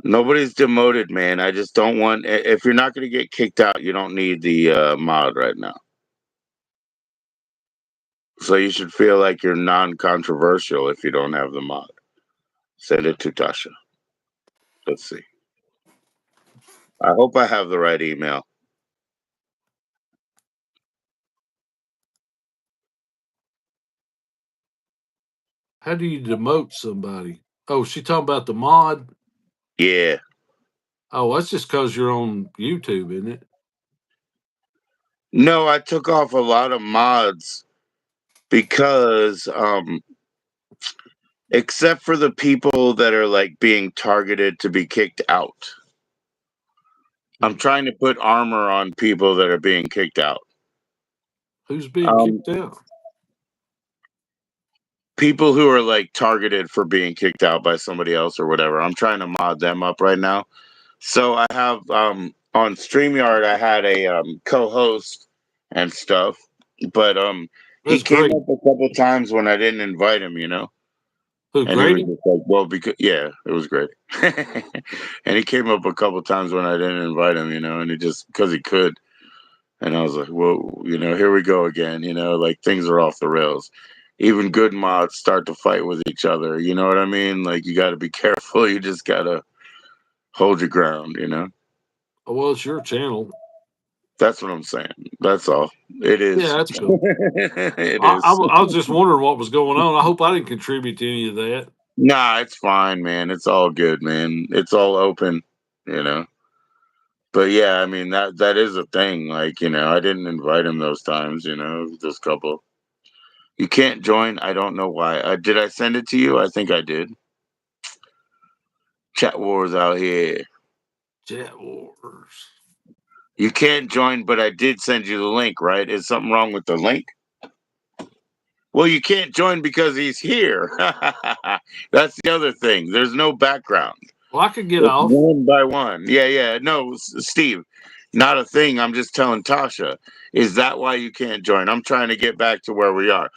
Nobody's demoted, man. I just don't want. If you're not going to get kicked out, you don't need the mod right now. So you should feel like you're non-controversial if you don't have the mod. Send it to Tasha. Let's see. I hope I have the right email. How do you demote somebody? Oh, she talking about the mod. Yeah. Oh, that's just because you're on YouTube, isn't it? No, I took off a lot of mods because except for the people that are like being targeted to be kicked out. I'm Hmm. trying to put armor on people that are being kicked out. Who's being Um kicked out? People who are like targeted for being kicked out by somebody else or whatever. I'm trying to mod them up right now. So I have on StreamYard I had a co-host and stuff, but he That's came great. up a couple times when I didn't invite him. Who, And he was Grady? just like, well, because yeah, it was great. And he came up a couple times when I didn't invite him, and he just because he could. And I was like, well, here we go again, like things are off the rails. Even good mods start to fight with each other. You know what I mean? Like you got to be careful. You just gotta hold your ground. Oh, well, it's your channel. That's what I'm saying. That's all. It Yeah, is. that's cool. It I is. was just wondering what was going on. I hope I didn't contribute to any of that. Nah, it's fine, man. It's all good, man. It's all open. But yeah, I mean that is a thing. Like, I didn't invite him those times, this couple. You can't join. I don't know why. Did I send it to you? I think I did. Chat wars out here. Chat wars. You can't join, but I did send you the link, right? Is something wrong with the link? Well, you can't join because he's here. That's the other thing. There's no background. Well, I could get It's off. one by one. Yeah, yeah. No, Steve, not a thing. I'm just telling Tasha. Is that why you can't join? I'm trying to get back to where we are.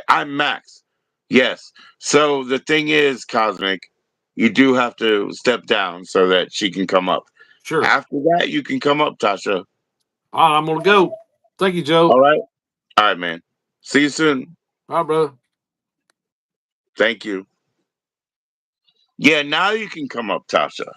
I'm Max. Yes. So the thing is, Cosmic, you do have to step down so that she can come up. Sure. After that, you can come up, Tasha. All right, I'm gonna go. Thank you, All Joe. right. All right, man. See you soon. All right, brother. Thank you. Yeah, now you can come up, Tasha.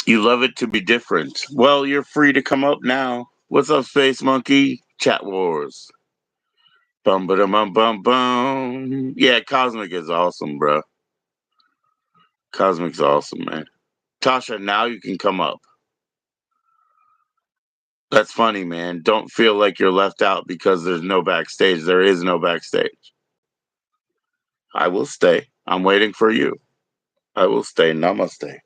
You love it to be different. Well, you're free to come up now. What's up, Space Monkey? Chat Wars. Bum ba bum bum bum. Yeah, Cosmic is awesome, bro. Cosmic's awesome, man. Tasha, now you can come up. That's funny, man. Don't feel like you're left out because there's no backstage. There is no backstage. I will stay. I'm waiting for you. I will stay. Namaste.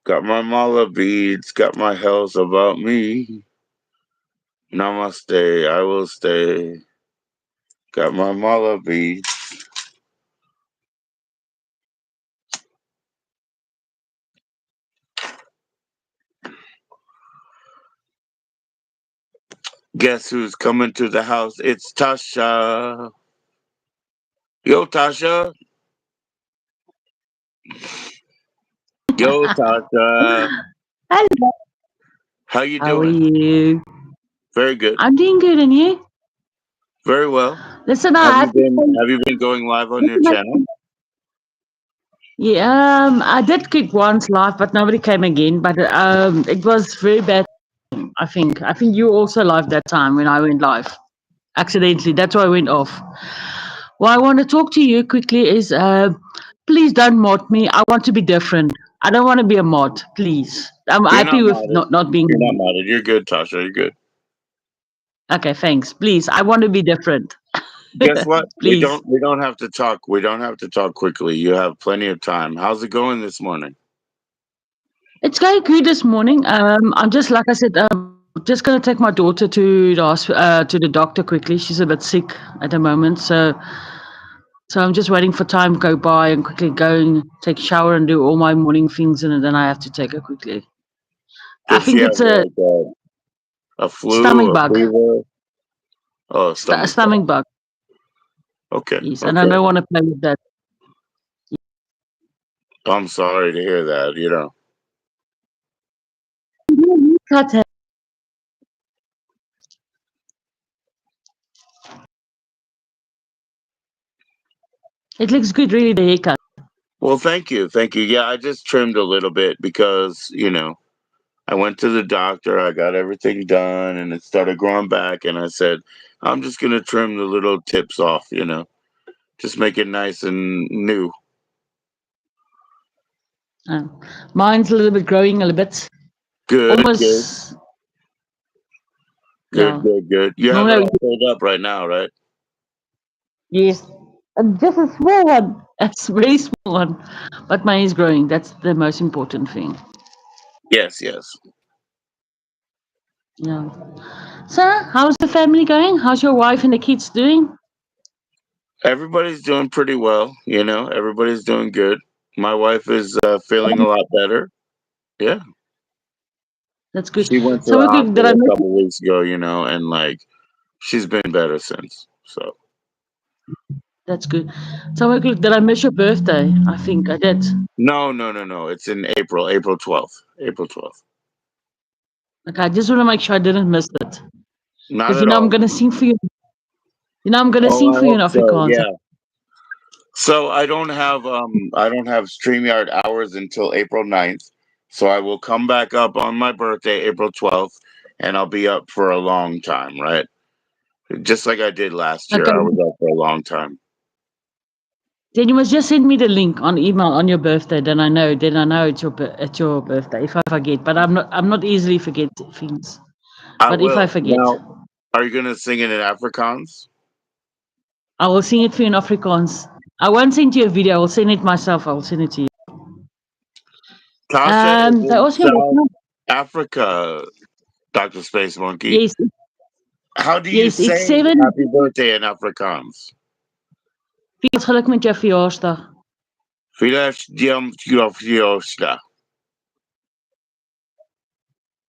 Got my mala beads. Got my hells about me. Namaste. I will stay. Got my mala beads. Guess who's coming to the house? It's Tasha. Yo, Tasha. Yo, Tasha. Hello, How you how are doing? you? Very good. I'm doing good, and you? Very well. Listen, Have I you have to been say, have you been going live on your listen, channel? yeah, I did kick once live, but nobody came again. But it was very bad. I think you also live that time when I went live accidentally. That's why I went off. What I want to talk to you quickly is, please don't mod me. I want to be different. I don't want to be a mod, please. I'm You're not happy with modded. not being. You're not modded. You're good, Tasha. You're good. Okay, thanks. Please, I want to be different. Guess what? We Please. don't have to talk. We don't have to talk quickly. You have plenty of time. How's it going this morning? It's going good this morning. I'm just like I said, just gonna take my daughter to to the doctor quickly. She's a bit sick at the moment, so I'm just waiting for time to go by and quickly go and take a shower and do all my morning things, and then I have to take her quickly. I Does she think have it's a like a stomach flu, a bug, fever? Oh, stomach bug. stomach bug. Okay, Yes, and I okay. don't want to play with that. I'm sorry to hear that. You know. Cut her. It looks good, really. The haircut. Well, thank you, thank you. Yeah, I just trimmed a little bit because I went to the doctor. I got everything done, and it started growing back. And I said, I'm just gonna trim the little tips off. Just make it nice and new. Uh, Mine's a little bit growing, a little bit. Good, good, Almost, good, yeah. good, good. You have it Normally, all pulled up right now, right? yes. Just a small one. It's a very small one. But mine is growing. That's the most important thing. Yes, yes. Yeah. So, how's the family going? How's your wife and the kids doing? Everybody's doing pretty well. Everybody's doing good. My wife is feeling a lot better. Yeah, That's good. she went to So, the quickly, did I hospital a miss couple weeks ago. And like she's been better since. So That's good. So, quickly, did I miss your birthday? I think I did. no, no, no, no. It's in April, April 12th, April 12th. Okay, I just want to make sure I didn't miss it. Not Because, at I'm all. going to sing for you. I'm going to Oh, sing I for you in hope so. Afrikaans. Yeah. So I don't have StreamYard hours until April 9th. So I will come back up on my birthday, April 12th, and I'll be up for a long time, right? Just like I did last year. Okay. I was up for a long time. Then you must just send me the link on email on your birthday. Then I know. Then I know it's your birthday. If I forget, but I'm not easily forget things. I But if I will. forget, Now, are you gonna sing it in Afrikaans? I will sing it for you in Afrikaans. I won't send you a video. I will send it myself. I will send it to you. Tasha is They in also South Africa, Dr. Space Monkey. yes, How do you yes. It's say 7. happy birthday in Afrikaans? Veel geluk met jou verjaarsdag. Filash Diam Fiofiosta.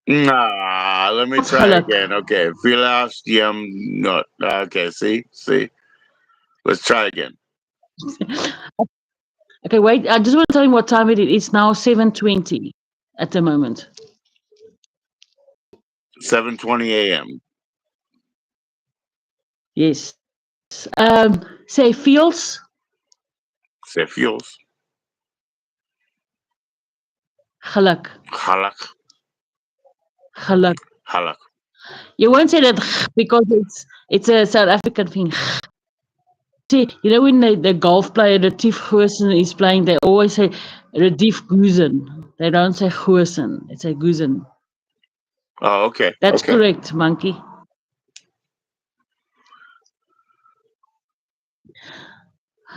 Nah, let me Veel try geluk. again. Okay. Filash Diam not okay, see? Let's try again. Okay, wait. I just want to tell you what time it is. It's now 7:20 at the moment. 7:20 a.m. Yes. Say feels. Say feels. Geluk. Halak. Geluk. Halak. You won't say that because it's a South African thing. See, you know when the golf player, the Tief Goosen is playing, they always say Retief Goosen. They don't say Goosen. They say Goosen. Oh, okay. That's Okay. correct, monkey.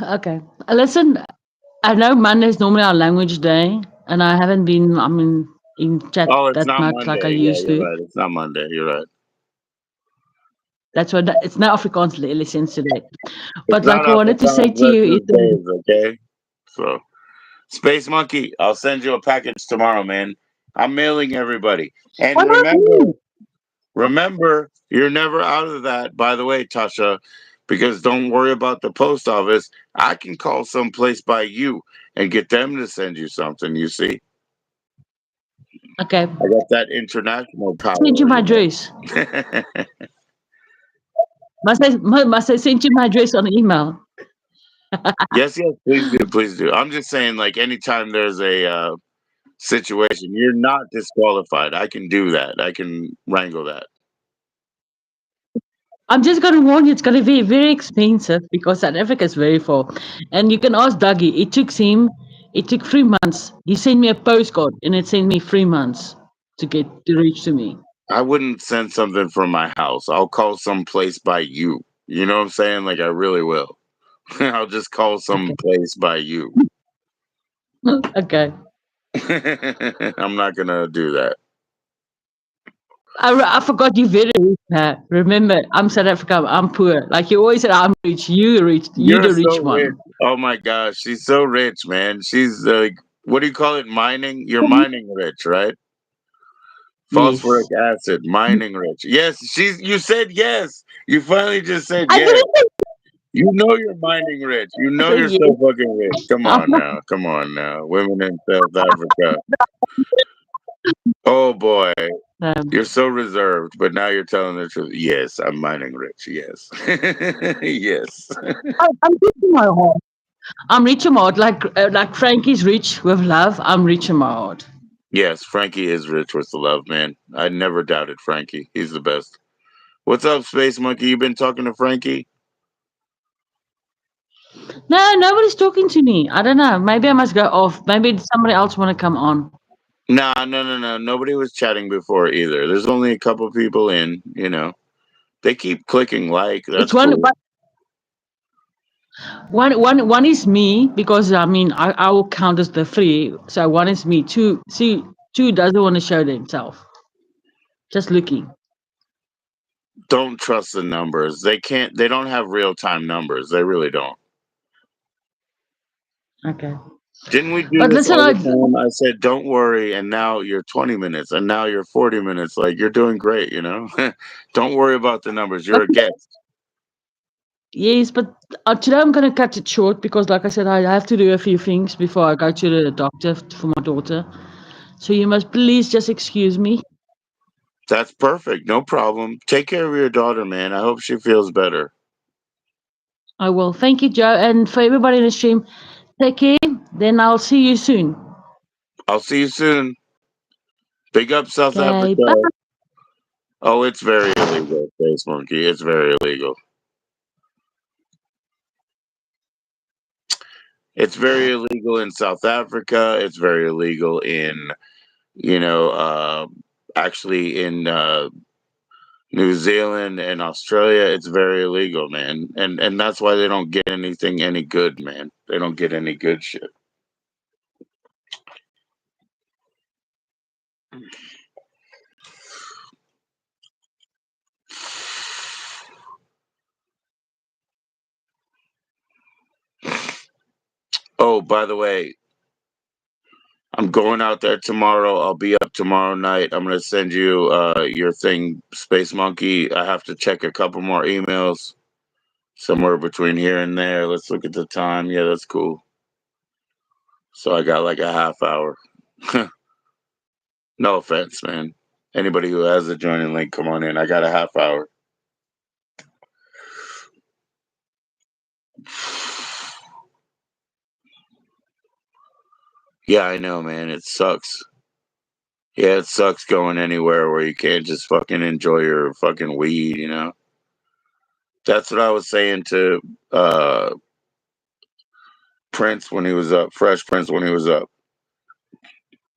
Okay. Listen, I know Monday is normally our language day, and I haven't been, in chat Oh, it's that not much like I Monday. Yeah, used you're to. right. It's not Monday. You're right. That's what it's now Afrikaans lessons today. It's But not like I wanted to say Afrikaans to you, lessons days, okay? So, Space Monkey, I'll send you a package tomorrow, man. I'm mailing everybody. And what about me? remember, you're never out of that, by the way, Tasha, because don't worry about the post office. I can call someplace by you and get them to send you something, you see? Okay, I got that international send you power, my you address. know? Must I send you my address on email? Yes, yes, please do, please do. I'm just saying, like, anytime there's a situation, you're not disqualified. I can do that. I can wrangle that. I'm just gonna warn you, it's gonna be very expensive because South Africa is very far. And you can ask Dougie. It took 3 months. He sent me a postcard and it sent me 3 months to reach to me. I wouldn't send something from my house. I'll call some place by you. You know what I'm saying? Like I really will. I'll just call some Okay. place by you. Okay. I'm not gonna do that. I forgot you very rich, Pat. Remember, I'm South Africa. I'm poor. Like you always said, I'm rich. You rich. You You're the so rich rich. one. Oh my gosh, she's so rich, man. She's like, what do you call it? Mining? You're mining rich, right? Phosphoric Yes. acid, mining rich. Yes, she's. You said yes. You finally just said I yes. didn't say You know you're mining rich. You I know said you're yes. so fucking rich. Come I'm on now. Come on now. Women in South Africa. Oh boy. not, You're so reserved, but now you're telling the truth. Yes, I'm mining rich. Yes. Yes. I'm rich in my heart. I'm rich in my heart. Like Frankie's rich with love. I'm rich in my heart. Yes, Frankie is rich with the love, man. I never doubted Frankie. He's the best. What's up, Space Monkey? You been talking to Frankie? No, nobody's talking to me. I don't know. Maybe I must go off. Maybe somebody else want to come on. Nah, no, no, no. Nobody was chatting before either. There's only a couple people in, you know. They keep clicking like. It's That's cool. one is me because I will count as the three. So one is me. Two doesn't want to show themselves. Just looking. Don't trust the numbers. They don't have real time numbers. They really don't. Okay. Didn't we do But this listen, all the time? I said, don't worry. And now you're 20 minutes and now you're 40 minutes. Like you're doing great, you know? Don't worry about the numbers. but You're a guest. yes, but today I'm going to cut it short because, like I said, I have to do a few things before I go to the doctor for my daughter. So you must please just excuse me. That's perfect. No problem. Take care of your daughter, man. I hope she feels better. I will. Thank you, Joe. And for everybody in the stream, take care. Then I'll see you soon. I'll see you soon. Big up South Okay, bye. Africa. Oh, it's very illegal, Space Monkey. It's very illegal. It's very illegal in South Africa. It's very illegal in, you know, actually in New Zealand and Australia. It's very illegal, man. And that's why they don't get anything any good, man. They don't get any good shit. Oh, by the way, I'm going out there tomorrow. I'll be up tomorrow night. I'm gonna send you your thing, Space Monkey. I have to check a couple more emails somewhere between here and there. Let's look at the time. Yeah, that's cool. So I got like a half hour. No offense, man. Anybody who has a joining link, come on in. I got a half hour. Yeah, I know, man. It sucks. Yeah, it sucks going anywhere where you can't just fucking enjoy your fucking weed, you know? That's what I was saying to Prince when he was up, Fresh Prince when he was up.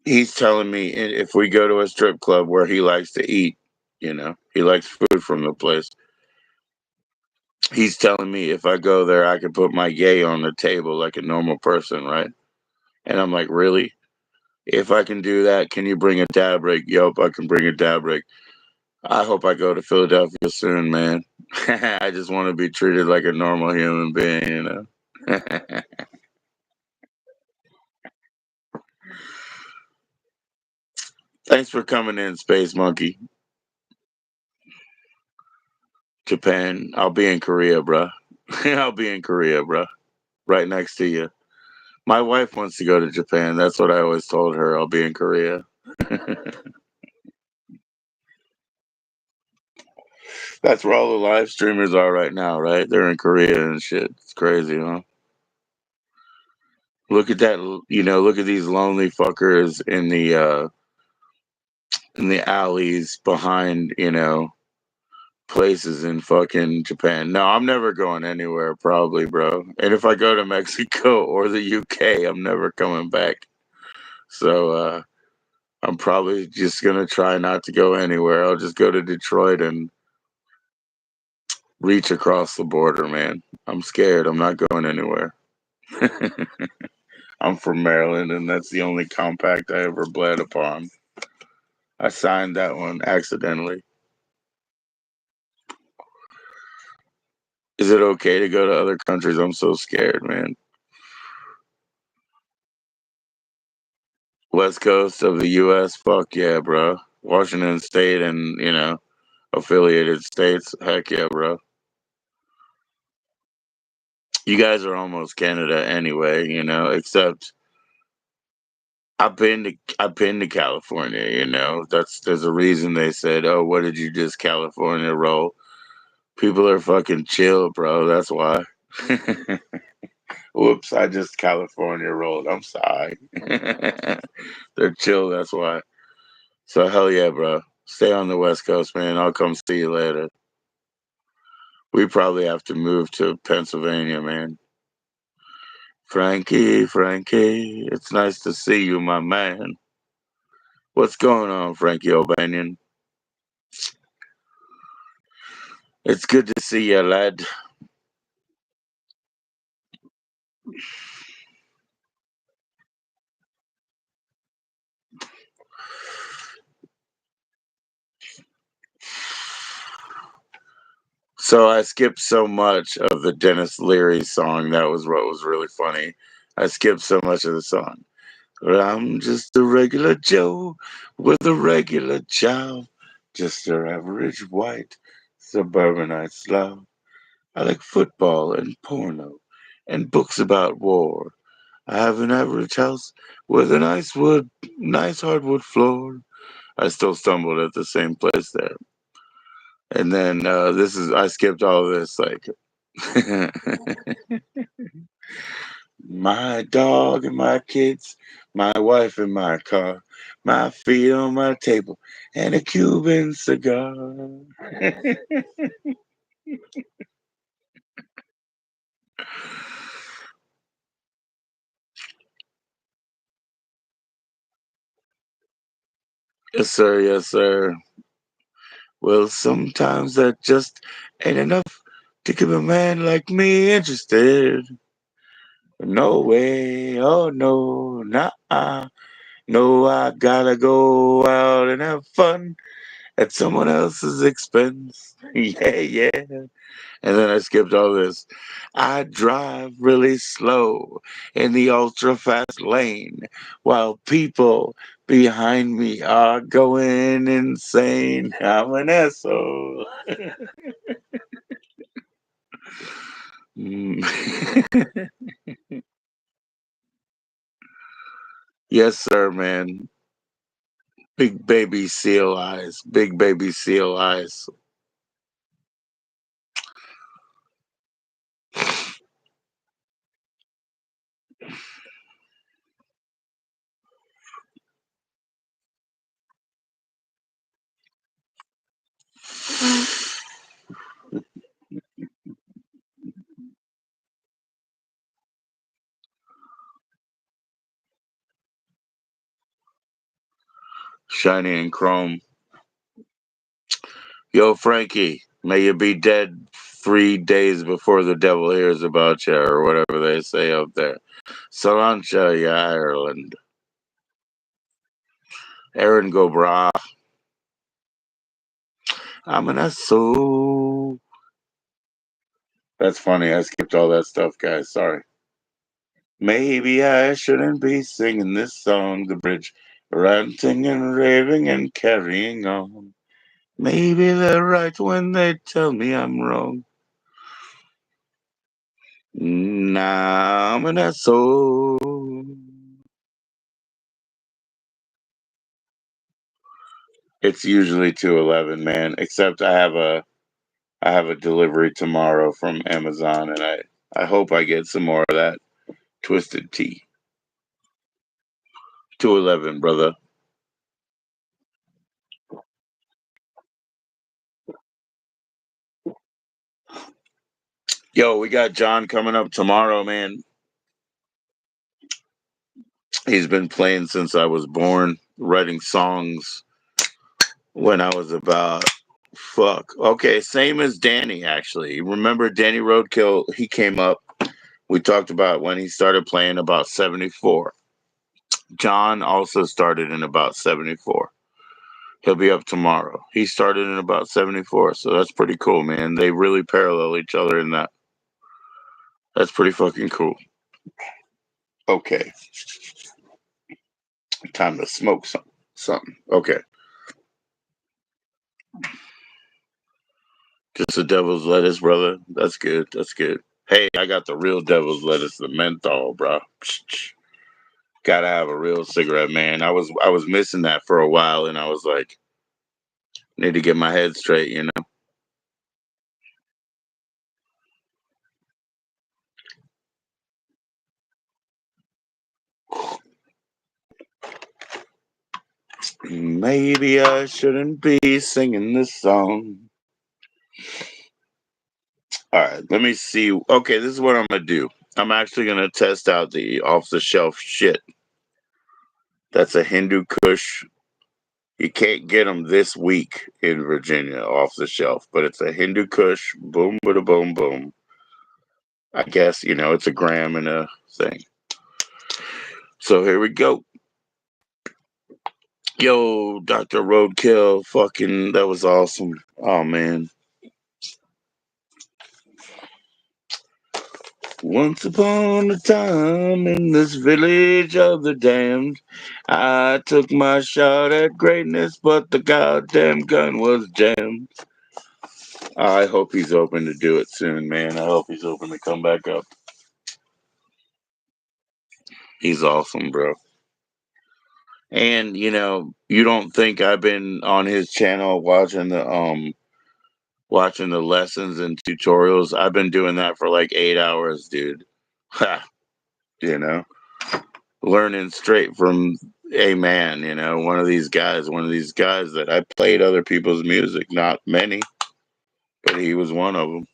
He's telling me if we go to a strip club where he likes to eat, you know, he likes food from the place. He's telling me if I go there, I can put my yay on the table like a normal person, right? And I'm like, really? If I can do that, can you bring a dab rig? Yup, I can bring a dab rig. I hope I go to Philadelphia soon, man. I just want to be treated like a normal human being, you know? Thanks for coming in, Space Monkey. Japan. I'll be in Korea, bruh. I'll be in Korea, bruh. Right next to you. My wife wants to go to Japan. That's what I always told her. I'll be in Korea. That's where all the live streamers are right now, right? They're in Korea and shit. It's crazy, huh? Look at that, you know, look at these lonely fuckers in the alleys behind, you know, places in fucking Japan. No, I'm never going anywhere probably, bro. And if I go to Mexico or the UK, I'm never coming back. So I'm probably just gonna try not to go anywhere. I'll just go to Detroit and reach across the border, man. I'm scared. I'm not going anywhere. I'm from Maryland, and that's the only compact I ever bled upon. I signed that one accidentally. Is it okay to go to other countries? I'm so scared, man. West Coast of the U.S. Fuck yeah, bro. Washington State and, you know, affiliated states. Heck yeah, bro. You guys are almost Canada anyway, you know, except I've been to California, you know. There's a reason they said, "Oh, what did you just California roll?" People are fucking chill, bro. That's why. Whoops, I just California rolled. I'm sorry. They're chill, that's why. So hell yeah, bro. Stay on the West Coast, man. I'll come see you later. We probably have to move to Pennsylvania, man. Frankie, it's nice to see you, my man. What's going on, Frankie O'Banion? It's good to see you, lad. So I skipped so much of the Dennis Leary song. That was what was really funny. I skipped so much of the song. But I'm just a regular Joe with a regular job. Just your average white suburbanite slob. I like football and porno and books about war. I have an average house with a nice hardwood floor. I still stumbled at the same place there. And then I skipped all this, like, my dog and my kids, my wife and my car, my feet on my table, and a Cuban cigar. Yes, sir. Yes, sir. Well, sometimes that just ain't enough to keep a man like me interested. No way. Oh, no. Nah. No, I gotta go out and have fun at someone else's expense. Yeah, yeah. And then I skipped all this. I drive really slow in the ultra fast lane while people behind me are going insane. I'm an asshole. Mm. Yes, sir, man. Big baby seal eyes. Big baby seal eyes. Shiny and chrome. Yo, Frankie, may you be dead 3 days before the devil hears about you, or whatever they say up there. Salancha, yeah, Ireland. Aaron go bra. I'm an asshole. That's funny. I skipped all that stuff, guys. Sorry. Maybe I shouldn't be singing this song, the bridge, ranting and raving and carrying on. Maybe they're right when they tell me I'm wrong. Nah, I'm an asshole. It's usually 2:11, man. Except I have a delivery tomorrow from Amazon, and I hope I get some more of that twisted tea. 2:11, brother. Yo, we got John coming up tomorrow, man. He's been playing since I was born, writing songs when I was about fuck. Okay, same as Danny actually. Remember Danny Roadkill? He came up. We talked about when he started playing about 74. John also started in about 74. He'll be up tomorrow. He started in about 74, so that's pretty cool, man. They really parallel each other in that. That's pretty fucking cool. Okay. Time to smoke something. Okay. Just the devil's lettuce, brother. That's good. That's good. Hey, I got the real devil's lettuce, the menthol, bro. Gotta have a real cigarette, man. I was missing that for a while, and I was like, need to get my head straight, you know. Maybe I shouldn't be singing this song. All right, let me see. Okay, this is what I'm gonna do. I'm actually gonna test out the off the shelf shit. That's a Hindu Kush. You can't get them this week in Virginia off the shelf, but it's a Hindu Kush. Boom, bada, boom, boom. I guess it's a gram and a thing. So here we go. Yo, Dr. Roadkill, fucking, that was awesome. Oh man. Once upon a time in this village of the damned, I took my shot at greatness, but the goddamn gun was jammed. I hope he's open to do it soon, man. I hope he's open to come back up. He's awesome, bro. And you don't think I've been on his channel watching the lessons and tutorials? I've been doing that for like 8 hours, dude. Ha, you know, learning straight from a man, one of these guys that I played other people's music, not many, but he was one of them.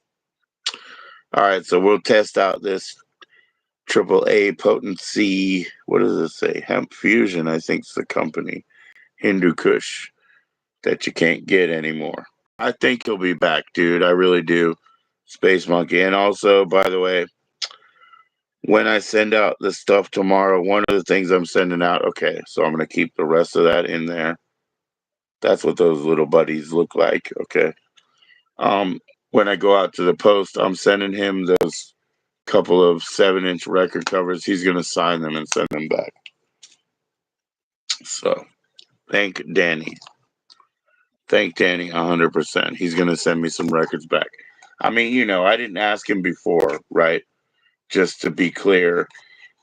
All right, so we'll test out this AAA potency. What does it say? Hemp Fusion, I think it's the company. Hindu Kush that you can't get anymore. I think he'll be back, dude. I really do. Space Monkey. And also, by the way, when I send out the stuff tomorrow, one of the things I'm sending out, okay, so I'm going to keep the rest of that in there. That's what those little buddies look like, okay? When I go out to the post, I'm sending him those couple of 7-inch record covers. He's going to sign them and send them back. So, thank Danny. Thank Danny 100%. He's going to send me some records back. I mean, I didn't ask him before, right? Just to be clear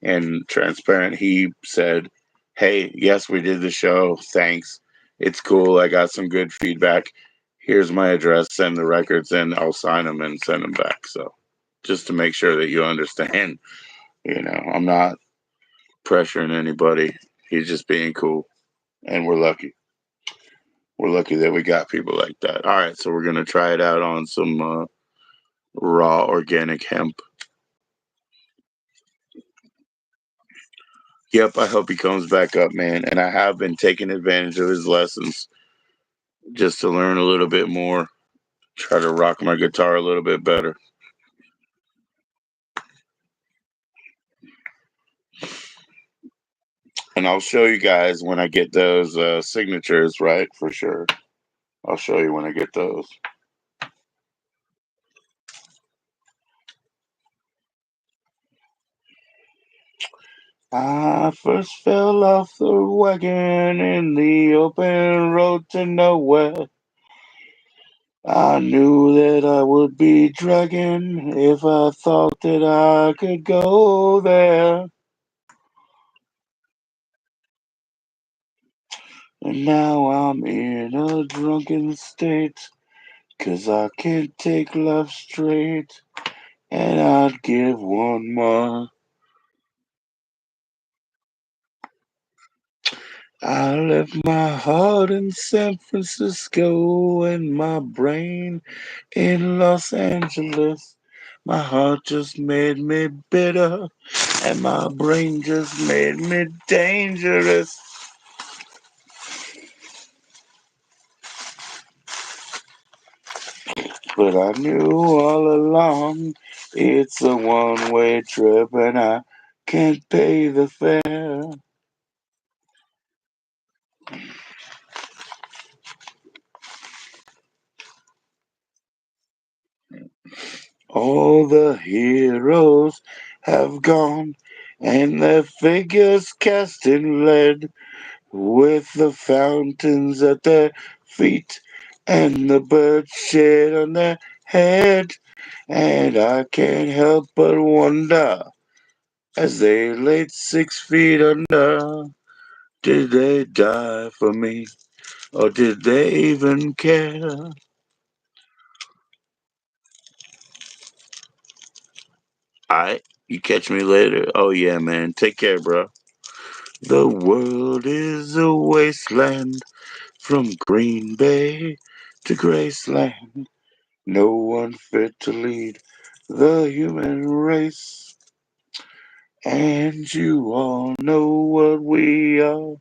and transparent, he said, hey, yes, we did the show. Thanks. It's cool. I got some good feedback. Here's my address. Send the records in. I'll sign them and send them back. So just to make sure that you understand, I'm not pressuring anybody. He's just being cool, and we're lucky. We're lucky that we got people like that. All right, so we're gonna try it out on some raw organic hemp. Yep, I hope he comes back up, man. And I have been taking advantage of his lessons just to learn a little bit more, try to rock my guitar a little bit better. And I'll show you guys when I get those signatures, right? For sure. I'll show you when I get those. I first fell off the wagon in the open road to nowhere. I knew that I would be dragging if I thought that I could go there. And now I'm in a drunken state, 'cause I can't take life straight. And I'd give one more. I left my heart in San Francisco and my brain in Los Angeles. My heart just made me bitter, and my brain just made me dangerous. But I knew all along it's a one-way trip, and I can't pay the fare. All the heroes have gone, and their figures cast in lead, with the fountains at their feet and the birds shed on their head. And I can't help but wonder, as they laid 6 feet under, did they die for me, or did they even care? Alright, you catch me later. Oh yeah, man. Take care, bro. The world is a wasteland from Green Bay to Graceland. No one fit to lead the human race. And you all know what we are.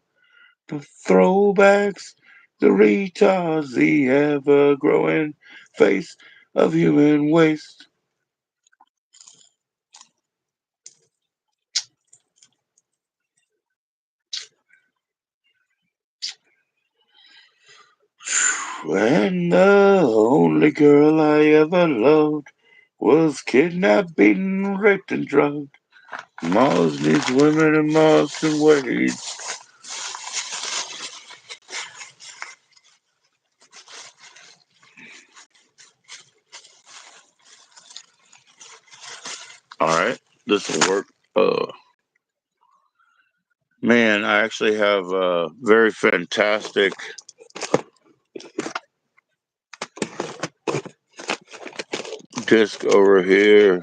The throwbacks, the retards, the ever-growing face of human waste. And the only girl I ever loved was kidnapped, beaten, raped, and drugged. Mars needs women and Mars can wait. Alright, this will work. Man, I actually have a very fantastic disc over here.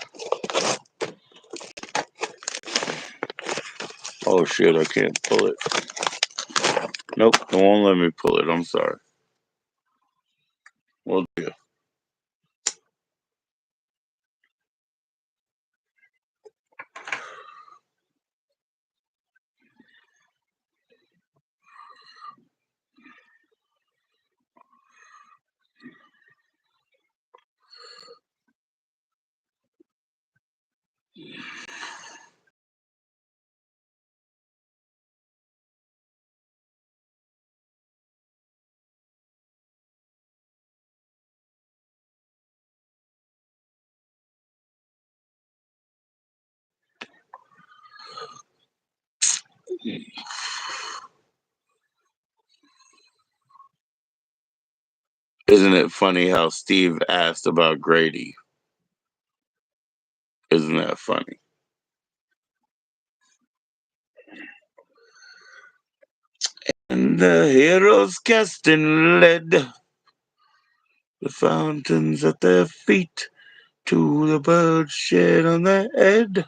Oh shit, I can't pull it. Nope, it won't let me pull it. I'm sorry. Well, yeah. Isn't it funny how Steve asked about Grady? Isn't that funny? And the heroes cast in lead, the fountains at their feet, to the birds shed on their head.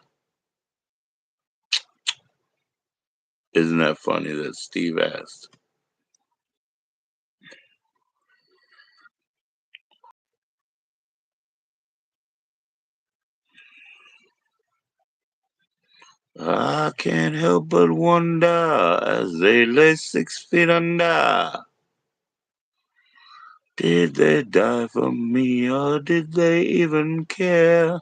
Isn't that funny that Steve asked? I can't help but wonder as they lay 6 feet under. Did they die for me or did they even care?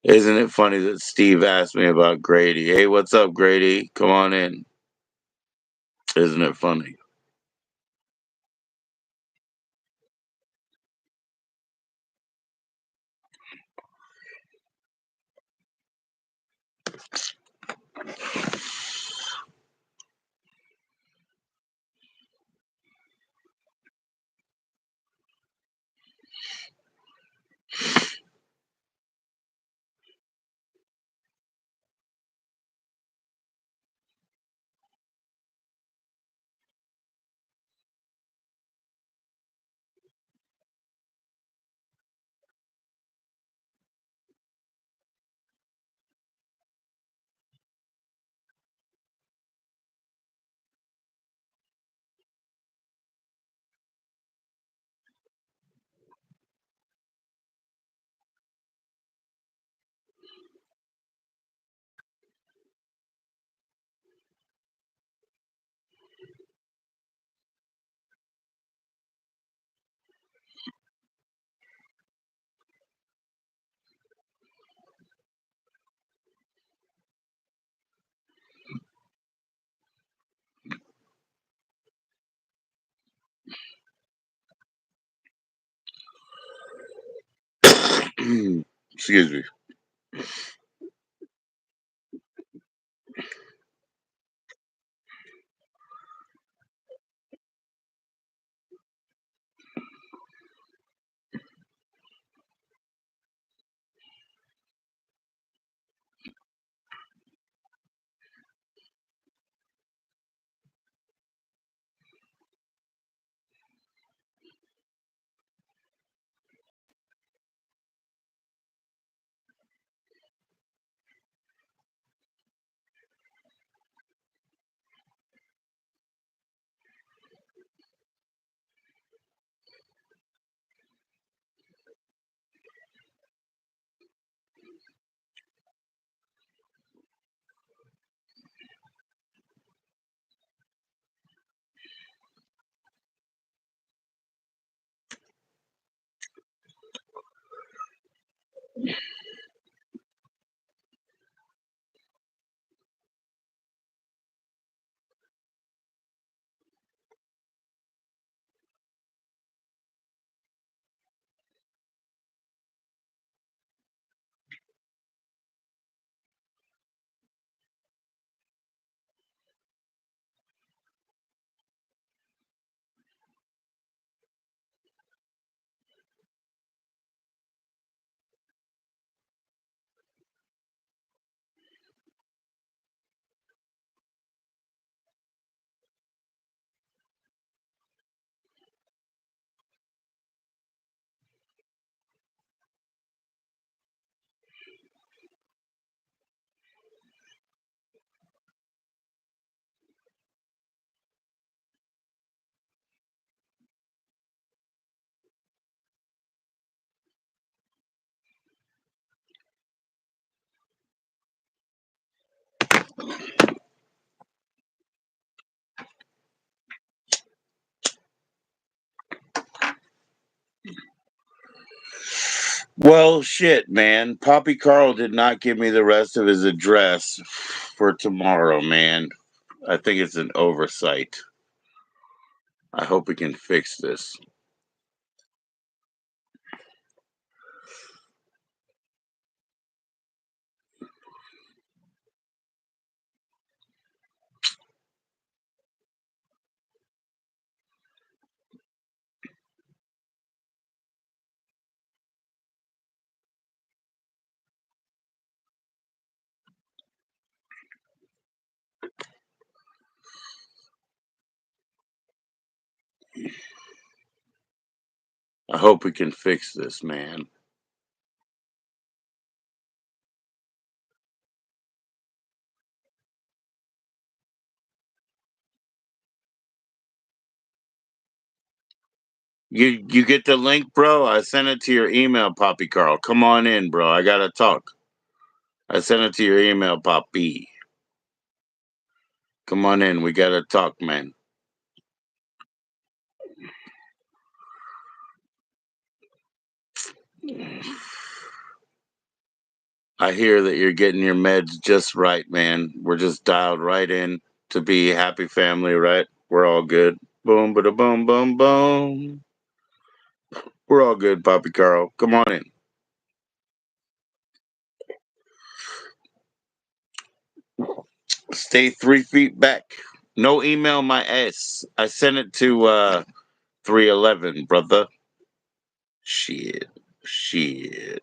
Isn't it funny that Steve asked me about Grady? Hey, what's up, Grady? Come on in. Isn't it funny? Excuse me. Well, shit, man. Poppy Carl did not give me the rest of his address for tomorrow, man. I think it's an oversight. I hope we can fix this. I hope we can fix this, man. You get the link, bro? I sent it to your email, Poppy Carl. Come on in, bro. I gotta talk. I sent it to your email, Poppy. Come on in. We gotta talk, man. I hear that you're getting your meds just right, man. We're just dialed right in to be a happy family, right? We're all good. Boom, bada boom, boom, boom. We're all good, Poppy Carl. Come on in. Stay 3 feet back. No email my ass. I sent it to 311, brother. Shit. Shit.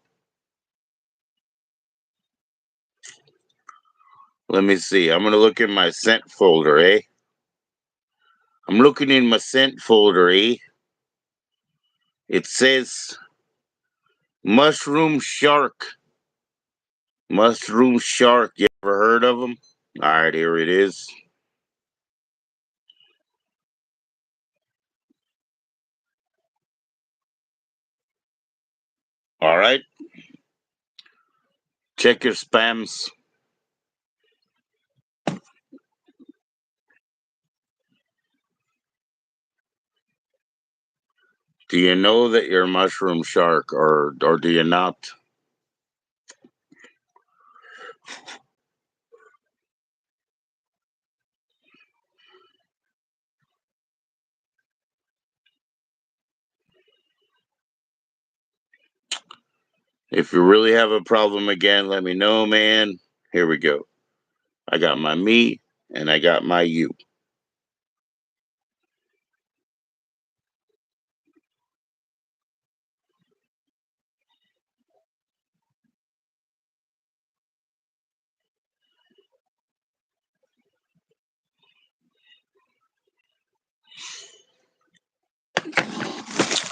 Let me see. I'm gonna look in my sent folder, eh? I'm looking in my sent folder, eh? It says Mushroom Shark. Mushroom Shark. You ever heard of them? All right, here it is. All right. Check your spams. Do you know that you're a mushroom shark, or do you not? If you really have a problem again, let me know, man. Here we go. I got my me and I got my you.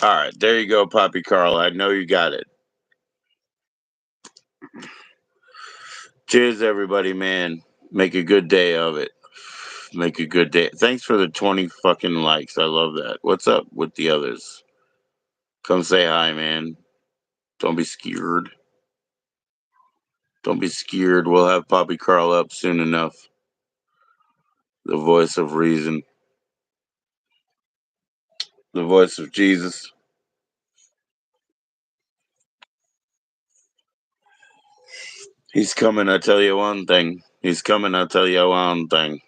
All right, there you go, Poppy Carl. I know you got it. Cheers, everybody, man. Make a good day of it. Make a good day. Thanks for the 20 fucking likes. I love that. What's up with the others? Come say hi, man. Don't be scared. Don't be scared. We'll have Poppy Carl up soon enough. The voice of reason. The voice of Jesus. He's coming, I tell you one thing. He's coming, I tell you one thing.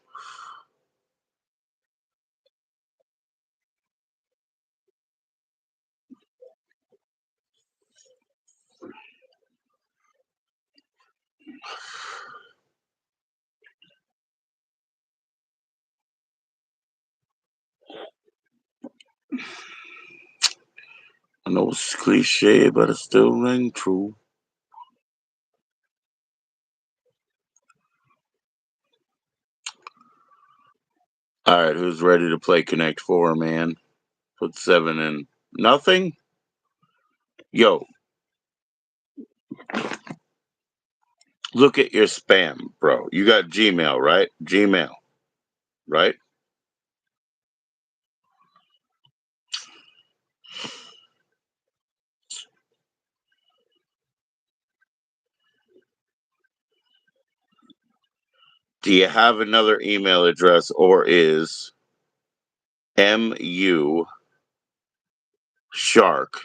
I know it's cliche, but it still rang true. All right, who's ready to play Connect 4, man? Put 7 in. Nothing? Yo, look at your spam, bro. You got Gmail, right? Gmail, right? Do you have another email address, or is MU Shark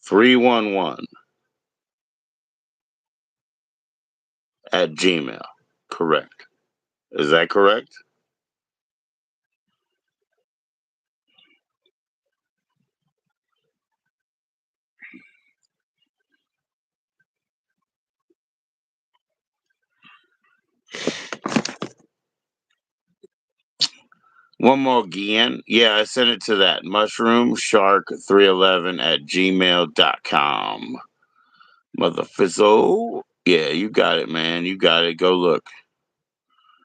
311 at Gmail? Correct. Is that correct? One more again. Yeah, I sent it to that mushroomshark311 at gmail.com. Motherfizzle. Yeah, you got it, man. You got it. Go look.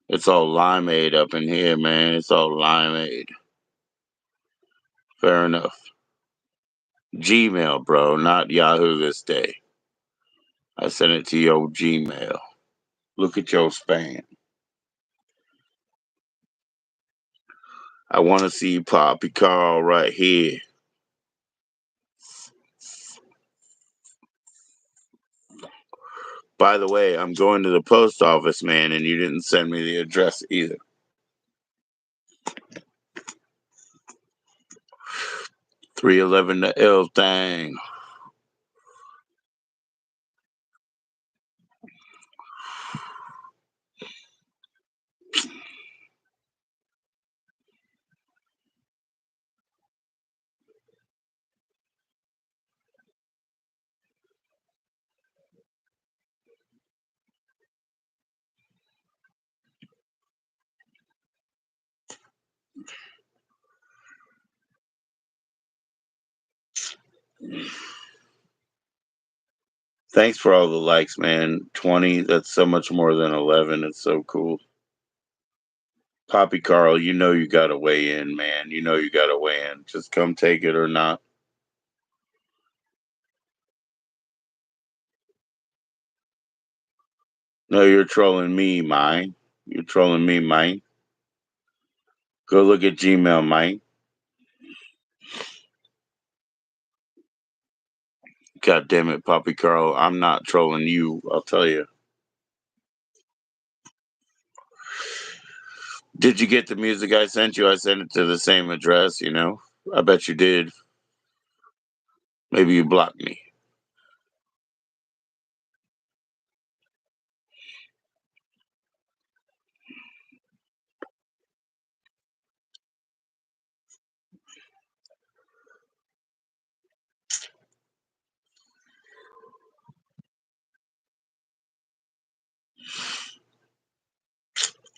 It's all limeade up in here, man. It's all limeade. Fair enough. Gmail, bro, not Yahoo this day. I sent it to your Gmail. Look at your spam. I want to see Poppy Carl right here. By the way, I'm going to the post office, man, and you didn't send me the address either. $3.11 the L thing. Thanks for all the likes, man. 20, that's so much more than 11. It's so cool. Poppy Carl, you know you got to weigh in, man. You know you got to weigh in. Just come take it or not. No, you're trolling me, mine. You're trolling me, mine. Go look at Gmail, mine. God damn it, Poppy Carl. I'm not trolling you, I'll tell you. Did you get the music I sent you? I sent it to the same address, you know? I bet you did. Maybe you blocked me.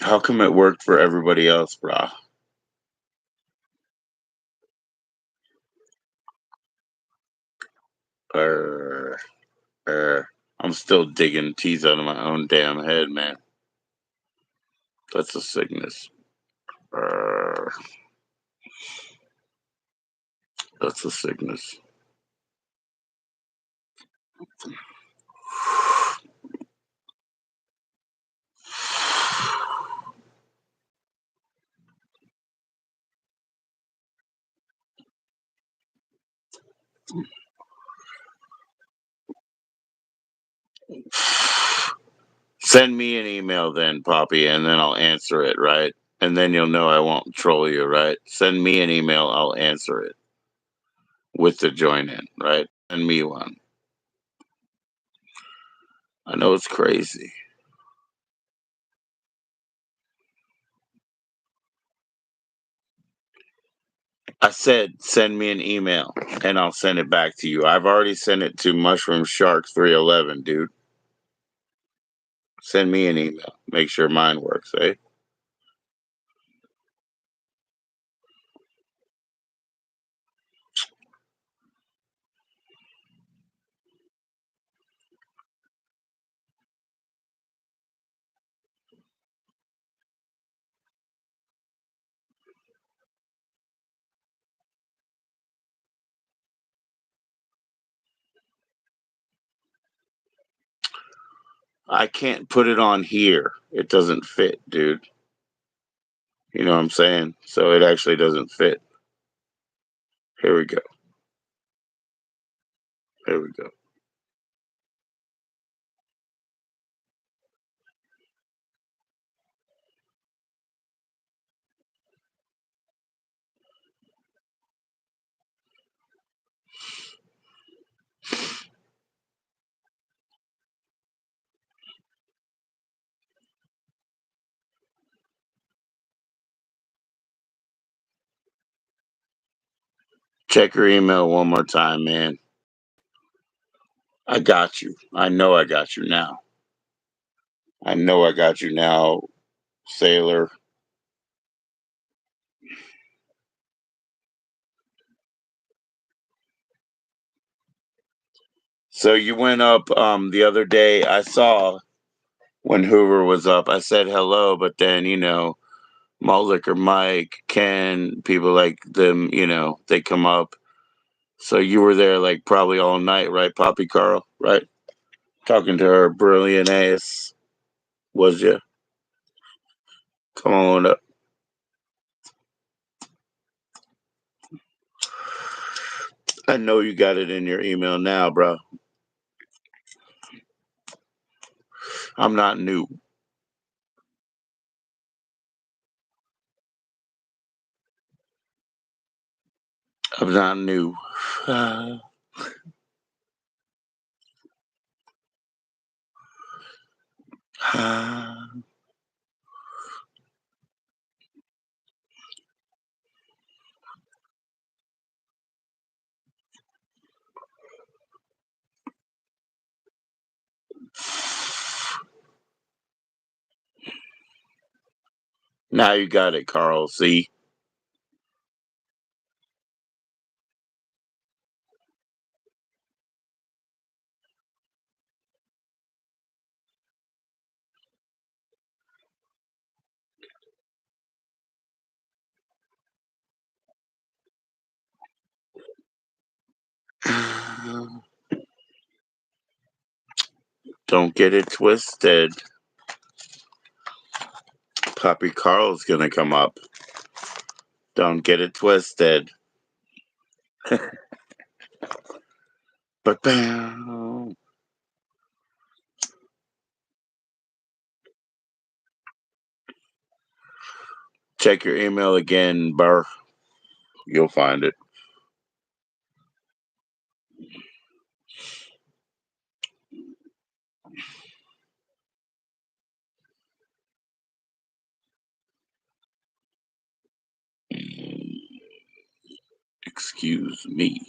How come it worked for everybody else, brah? I'm still digging teeth out of my own damn head, man. That's a sickness. That's a sickness. Send me an email then, Poppy, and then I'll answer it, right? And then you'll know I won't troll you, right? Send me an email, I'll answer it with the join in, right? Send me one. I know it's crazy. I said send me an email and I'll send it back to you. I've already sent it to Mushroom Shark 311, dude. Send me an email. Make sure mine works, eh? I can't put it on here. It doesn't fit, dude. You know what I'm saying? So it actually doesn't fit. Here we go. Here we go. Check your email one more time, man. I got you. I know I got you now. I know I got you now, Sailor. So you went up the other day. I saw when Hoover was up. I said hello, but then, you know, Mullick or Mike, Ken, people like them, you know, they come up. So you were there like probably all night, right, Poppy Carl? Right? Talking to her brilliant ass. Was you? Come on up. I know you got it in your email now, bro. I'm not new. I'm not new. Now you got it, Carl. See? Don't get it twisted. Poppy Carl's gonna come up. Don't get it twisted. But bam. Check your email again, Burr. You'll find it. Excuse me.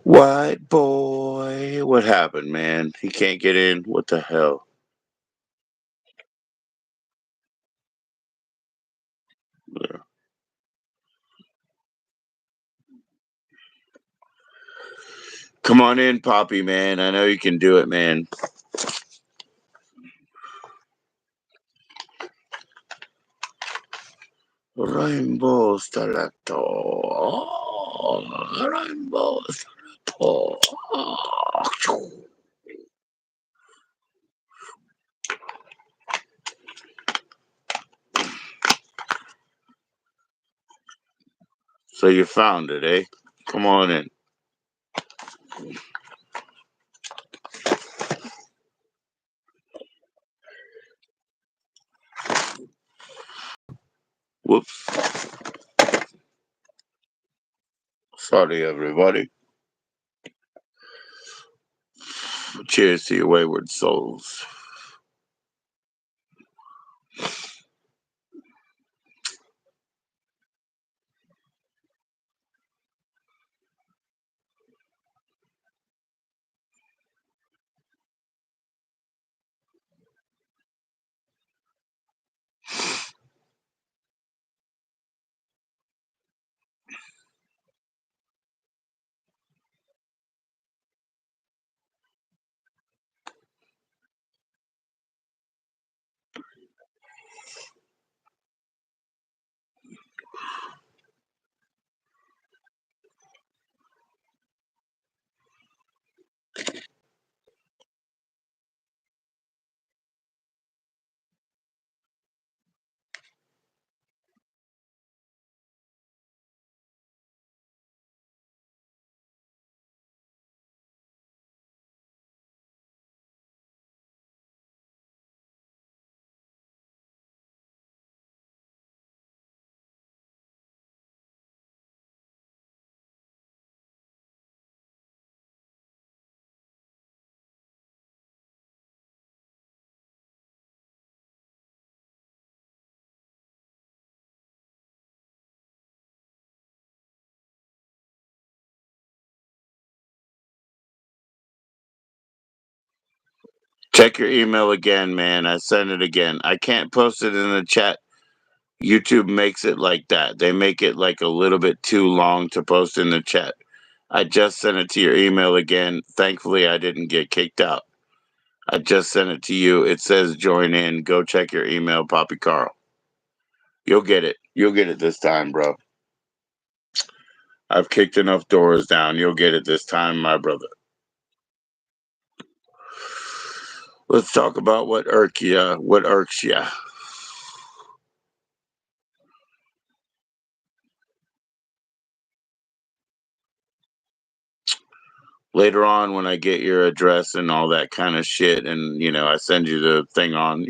White boy. What happened, man? He can't get in? What the hell? Yeah. Come on in, Poppy, man. I know you can do it, man. Rainbow Stiletto. Oh, Rainbow Stiletto. Oh. So you found it, eh? Come on in. Whoops. Sorry, everybody. Cheers to your wayward souls. Check your email again, man. I sent it again. I can't post it in the chat YouTube makes it like that. They make it like a little bit too long to post in the chat. I just sent it to your email again. Thankfully, I didn't get kicked out. I just sent it to you. It says join in. Go check your email, Poppy Carl. You'll get it. You'll get it this time, bro. I've kicked enough doors down. You'll get it this time, my brother. Let's talk about what irks ya. Later on, when I get your address and all that kind of shit, and I send you the thing on.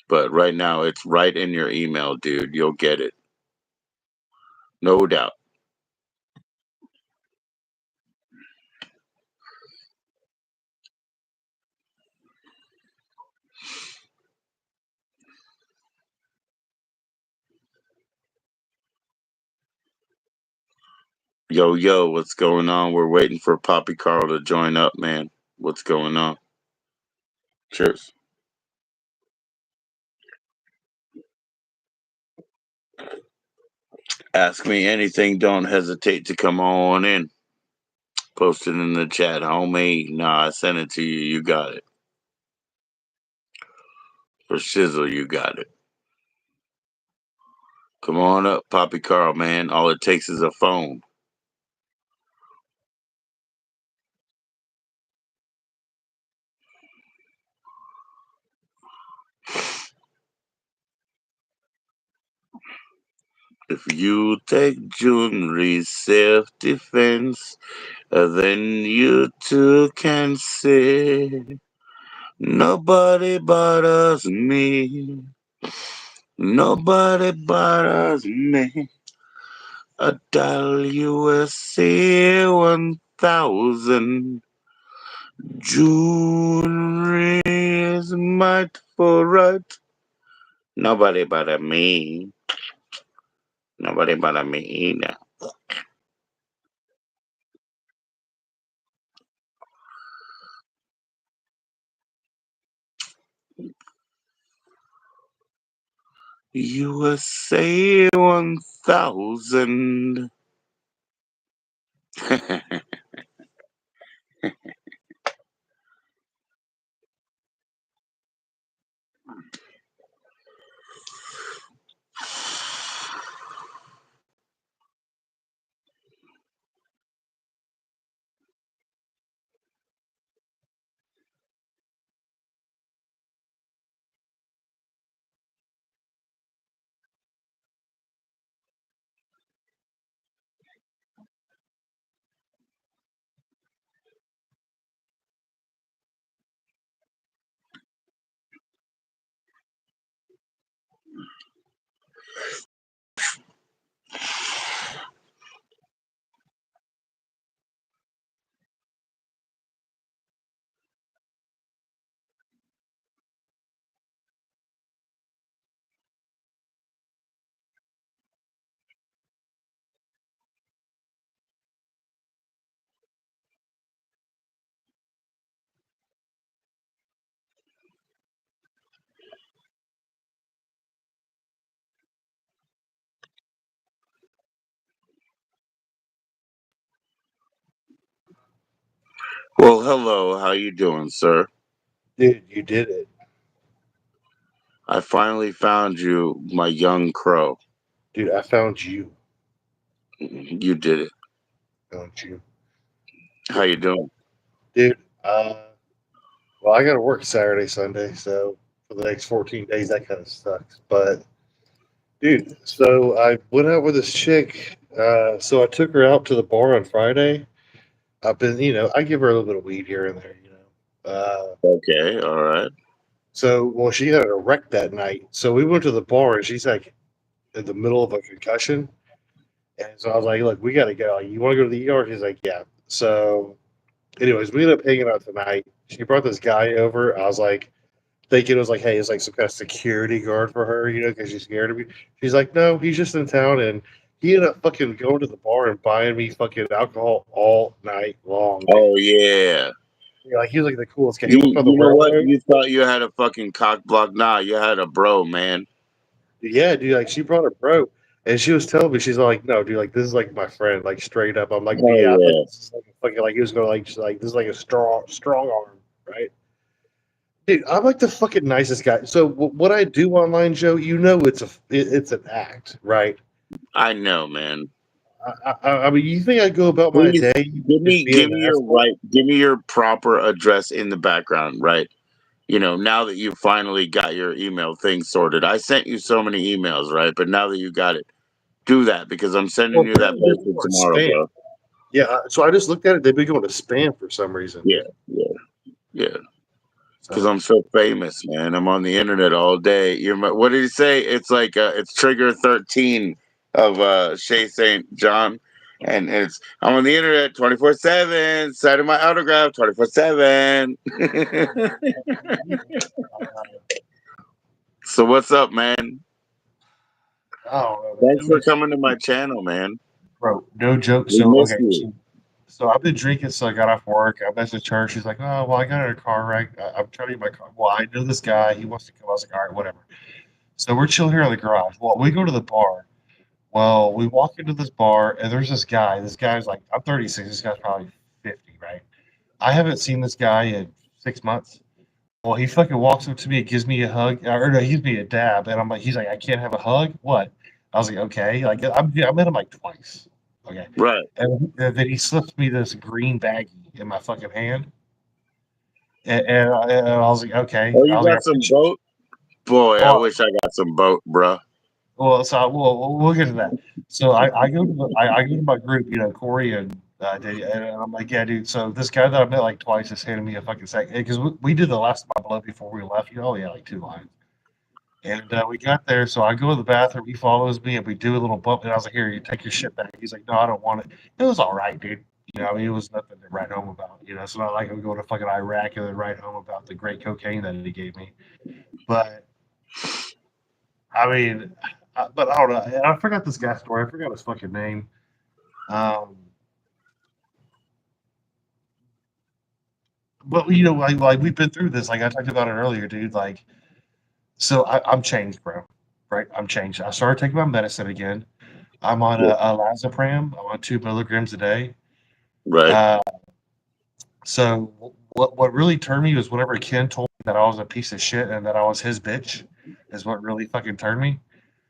But right now, it's right in your email, dude. You'll get it, no doubt. Yo, what's going on? We're waiting for Poppy Carl to join up, man. What's going on? Cheers. Ask me anything. Don't hesitate to come on in. Post it in the chat, homie. Nah, I sent it to you. You got it. For shizzle, you got it. Come on up, Poppy Carl, man. All it takes is a phone. If you take jewelry self-defense, then you too can say, nobody bothers me. Nobody bothers me. A dial USA 1000. Jewelry is might for right. Nobody bother me. Nobody bother me either. USA 1000. Well, hello. How you doing, sir? Dude, you did it. I finally found you, my young crow. Dude, I found you. You did it. Found you. How you doing? Dude, well, I got to work Saturday, Sunday, so for the next 14 days, that kind of sucks. But, dude, so I went out with this chick. So I took her out to the bar on Friday. I've been, I give her a little bit of weed here and there. Okay, all right. Well, she had a wreck that night. So we went to the bar, and she's like in the middle of a concussion. And so I was like, look, we got to go. Like, you want to go to the ER? She's like, yeah. So anyways, we ended up hanging out tonight. She brought this guy over. I was like, thinking it was like, hey, it's like some kind of security guard for her, because she's scared of me. She's like, no, he's just in town, and he ended up fucking going to the bar and buying me fucking alcohol all night long, dude. Oh yeah. Yeah, like he was like the coolest guy. He You worked on the you know what? railroad. You thought you had a fucking cock block. Nah, you had a bro, man. Yeah, dude. Like she brought her bro, and she was telling me, she's like, no, dude, like this is like my friend, like straight up. I'm like, dude, Oh yeah, I thought yeah. this is like a fucking like he was gonna like just like this is like a strong arm, right? Dude, I'm like the fucking nicest guy. So what I do online, Joe, you know, it's an act, right? I know, man. I mean, you think I go about my Please day just being give an me your asshole? right, give me your proper address in the background, right? You know, now that you finally got your email thing sorted. I sent you so many emails, right? But now that you got it, do that because I'm sending Well, you that apparently they've been bullshit going to tomorrow, spam. bro. Yeah, so I just looked at it. They've been going to spam for some reason, Yeah, dude. yeah, yeah. Because So I'm so famous, man. I'm on the internet all day. What did he say? It's like it's Trigger 13 of Shay St. John, and I'm on the internet 24/7, signing my autograph 24/7. So what's up, man? I don't know, man. Thanks for coming to my channel, man. Bro, no joke. We So miss okay, you. so I've been drinking. So I got off work. I messaged her. She's like, "Oh, well, I got in a car wreck. I'm trying to get my car. Well, I know this guy. He wants to come." I was like, "All right, whatever." So we're chilling here in the garage. Well, we go to the bar. Well, we walk into this bar, and there's this guy. This guy's like, I'm 36. This guy's probably 50, right? I haven't seen this guy in 6 months. Well, he fucking walks up to me, gives me a hug, or no, he gives me a dab, and I'm like, he's like, I can't have a hug. What? I was like, okay. Like I met him like twice. Okay, Right. and then he slips me this green baggie in my fucking hand, and I was like, okay. Oh, I you was like, I got some appreciate. boat? Boy, I Well, wish I got some boat, bruh. well, so we'll get to that. So I go to I go to my group, you know, Corey and and I'm like, yeah, dude. So this guy that I met like twice is handing me a fucking second because we did the last of my blow before we left. You know, yeah, like 2 lines. And we got there, so I go to the bathroom. He follows me, and we do a little bump. And I was like, "Here, you take your shit back." He's like, "No, I don't want it." It was all right, dude. You know, I mean, it was nothing to write home about. You know, it's not like I'm going to fucking Iraq and then write home about the great cocaine that he gave me. But I mean, but I don't know. And I forgot this guy's story. I forgot his fucking name. Um, but you know, like we've been through this. Like I talked about it earlier, dude. Like, so I'm changed, bro. Right? I'm changed. I started taking my medicine again. I'm on Yeah. a Lazapram. I'm on 2 milligrams a day. Right. Uh, so what really turned me was whenever Ken told me that I was a piece of shit and that I was his bitch, is what really fucking turned me.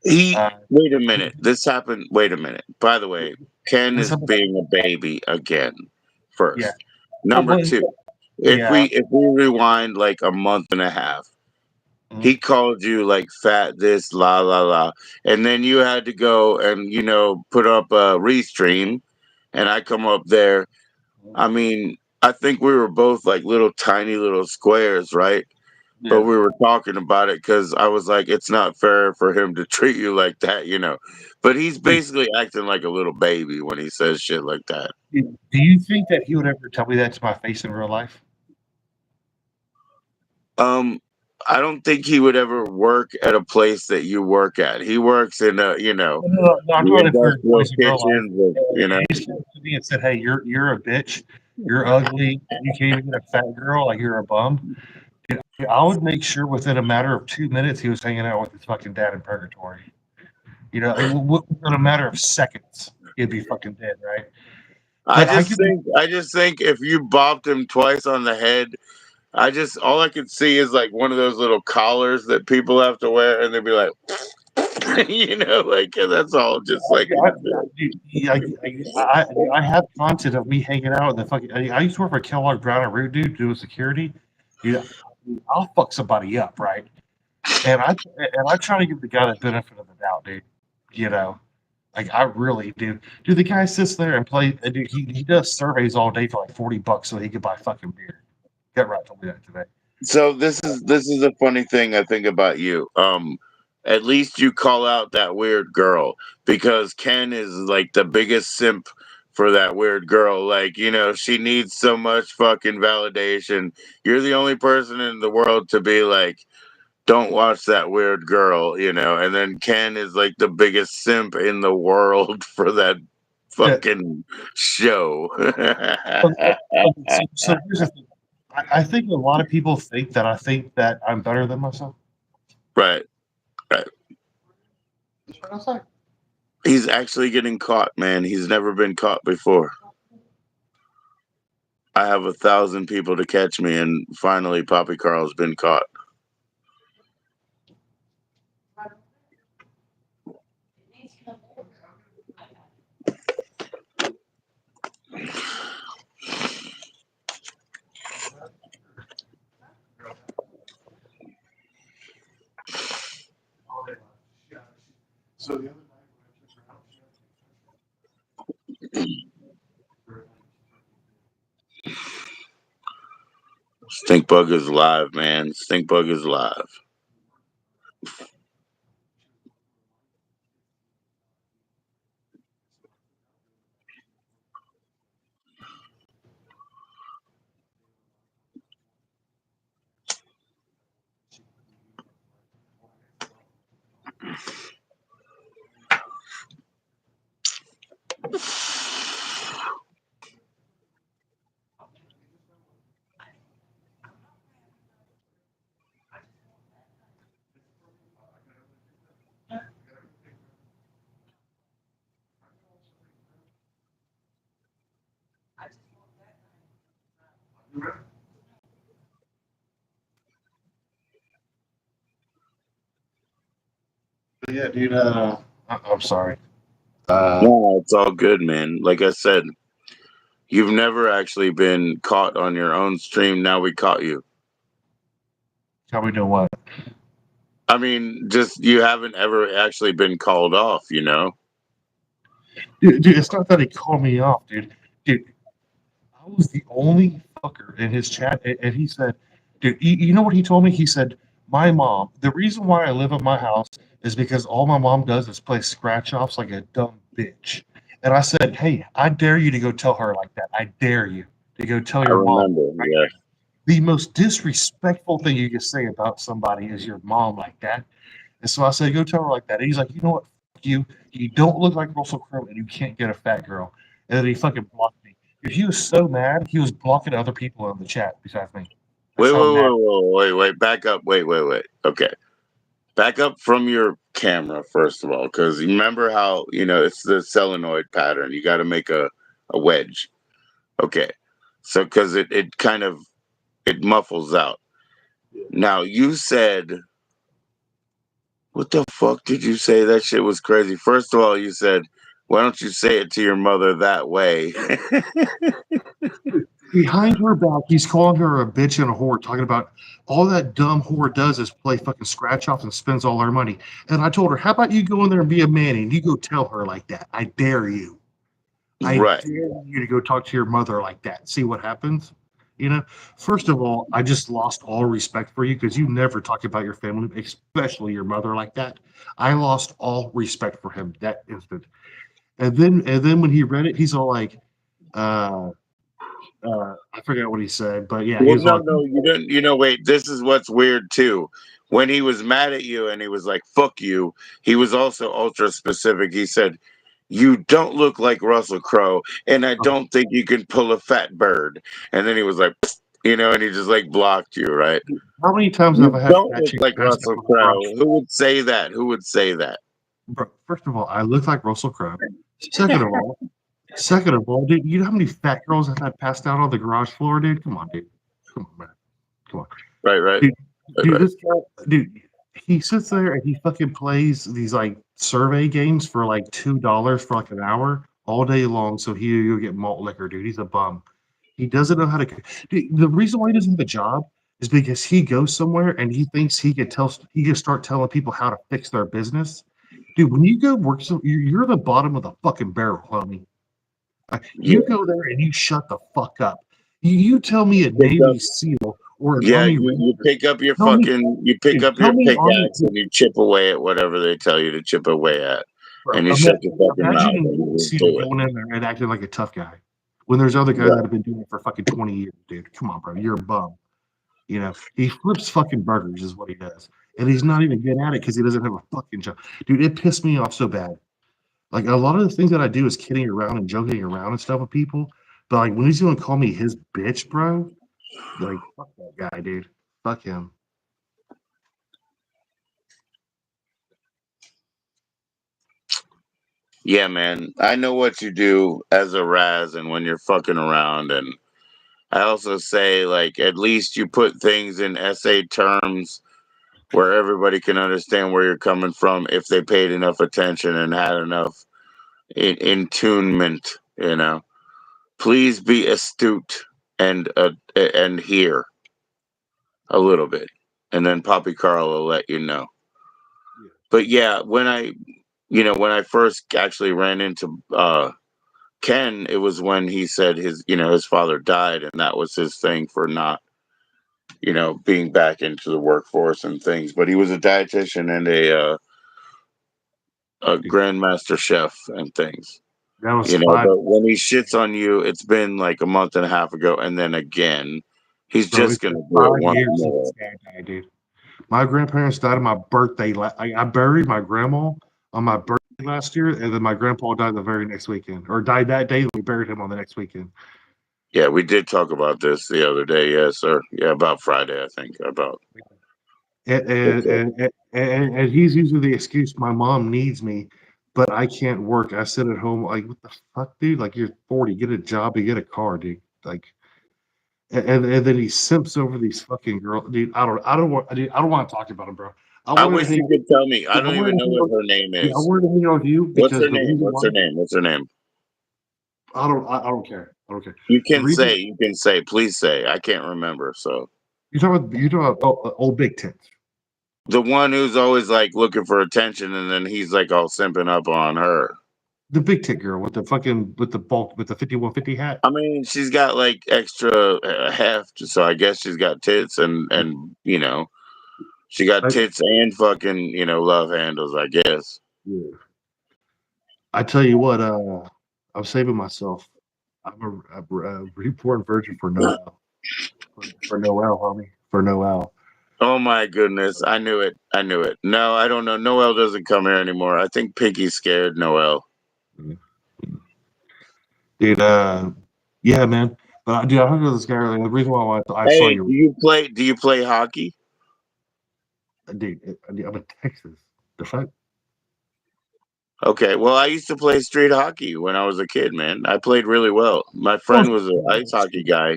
He Uh, Wait a minute. This happened. Wait a minute. By the way, Ken this is happened, being a baby again. yeah. First, Well, number two. yeah. If we rewind like a month and a half, Mhm. he called you like fat this la la la, and then you had to go and put up a restream, and I come up there. I mean, I think we were both like little tiny little squares, right? But Yeah. we were talking about it because I was like, it's not fair for him to treat you like that. But he's Dude, basically acting like a little baby when he says shit like that. do you think that he would ever tell me that to my face in real life? Um, I don't think he would ever work at a place that you work at. He works in No, I'm the talking if we were industrial boys in real life. kitchens of. He just came up to me and said, "Hey, you're a bitch. You're ugly. You can't even get a fat girl. Like you're a bum." I would make sure within a matter of 2 minutes he was hanging out with his fucking dad in purgatory. You know, within a matter of seconds he'd be fucking dead, right? But I could, I just think if you bopped him twice on the head, all I could see is like one of those little collars that people have to wear, and they'd be like, like that's all. Just like dude, I have content of me hanging out in the fucking. I used to work for Kellogg Brown and Root, dude, doing security. Dude, I'll fuck somebody up, right? And I try to give the guy the benefit of the doubt, dude. You know, like I really do. Dude, the guy sits there and play. Dude, he does surveys all day for like $40 so he could buy fucking beer. Get right told me that today. So this is a funny thing I think about you. At least you call out that weird girl because Ken is like the biggest simp for that weird girl. Like, she needs so much fucking validation. You're the only person in the world to be like, don't watch that weird girl. And then Ken is like the biggest simp in the world for that Yeah. fucking show. So here's the thing. I think a lot of people think that I think that I'm better than myself. Right. That's what I say. He's actually getting caught, man. He's never been caught before. I have 1,000 people to catch me, and finally, Poppy Carl's been caught. So the other Stink bug is live, man. Stink bug is live. But yeah, dude. I'm sorry. No, it's all good, man. Like I said, you've never actually been caught on your own stream. Now we caught you. How we doing what? I mean, just you haven't ever actually been called off, you know? Dude, it's not that he called me off, dude. Dude, I was the only fucker in his chat, and he said, dude, you know what he told me? He said, my mom, the reason why I live at my house is because all my mom does is play scratch offs like a dumb bitch. And I said, hey, I dare you to go tell her like that. I dare you to go tell I your mom. remember, yeah. The most disrespectful thing you can say about somebody is your mom like that. And so I said, go tell her like that. And he's like, you know what? Fuck you. You don't look like Russell Crowe and you can't get a fat girl. And then he fucking blocked me. Dude, he was so mad, he was blocking other people in the chat besides me. That's Wait, how mad. wait. Back up. Wait. Okay. Back up from your camera, first of all, because you remember how, it's the solenoid pattern. You got to make a wedge. Okay. So, because it kind of, it muffles out. Now, you said, what the fuck did you say? That shit was crazy. First of all, you said, why don't you say it to your mother that way? Behind her back, he's calling her a bitch and a whore, talking about all that dumb whore does is play fucking scratch offs and spends all her money. And I told her, how about you go in there and be a man and you go tell her like that? I dare you. I Right. dare you to go talk to your mother like that. See what happens? First of all, I just lost all respect for you because you never talk about your family, especially your mother, like that. I lost all respect for him that instant. And then when he read it, he's all like, uh, I forget what he said, but yeah, he Well, was all no, like, you didn't. Wait, this is what's weird too. When he was mad at you and he was like, fuck you, he was also ultra specific. He said, you don't look like Russell Crowe, and I don't think you can pull a fat bird. And then he was like, and he just like blocked you, right? how many times have You I had don't fat look chicks like pass out Russell on the garage? Crowe. Who would say that? Who would say that? Bro, first of all, I look like Russell Crowe. Second of all, dude, you know how many fat girls have had passed out on the garage floor, dude? Come on, dude. Come on, man. Come on. Right. Dude, this guy, dude, he sits there and he fucking plays these like survey games for like $2 for like an hour all day long. So he'll get malt liquor, dude. He's a bum. He doesn't know how to. Dude, the reason why he doesn't have a job is because he goes somewhere and he thinks he can start telling people how to fix their business. Dude, when you go work, you're the bottom of the fucking barrel, homie. Yeah. You go there and you shut the fuck up. You tell me a Pick up, Navy SEAL or an yeah, Army you Ranger. pick up your Tell me, you pick dude, up tell your me Army. pickaxe and you chip away at whatever they tell you to chip away at. Bro, And you shut your fucking mouth imagine a and Navy you SEAL do it. going in there and acting like a tough guy when there's other guys that have been doing it for fucking 20 years, dude. Come on, bro. You're a bum. He flips fucking burgers is what he does. And he's not even good at it because he doesn't have a fucking job. Dude, it pissed me off so bad. Like a lot of the things that I do is kidding around and joking around and stuff with people. But like when he's gonna call me his bitch, bro, Like, fuck that guy, dude. Fuck him. Yeah, man. I know what you do as a Raz and when you're fucking around. And I also say, like, at least you put things in essay terms where everybody can understand where you're coming from if they paid enough attention and had enough in tunement, you know. Please be astute and hear a little bit. And then Poppy Carl will let you know. Yeah. But yeah, when I first actually ran into Ken, it was when he said his father died, and that was his thing for not, being back into the workforce and things. But he was a dietitian and a Dude, grandmaster chef and things. that was 5. But when he shits on you, it's been like a month and a half ago, and then again, he's Bro, just it's gonna been do it 5 once years since more. his dad died, dude. My grandparents died on my birthday. I buried my grandma on my birthday last year, and then my grandpa died the very next weekend, or died that day. We buried him on the next weekend. Yeah, we did talk about this the other day. Yes, sir. Yeah, about Friday, I think. About And, it's and, and, and, and he's using the excuse my mom needs me, but I can't work. I sit at home. Like, what the fuck, dude? Like, you're 40, get a job, and get a car, dude. Like, and then he simps over these fucking girls, dude. I don't want to talk about him, bro. I I wanted to wish hang. you could tell me. I I don't wanted even to know hang what out. her name Yeah, I is. wanted to hang out with you What's because her the name? reason What's why her name? What's her name? I don't care. I don't care. You The can reason say. You can say. Please say. I can't remember. So you're talking about old Big Tits, the one who's always like looking for attention, and then he's like all simping up on her. the Big Tit girl with the fucking with the bulk with the 5150 hat. I mean, she's got like extra heft, so I guess she's got tits and she got I, tits and fucking love handles. I guess. yeah. I tell you what, I'm saving myself. I'm a reborn virgin for Noel. For Noel, homie. For Noel. Oh my goodness! I knew it. I knew it. No, I don't know. Noel doesn't come here anymore. I think Pinky's scared Noel. Mm. Dude, yeah, man. But dude, I heard of this guy earlier. The reason why I saw Hey, do you, you play? Do you play hockey? dude, I'm in Texas. The fuck? Okay. Well, I used to play street hockey when I was a kid, man. I played really well. My Oh, friend was an ice hockey guy.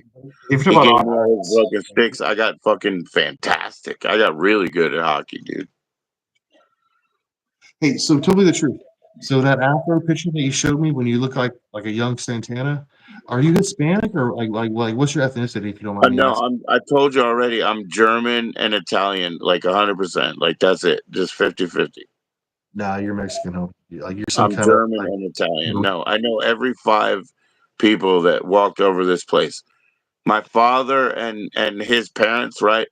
if you're He talking gave about me all his ice, broken sticks. I got fucking fantastic. I got really good at hockey, dude. hey, so tell me the truth. So that afro picture that you showed me when you look like a young Santana, are you Hispanic or like what's your ethnicity if you don't mind me No, asking? I told you already. I'm German and Italian, like 100%. Like that's it. Just 50-50. Nah, you're Mexican, home. Like you're some I'm kind of German like. and Italian. No, I know every 5 people that walked over this place. My father and his parents, right?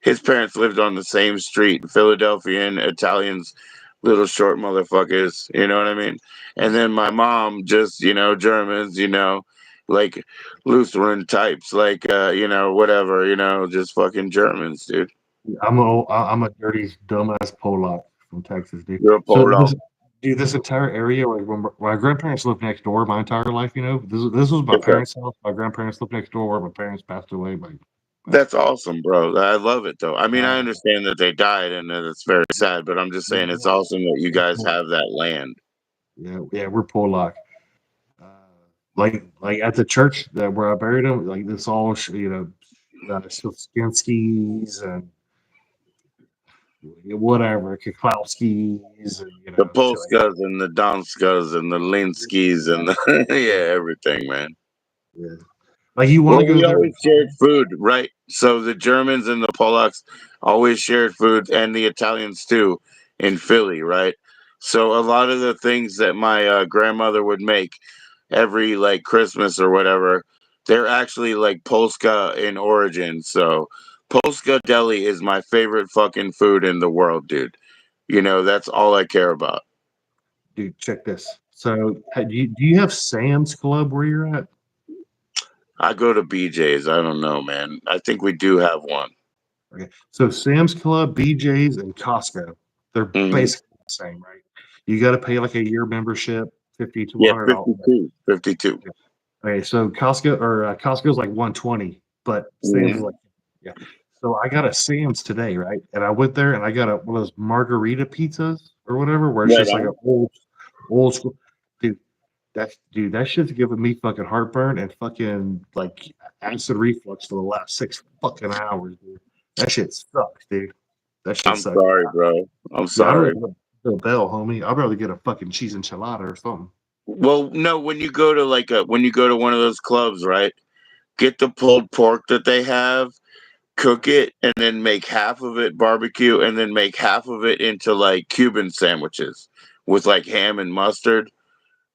His parents lived on the same street, Philadelphian Italians, little short motherfuckers. You know what I mean? And then my mom, just Germans, like Lutheran types, like whatever, just fucking Germans, dude. I'm a dirty dumbass Polak from Texas, dude. You're a So Polo. this entire area, like when my grandparents lived next door, my entire life, this was my Okay. parents' house. My grandparents lived next door where my parents passed away. But That's awesome, bro. I love it though. I mean, I uh, understand that they died and that it's very sad, but I'm just saying it's awesome that you guys have that land. yeah, we're Polak. Uh, like at the church that where I buried him, like this all Skinskis and whatever Kiklowskis and The shit like Polskas and the Donskas and the Linskys and the yeah, everything, man. yeah. Like you want to Well, go we there? always shared food, right? So the Germans and the Polacks always shared food, and the Italians too, in Philly, right? So a lot of the things that my grandmother would make every like Christmas or whatever, they're actually like Polska in origin. So Polska deli is my favorite fucking food in the world, dude. That's all I care about. Dude, check this. So, do you have Sam's Club where you're at? I go to BJ's. I don't know, man. I think we do have one. Okay. So, Sam's Club, BJ's, and Costco, they're Hmm. basically the same, right? You got to pay like a year membership, 50 to Yeah, $100. 52. 52. Okay, so Costco's like 120. but Sam's Mhm. was like, yeah. So I got a Sam's today, right? And I went there and I got one of those margarita pizzas or whatever, where it's Right just like on. an old school. Dude, that shit's giving me fucking heartburn and fucking like acid reflux for the last 6 fucking hours, dude. That shit sucks, dude. That shit I'm sucks. sorry, bro. I'm Yeah, I'd rather sorry. get a bell, homie. I'd rather get a fucking cheese enchilada or something. Well, no, when you go to when you go to one of those clubs, right? Get the pulled pork that they have, cook it, and then make half of it barbecue, and then make half of it into like Cuban sandwiches with like ham and mustard.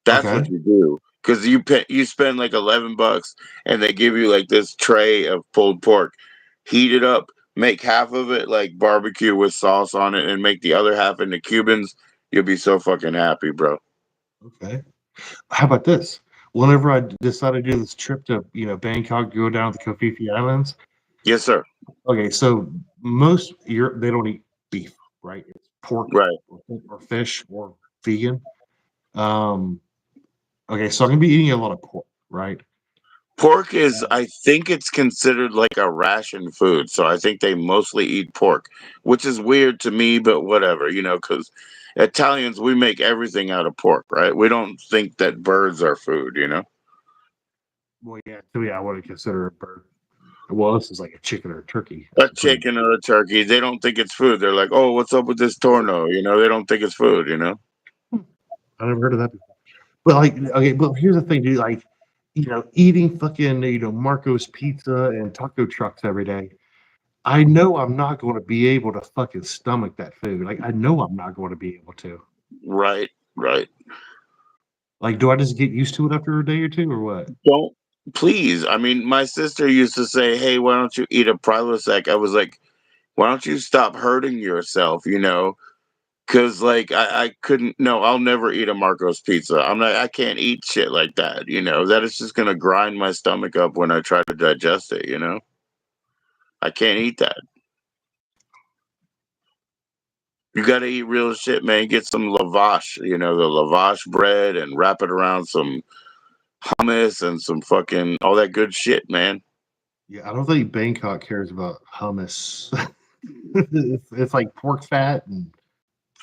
That's Okay. what you do. Because you spend like $11 and they give you like this tray of pulled pork. Heat it up, make half of it like barbecue with sauce on it, and make the other half into Cubans. You'll be so fucking happy, bro. Okay. How about this? Whenever I decide to do this trip to, Bangkok, go down to the Kofifi Islands. Yes, sir. Okay, so most Europe they don't eat beef, right? It's pork Right. or fish or vegan. Um, okay, so I'm gonna be eating a lot of pork, right? Pork is, I think it's considered like a ration food. So I think they mostly eat pork, which is weird to me, but whatever, because Italians, we make everything out of pork, right? We don't think that birds are food. Well, yeah, to me, I wouldn't consider a bird. Well, this is like a chicken or a turkey, I A suppose. chicken or a turkey, they don't think it's food. They're like, oh, what's up with this torno? They don't think it's food. I never heard of that before. But like, okay, but here's the thing, dude. Like, eating fucking, Marco's pizza and taco trucks every day. I know I'm not going to be able to fucking stomach that food. Like, I know I'm not going to be able to. Right, right. Like, do I just get used to it after a day or two, or what? Don't, please. I mean, my sister used to say, hey, why don't you eat a Prilosec? I was like, why don't you stop hurting yourself? Because like I couldn't, no, I'll never eat a Marco's pizza. I can't eat shit like that. That is just gonna grind my stomach up when I try to digest it. I can't eat that. You gotta eat real shit, man. Get some lavash, the lavash bread, and wrap it around some hummus and some fucking all that good shit, man. Yeah, I don't think Bangkok cares about hummus. it's like pork fat and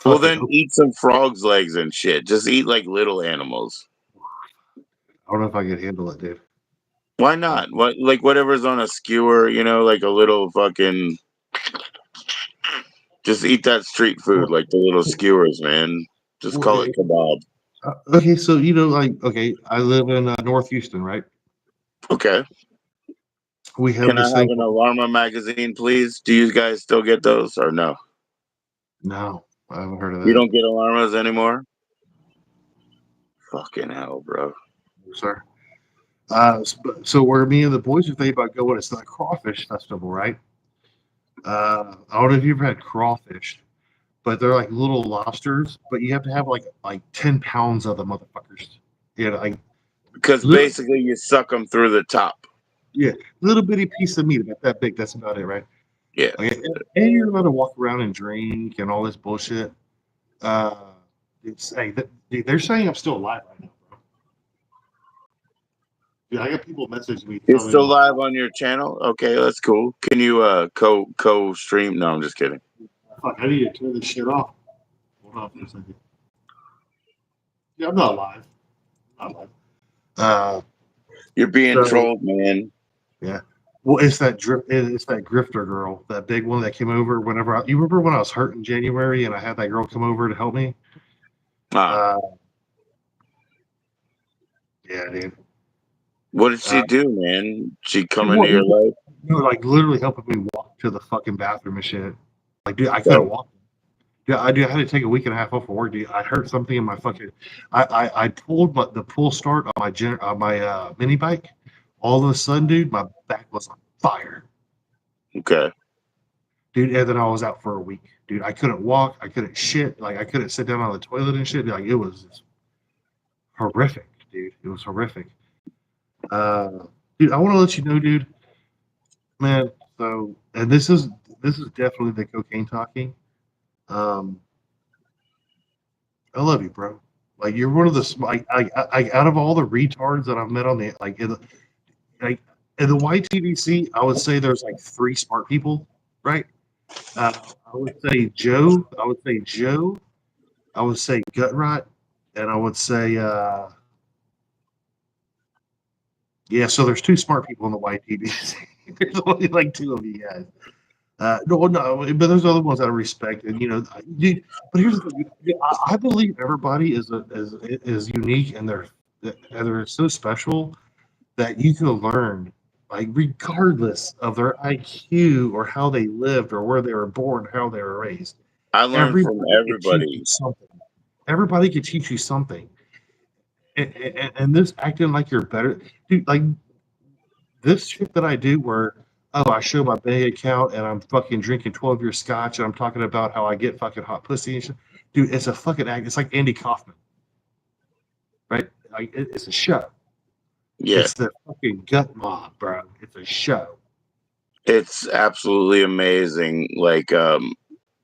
Well, fucking. then eat some frogs' legs and shit. Just eat like little animals. I don't know if I could handle it, dude. Why Uh, not? What, like whatever's on a skewer, like a little fucking. Just eat that street food, well, like the little skewers, man. Just well, call it kebab. okay, so okay, I live in North Houston, right? Okay. We have Can I this have thing an called. Alarma magazine, please? Do you guys still get those or no? No, I haven't heard of You that, don't get Alarmas anymore? Fucking hell, bro. sir. So where me and the boys are thinking about going, it's the crawfish festival, right? I don't know if you've ever had crawfish, but they're like little lobsters, but you have to have like 10 pounds of the motherfuckers. Yeah, like Because little, basically you suck them through the top. yeah, little bitty piece of meat about that big. That's about it, right? Yeah. Okay, and you're allowed to walk around and drink and all this bullshit. Uh, dude, they're saying I'm still alive right now, bro. Dude, I got people messaging me You're telling me still I'm live alive. on your channel? Okay, that's cool. Can you co stream? No, I'm just kidding. Fuck, I need to turn this shit off. Hold on for a second. Yeah, I'm not alive. I'm not alive. Uh, You're being so trolled, man. yeah. Well, it's that grifter girl, that big one that came over whenever you remember when I was hurt in January and I had that girl come over to help me? Ah. Uh, yeah, dude. What did Uh, she do, man? She come into well, your life? like literally helping me walk to the fucking bathroom and shit. Like, dude, I couldn't Right. walk. Yeah, I had to take a week and a half off of work, dude. I hurt something in my fucking. I pulled the pull start on my mini bike. All of a sudden, dude, my back was on fire, Okay. dude. And then I was out for a week, dude. I couldn't walk. I couldn't shit. Like I couldn't sit down on the toilet and shit. Like it was horrific, dude. It was horrific. Dude, I want to let you know, dude, man. So, and this is definitely the cocaine talking. Um, I love you, bro. Like you're one of the out of all the retards that I've met on the like in the YTVC, I would say there's like 3 smart people, right? I would say Joe. I would say Joe. I would say Gutrot, and I would say yeah. So there's 2 smart people in the YTVC. There's only like 2 of you guys. No, but there's other ones that I respect, and dude. But here's the thing: I believe everybody is unique, and they're so special that you can learn, like regardless of their IQ or how they lived or where they were born, how they were raised. I learned from Everybody can teach you everybody. something. Everybody can teach you something, and this acting like you're better, dude. Like this shit that I do, where I show my bank account and I'm fucking drinking 12-year scotch and I'm talking about how I get fucking hot pussy and shit. Dude, it's a fucking act. It's like Andy Kaufman, right? Like it's a show. Yeah, It's the fucking gut mob, bro. It's a show. it's absolutely amazing. Like,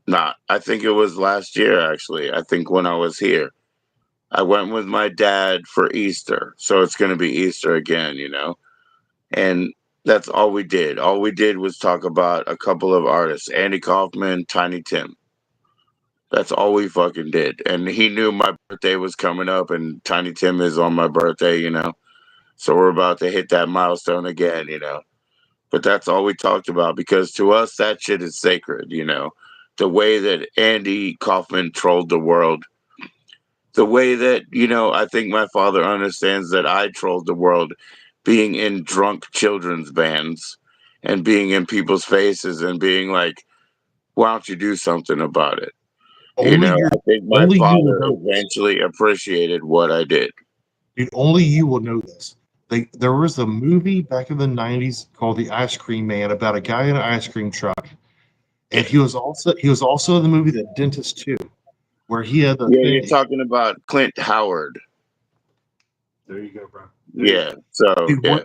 not. I think it was last year actually. I think when I was here, I went with my dad for Easter, so it's going to be Easter again, and that's all we did. All we did was talk about a couple of artists, Andy Kaufman, Tiny Tim. That's all we fucking did. And he knew my birthday was coming up, and Tiny Tim is on my birthday. So we're about to hit that milestone again. But that's all we talked about because to us, that shit is sacred. The way that Andy Kaufman trolled the world, the way that, I think my father understands that I trolled the world being in drunk children's bands and being in people's faces and being like, why don't you do something about it? Only you, I think my only you will father know this. eventually appreciated what I did. Dude, only you will know this. There was a movie back in the '90s called The Ice Cream Man about a guy in an ice cream truck, and Yeah. he was also in the movie The Dentist 2, where he had the Yeah, you're thing. talking about Clint Howard. There you go, bro. There you Yeah. go. So Dude, yeah,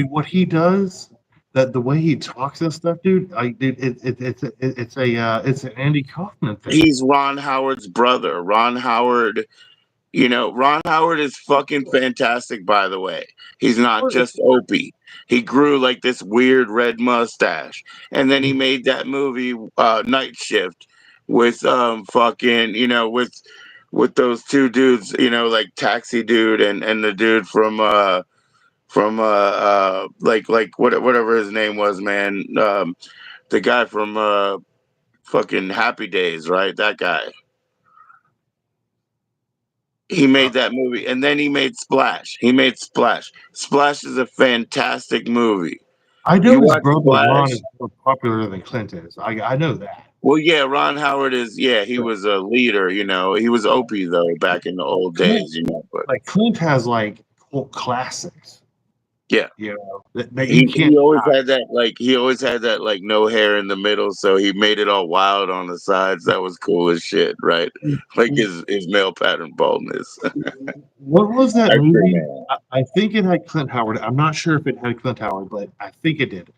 what he does, that the way he talks and stuff, dude. It's an Andy Kaufman thing. he's Ron Howard's brother. Ron Howard is fucking fantastic, by the way. He's not just Opie. He grew like this weird red mustache. And then he made that movie Night Shift with fucking, with those 2 dudes, like Taxi Dude and the dude from like whatever his name was, man. The guy from fucking Happy Days, right? That guy. He Uh, made that movie, and then he made Splash. Splash is a fantastic movie. I You know his watch brother Ron Splash. is more popular than Clint is. I know that. Well, yeah, Ron Howard is. Yeah, he But was a leader. He was Opie though back in the old Clint, days. But like Clint has like cult classics, yeah, that you he can't always deny. had that like no hair in the middle, so he made it all wild on the sides. That was cool as shit, right? Like his male pattern baldness. What was that Ice Cream movie? Man. I think it had Clint Howard. I'm not sure if it had Clint Howard, but I think it did.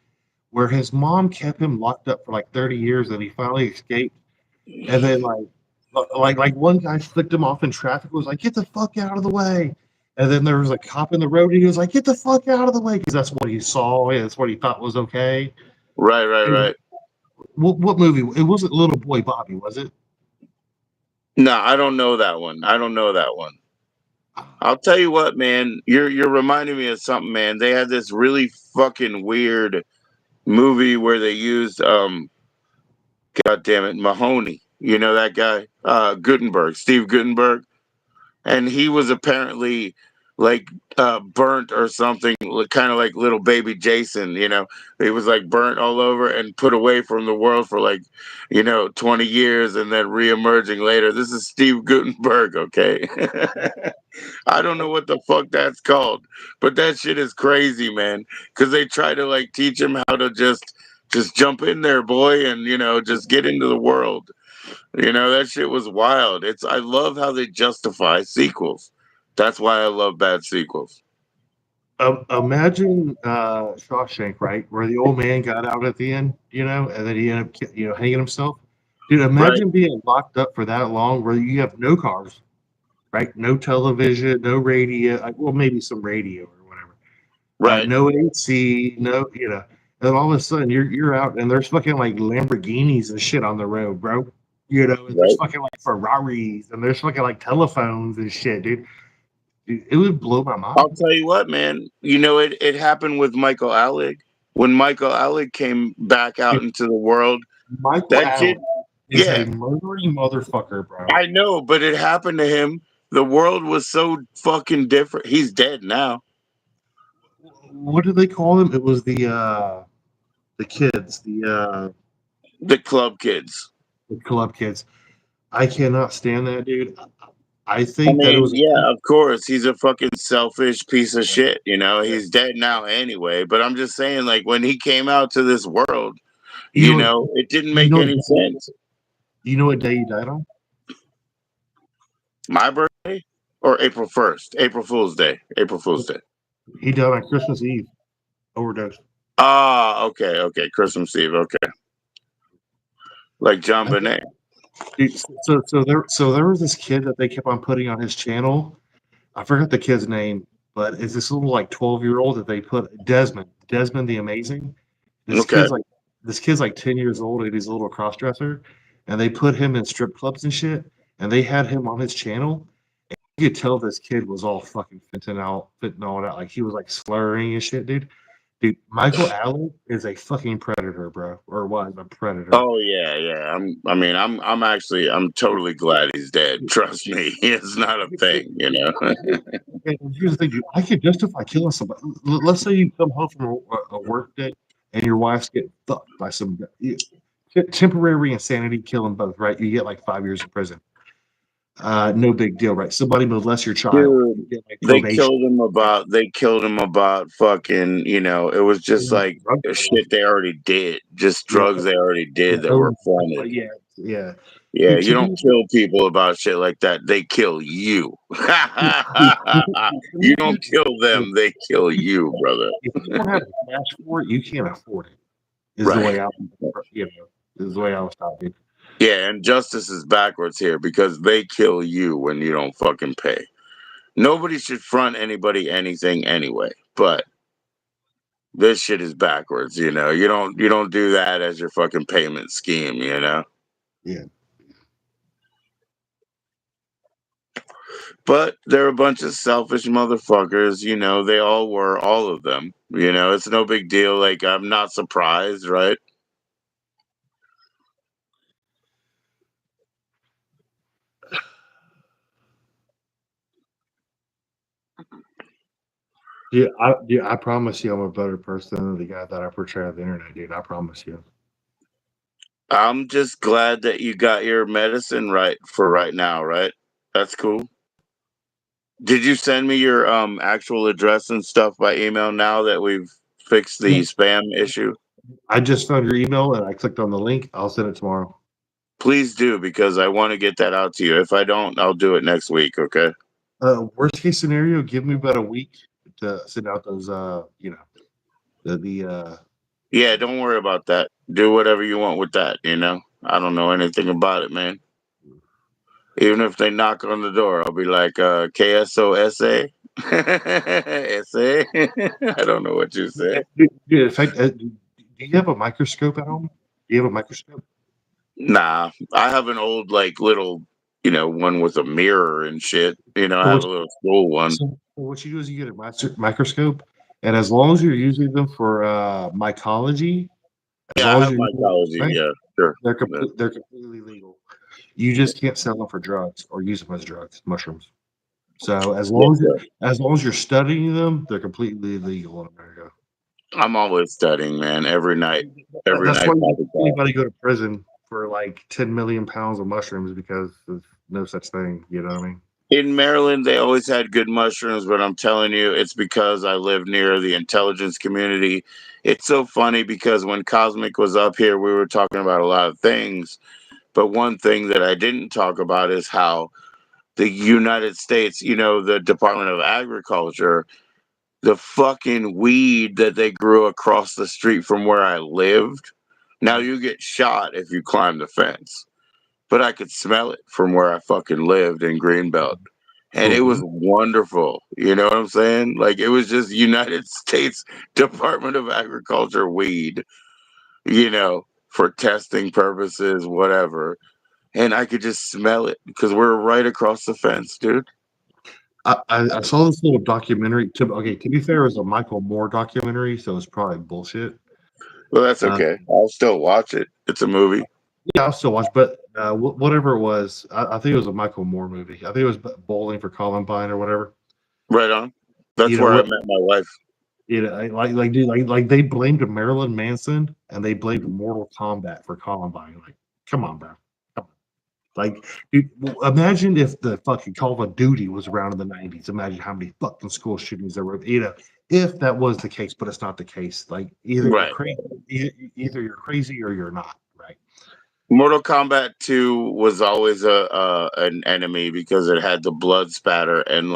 Where his mom kept him locked up for like 30 years, and he finally escaped. And then like one guy flicked him off in traffic. Was like, "Get the fuck out of the way!" And then there was a cop in the road. And he was like, "Get the fuck out of the way," because that's what he saw. And that's what he thought was okay. Right, right, And right. what movie? It wasn't Little Boy Bobby, was it? No, I don't know that one. I don't know that one. I'll tell you what, man. You're reminding me of something, man. They had this really fucking weird movie where they used God damn it, Mahoney. You know that guy? Gutenberg, Steve Gutenberg. And he was apparently like burnt or something, kind of like little baby Jason. He was like burnt all over and put away from the world for like 20 years and then re-emerging later. This is Steve Gutenberg, okay? I don't know what the fuck that's called, but that shit is crazy, man. Because they try to like teach him how to just jump in there, boy, and just get into the world. That shit was wild. I love how they justify sequels. That's why I love bad sequels. Imagine Shawshank, right, where the old man got out at the end, and then he ended up, hanging himself. Dude, Right. imagine being locked up for that long, where you have no cars, right, no television, no radio. Well, maybe some radio or whatever, Right. No AC, no, you know. And all of a sudden, you're out, and there's fucking like Lamborghinis and shit on the road, bro. You know, and there's Right. fucking like Ferraris, and there's fucking like telephones and shit, dude. Dude, it would blow my I'll mind. tell you what, man. You know, it happened with Michael Alec. When Michael Alec came back out Dude, into the world, Michael that kid, Allen is a yeah, murdering motherfucker, bro. I know, but it happened to him. The world was so fucking different. He's dead now. What do they call them? It was the kids, The club kids. the club kids. I cannot stand that dude. I I think that it mean, was yeah, of course, he's a fucking selfish piece of yeah, shit. You know, yeah. he's dead now anyway. But I'm just saying, like, when he came out to this world, You know you what? know, it didn't You make know any what? sense. You know what day he died on? My birthday or April 1st, April Fool's Day, April Fool's Day. He died on Christmas Eve, overdose. Ah, okay, okay, Christmas Eve, okay, like John I think, Bonet. dude, so there was this kid that they kept on putting on his channel. I forgot the kid's name, but it's this little like 12-year-old that they put Desmond the Amazing. This Okay, kid's like this kid's like 10 years old and he's a little cross dresser, and they put him in strip clubs and shit, and they had him on his channel. You could tell this kid was all fucking fentanyl out, like he was like slurring and shit, dude. Dude, Michael Allen is a fucking predator, bro, or was a predator. oh yeah, yeah. I'm actually, I'm totally glad he's dead. Trust me, it's not a thing, you know. And here's the thing, dude. I could justify killing somebody. Let's say you come home from a work day and your wife's getting fucked by some temporary insanity, killing both, right? You get like 5 years in prison. No big deal, right? Somebody molests your child, you Dude, get like probation. they killed him about fucking, you know, it was just like Drug dealing. shit they already did, just Yeah, drugs they already yeah, did that were oh, fronted. yeah, yeah. Yeah, Dude, you to don't me, kill people about shit like that. They kill you. to You me, don't dude, kill them, they kill if you, brother. you don't have the cash for it, you can't afford it. Is the Right. way I, you know, is the way I was taught, dude. Yeah, and justice is backwards here because they kill you when you don't fucking pay. Nobody should front anybody anything anyway, but this shit is backwards, you know. You don't do that as your fucking payment scheme, you know. Yeah. But they're a bunch of selfish motherfuckers, you know. They all were, all of them. You know, it's no big deal. Like, I'm not surprised, right? I promise you, I'm a better person than the guy that I portray on the internet, dude. I promise you. I'm just glad that you got your medicine right for right now, right? That's cool. Did you send me your actual address and stuff by email now that we've fixed the Yeah. spam issue? I just found your email and I clicked on the link. I'll send it tomorrow. Please do because I want to get that out to you. If I don't, I'll do it next week, okay? Worst case scenario, give me about a week to send out those. The Yeah, don't worry about that. Do whatever you want with that, you know? I don't know anything about it, man. Even if they knock on the door, I'll be like, KSOSA? SA? I don't know what you say. dude, in fact, do you have a microscope at home? Do you have a microscope? Nah, I have an old, like, little, you know, one with a mirror and shit. You know, I So have what, a little school one. what you do is you get a microscope, and as long as you're using them for mycology, as Yeah, I long as have you're using them mycology. for Yeah, sure. Yeah. they're completely legal. You just can't sell them for drugs or use them as drugs, mushrooms. So Yes, sir. as long as you're studying them, they're completely legal in America. I'm always studying, man. Every night. Every That's night, why you pocket don't see class. anybody go to prison for like 10 million pounds of mushrooms because there's no such thing. You know what I mean? In Maryland, they always had good mushrooms, but I'm telling you, it's because I live near the intelligence community. It's so funny because when Cosmic was up here, we were talking about a lot of things. But one thing that I didn't talk about is how the United States, you know, the Department of Agriculture, the fucking weed that they grew across the street from where I lived. Now you get shot if you climb the fence, but I could smell it from where I fucking lived in Greenbelt. and it was wonderful. You know what I'm saying? Like it was just United States Department of Agriculture weed, for testing purposes, whatever. And I could just smell it because we're right across the fence, dude. I saw this little documentary. To be fair, it was a Michael Moore documentary, so it's probably bullshit. Well, that's okay. I'll still watch it. It's a movie. Yeah, I'll still watch, but whatever it was, I think it was a Michael Moore movie. I think it was Bowling for Columbine or whatever. Right on. That's where I met my wife. Dude, they blamed Marilyn Manson and they blamed Mortal Kombat for Columbine. Like, come on, bro. Come on. Like, dude, imagine if the fucking Call of Duty was around in the 90s. Imagine how many fucking school shootings there were. If that was the case, but it's not the case. Like, either Right. you're crazy, either you're crazy or you're not. Right. Mortal Kombat 2 was always an enemy because it had the blood spatter and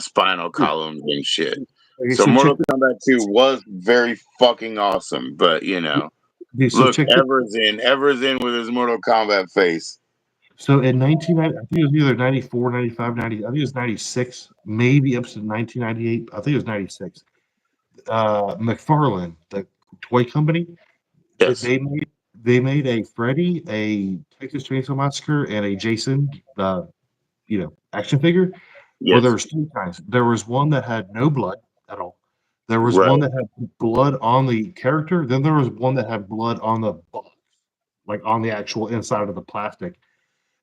spinal columns and shit. Okay, So so Mortal Kombat 2 was very fucking awesome, but dude, look, Ever's in with his Mortal Kombat face. So in 1990, I think it was either 94, 95, 90, I think it was 96, maybe up to 1998. I think it was 96. McFarlane, the toy company, Yes. they made a Freddy, a Texas Chainsaw Massacre, and a Jason, action figure. Yes. Well, there was two kinds. There was one that had no blood at all. There was one that had blood on the character. Then there was one that had blood on the box, like on the actual inside of the plastic.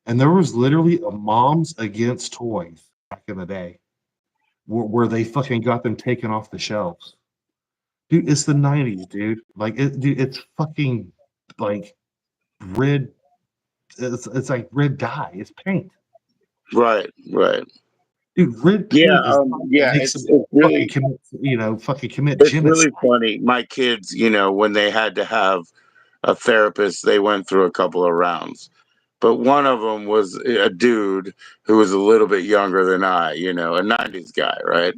And there was literally a Moms Against Toys back in the day where they fucking got them taken off the shelves. Dude, it's the 90s, dude. It's fucking like red. It's like red dye. It's paint. Right. Dude, red paint it's really commit it's genocide. really funny. My kids, when they had to have a therapist, they went through a couple of rounds. But one of them was a dude who was a little bit younger than I, a 90s guy, right?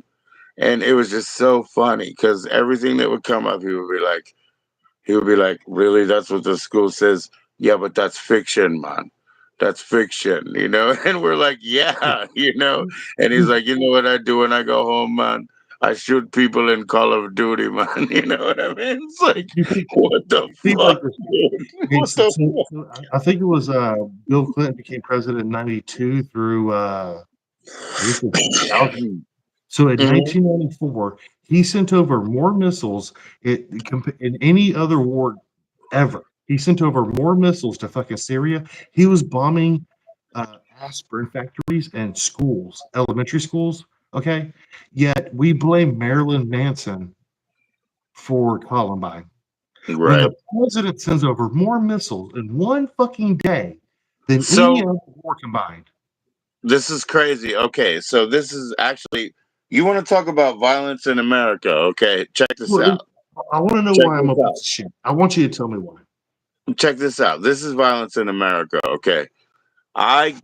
And it was just so funny because everything that would come up, he would be like, really? That's what the school says? Yeah, but that's fiction, man. That's fiction, And we're like, yeah, And he's like, you know what I do when I go home, man? I shoot people in Call of Duty, man. You know what I mean? It's like, what the fuck, dude? What the fuck? I think it was Bill Clinton became president in 92 through I guess it was 2000. So in 1994, he sent over more missiles in any other war ever. He sent over more missiles to fucking Syria. He was bombing aspirin factories and schools, elementary schools. Okay, yet we blame Marilyn Manson for Columbine. When Right. the president sends over more missiles in one fucking day than any other war combined. This is crazy. Okay, so this is actually, you want to talk about violence in America? Okay, check this out. I want to know why I'm a piece of shit. I want you to tell me why. Check this out. This is violence in America. Okay, I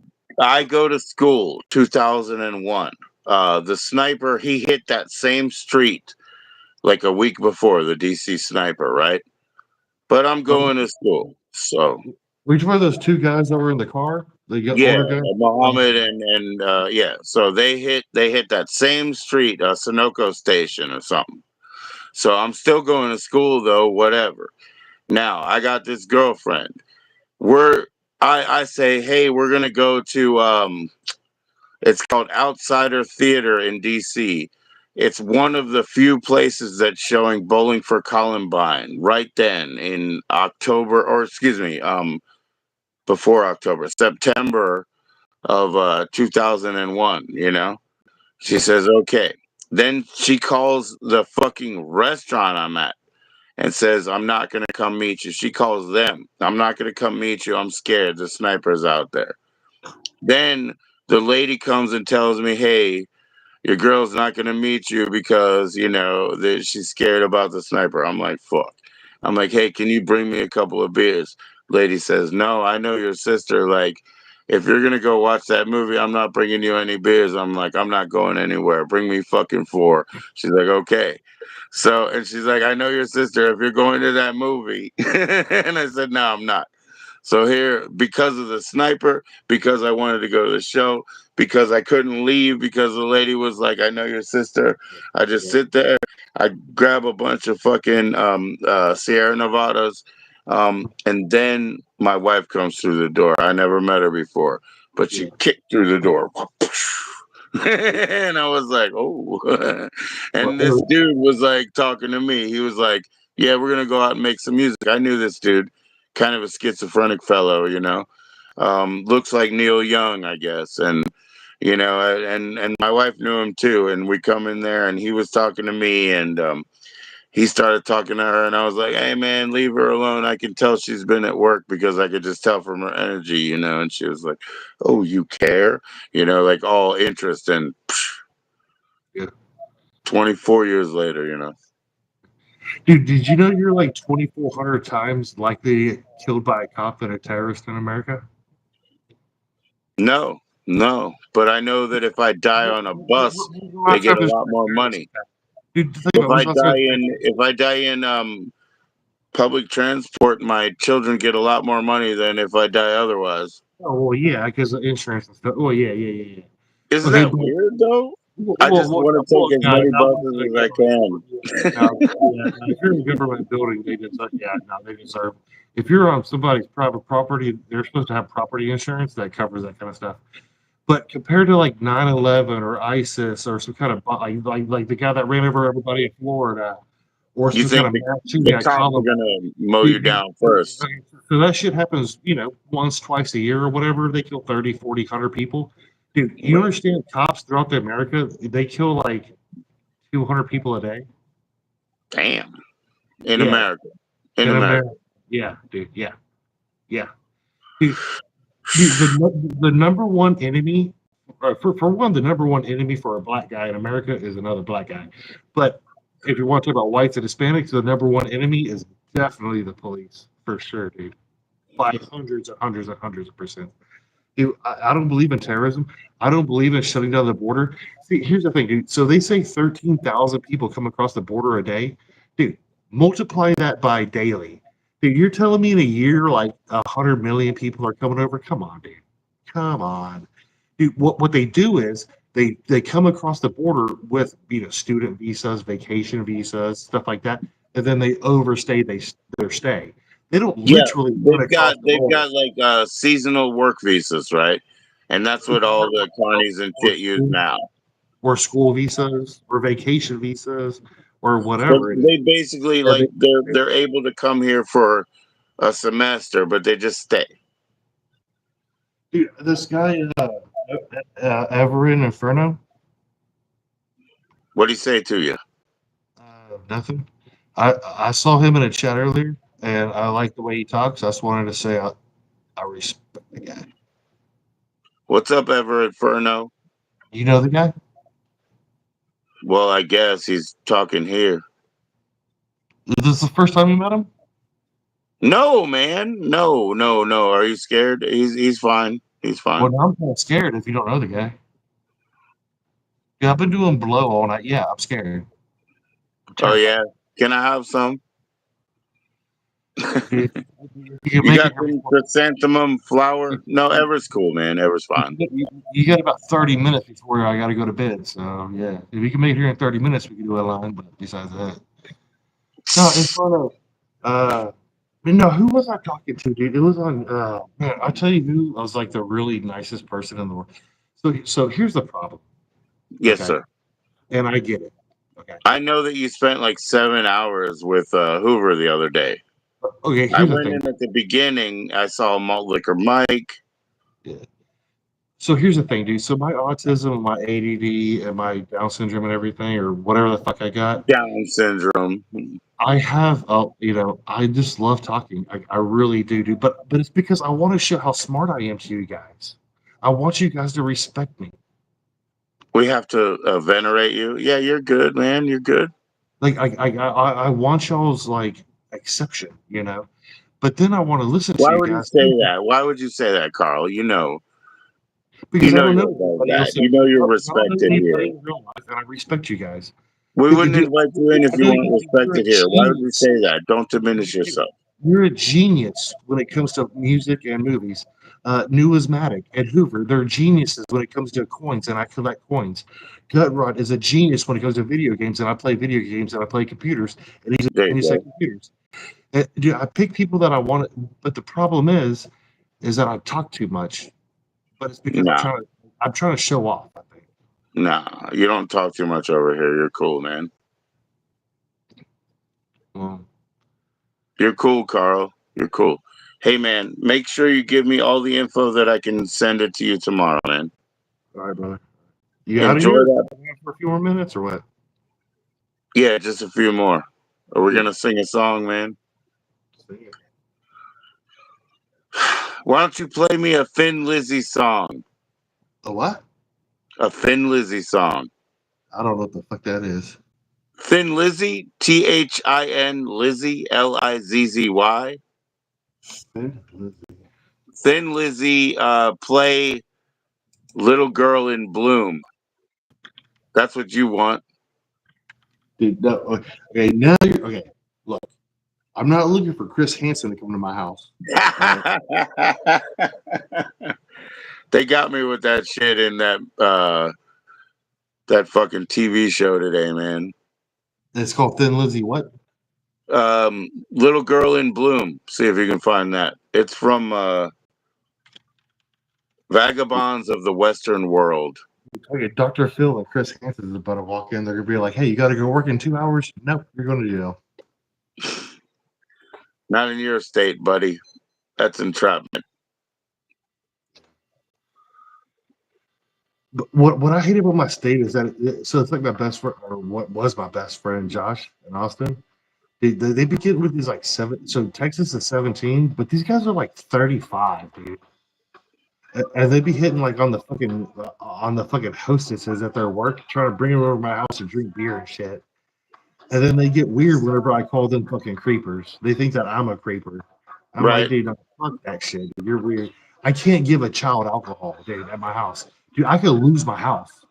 go to school 2001. The sniper, he hit that same street like a week before, the DC sniper, right? But I'm going to school, so. Which one of those two guys that were in the car? Muhammad and yeah. So they hit that same street, Sunoco station or something. So I'm still going to school though, whatever. Now I got this girlfriend. I say, hey, we're gonna go to it's called Outsider Theater in DC. It's one of the few places that's showing Bowling for Columbine right then in October, or excuse me, before October, September of 2001, She says, okay. Then she calls the fucking restaurant I'm at and says, I'm not going to come meet you. She calls them. I'm not going to come meet you. I'm scared. The sniper's out there. Then the lady comes and tells me, hey, your girl's not going to meet you because, that she's scared about the sniper. I'm like, fuck. I'm like, hey, can you bring me a couple of beers? Lady says, no, I know your sister. Like, if you're going to go watch that movie, I'm not bringing you any beers. I'm like, I'm not going anywhere. Bring me fucking 4. She's like, okay. So, and she's like, I know your sister. If you're going to that movie. And I said, no, I'm not. So here, because of the sniper, because I wanted to go to the show, because I couldn't leave because the lady was like, "I know your sister." I just sit there. I grab a bunch of fucking Sierra Nevadas, and then my wife comes through the door. I never met her before, but she kicked through the door. And I was like, "Oh!" And this dude was like talking to me. He was like, "Yeah, we're gonna go out and make some music." I knew this dude, kind of a schizophrenic fellow, looks like Neil Young, I guess, and and my wife knew him too. And we come in there, and he was talking to me, and he started talking to her, and I was like, "Hey, man, leave her alone. I can tell she's been at work because I could just tell from her energy, And she was like, "Oh, you care?" Like all interest. And Yeah. 24 years later, Dude, did you know you're like 2,400 times likely to get killed by a cop than a terrorist in America? No, no. But I know that if I die on a bus, When's the they last get time a there's lot been a more terrorist money. attack? Dude, think If about I when's the last time die in if I die in public transport, my children get a lot more money than if I die otherwise. Oh, well, yeah, because of insurance and stuff. Oh, yeah. Isn't Okay, that but weird though? I just want to take as no, many not once buses in a as I government can. building. No, if you're in a government building, they deserve. Yeah, no, they deserve. If you're on somebody's private property, they're supposed to have property insurance that covers that kind of stuff. But compared to like 9/11 or ISIS or some kind of like the guy that ran over everybody in Florida or You some kind think of mass shooting the at cops are Columbine, gonna mow you dude, down first? okay, so that shit happens, once, twice a year or whatever. They kill 30, 40, 100 people. Dude, you Right. understand cops throughout America, they kill like 200 people a day? Damn. In Yeah, America. In in America. America. Yeah, dude. Yeah. Dude, the number one enemy, for one, the number one enemy for a black guy in America is another black guy. But if you want to talk about whites and Hispanics, the number one enemy is definitely the police, for sure, dude. By hundreds and hundreds and hundreds of percent. Dude, I don't believe in terrorism. I don't believe in shutting down the border. See, here's the thing, dude. So they say 13,000 people come across the border a day. Dude, multiply that by daily. Dude, you're telling me in a year, like 100 million people are coming over? Come on, dude. Come on. Dude, what they do is they come across the border with, student visas, vacation visas, stuff like that, and then they overstay their stay. They don't Yeah, literally run they've across got the they've border. got like seasonal work visas, right? And that's what all the carnies and Or shit use school, now. or school visas, or vacation visas, or So whatever it is. they basically Yeah, like they're able to come here for a semester, but they just stay. dude, this guy, Everin Inferno, What do you say to you? nothing. I saw him in a chat earlier, and I like the way he talks. I just wanted to say I respect the guy. What's up, Everett Furno? You know the guy? Well, I guess he's talking here. Is this the first time you met him? No, man. No, no, no. Are you scared? He's fine. He's Well, fine. now I'm kind of scared if you don't know the guy. Yeah, I've been doing blow all night. Yeah, I'm scared. I'm Oh terrified. yeah. Can I have some? Dude, you can You make got it here some before. chrysanthemum flour? No, Ever's cool, man. Ever's fine. You got about 30 minutes before I got to go to bed. So, yeah. If we can make it here in 30 minutes, we can do a line. But besides that, no, in front of, no, who was I talking to, dude? It was on, man, I'll tell you who was like the really nicest person in the world. So here's the problem. Yes, Okay. sir. And I get it. Okay. I know that you spent like 7 hours with Hoover the other day. Okay, I here's the went thing. in at the beginning. I saw Malt Liquor Mike. Yeah. So here's the thing, dude. So my autism, my ADD, and my Down syndrome and everything, or whatever the fuck I got, Down syndrome. I have, I just love talking. I really do, dude. But it's because I want to show how smart I am to you guys. I want you guys to respect me. We have to venerate you. Yeah, you're good, man. You're good. Like I want y'all's like exception, But then I want to listen to Why you would you guys say that? Why would you say that, Carl? You know because I don't you're know above anybody that. else. You know I you're don't know respected anybody here. in real life, and I respect you guys. We Dude, wouldn't invite you in if I you know weren't you're a respected here. Why would you genius. say that? Don't diminish yourself. You're a genius when it comes to music and movies. Numismatic and Hoover, they're geniuses when it comes to coins, and I collect coins. Gutrod is a genius when it comes to video games, and I play video games, and I play computers, and he's a There you genius at go. computers. Dude, I pick people that I want, but the problem is that I talk too much. But it's because Nah, I'm trying to show off. I think. nah. You don't talk too much over here. You're cool, man. Well, You're cool, Carl. You're cool. Hey, man, make sure you give me all the info that I can send it to you tomorrow, man. all right, brother. You out of Enjoy here that. for a few more minutes or what? Yeah, just a few more. Are we gonna sing a song, man? Why don't you play me a Thin Lizzy song? A what? A Thin Lizzy song. I don't know what the fuck that is. Thin Lizzy, Thin Lizzy, Lizzy. Thin Lizzy, play Little Girl in Bloom. That's what you want. Dude, no, okay, now you're okay. Look, I'm not looking for Chris Hansen to come to my house. They got me with that shit in that fucking TV show today, man. It's called Thin Lizzy. What? Little Girl in Bloom. See if you can find that. It's from Vagabonds of the Western World. Okay, Dr. Phil and Chris Hansen is about to walk in. They're gonna be like, "Hey, you got to go work in 2 hours." No, you're going to jail. Not in your state, buddy. That's entrapment. But what I hate about my state is that so it's like my best friend, or what was my best friend, Josh in Austin. They begin with these like seven. So Texas is 17, but these guys are like 35, dude. And they be hitting like on the fucking hostesses at their work, trying to bring them over to my house to drink beer and shit. And then they get weird whenever I call them fucking creepers. They think that I'm a creeper. I'm like, Right. dude, no, fuck that shit. Dude. You're weird. I can't give a child alcohol, dude, at my house. Dude, I could lose my house.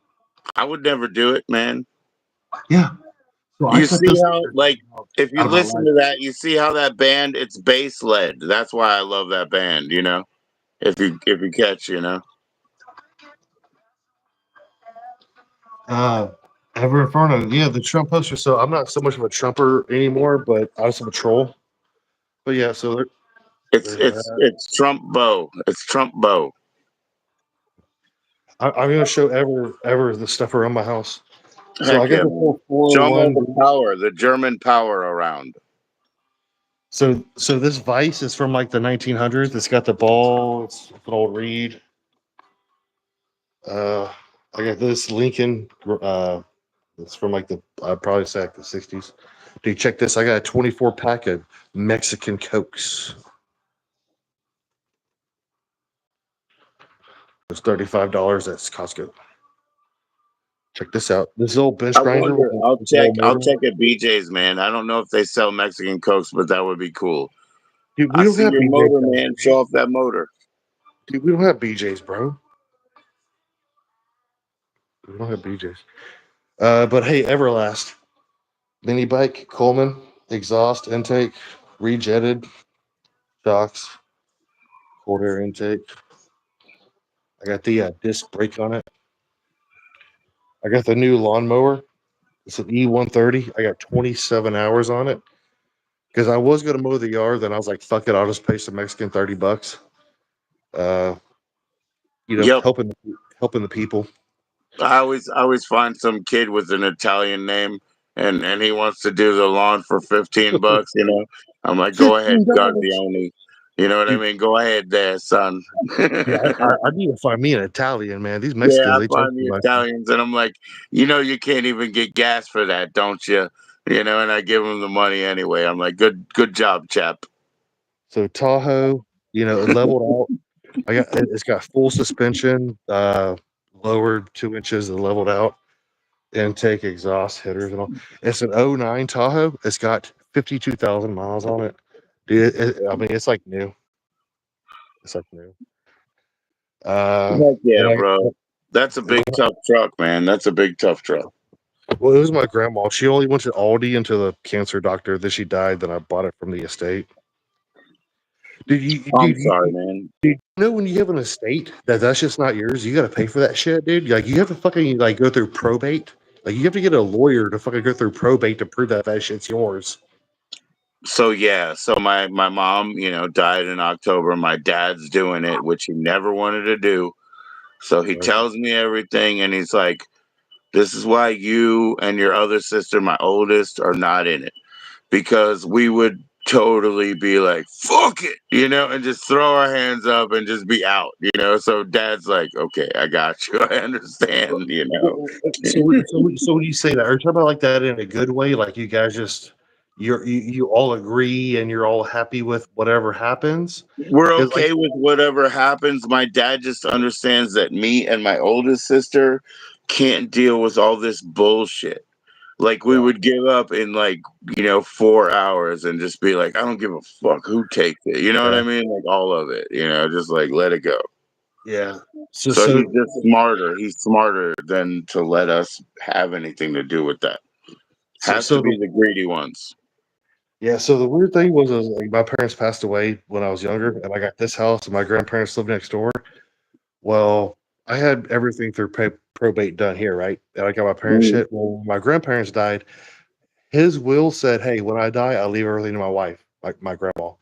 I would never do it, man. Yeah. So I You cut see this how, like, if you out of my listen life. to that, you see how that band, it's bass led. That's why I love that band, you know? If you catch, you know? Ever in front of yeah, the Trump poster. So I'm not so much of a Trumper anymore, but I was a troll. But yeah, so It's there's it's that. it's Trump Bow. It's Trump Bow. I'm gonna show ever the stuff around my house. So I Heck got yeah, the man. full Show them all 401. the power, the German power around. So this Vice is from like the 1900s. It's got the ball. It's an old Reed. I got this Lincoln. It's from like the I'd probably say like the 60s. Dude, check this. I got a 24 pack of Mexican Cokes. It's $35 at Costco. Check this out. This old bench I grinder wonder. with I'll the check. little I'll motor. check at BJ's, man. I don't know if they sell Mexican Cokes, but that would be cool. Dude, we I don't see have your BJ motor, Cokes, man. bro. Show off that motor. Dude, we don't have BJ's, bro. We don't have BJ's. But hey, Everlast mini bike, Coleman, exhaust intake, rejetted shocks, cold air intake. I got the disc brake on it. I got the new lawnmower. It's an E130. I got 27 hours on it because I was gonna mow the yard. Then I was like, "Fuck it, I'll just pay some Mexican $30." Uh, Yep. helping the people. I always find some kid with an Italian name, and he wants to do the lawn for $15. You know, I'm like, go ahead, $15. Gardioni. You know what I Dude, mean? Go ahead, there, son. yeah, I need to find me an Italian man. These Yeah, Mexicans I they charge find too the much. Italians, and I'm like, you can't even get gas for that, don't you? You know, and I give them the money anyway. I'm like, good job, chap. So Tahoe, it leveled out. It's got full suspension, lowered 2 inches and leveled out, intake, exhaust, headers, and all. It's an '09 Tahoe. It's got 52,000 miles on it. Dude, I mean, it's like new. It's like new. Heck yeah, And bro. That's a big tough truck, man. That's a big tough truck. well, it was my grandma. She only went to Aldi and to the cancer doctor. Then she died. Then I bought it from the estate. Dude, you, I'm dude, sorry, man. you know when you have an estate that's just not yours, you got to pay for that shit, dude. Like you have to fucking like go through probate. Like you have to get a lawyer to fucking go through probate to prove that shit's yours. So yeah, so my mom, died in October. My dad's doing it, which he never wanted to do. So he Right. tells me everything, and he's like, "This is why you and your other sister, my oldest, are not in it, because we would totally be like, fuck it, and just throw our hands up and just be out. So dad's like, okay, I got you. I understand. So when you say that, are you talking about like that in a good way? Like you guys just you all agree and you're all happy with whatever happens? We're Because like okay with whatever happens. My dad just understands that me and my oldest sister can't deal with all this bullshit. Like we yeah, would give up in 4 hours and just be like, I don't give a fuck who takes it. You know what yeah, I mean? Like all of it, just like let it go. yeah. So So so he's just smarter. He's smarter than to let us have anything to do with that. so Has to so be the the greedy ones. yeah. So the weird thing was like my parents passed away when I was younger, and I got this house, and my grandparents lived next door. Well, I had everything through probate done here, right? And I got my parents' Mm, shit. Well, when my grandparents died, his will said, "Hey, when I die, I'll leave everything to my wife, like my grandma."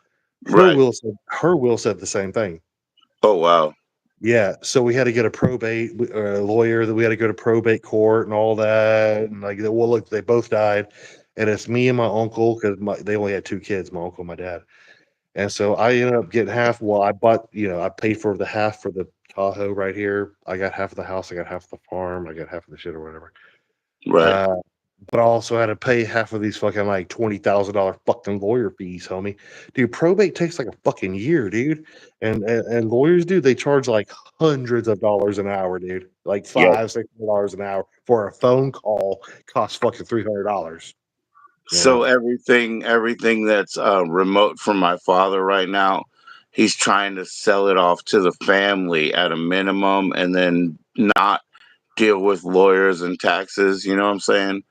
right. Her will said the same thing. Oh wow. Yeah, so we had to get a probate lawyer. That we had to go to probate court and all that. And like, well, look, they both died, and it's me and my uncle because they only had two kids, my uncle and my dad. And so I ended up getting half. Well, I bought, I paid for the half for the Tahoe right here. I got half of the house. I got half of the farm. I got half of the shit or whatever. Right. Uh, but I also had to pay half of these fucking like $20,000 fucking lawyer fees, homie. Dude, probate takes like a fucking year, dude. And lawyers, dude, they charge like hundreds of dollars an hour, dude. Like Yep. $500-$600 an hour for a phone call costs fucking $300. You So know? everything that's remote from my father right now, he's trying to sell it off to the family at a minimum, and then not deal with lawyers and taxes. You know what I'm saying?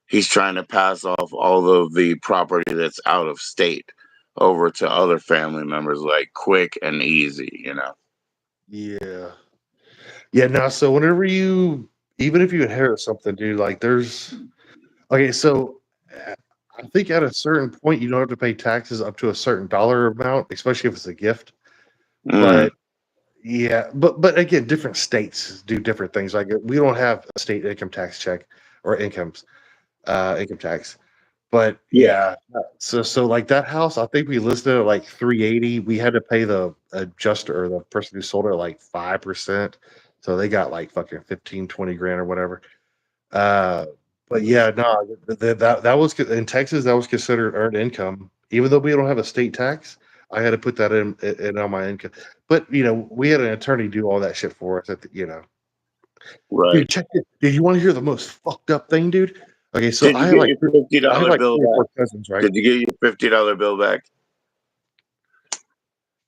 He's trying to pass off all of the property that's out of state over to other family members, like quick and easy. Yeah. Yeah, no, so whenever even if you inherit something, dude, like okay, so uh, I think at a certain point you don't have to pay taxes up to a certain dollar amount, especially if it's a gift. Mm, But yeah, but again, different states do different things. Like we don't have a state income tax check or income tax. But yeah, yeah, so like that house, I think we listed it at like 380. We had to pay the adjuster or the person who sold it like 5%. So they got like fucking 15, 20 grand or whatever. Uh, but yeah, no, that was in Texas. That was considered earned income, even though we don't have a state tax. I had to put that in on my income. But we had an attorney do all that shit for us. right. Dude, check it. Dude, you want to hear the most fucked up thing, dude? Okay, so Did you get your fifty I had dollar like bill three or back? four cousins, right? Did you get your $50 bill back?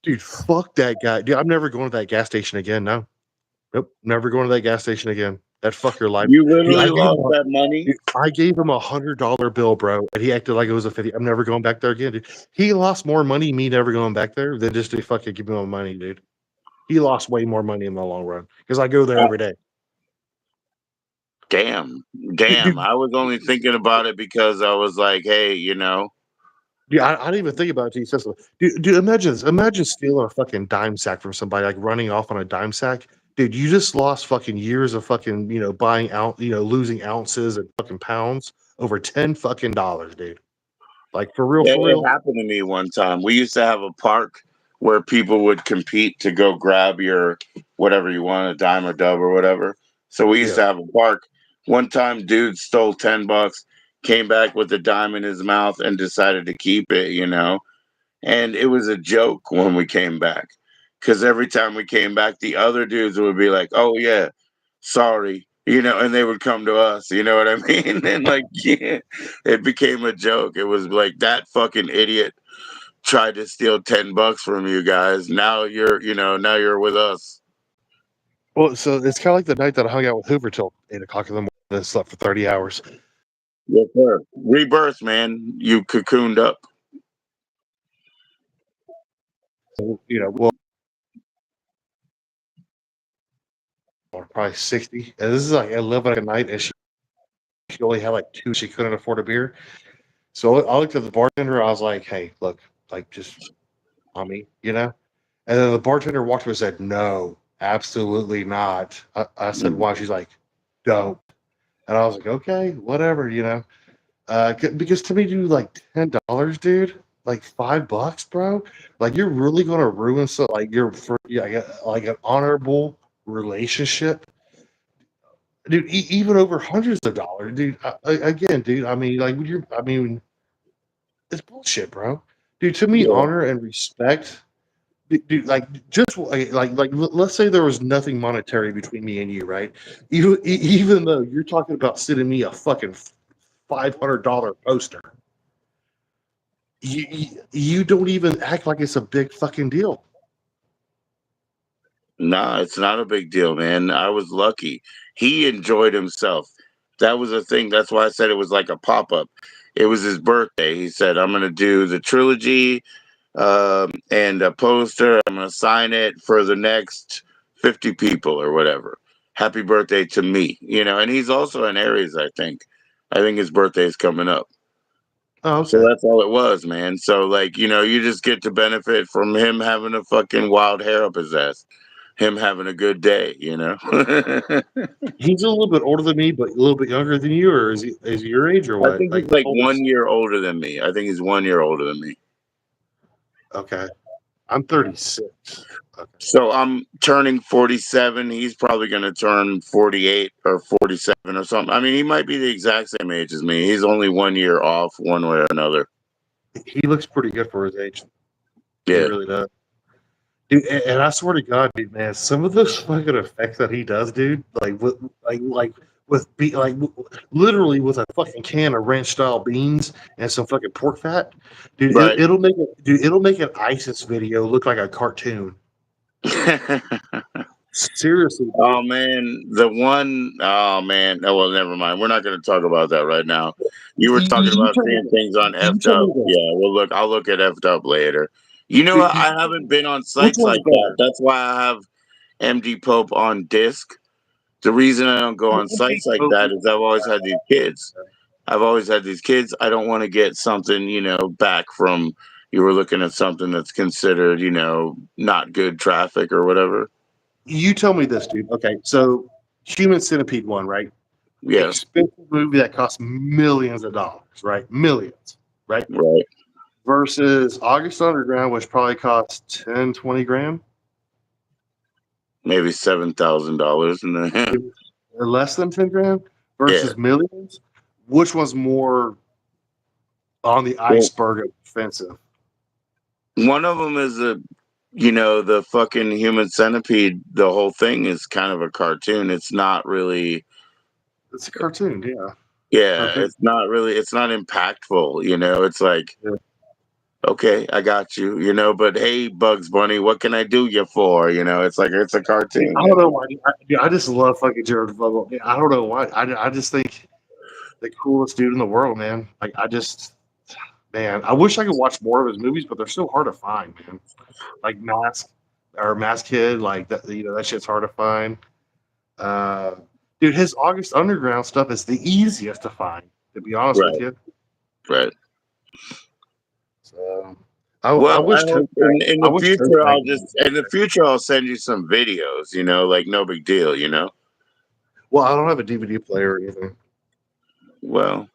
Dude, fuck that guy. Dude, I'm never going to that gas station again. No, nope, never going to that gas station again. That fucker lied. You Dude, literally lost that money. I gave him $100 bill, bro, and he acted like it was a 50. I'm never going back there again, dude. He lost more money me never going back there than just to fucking give me my money, dude. He lost way more money in the long run because I go there Uh, every day. damn, Dude, damn. dude, I was only thinking about it because I was like, hey. dude, I didn't even think about it. Till you said so. Dude, imagine this. Imagine stealing a fucking dime sack from somebody, like running off on a dime sack. Dude, you just lost fucking years of fucking, buying out, losing ounces and fucking pounds over 10 fucking dollars, dude. Like for real, for It real. happened to me one time. We used to have a park where people would compete to go grab your whatever you want, a dime or dub or whatever. So we used Yeah. to have a park. One time, dude stole $10, came back with a dime in his mouth, and decided to keep it. And it was a joke when we came back, because every time we came back, the other dudes would be like, "Oh yeah, sorry," and they would come to us. You know what I mean? And like, yeah, it became a joke. It was like that fucking idiot tried to steal $10 from you guys. Now you're with us. Well, so it's kind of like the night that I hung out with Hoover till 8 o'clock in the morning and slept for 30 hours. Yes, sir. Rebirth, man. You cocooned up. well, probably 60. And this is like 11 at night, and she only had like two. She couldn't afford a beer. So I looked at the bartender. I was like, "Hey, look, like just on me, you know." And then the bartender walked over and said, "No, absolutely not." I said, "Why?" She's like, "Don't." And I was like, "Okay, whatever, you know." Because to me, dude, like $10, dude, like $5, bro. Like you're really gonna ruin so like your like an honorable relationship, dude. Even over hundreds of dollars, dude. Again, dude. I mean, like you're. I mean, it's bullshit, bro. Dude, to me, Yeah. honor and respect, dude. Like just let's say there was nothing monetary between me and you, right? Even though you're talking about sending me a fucking $500 poster. You don't even act like it's a big fucking deal. Nah, it's not a big deal, man. I was lucky. He enjoyed himself. That was the thing. That's why I said it was like a pop up. It was his birthday. He said, I'm going to do the trilogy and a poster. I'm going to sign it for the next 50 people or whatever. Happy birthday to me. And he's also an Aries, I think. I think his birthday is coming up. Oh, So okay. that's all it was, man. So, like, you just get to benefit from him having a fucking wild hair up his ass. Him having a good day. I He's a little bit older than me, but a little bit younger than you, or is he your age or what? think Like he's how like old is 1 year older than me. I think he's 1 year older than me. okay. I'm 36. Okay. So I'm turning 47. He's probably going to turn 48 or 47 or something. I mean, he might be the exact same age as me. He's only 1 year off one way or another. He looks pretty good for his age. He Yeah. really does. Dude, and I swear to God, dude, man, some of those fucking effects that he does, dude, literally with a fucking can of ranch style beans and some fucking pork fat, dude, Right. it'll make an ISIS video look like a cartoon. Seriously, dude. Oh man, oh man. Oh well, never mind. We're not going to talk about that right now. You were talking You about tell me seeing this. things on You effed tell up. me this. Yeah, well, look, I'll look at effed up later. Dude, I haven't been on which sites one's like that. better? That's why I have MD Pope on disc. The reason I don't go on sites like that is I've always had these kids. I don't want to get something, back from you were looking at something that's considered, not good traffic or whatever. You tell me this, dude. Okay, so Human Centipede one, right? Yes. Expensive movie that costs millions of dollars, right? Millions, right? Right. Versus August Underground, which probably costs 10, 20 grand. Maybe $7,000 and then Or less than 10 grand yeah. versus millions. Which one's more on the Well, iceberg of expensive? one of them is the fucking Human Centipede. The whole thing is kind of a cartoon. It's not really. It's a cartoon, yeah. Yeah, Okay. it's not impactful. It's like, Yeah. okay, I got you, but hey, Bugs Bunny, what can I do you for? It's like, it's a cartoon. I don't know why. I just love fucking Jared Fogle. I don't know why. I just think the coolest dude in the world, man. Like man, I wish I could watch more of his movies, but they're so hard to find, man. Like Mask Kid, like that. That shit's hard to find. Uh, dude, his August Underground stuff is the easiest to find. To be honest with Right, you, right. so I Well, I wish hope in I the wish Toad future, Bag was. I'll send you some videos, like no big deal. Well, I don't have a DVD player or anything. Well,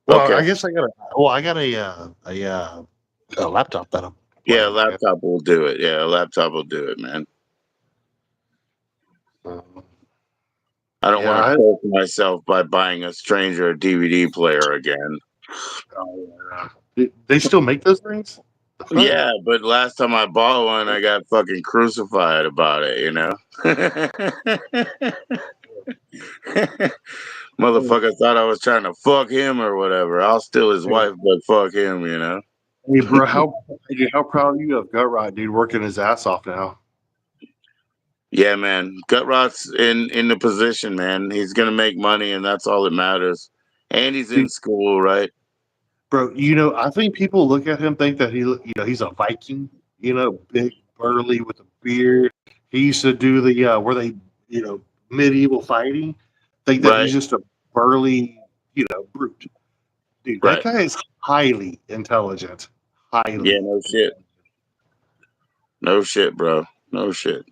Well, okay. I guess I got a. Well, I got a laptop that I'm Yeah, a playing. laptop will do it. Yeah, a laptop will do it, man. I don't want to poke myself by buying a stranger a DVD player again. They still make those things? Yeah, but last time I bought one, I got fucking crucified about it, Motherfucker thought I was trying to fuck him or whatever. I'll steal his wife, but fuck him. Hey, bro, how proud are you of Gut Rot, dude, working his ass off now? Yeah, man. Gut Rot's in the position, man. He's gonna make money, and that's all that matters. And he's in school, right? Bro, I think people look at him, think that he's a Viking, big burly with a beard. He used to do the where they, medieval fighting. Think that he's Right, just a burly, brute. Dude, that right. guy is highly intelligent. Yeah, Highly no shit. intelligent. No shit, bro. No shit.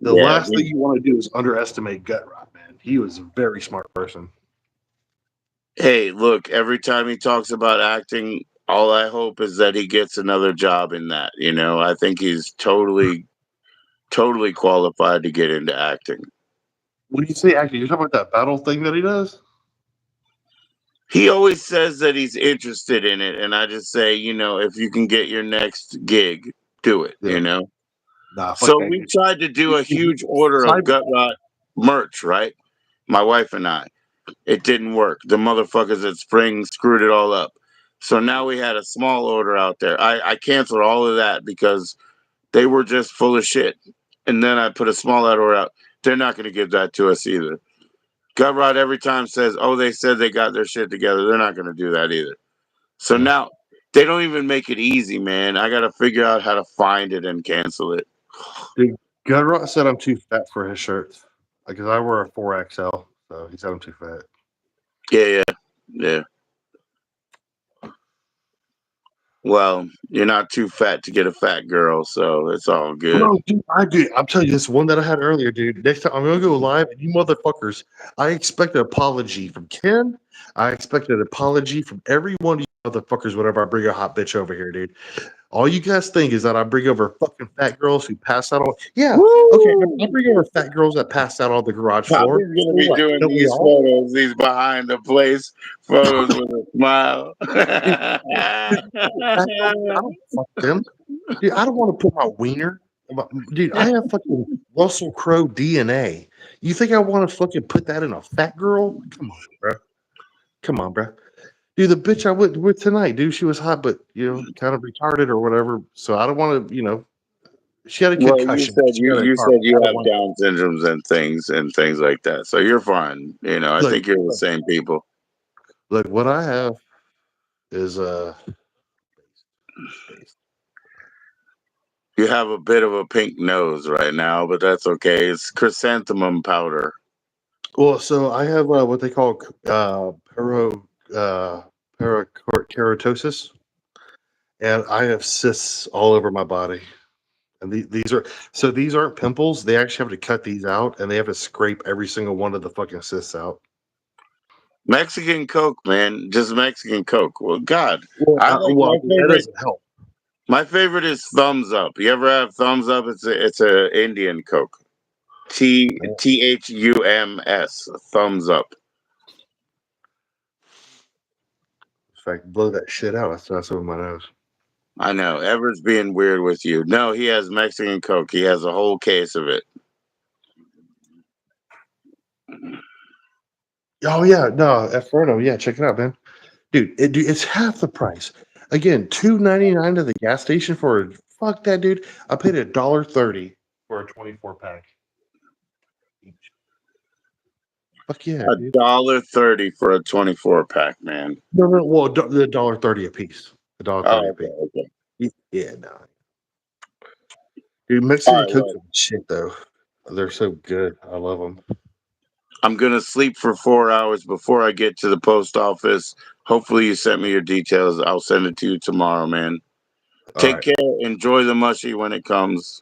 The Yeah, last thing you want to do is underestimate Gut Rot, man. He was a very smart person. hey, look, every time he talks about acting, all I hope is that he gets another job in that. I think he's totally qualified to get into acting. When you say acting, you're talking about that battle thing that he does? He always says that he's interested in it, and I just say, if you can get your next gig, do it. Yeah. Nah, fuck So that. we tried to do a huge order of Cyber. gut rot merch, right? My wife and I. It didn't work. The motherfuckers at Spring screwed it all up. So now we had a small order out there. I canceled all of that because they were just full of shit. And then I put a small order out. They're not going to give that to us either. Gut Rod every time says, oh, they said they got their shit together. They're not going to do that either. So Yeah. now they don't even make it easy, man. I got to figure out how to find it and cancel it. Dude, Gut Rot said I'm too fat for his shirts. Because I wear a 4XL, so he said I'm too fat. Yeah. Well, you're not too fat to get a fat girl, so it's all good. Bro, dude, I'm telling you, this one that I had earlier, dude. Next time I'm gonna go live, and you motherfuckers, I expect an apology from Ken. I expect an apology from every one of you motherfuckers whenever I bring a hot bitch over here, dude. All you guys think is that I bring over fucking fat girls who pass out on. Yeah, okay, Woo! I bring over fat girls that pass out on the garage floor. Poppy's gonna So be what? doing Don't we these all? photos, these behind the place photos with a smile. Dude, fat girls, I don't fuck them. Dude, I don't want to put my wiener. Dude, I have fucking Russell Crowe DNA. You think I want to fucking put that in a fat girl? Come on, bro. Come on, bro. Dude, the bitch I went with tonight, dude, she was hot, but kind of retarded or whatever. So I don't want to, she had a Well, you concussion. said She you got a you car. said I you don't have want Down syndromes and things like that, so you're fine. I look, think you're the same people. look. What I have is space. You have a bit of a pink nose right now, but that's okay. It's chrysanthemum powder. Well, so I have what they call uh, parakeratosis, and I have cysts all over my body. And these aren't pimples. They actually have to cut these out, and they have to scrape every single one of the fucking cysts out. Mexican Coke, man, just Mexican Coke. Well, God, Well, I like well, my I mean, that favorite. doesn't help. My favorite is Thumbs Up. You ever have Thumbs Up? It's a Indian Coke. THUMS. Thumbs Up. In fact, blow that shit out. That's over my nose. I know. Everett's being weird with you. No, he has Mexican Coke. He has a whole case of it. Oh yeah, no, Inferno. Yeah, check it out, man. Dude, it's half the price. Again, $2.99 to the gas station for a fuck that, dude. I paid $1.30 for a 24 pack each. Fuck yeah, dude. $1.30 for a 24 pack, man. No, well, the $1.30 a piece. The dollar thirty Oh, a piece. okay. Yeah, no. Dude, All Mexican right, cooks well, are shit though. They're so good. I love them. I'm gonna sleep for 4 hours before I get to the post office. Hopefully, you sent me your details. I'll send it to you tomorrow, man. All Take right. care. Enjoy the mushy when it comes.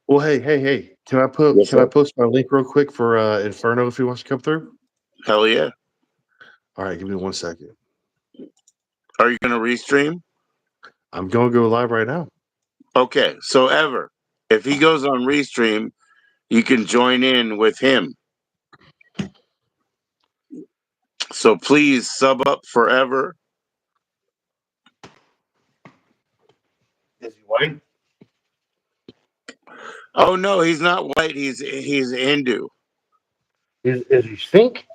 Well, hey. Yes, Can I sir. post my link real quick for Inferno if he wants to come through? Hell yeah. All right, give me 1 second. Are you gonna restream? I'm gonna go live right now. Okay, so if he goes on restream, you can join in with him. So please sub up forever. Is he white? Oh no, he's not white. He's Hindu. Is he Sikh?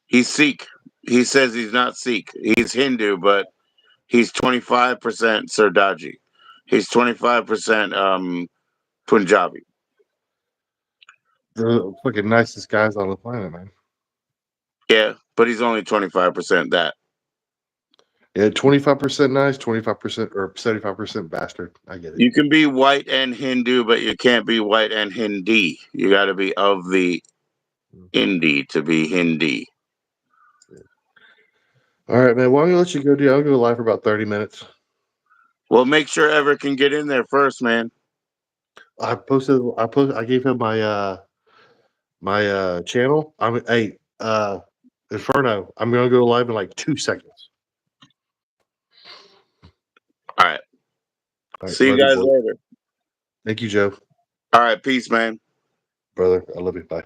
He's Sikh. He says he's not Sikh. He's Hindu, but he's 25% Sardaji. He's 25% Punjabi. The fucking nicest guys on the planet, man. Yeah, but he's only 25% that. Yeah, 25% nice, 25% or 75% bastard. I get it. You can be white and Hindu, but you can't be white and Hindi. You got to be of the Hindi to be Hindi. All right, man. Well, I'm gonna let you go, dude. I'll go live for about 30 minutes. Well, make sure Ever can get in there first, man. I gave him my channel. Inferno. I'm gonna go live in like 2 seconds. All right. All right, See you love you, guys boy. later. Thank you, Joe. All right. Peace, man. Brother, I love you. Bye.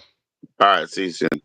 All right. See you soon.